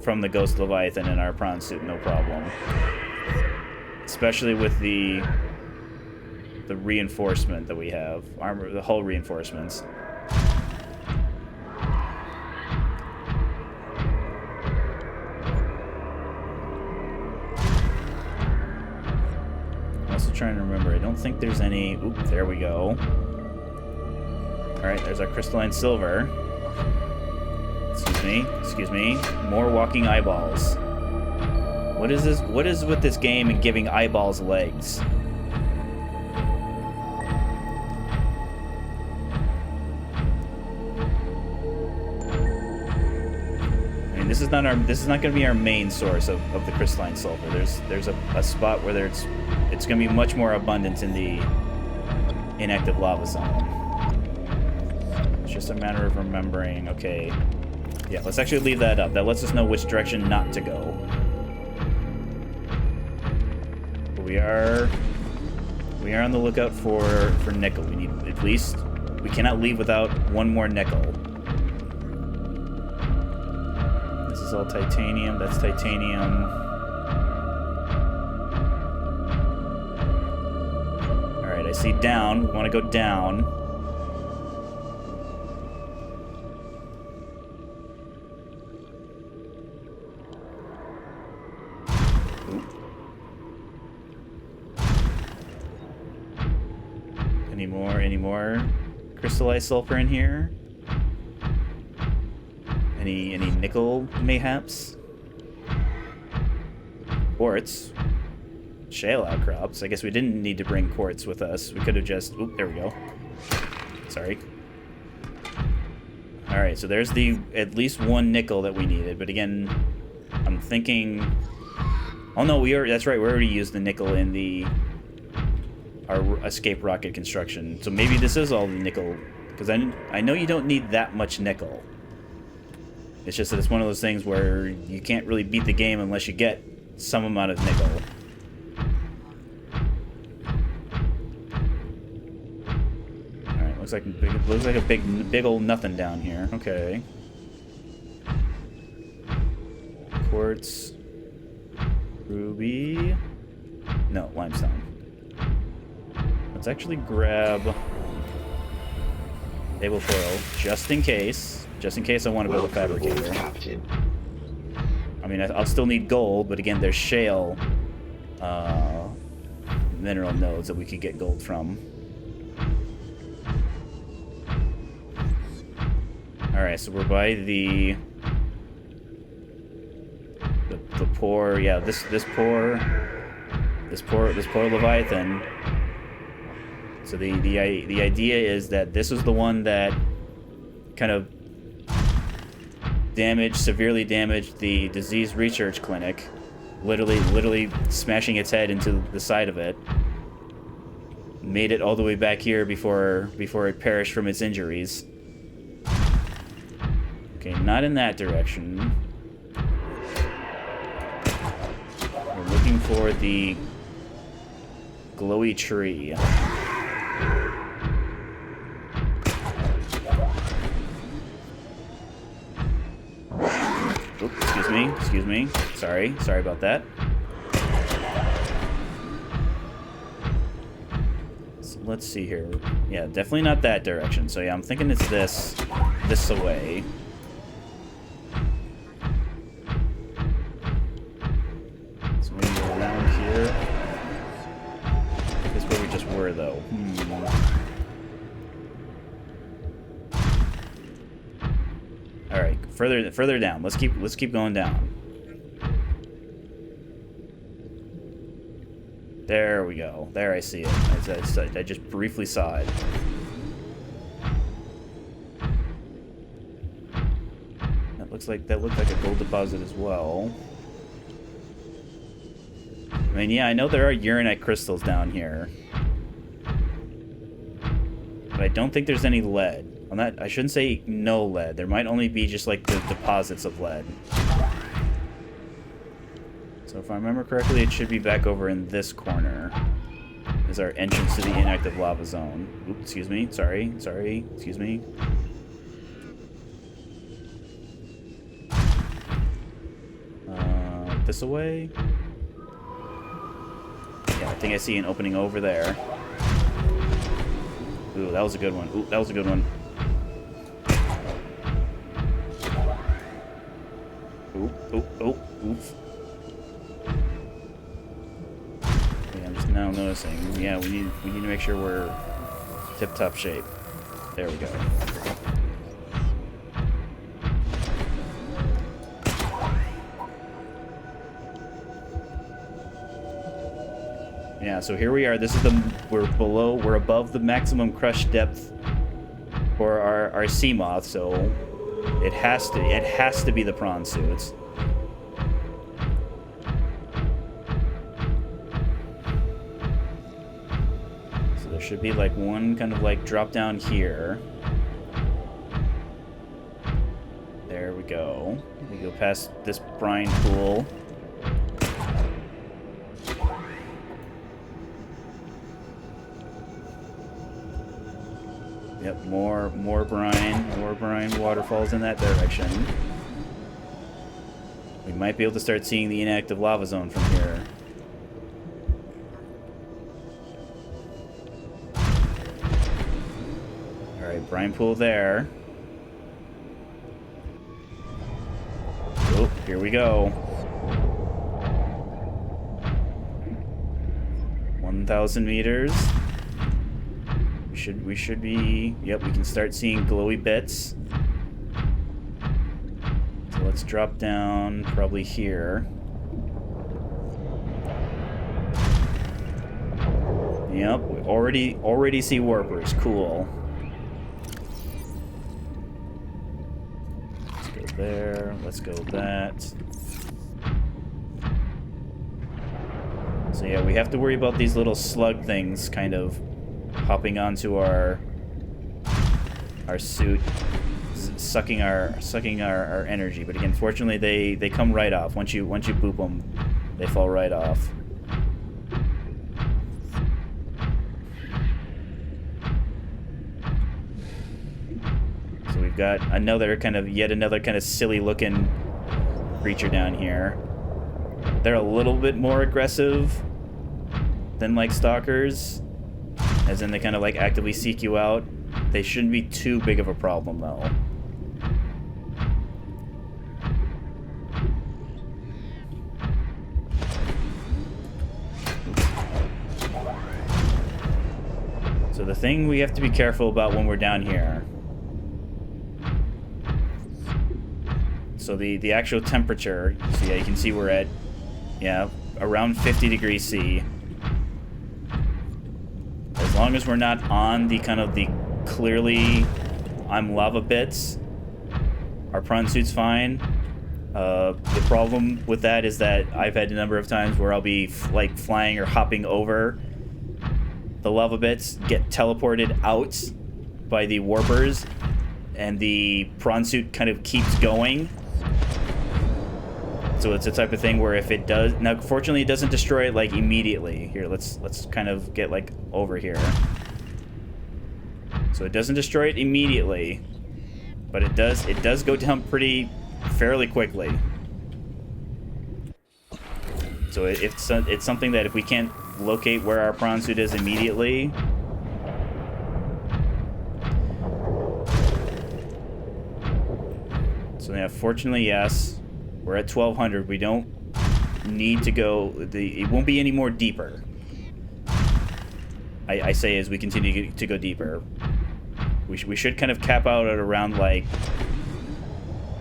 from the Ghost Leviathan in our prawn suit, no problem. Especially with the reinforcement that we have, the hull reinforcements. I'm also trying to remember. I don't think there's any. Oop, there we go. All right, there's our crystalline silver. Excuse me. More walking eyeballs. What is this? What is with this game and giving eyeballs legs? I mean, this is not going to be our main source of the crystalline sulfur. There's a spot where it's going to be much more abundant in the inactive lava zone. It's just a matter of remembering. Okay. Yeah, let's actually leave that up. That lets us know which direction not to go. But we are on the lookout for nickel. We need at least. We cannot leave without one more nickel. This is all titanium. That's titanium. All right, I see down. We want to go down. Any more crystallized sulfur in here? Any nickel mayhaps? Quartz. Shale outcrops. I guess we didn't need to bring quartz with us. We could have just... Oop, there we go. Sorry. Alright, so there's at least one nickel that we needed, but again, I'm thinking... Oh no, that's right, we already used the nickel in our escape rocket construction. So maybe this is all the nickel, because I know you don't need that much nickel. It's just that it's one of those things where you can't really beat the game unless you get some amount of nickel. Alright, looks like a big old nothing down here. Okay. Quartz. Ruby. No, limestone. Let's actually grab table foil just in case. Just in case I want to build a fabricator. Captain. I mean, I'll still need gold, but again, there's shale mineral nodes that we could get gold from. Alright, so we're by the poor, yeah, this poor Leviathan. So the idea is that this is the one that kind of severely damaged the disease research clinic, literally smashing its head into the side of it. Made it all the way back here before it perished from its injuries. Okay, not in that direction. We're looking for the glowy tree. Oops, excuse me. Sorry about that. So let's see here. Yeah, definitely not that direction. So yeah, I'm thinking it's this away. So maybe around here. I think that's where we just were, though. All right, further down. Let's keep going down. There we go. There, I see it. I just briefly saw it. That looked like a gold deposit as well. I mean, yeah, I know there are uranite crystals down here, but I don't think there's any lead. On that, I shouldn't say no lead. There might only be just like the deposits of lead. So if I remember correctly, it should be back over in this corner. Is our entrance to the inactive lava zone. Oops, excuse me. Sorry. Excuse me. This away? Yeah, I think I see an opening over there. Ooh, that was a good one. Ooh, that was a good one. Oof. Okay, I'm just now noticing. Yeah, we need to make sure we're tip-top shape. There we go. Yeah, so here we are. This is we're above the maximum crush depth for our sea moth, so it has to be the prawn suits. So there should be like one kind of like drop down here. There we go. We go past this brine pool. Yep, more brine waterfalls in that direction. We might be able to start seeing the inactive lava zone from here. Alright, brine pool there. Oh, here we go. 1,000 meters. We should be... Yep, we can start seeing glowy bits. So let's drop down probably here. Yep, we already see warpers. Cool. Let's go there. Let's go that. So yeah, we have to worry about these little slug things kind of hopping onto our suit, sucking our energy. But again, fortunately, they come right off. Once you boop them, they fall right off. So we've got yet another kind of silly looking creature down here. They're a little bit more aggressive than like stalkers. as in they kind of like actively seek you out. They shouldn't be too big of a problem though. So the thing we have to be careful about when we're down here. So the actual temperature, so yeah, you can see we're at, yeah, around 50 degrees C. As long as we're not on the kind of the clearly I'm lava bits, our prawn suit's fine. The problem with that is that I've had a number of times where I'll be like flying or hopping over the lava bits, get teleported out by the warpers, and the prawn suit kind of keeps going. So it's the type of thing where if it does, now fortunately it doesn't destroy it like immediately. Here, let's kind of get like over here. So it doesn't destroy it immediately, but it does go down fairly quickly. So it's something that if we can't locate where our prawn suit is immediately, so yeah, fortunately, yes, we're at 1200. We don't need to go. It won't be any more deeper. I say as we continue to go deeper, we should kind of cap out at around like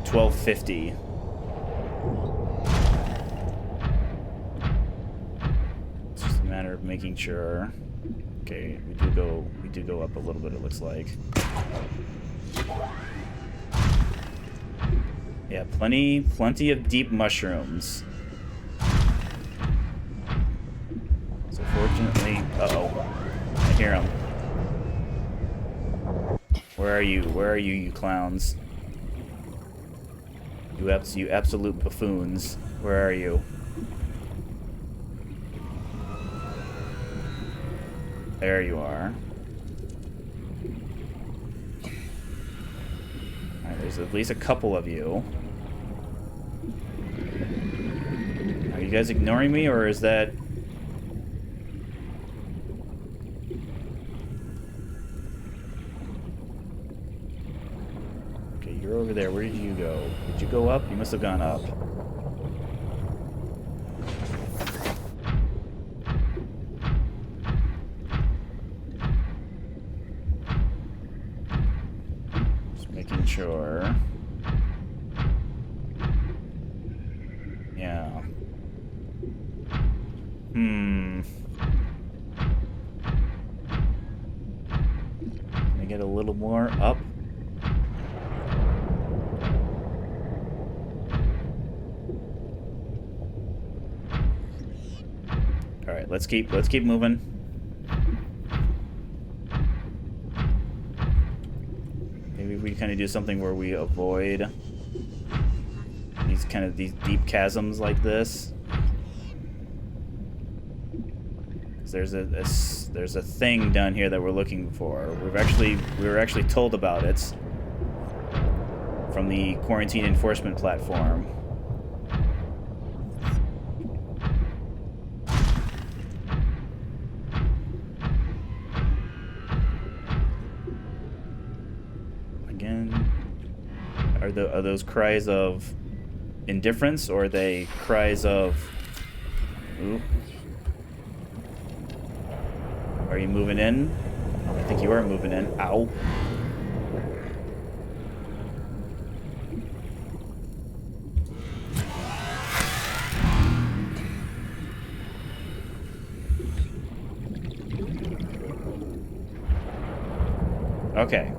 1250. It's just a matter of making sure. Okay, we do go up a little bit, it looks like. Yeah, plenty of deep mushrooms. So fortunately, uh-oh, I hear them. Where are you? Where are you, you clowns? You absolute buffoons. Where are you? There you are. Alright, there's at least a couple of you. Are you guys ignoring me, or is that... Okay, you're over there. Where did you go? Did you go up? You must have gone up. Sure. Yeah. Can I get a little more up? All right, let's keep moving. We kind of do something where we avoid these deep chasms like this. There's a thing down here that we're looking for. We were actually told about it from the quarantine enforcement platform. Are those cries of indifference, or are they cries of... Ooh. Are you moving in? I think you are moving in. Ow. Okay.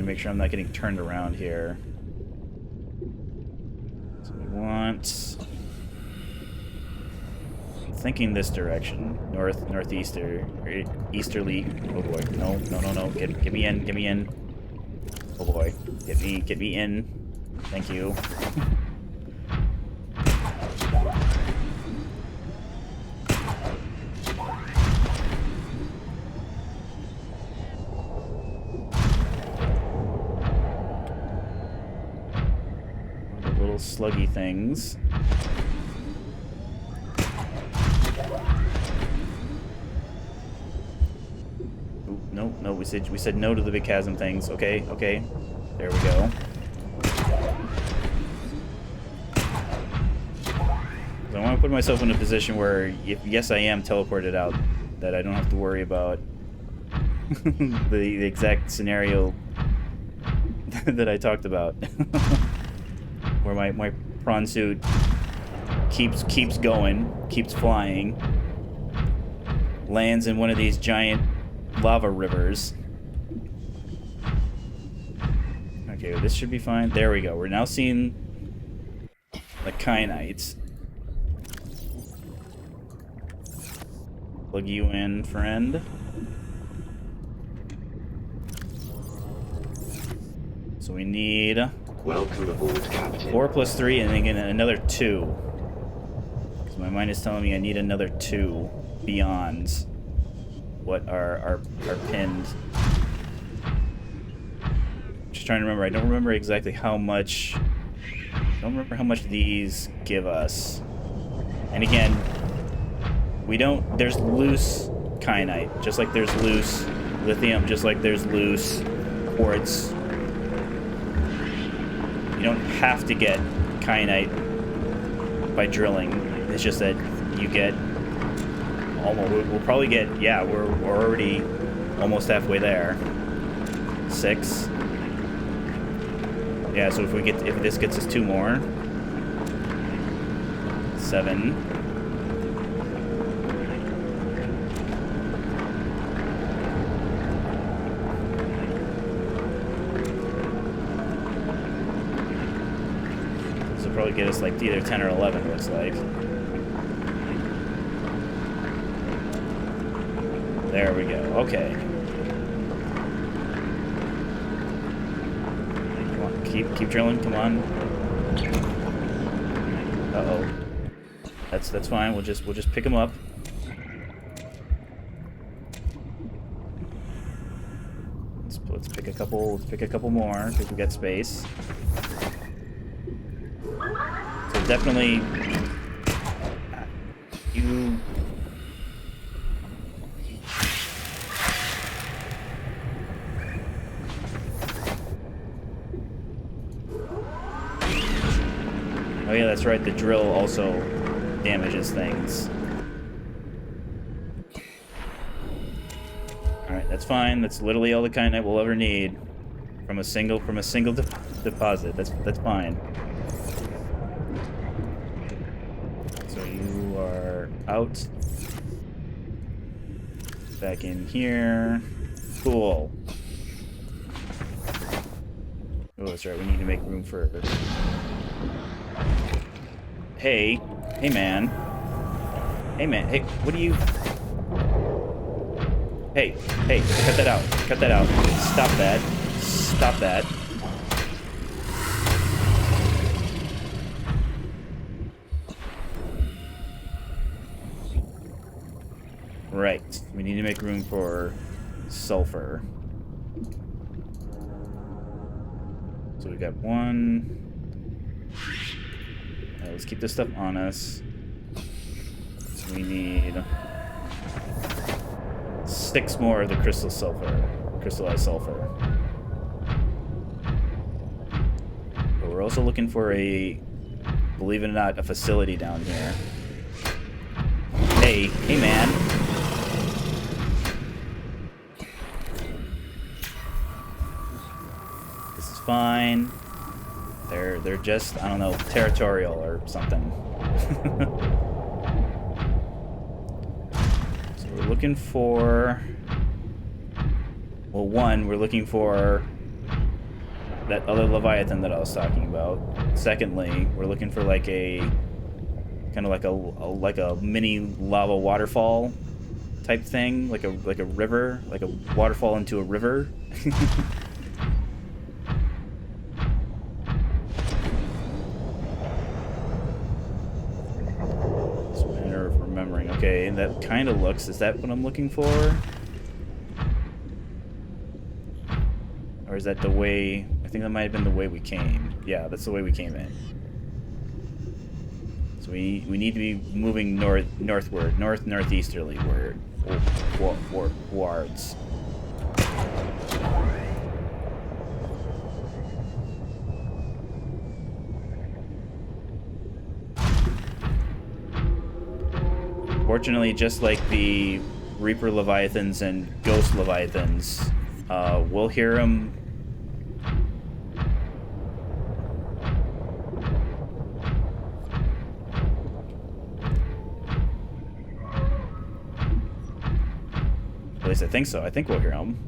Make sure I'm not getting turned around here. So we want... I'm thinking this direction. Northeaster. Or easterly. Oh boy. No. Get me in. Oh boy. Get me in. Thank you. Sluggy things. No, no, we said no to the big chasm things. Okay, okay. There we go. So I want to put myself in a position where, if, yes, I am teleported out, that I don't have to worry about the exact scenario that I talked about, where my prawn suit keeps going, keeps flying, lands in one of these giant lava rivers. Okay, this should be fine. There we go. We're now seeing the kyanites. Plug you in, friend. So we need Welcome aboard, Captain. 4 plus 3 and then get another 2. Because my mind is telling me I need another 2 beyond what are pinned. Just trying to remember. I don't remember exactly how much. I don't remember how much these give us. And again, we don't. There's loose kyanite, just like there's loose lithium, just like there's loose quartz. You don't have to get kyanite by drilling. It's just that you get almost. We'll probably get. Yeah, we're already almost halfway there. 6. Yeah, so if this gets us 2 more. 7. This will probably get us like either 10 or 11, looks like. There we go. Okay. Keep drilling, come on. Uh-oh. That's fine. We'll just pick them up. Let's pick a couple. Let's pick a couple more because we got space. So definitely, you. Oh yeah, that's right, the drill also damages things. Alright, that's fine. That's literally all the kyanite we'll ever need from a single deposit. That's fine. So you are out. Back in here. Cool. Oh, that's right, we need to make room for it. Hey man, hey, what do you, hey, cut that out, stop that, right, we need to make room for sulfur, so we got 1. Let's keep this stuff on us. So we need 6 more of the crystallized sulfur. But we're also looking for believe it or not, a facility down here. Hey man. This is fine. They're just, I don't know, territorial or something. So we're looking for, well, 1, we're looking for that other Leviathan that I was talking about. Secondly, we're looking for like a kind of like a mini lava waterfall type thing, like a river, like a waterfall into a river. Okay, and that kind of looks, is that what I'm looking for? Or is that the way, I think that might have been the way we came. Yeah, that's the way we came in. So we need to be moving northeasterly wards. Fortunately, just like the Reaper Leviathans and Ghost Leviathans, we'll hear them. At least I think so. I think we'll hear them.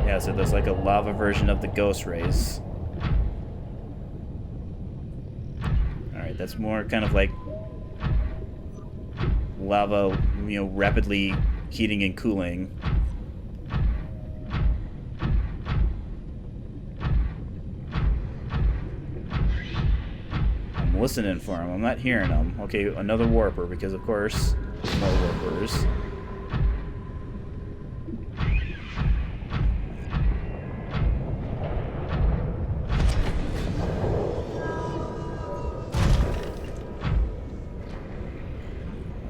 Yeah, so there's like a lava version of the ghost rays. Alright, that's more kind of like lava, you know, rapidly heating and cooling. I'm listening for him. I'm not hearing him. Okay, another warper, because of course, more warpers.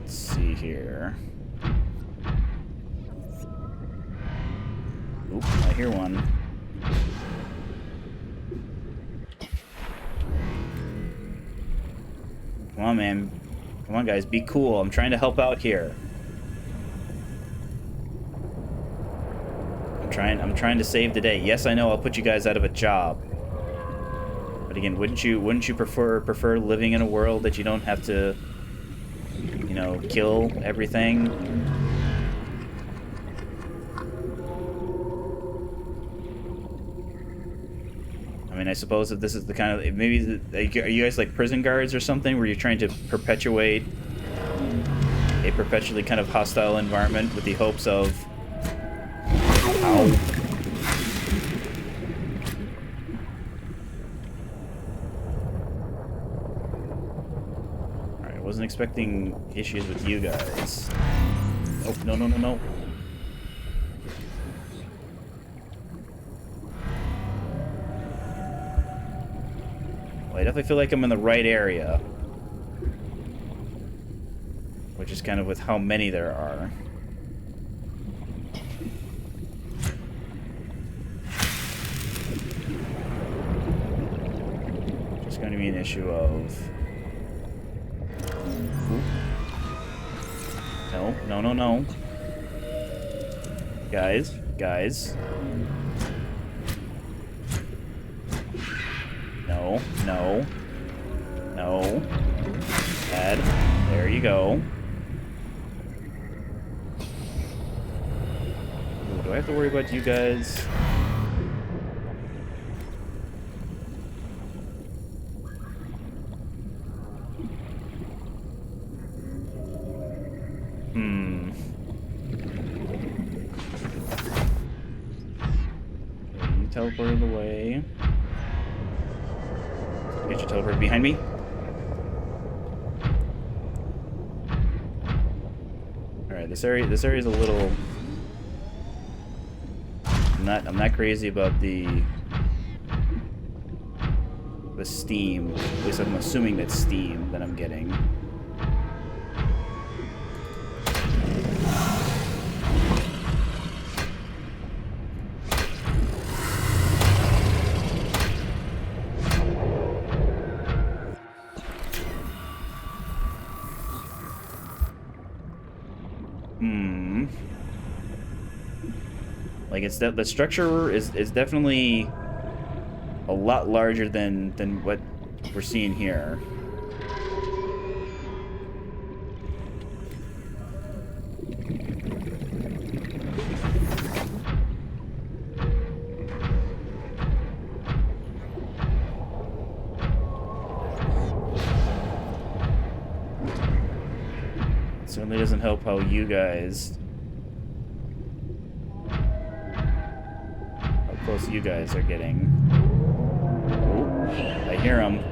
Let's see here. Oop, I hear one. Come on, man. Come on, guys. Be cool. I'm trying to help out here. I'm trying to save the day. Yes, I know I'll put you guys out of a job. But again, wouldn't you prefer living in a world that you don't have to, you know, kill everything? I mean, I suppose if this is the kind of... Maybe... Are you guys like prison guards or something, where you're trying to perpetuate a perpetually kind of hostile environment with the hopes of... Ow. Alright, I wasn't expecting issues with you guys. Oh, no, no, no, no. I definitely feel like I'm in the right area. Which is kind of with how many there are. Just going to be an issue of... Ooh. No, no, no, no. Guys, guys. No, no, no. Bad. There you go. Ooh, do I have to worry about you guys? Hmm. Okay, you teleported away. Get your teleporter behind me. Alright, this area is a little... I'm not crazy about the steam. At least I'm assuming that's steam that I'm getting. Like, it's the structure is definitely a lot larger than what we're seeing here. It certainly doesn't help how you guys... close you guys are getting. Ooh, I hear them.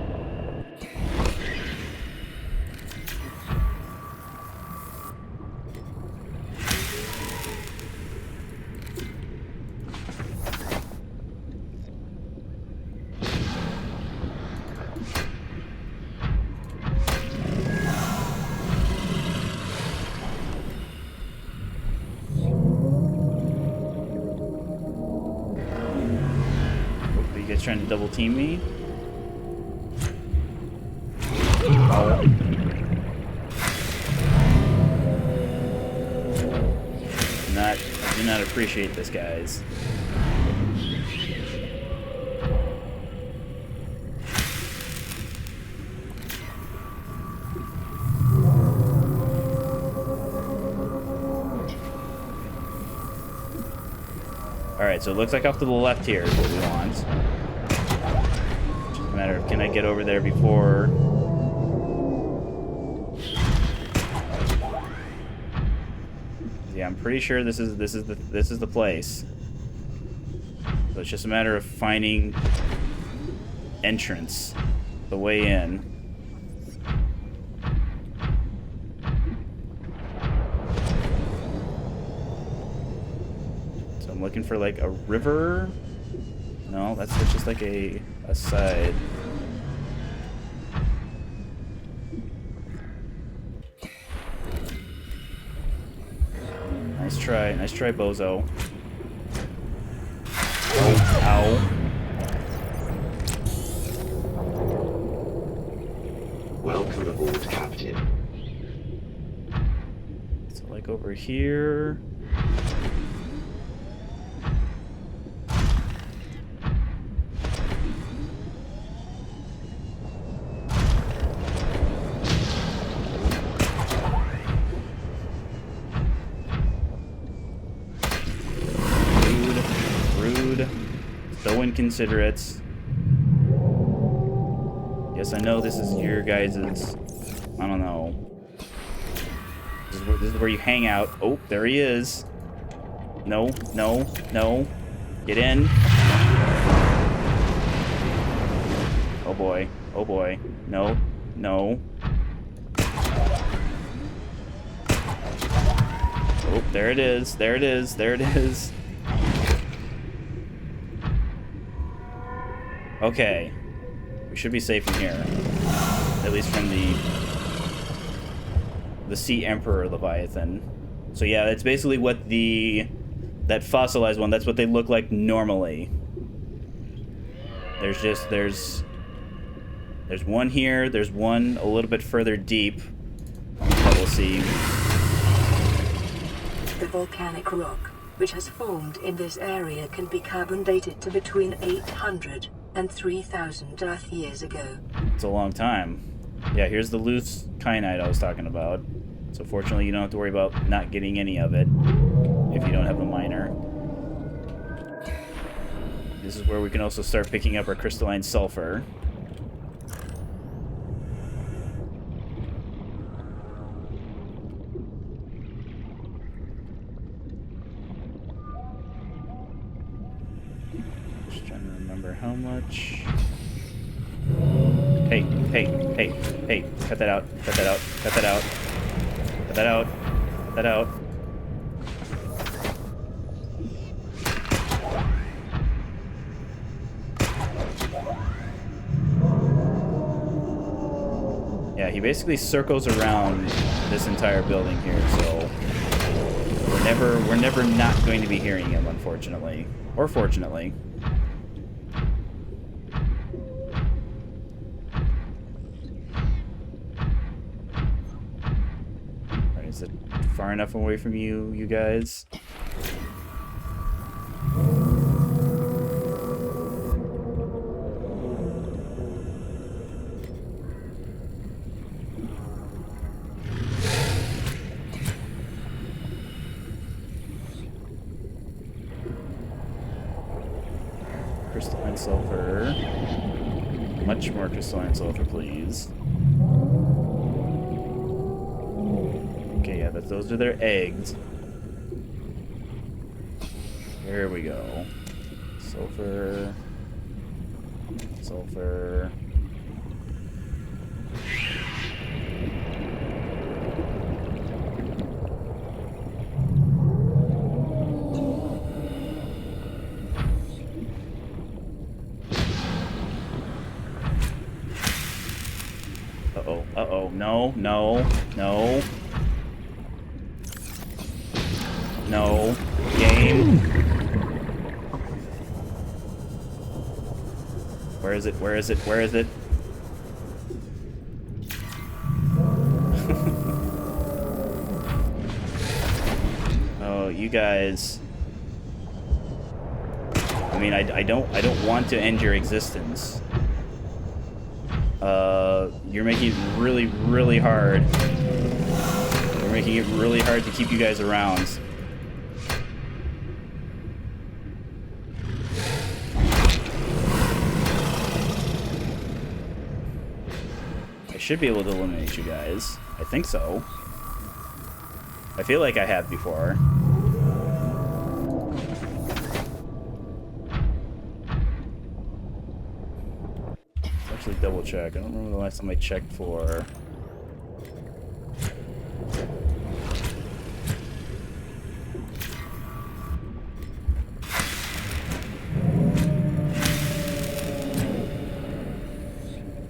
trying to double team me. Oh. I do not appreciate this, guys. Alright, so it looks like off to the left here is what we want. Just a matter of, can I get over there before... Yeah, I'm pretty sure this is the place. So it's just a matter of finding entrance, the way in. So I'm looking for like a river. No, that's just like a side. Nice try, bozo. Oh, ow. Welcome aboard, Captain. So like over here. So inconsiderate. Yes, I know this is your guys'... I don't know. This is where you hang out. Oh, there he is. No, no, no. Get in. Oh boy. Oh boy. No, no. Oh, there it is. There it is. There it is. Okay, we should be safe in here, at least from the Sea Emperor Leviathan. So yeah, that's basically what that fossilized one. That's what they look like normally. There's one here. There's one a little bit further deep that we'll see. The volcanic rock, which has formed in this area, can be carbon dated to between 800 and 3,000 Earth years ago. It's a long time. Yeah, here's the loose kyanite I was talking about. So fortunately you don't have to worry about not getting any of it if you don't have a miner. This is where we can also start picking up our crystalline sulfur. How much? Hey, hey, hey, hey, cut that out, cut that out, cut that out, cut that out, cut that out. Yeah, he basically circles around this entire building here, so we're never not going to be hearing him, unfortunately. Or fortunately. Is it far enough away from you guys? Crystalline sulfur. Much more crystalline sulfur, please. Okay, yeah, those are their eggs. There we go. Sulfur. Sulfur. Uh-oh, uh-oh. No, no, no. No. Game. Where is it? Where is it? Where is it? Oh, you guys. I mean, I don't want to end your existence. You're making it really, really hard. You're making it really hard to keep you guys around. I should be able to eliminate you guys. I think so. I feel like I have before. Let's actually double check. I don't remember the last time I checked for...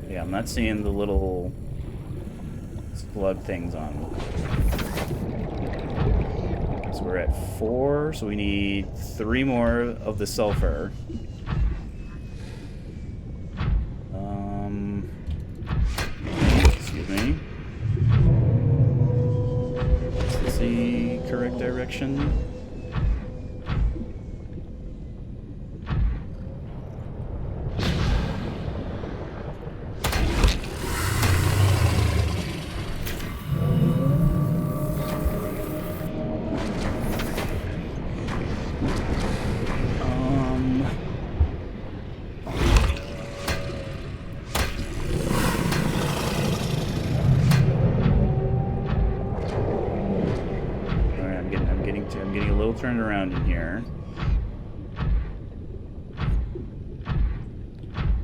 Yeah, I'm not seeing the little slug things on. So we're at 4, so we need 3 more of the sulfur. Excuse me. Is this the correct direction? Turned around in here.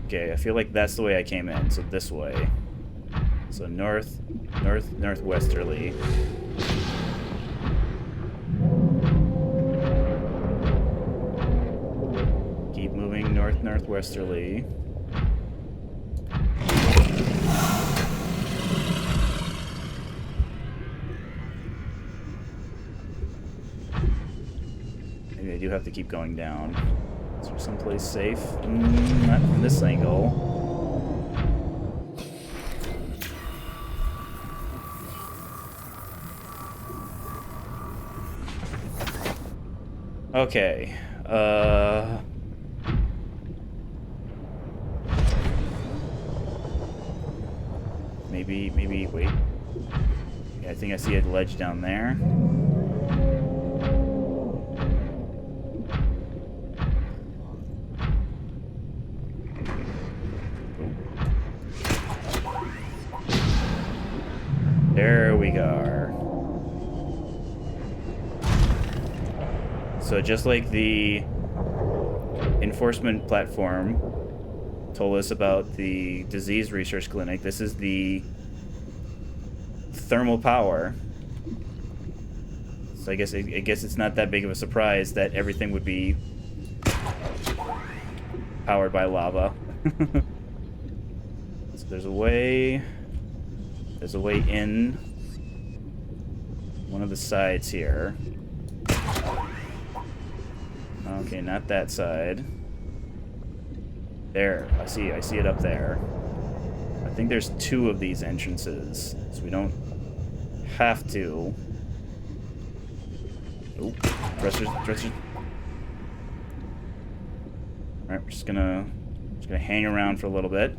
Okay, I feel like that's the way I came in, so this way. So northwesterly. Keep moving northwesterly. I do have to keep going down. Is there someplace safe? Not from this angle. Okay. Maybe, wait. Yeah, I think I see a ledge down there. There we are. So just like the enforcement platform told us about the disease research clinic, this is the thermal power. So I guess it's not that big of a surprise that everything would be powered by lava. So there's a way in one of the sides here. Okay, not that side. There, I see it up there. I think there's 2 of these entrances, so we don't have to. Oh, thrusters. Alright, we're just gonna hang around for a little bit.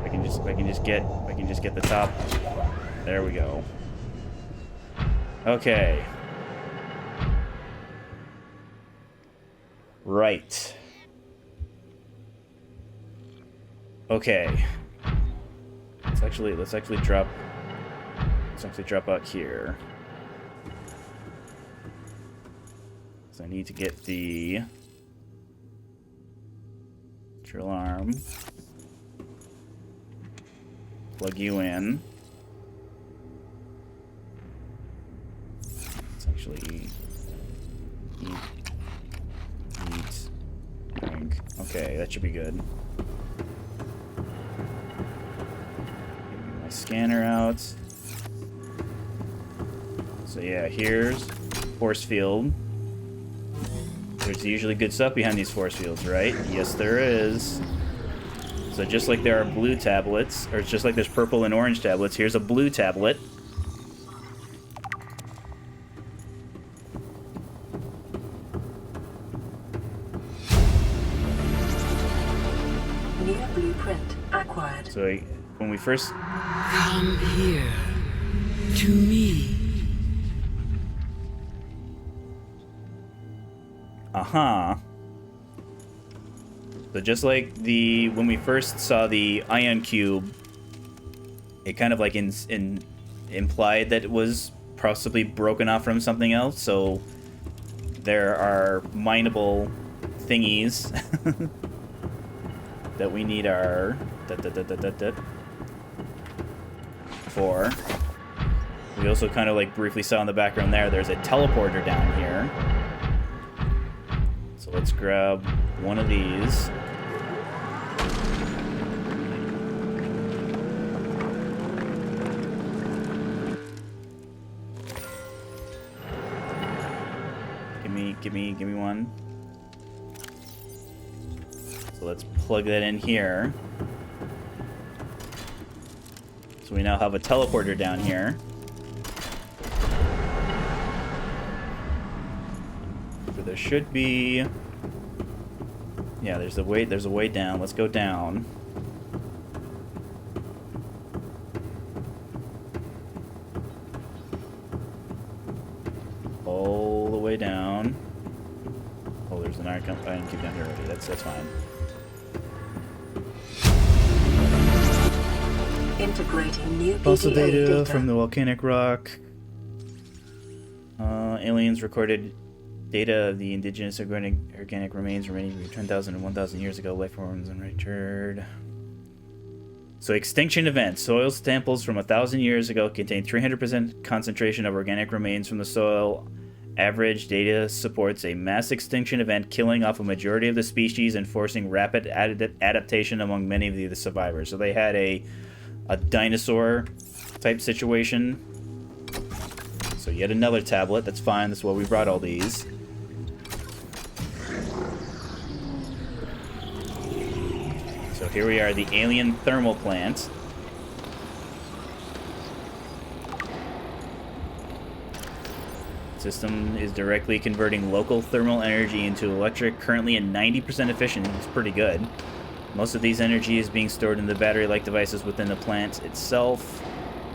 If I can just get the top. There we go. Okay. Right. Okay. Let's actually drop out here. So I need to get the drill arm. Plug you in. Let's actually eat, drink. Okay, that should be good. Get my scanner out. So yeah, here's force field. There's usually good stuff behind these force fields, right? Yes, there is. So just like there are blue tablets, or just like there's purple and orange tablets, here's a blue tablet. New blueprint acquired. So when we first... Come here. To me. Uh-huh. So just like when we first saw the ion cube, it kind of like implied that it was possibly broken off from something else. So there are mineable thingies that we need our for. We also kind of like briefly saw in the background there's a teleporter down here. So let's grab one of these. Give me one. So let's plug that in here. So we now have a teleporter down here. So there should be... Yeah, there's a way down. Let's go down. All the way down. Oh, there's an iron cube down here already. That's fine. Integrating new Fossil PDA data from the volcanic rock. Aliens recorded data of the indigenous organic remains remaining between 10,000 and 1,000 years ago. Life forms unretired. So extinction event. Soil samples from 1,000 years ago contain 300% concentration of organic remains from the soil. Average data supports a mass extinction event, killing off a majority of the species and forcing rapid adaptation among many of the survivors. So they had a dinosaur type situation. So yet another tablet. That's fine. That's why we brought all these. So here we are, the alien thermal plant. System is directly converting local thermal energy into electric, currently at 90% efficient. It's pretty good. Most of these energy is being stored in the battery-like devices within the plant itself.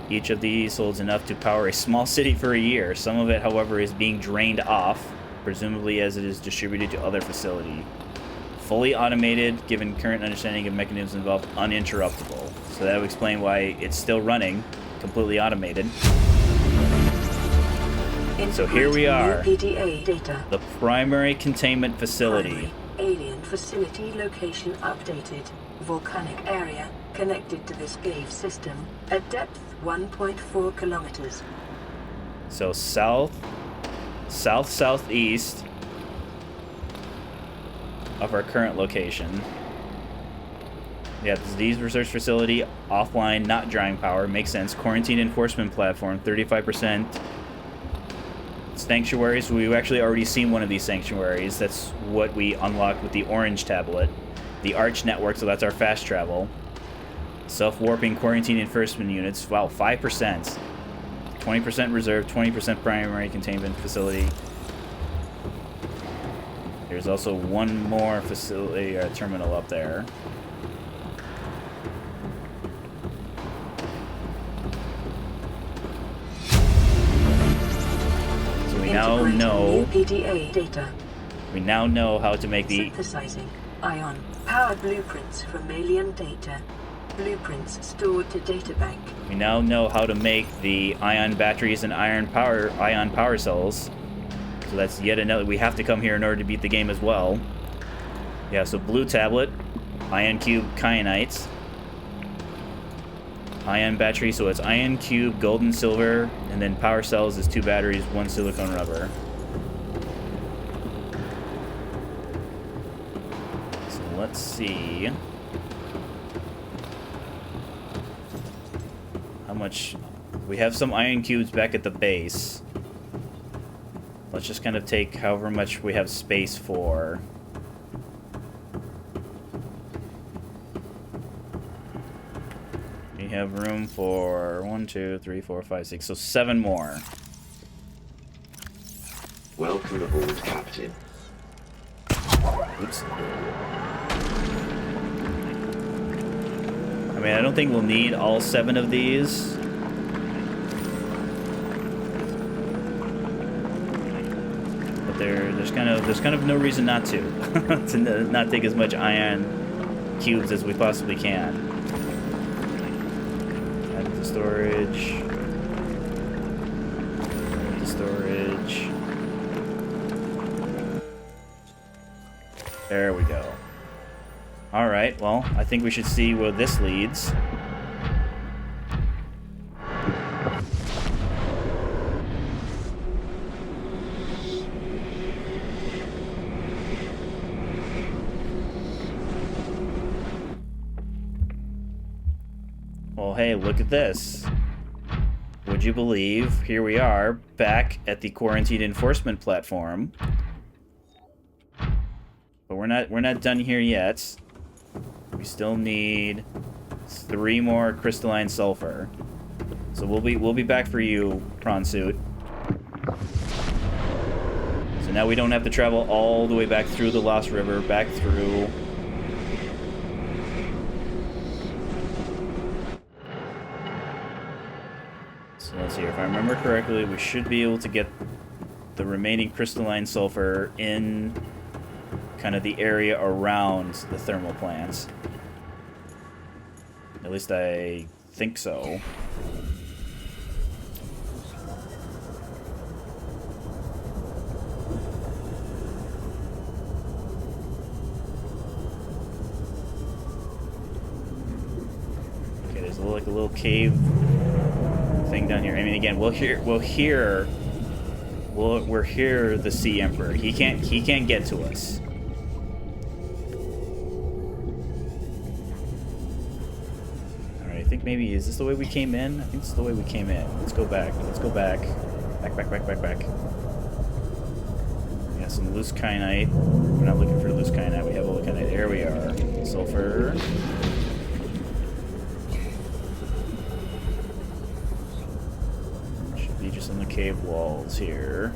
Each of these holds enough to power a small city for a year. Some of it, however, is being drained off, presumably as it is distributed to other facility. Fully automated, given current understanding of mechanisms involved, uninterruptible. So that would explain why it's still running, completely automated. So here we are, PDA data. the primary containment facility. Primary alien facility location updated. Volcanic area connected to this cave system at depth 1.4 kilometers. So southeast of our current location. Yeah, these research facility, offline, not drawing power, makes sense. Quarantine enforcement platform, 35%. Sanctuaries, we've actually already seen one of these sanctuaries. That's what we unlocked with the orange tablet. The Arch network, so that's our fast travel. Self-warping quarantine enforcement units, wow, 5%. 20% reserve, 20% primary containment facility. There's also one more facility, terminal up there. We now know. PDA data. We now know how to make the Synthesizing ion power blueprints from alien data. Blueprints stored to databank. We now know how to make the ion batteries and ion power cells. So that's yet another. We have to come here in order to beat the game as well. Yeah. So blue tablet, ion cube, kyanites, ion battery. So it's ion cube, gold and silver, and then power cells is 2 batteries, 1 silicone rubber. So let's see how much. We have some ion cubes back at the base. let's just kind of take however much we have space for. We have room for 1, 2, 3, 4, 5, 6, so 7 more. Welcome aboard, Captain. Oops. I mean, I don't think we'll need all 7 of these. But there's kind of no reason not to. To not take as much ion cubes as we possibly can. Add to storage. Add to storage. There we go. Alright, well, I think we should see where this leads. Well, hey, look at this. Would you believe, here we are, back at the quarantine enforcement platform. But we're not done here yet. We still need 3 more crystalline sulfur. So we'll be back for you, prawn suit. So now we don't have to travel all the way back through the Lost River, back through. So let's see, if I remember correctly, we should be able to get the remaining crystalline sulfur in kind of the area around the thermal plants. At least I think so. Okay, there's like a little cave thing down here. I mean, again, we're here the Sea Emperor. He can't get to us. I think maybe, is this the way we came in? I think this is the way we came in. Let's go back. Let's go back. Back. We got some loose kyanite. We're not looking for loose kyanite. We have all the kyanite. There we are. Sulfur. Should be just on the cave walls here.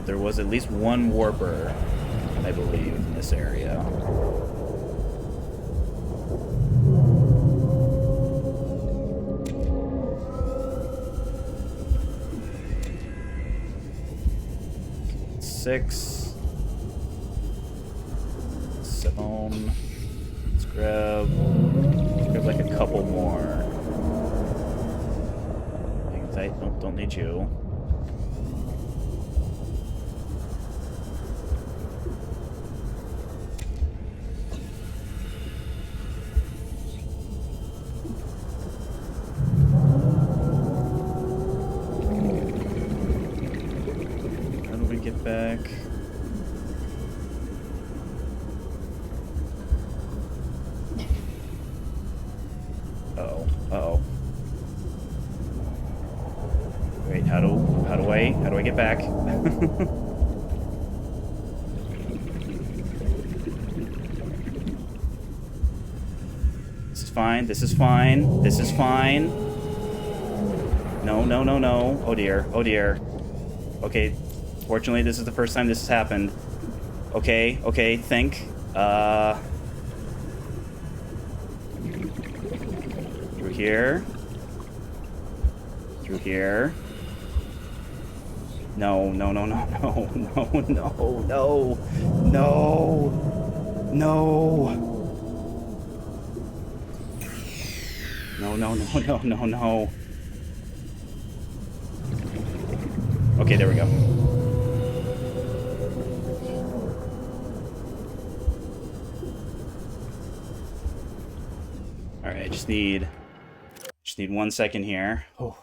There was at least one warper, I believe, in this area. Six. 7. Let's grab like a couple more. Hang tight. Nope, don't need you. Back. Uh-oh. Wait, how do I get back? This is fine. This is fine. This is fine. No. Oh dear. Okay. Fortunately, this is the first time this has happened. Okay, think. Through here. No. Okay, there we go. Alright, just need 1 second here. Oh.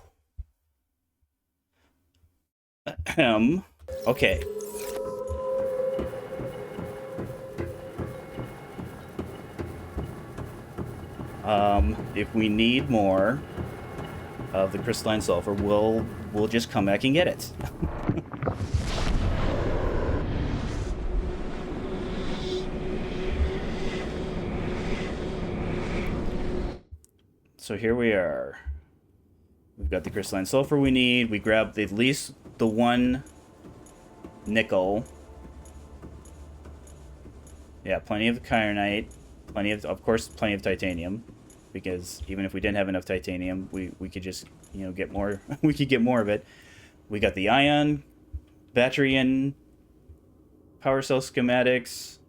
Okay. If we need more of the crystalline sulfur, we'll just come back and get it. So here we are. We've got the crystalline sulfur we need. We grabbed at least the one nickel. Yeah, plenty of kyanite. Plenty of course, plenty of titanium. Because even if we didn't have enough titanium, we could just, you know, get more. We could get more of it. We got the ion, battery, and power cell schematics.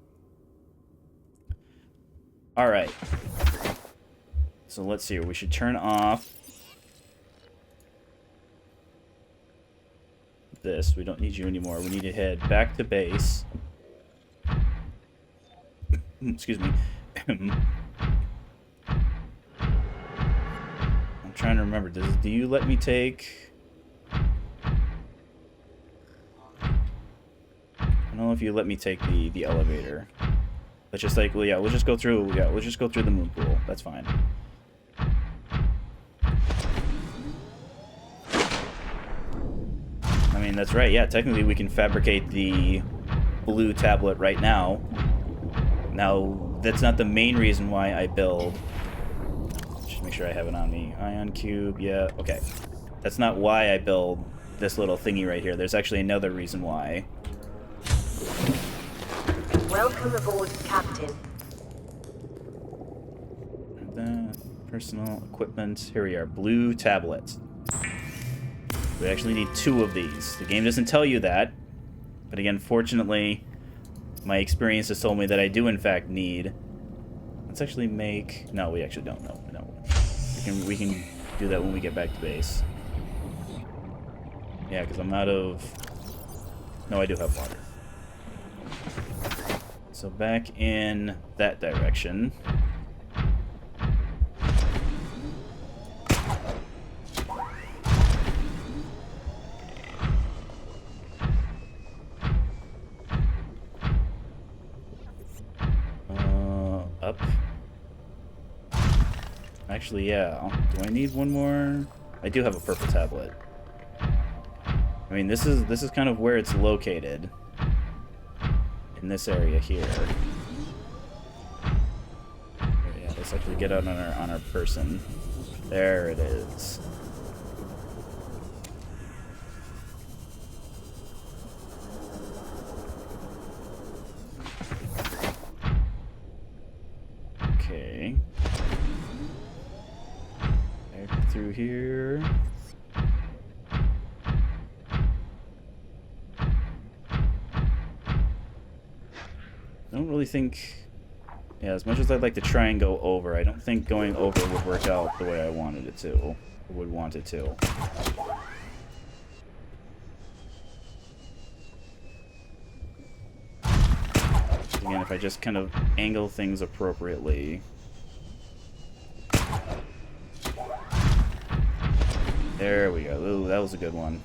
All right. So let's see. We should turn off this. We don't need you anymore. We need to head back to base. Excuse me. I'm trying to remember. Do you let me take? I don't know if you let me take the elevator. But just like, well, yeah, we'll just go through. Yeah, we'll just go through the moon pool. That's fine. I mean, that's right. Yeah, technically we can fabricate the blue tablet right now. Now, that's not the main reason why I build. Just make sure I have it on me. Ion cube, yeah, okay. That's not why I build this little thingy right here. There's actually another reason why. Welcome aboard, Captain. Personal equipment. Here we are. Blue tablet. We actually need 2 of these. The game doesn't tell you that. But again, fortunately, my experience has told me that I do in fact need. Let's actually make. No, we actually don't. No. We can do that when we get back to base. Yeah, because I'm out of. No, I do have water. So back in that direction. Up. Actually, yeah. Do I need one more? I do have a purple tablet. I mean, this is kind of where it's located. In this area here. Yeah, let's actually get out on our person. There it is. Okay. Back through here. I don't really think... Yeah, as much as I'd like to try and go over, I don't think going over would work out the way I wanted it to. Or would want it to. Again, if I just kind of angle things appropriately. There we go. Ooh, that was a good one.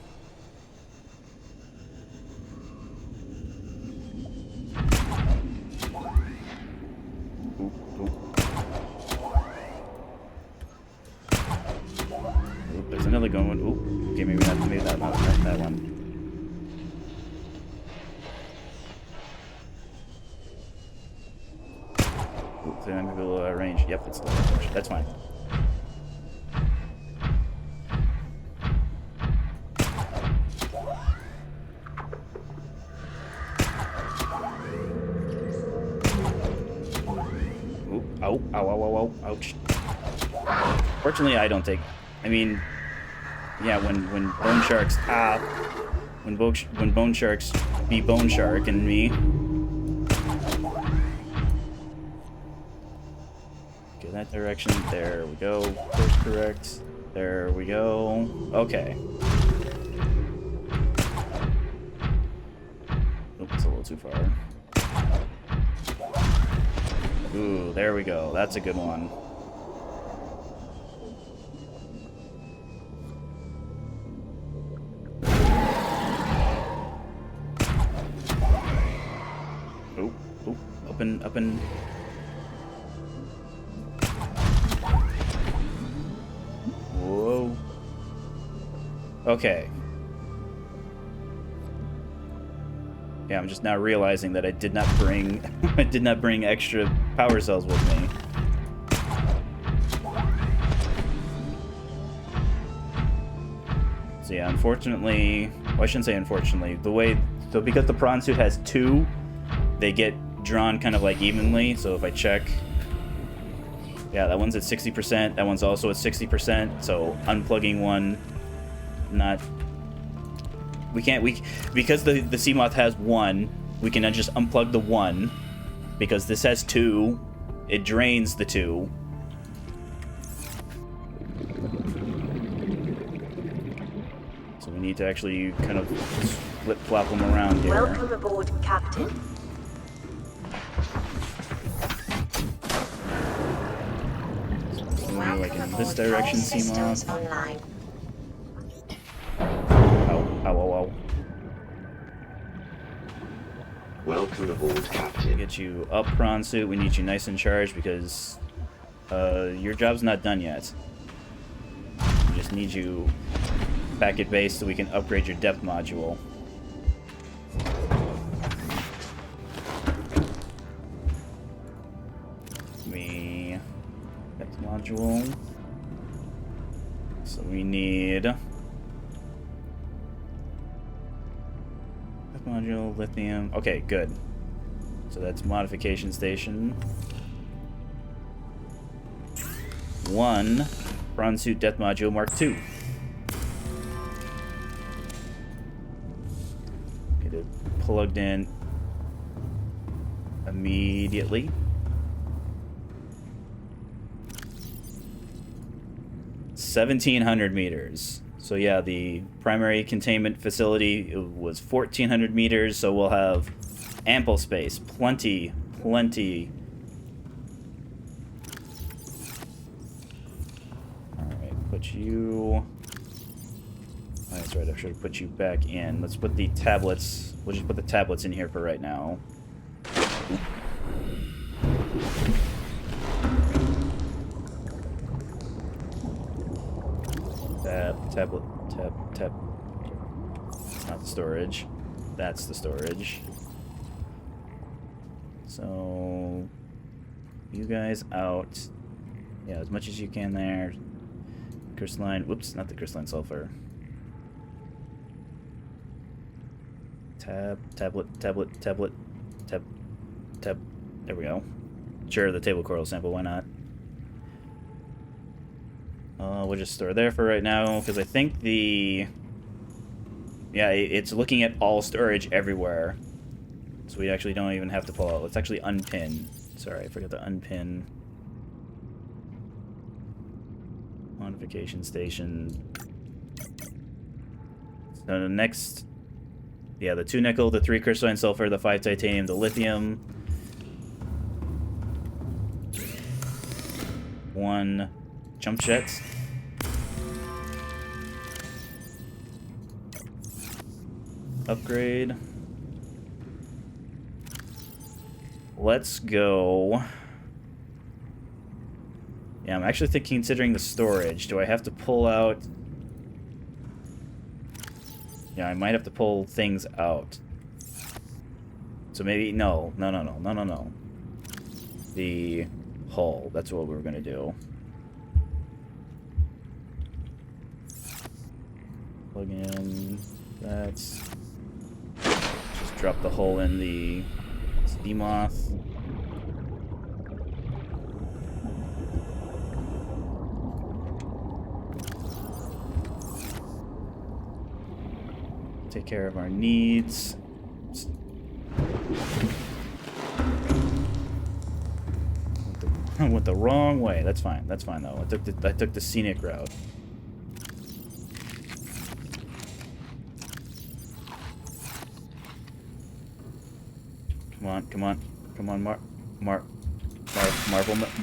There's another going one. Ooh, okay, maybe not that one. Ooh, so I'm gonna go low range. Yep, it's low range. That's fine. Ooh, ow, ow, ow, ow, ow, ouch. Fortunately, I don't take. I mean, yeah, when bone sharks when bone sharks be bone shark and me. Go that direction. There we go. Course correct. There we go. Okay. Oops, it's a little too far. Ooh, there we go. That's a good one. Up and Okay. Yeah, I'm just now realizing that I did not bring I did not bring extra power cells with me. So yeah, unfortunately, well, I shouldn't say unfortunately. So because the prawn suit has 2, they get drawn kind of like evenly. So if I check, yeah, that one's at 60%. That one's also at 60%. So unplugging one, because the Seamoth has 1, we can then just unplug the 1. Because this has 2, it drains the 2. So we need to actually kind of flip-flop them around here. Welcome aboard, Captain. So like in this direction, Seamoth. Ow. Welcome aboard, Captain. Get you up, prawn suit. We need you nice and charged because your job's not done yet. We just need you back at base so we can upgrade your depth module. Depth module. So we need depth module, lithium. Okay, good. So that's modification station. 1 prawn suit depth module Mark II. Get it plugged in immediately. $1,700 So yeah, the primary containment facility was 1,400 meters, so we'll have ample space, plenty. Alright, put you... Oh, that's right, I should have put you back in. Let's put the tablets... We'll just put the tablets in here for right now. Tablet. It's not the storage. That's the storage. So... You guys out. Yeah, as much as you can there. Crystalline... Whoops, not the crystalline sulfur. Tablet. There we go. Sure, the table coral sample, why not? We'll just store there for right now, because I think the... Yeah, it's looking at all storage everywhere. So we actually don't even have to pull out. Let's actually unpin. Sorry, I forgot to unpin. Modification station. So the next... Yeah, the 2 nickel, the 3 crystalline sulfur, the 5 titanium, the lithium. 1 jump jet. Upgrade. Let's go. Yeah, I'm actually considering the storage. Do I have to pull out... Yeah, I might have to pull things out. So maybe... No. The hull. That's what we were going to do. Plug in... That's... Just drop the hull in the Seamoth. Take care of our needs. Went the wrong way. That's fine. That's fine though. I took the scenic route. Come on,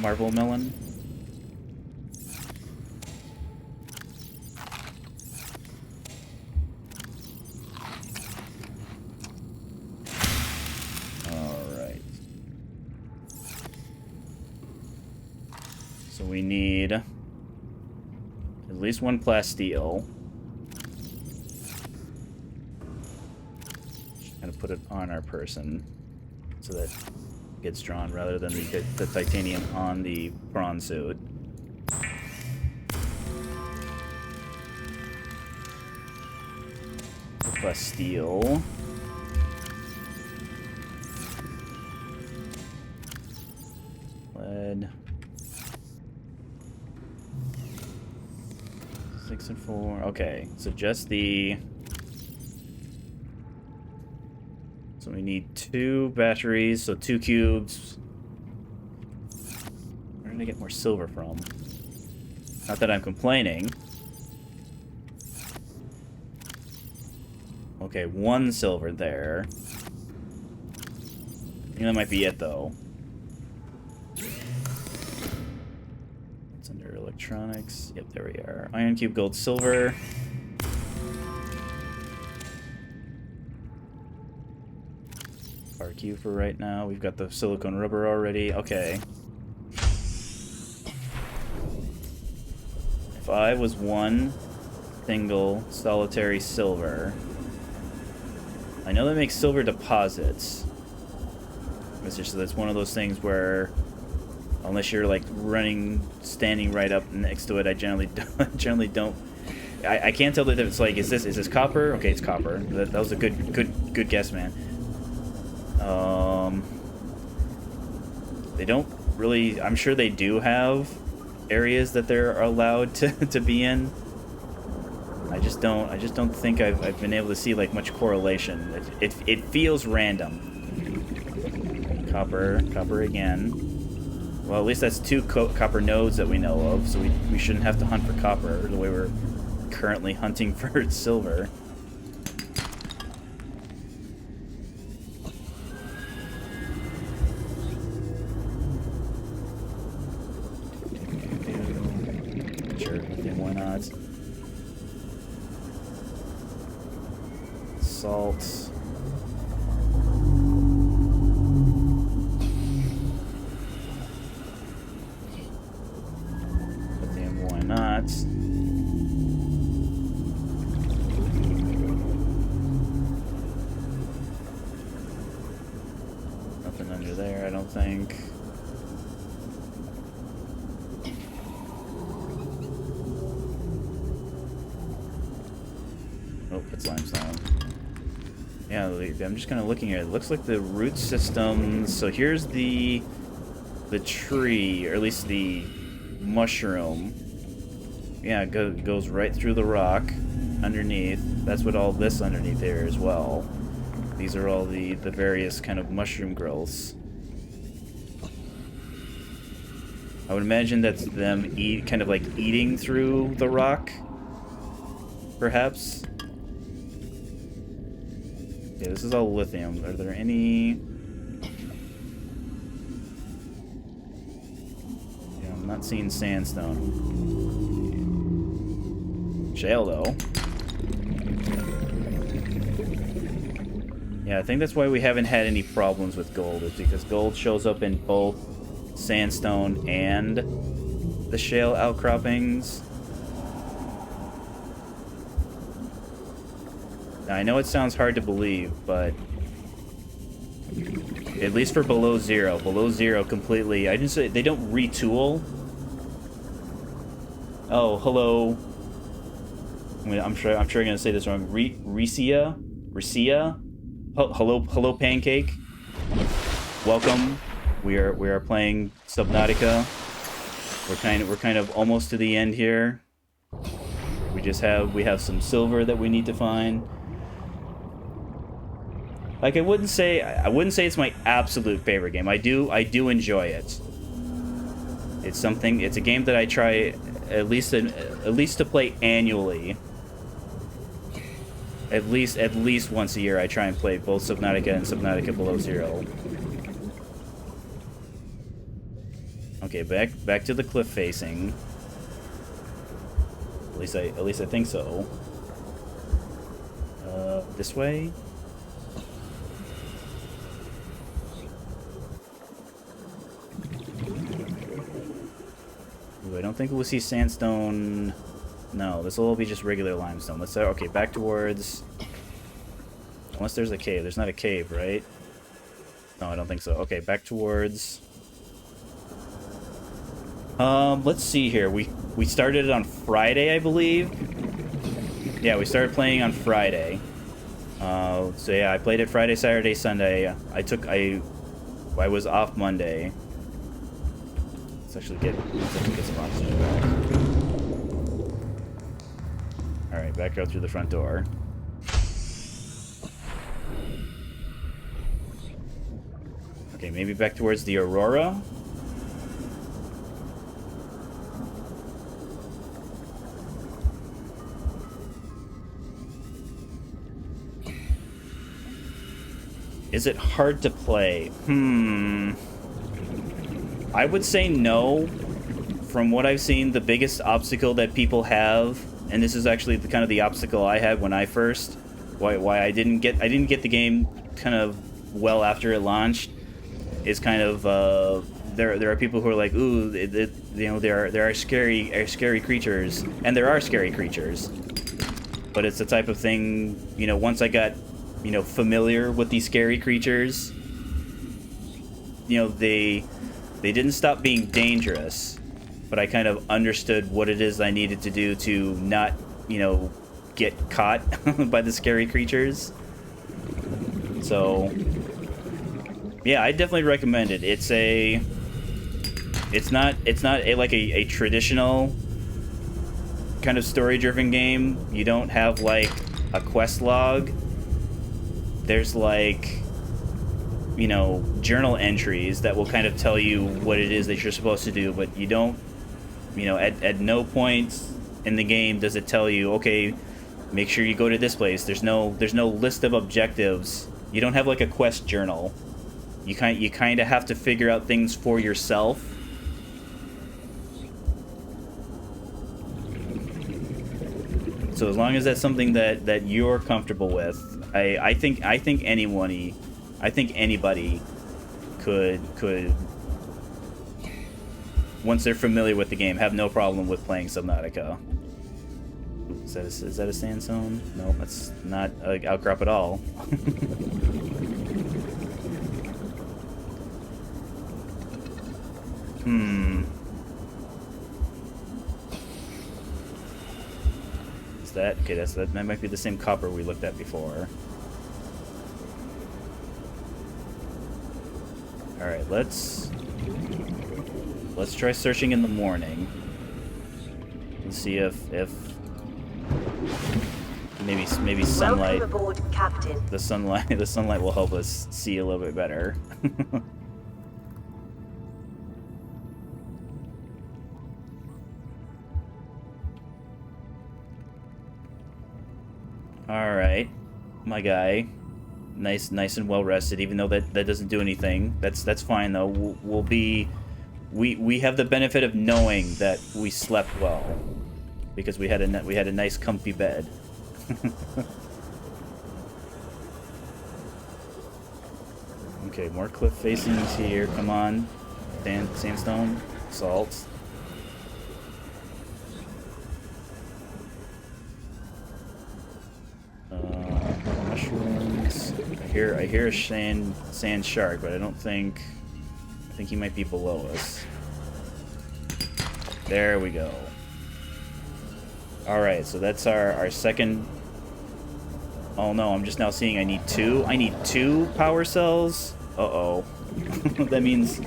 Marvel Melon. Alright. So we need at least 1 plasteel. put it on our person so that it gets drawn rather than the titanium on the prawn suit. Plus steel. Lead. 6 and 4. Okay, so just the... So we need 2 batteries, so 2 cubes. Where did I get more silver from? Not that I'm complaining. Okay, 1 silver there. I think that might be it, though. It's under electronics. Yep, there we are. Iron cube, gold, silver. RQ for right now. We've got the silicone rubber already. Okay. If I was 1 single solitary silver... I know that makes silver deposits. It's just that's one of those things where, unless you're like standing right up next to it, I generally don't. I can't tell that it's like, is this copper? Okay, it's copper. That was a good guess, man. They don't really. I'm sure they do have areas that they're allowed to be in. I just don't think I've been able to see like much correlation. It feels random. Copper again. Well, at least that's 2 copper nodes that we know of, so we shouldn't have to hunt for copper the way we're currently hunting for silver. Sure, okay, why not? Salt. Lithium, why not? Nothing under there, I don't think. Oh, it's limestone. Yeah, I'm just kind of looking here. It looks like the root system. So here's the tree, or at least the mushroom. Yeah, it goes right through the rock underneath. That's what all this underneath there as well. These are all the various kind of mushroom growths. I would imagine that's them kind of like eating through the rock, perhaps. Yeah, this is all lithium. Are there any... Yeah, I'm not seeing sandstone. Shale, though. Yeah, I think that's why we haven't had any problems with gold, is because gold shows up in both sandstone and the shale outcroppings. Now, I know it sounds hard to believe, but at least for below zero completely, I didn't say they don't retool. Oh, hello. I'm sure I'm gonna say this wrong. Recia. Hello, pancake. Welcome. We are playing Subnautica. We're kind of almost to the end here. We have some silver that we need to find. Like, I wouldn't say it's my absolute favorite game. I do enjoy it. It's a game that I try at least to play annually. At least once a year I try and play both Subnautica and Subnautica Below Zero. Okay, back to the cliff facing. At least I think so. This way? Ooh, I don't think we'll see sandstone. No, this will all be just regular limestone. Let's say, okay, back towards Unless there's a cave. There's not a cave, right? No, I don't think so. Okay, back towards... let's see here. We started it on Friday, I believe. Yeah, we started playing on Friday. So yeah, I played it Friday, Saturday, Sunday. I was off Monday. Let's actually get some oxygen back. Alright, back out through the front door. Okay, maybe back towards the Aurora. Is it hard to play? I would say no. From what I've seen, the biggest obstacle that people have, and this is actually kind of the obstacle I had when I first, why I didn't get the game kind of well after it launched, is kind of there are people who are like, ooh, there are scary creatures, and there are scary creatures, but it's the type of thing, once I got familiar with these scary creatures, they didn't stop being dangerous, but I kind of understood what it is I needed to do to not, get caught by the scary creatures. So, yeah, I definitely recommend it. It's not a traditional kind of story-driven game. You don't have like a quest log. There's like, journal entries that will kind of tell you what it is that you're supposed to do, but you don't, at no point in the game does it tell you, okay, make sure you go to this place. There's no list of objectives. You don't have like a quest journal. You kind of have to figure out things for yourself. So as long as that's something that you're comfortable with, I think anybody could once they're familiar with the game, have no problem with playing Subnautica. Is that a sandstone? No, that's not an outcrop at all. Is that okay? That might be the same copper we looked at before. All right, let's try searching in the morning and see if maybe sunlight. Welcome aboard, Captain. The sunlight will help us see a little bit better. All right, my guy, nice and well rested. Even though that doesn't do anything, that's fine though. We have the benefit of knowing that we slept well because we had a nice comfy bed. Okay, more cliff facings here. Come on, sandstone, salt. Mushrooms. I hear a sand shark, but I think he might be below us. There we go. All right, so that's our second. Oh no, I'm just now seeing I need two. I need 2 power cells. Uh-oh. That means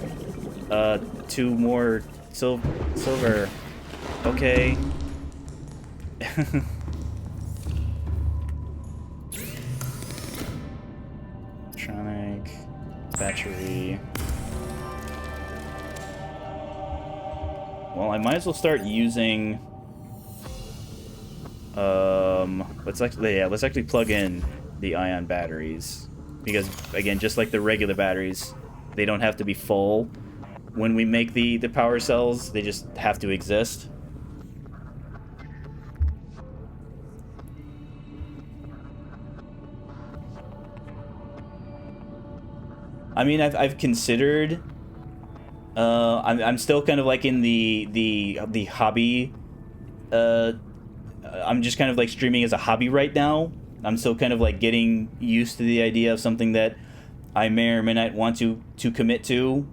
2 more silver. Okay. Electronic battery. Well, I might as well start using. Let's actually plug in the ion batteries, because again, just like the regular batteries, they don't have to be full when we make the power cells. They just have to exist. I mean, I've considered. I'm still kind of like in the hobby. I'm just kind of like streaming as a hobby right now, I'm still kind of like getting used to the idea of something that I may or may not want to commit to.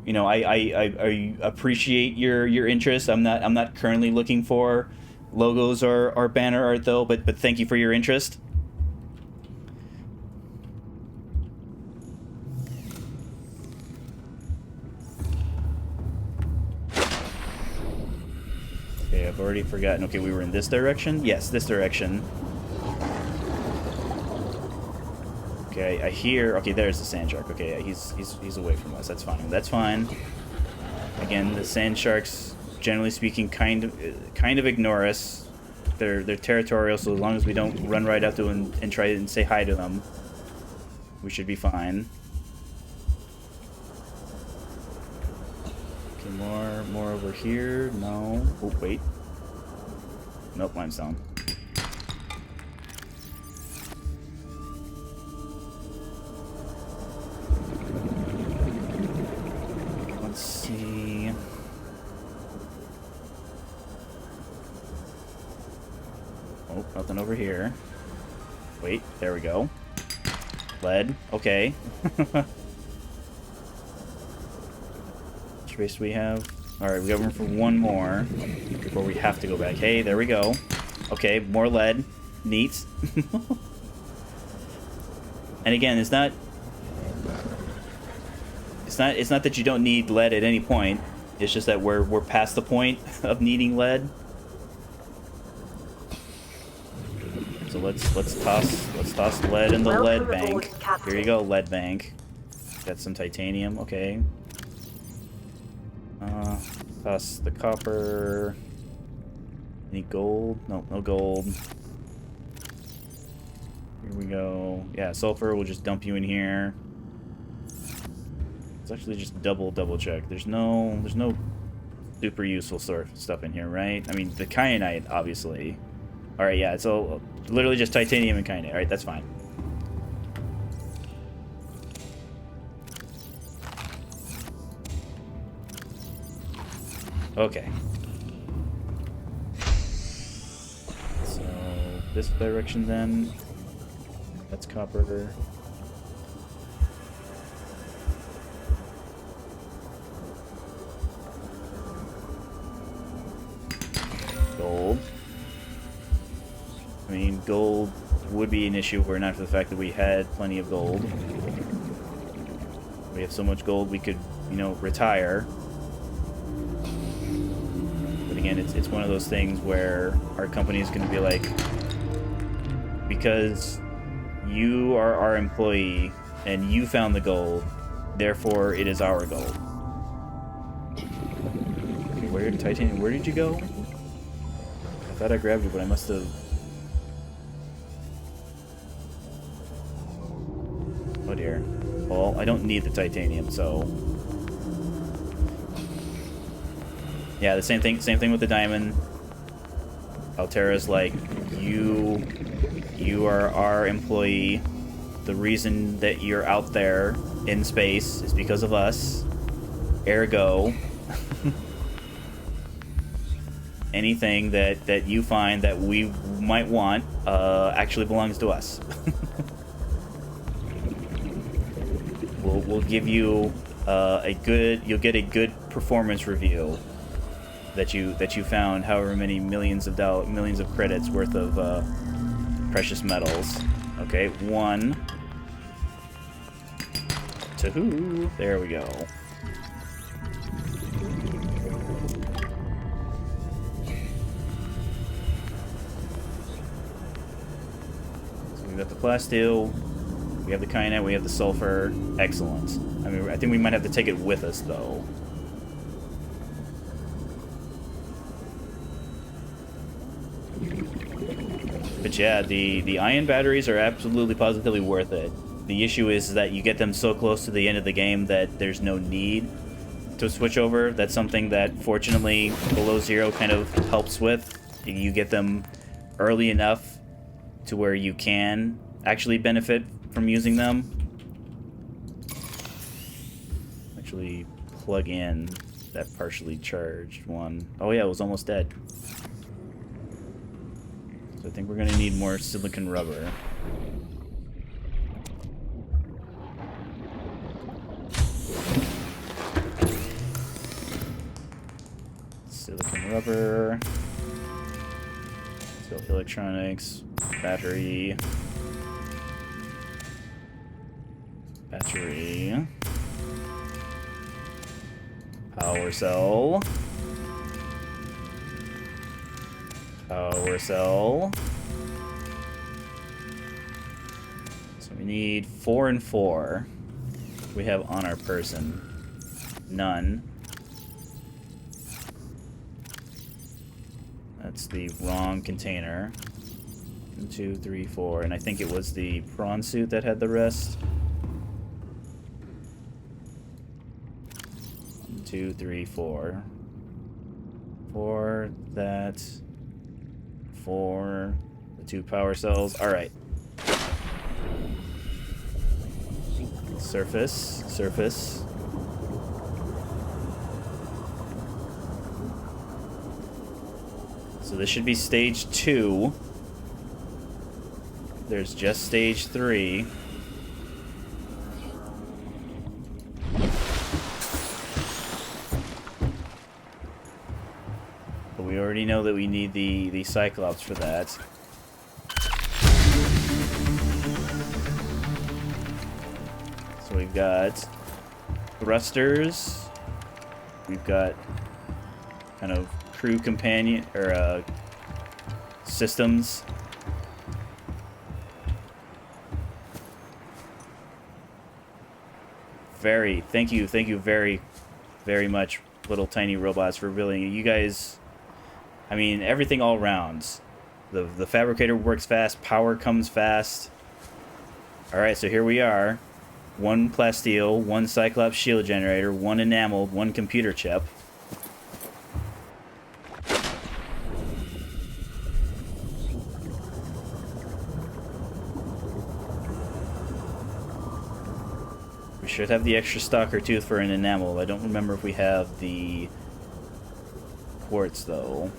You know, I appreciate your interest. I'm not currently looking for logos or banner art though, but thank you for your interest. Okay, I've already forgotten. Okay, we were in this direction? Yes, this direction. Okay, I hear... Okay, there's the sand shark. Okay, he's away from us. That's fine. That's fine. Again, the sand sharks, generally speaking, kind of ignore us. They're territorial, so as long as we don't run right up to them and try and say hi to them, we should be fine. Okay, more over here. No. Oh, wait. Nope, limestone. Let's see. Oh, nothing over here. Wait, there we go. Lead. Okay. Space we have. Alright, we got room for one more before we have to go back. Hey, there we go. Okay, more lead. Neat. And again, it's not that you don't need lead at any point. It's just that we're past the point of needing lead. So let's toss lead in the lead bank. Here you go, lead bank. Got some titanium. Okay. Toss the copper. Any gold? Nope, no gold. Here we go. Yeah, sulfur. We'll just dump you in here. Let's actually just double check. There's no super useful sort of stuff in here, right? I mean, the kyanite, obviously. All right, yeah. It's all literally just titanium and kyanite. All right, that's fine. Okay. So this direction then. That's copper. Gold. I mean, gold would be an issue were not for the fact that we had plenty of gold. We have so much gold we could, you know, retire. But again, it's one of those things where our company is going to be like, because you are our employee and you found the gold, therefore it is our gold. Okay, where did titanium? Where did you go? I thought I grabbed you, but I must have. Oh dear. Well, I don't need the titanium, so. Yeah, the same thing with the diamond. Altera's like, you are our employee. The reason that you're out there in space is because of us. Ergo, anything that you find that we might want actually belongs to us. We'll give you you'll get a good performance review that you found however many millions of credits worth of precious metals. Okay, 1, 2, there we go. So we got the plasteel, we have the kyanite, we have the sulfur. Excellent. I mean, I think we might have to take it with us though. But yeah, the ion batteries are absolutely positively worth it. The issue is that you get them so close to the end of the game that there's no need to switch over. That's something that, fortunately, Below Zero kind of helps with. You get them early enough to where you can actually benefit from using them. Actually plug in that partially charged one. Oh yeah, it was almost dead. So I think we're gonna need more silicon rubber. Silicon rubber. So electronics, battery. Battery. Power cell. Power cell. So we need 4 and 4. We have on our person. None. That's the wrong container. 1, 2, 3, 4. And I think it was the prawn suit that had the rest. 1, 2, 3, 4. 4, that. 4, the 2 power cells. Alright. Surface. Surface. So this should be stage 2. There's just stage 3. But we already know that we need the Cyclops for that. So we've got thrusters. We've got kind of crew companion or systems. Thank you very much, little tiny robots, for building. You guys, I mean, everything all around. The fabricator works fast, power comes fast. Alright, so here we are. 1 plasteel, 1 Cyclops shield generator, 1 enameled, 1 computer chip. We should have the extra stalker tooth for an enamel. I don't remember if we have the quartz, though.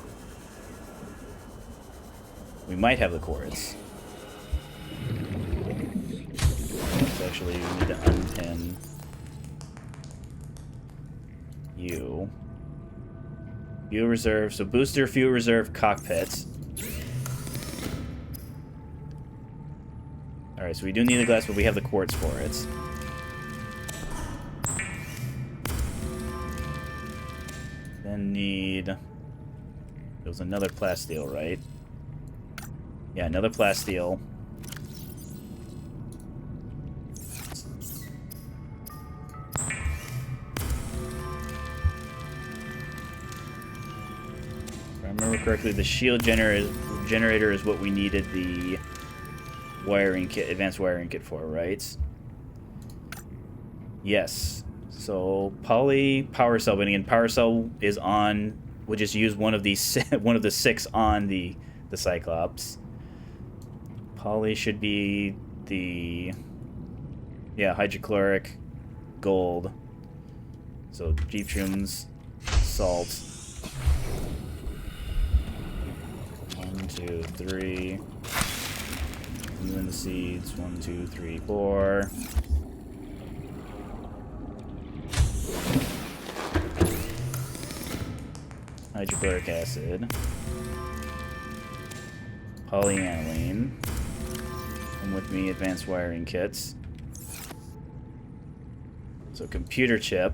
We might have the quartz. So actually, we need to unpin you. Fuel reserve. So booster, fuel reserve, cockpit. Alright, so we do need the glass, but we have the quartz for it. Then need... There was another plasteel, right? Yeah, another plasteel. If I remember correctly, the shield generator is what we needed the wiring kit, advanced wiring kit for, right? Yes. So poly power cell, but again, power cell is on. We'll just use one of these, one of the 6 on the Cyclops. Poly should be the, yeah, hydrochloric, gold. So Jeeptrums, salt. 1, 2, 3. You in the seeds. 1, 2, 3, 4. Hydrochloric acid, polyaniline, and with me, advanced wiring kits. So computer chip.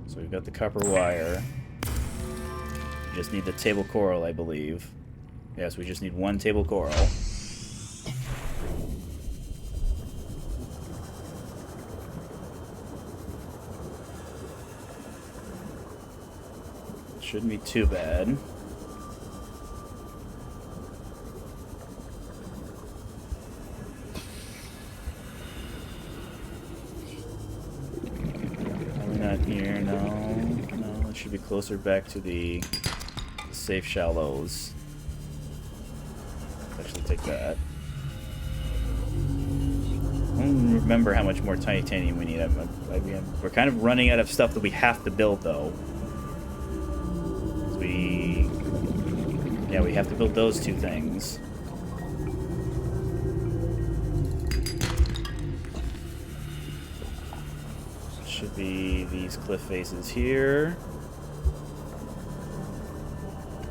So we've got the copper wire. We just need the table coral, I believe. Yes, we just need 1 table coral. Shouldn't be too bad. Probably not here, no. No, it should be closer back to the safe shallows. Let's actually take that. I don't remember how much more titanium we need. We're kind of running out of stuff that we have to build, though. we... Yeah, we have to build those two things. Should be these cliff faces here.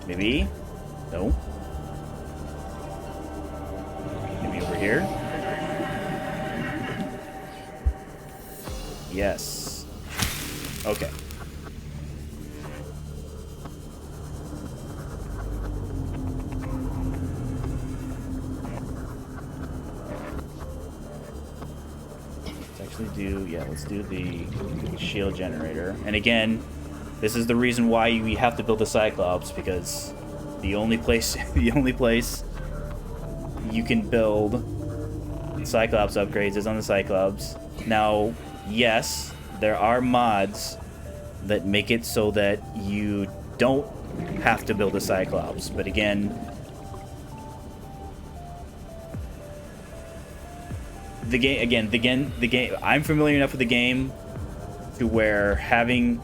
Maybe? No. Maybe over here? Yes. Okay. Let's do the shield generator. And again, this is the reason why we have to build a Cyclops, because the only place you can build Cyclops upgrades is on the Cyclops. Now, yes, there are mods that make it so that you don't have to build a Cyclops, but again, the game, I'm familiar enough with the game to where having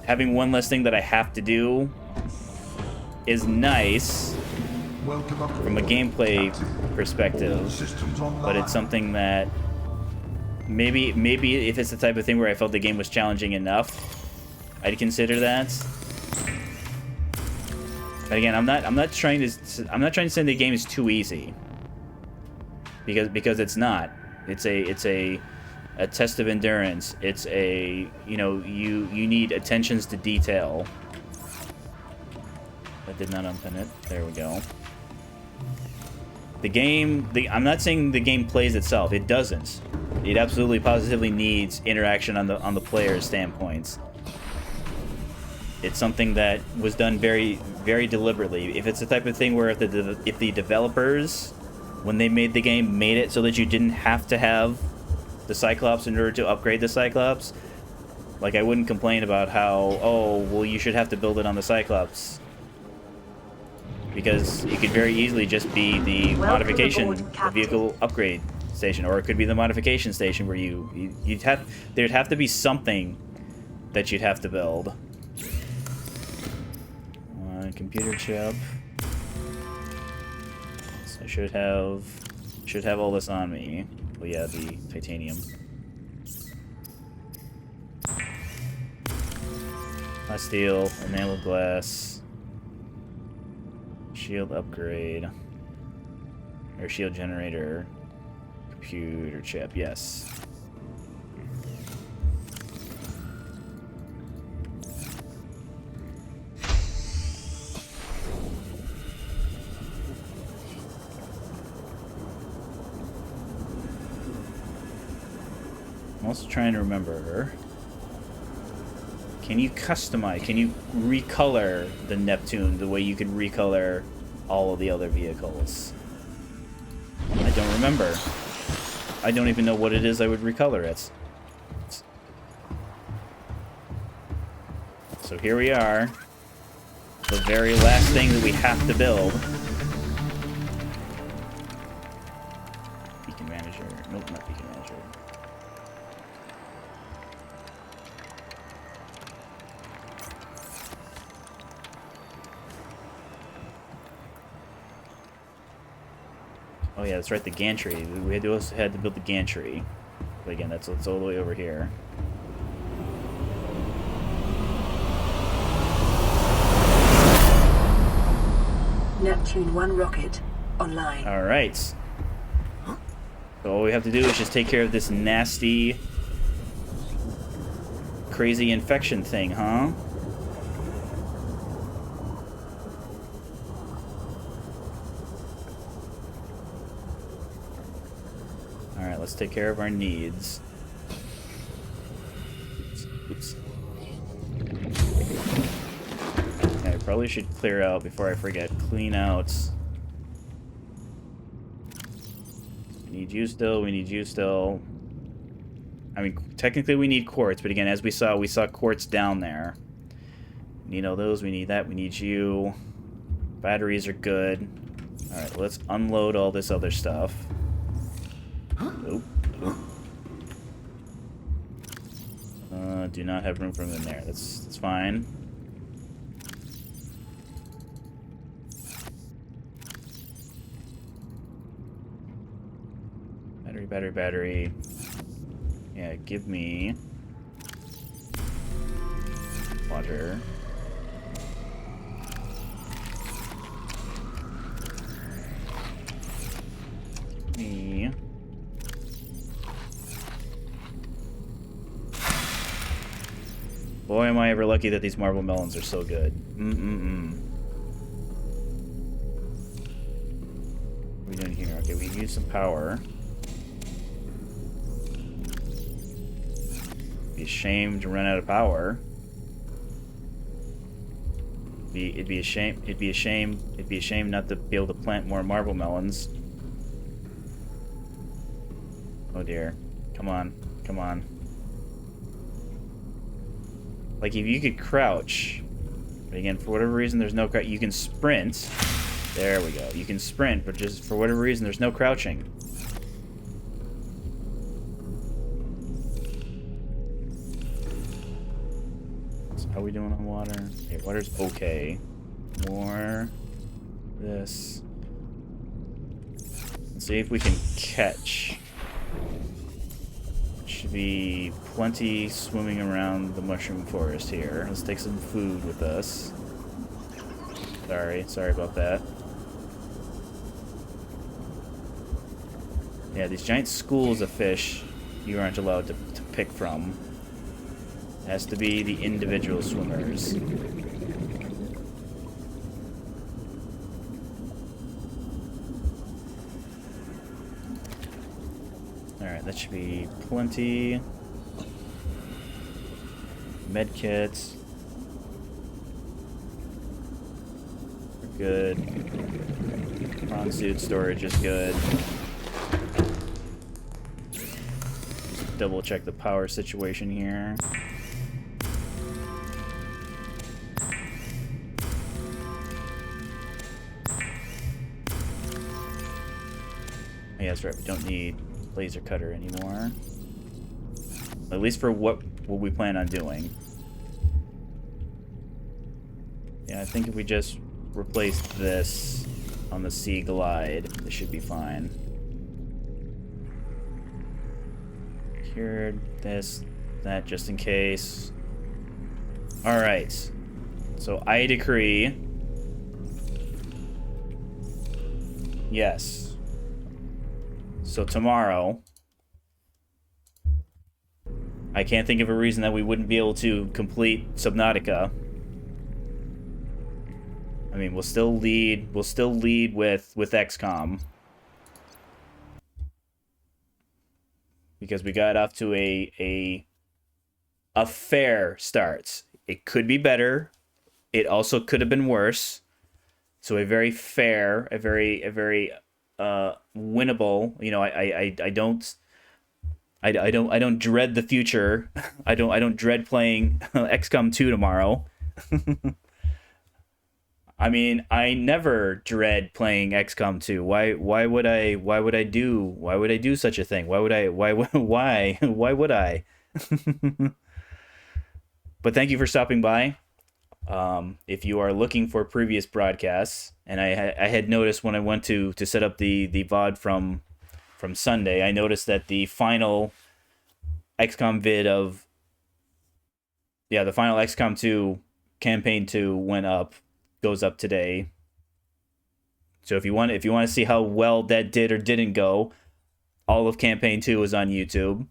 one less thing that I have to do is nice from a gameplay perspective, but it's something that maybe if it's the type of thing where I felt the game was challenging enough, I'd consider that. But again, I'm not trying to say the game is too easy. Because it's not. It's a test of endurance. It's a, you know, you need attentions to detail. That did not open it. There we go. The game, I'm not saying the game plays itself. It doesn't. It absolutely positively needs interaction on the player's standpoints. It's something that was done very, very deliberately. If it's the type of thing where if the developers, when they made the game, made it so that you didn't have to have the Cyclops in order to upgrade the Cyclops, like, I wouldn't complain about how, oh, well, you should have to build it on the Cyclops. Because it could very easily just be the modification, the vehicle upgrade station, or it could be the modification station where there'd have to be something that you'd have to build. Computer chip. I should have all this on me. Well, yeah, the titanium. Hot steel, enamel glass, shield upgrade, or shield generator, computer chip. Yes. I'm also trying to remember. Can you customize? Can you recolor the Neptune the way you could recolor all of the other vehicles? I don't remember. I don't even know what it is I would recolor it. So here we are. The very last thing that we have to build. Beacon manager. Nope, not beacon manager. Oh yeah, that's right, the gantry. We also had to build the gantry. But again, that's all the way over here. Neptune 1 rocket online. Alright. So all we have to do is just take care of this nasty, crazy infection thing, huh? Alright, let's take care of our needs. Oops. Okay, I probably should clear out before I forget. Clean out. We need you still, we need you still. I mean, technically we need quartz, but again, as we saw quartz down there. We need all those, we need that, we need you. Batteries are good. Alright, let's unload all this other stuff. Oop. Do not have room for them in there. That's fine. Battery. Yeah, give me water. Give me boy, am I ever lucky that these marble melons are so good. What are we doing here? Okay, we use some power. Be a shame to run out of power. It'd be a shame not to be able to plant more marble melons. Oh dear. Come on. Come on. Like, if you could crouch, but again, for whatever reason, there's no crouch. You can sprint. There we go. You can sprint, but just for whatever reason, there's no crouching. So how are we doing on water? Okay, water's okay. More this. Let's see if we can catch. Should be plenty swimming around the mushroom forest here. Let's take some food with us. Sorry about that. Yeah, these giant schools of fish you aren't allowed to pick from. It has to be the individual swimmers. Alright, that should be plenty. Medkits. We're good. Prawn suit storage is good. Just double check the power situation here. Yeah, that's right, we don't need laser cutter anymore. At least for what we plan on doing. Yeah, I think if we just replace this on the Sea Glide, this should be fine. Cured this, that, just in case. Alright. So I decree. Yes. So tomorrow, I can't think of a reason that we wouldn't be able to complete Subnautica. I mean, we'll still lead with XCOM. Because we got off to a fair start. It could be better. It also could have been worse. So a very fair, a very winnable. You know, I don't dread the future. I don't dread playing XCOM 2 tomorrow. I mean, I never dread playing XCOM 2. Why would I do such a thing? Why would I? But thank you for stopping by. If you are looking for previous broadcasts, and I had noticed when I went to set up the VOD from Sunday, I noticed that the final XCOM vid the final XCOM 2 campaign 2 goes up today. So if you want to see how well that did or didn't go, all of campaign 2 is on YouTube.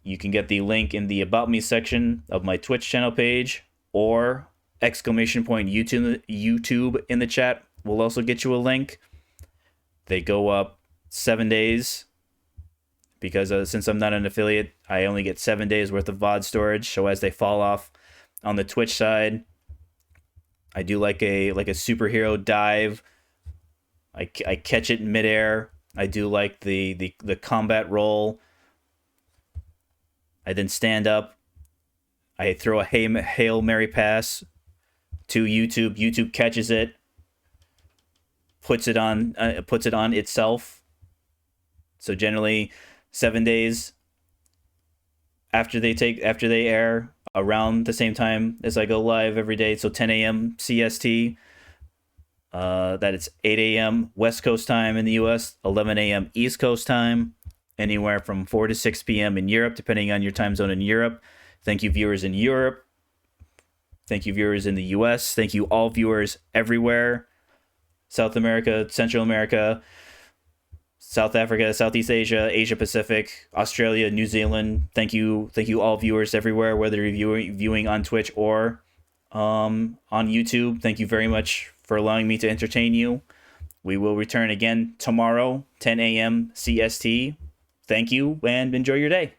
You can get the link in the About Me section of my Twitch channel page, or YouTube in the chat will also get you a link. They go up 7 days because since I'm not an affiliate, I only get 7 days worth of VOD storage. So as they fall off on the Twitch side, I do like a superhero dive. I catch it in midair. I do like the combat roll. I then stand up. I throw a Hail Mary pass to YouTube. YouTube catches it, puts it on itself. So generally 7 days after they air, around the same time as I go live every day, so 10 a.m. CST, that it's 8 a.m. West Coast time in the US, 11 a.m. East Coast time. anywhere from 4 to 6 p.m. in Europe, depending on your time zone in Europe. Thank you, viewers in Europe. Thank you, viewers in the U.S. Thank you, all viewers everywhere. South America, Central America, South Africa, Southeast Asia, Asia Pacific, Australia, New Zealand. Thank you, all viewers everywhere, whether you're viewing on Twitch or on YouTube. Thank you very much for allowing me to entertain you. We will return again tomorrow, 10 a.m. CST. Thank you, and enjoy your day.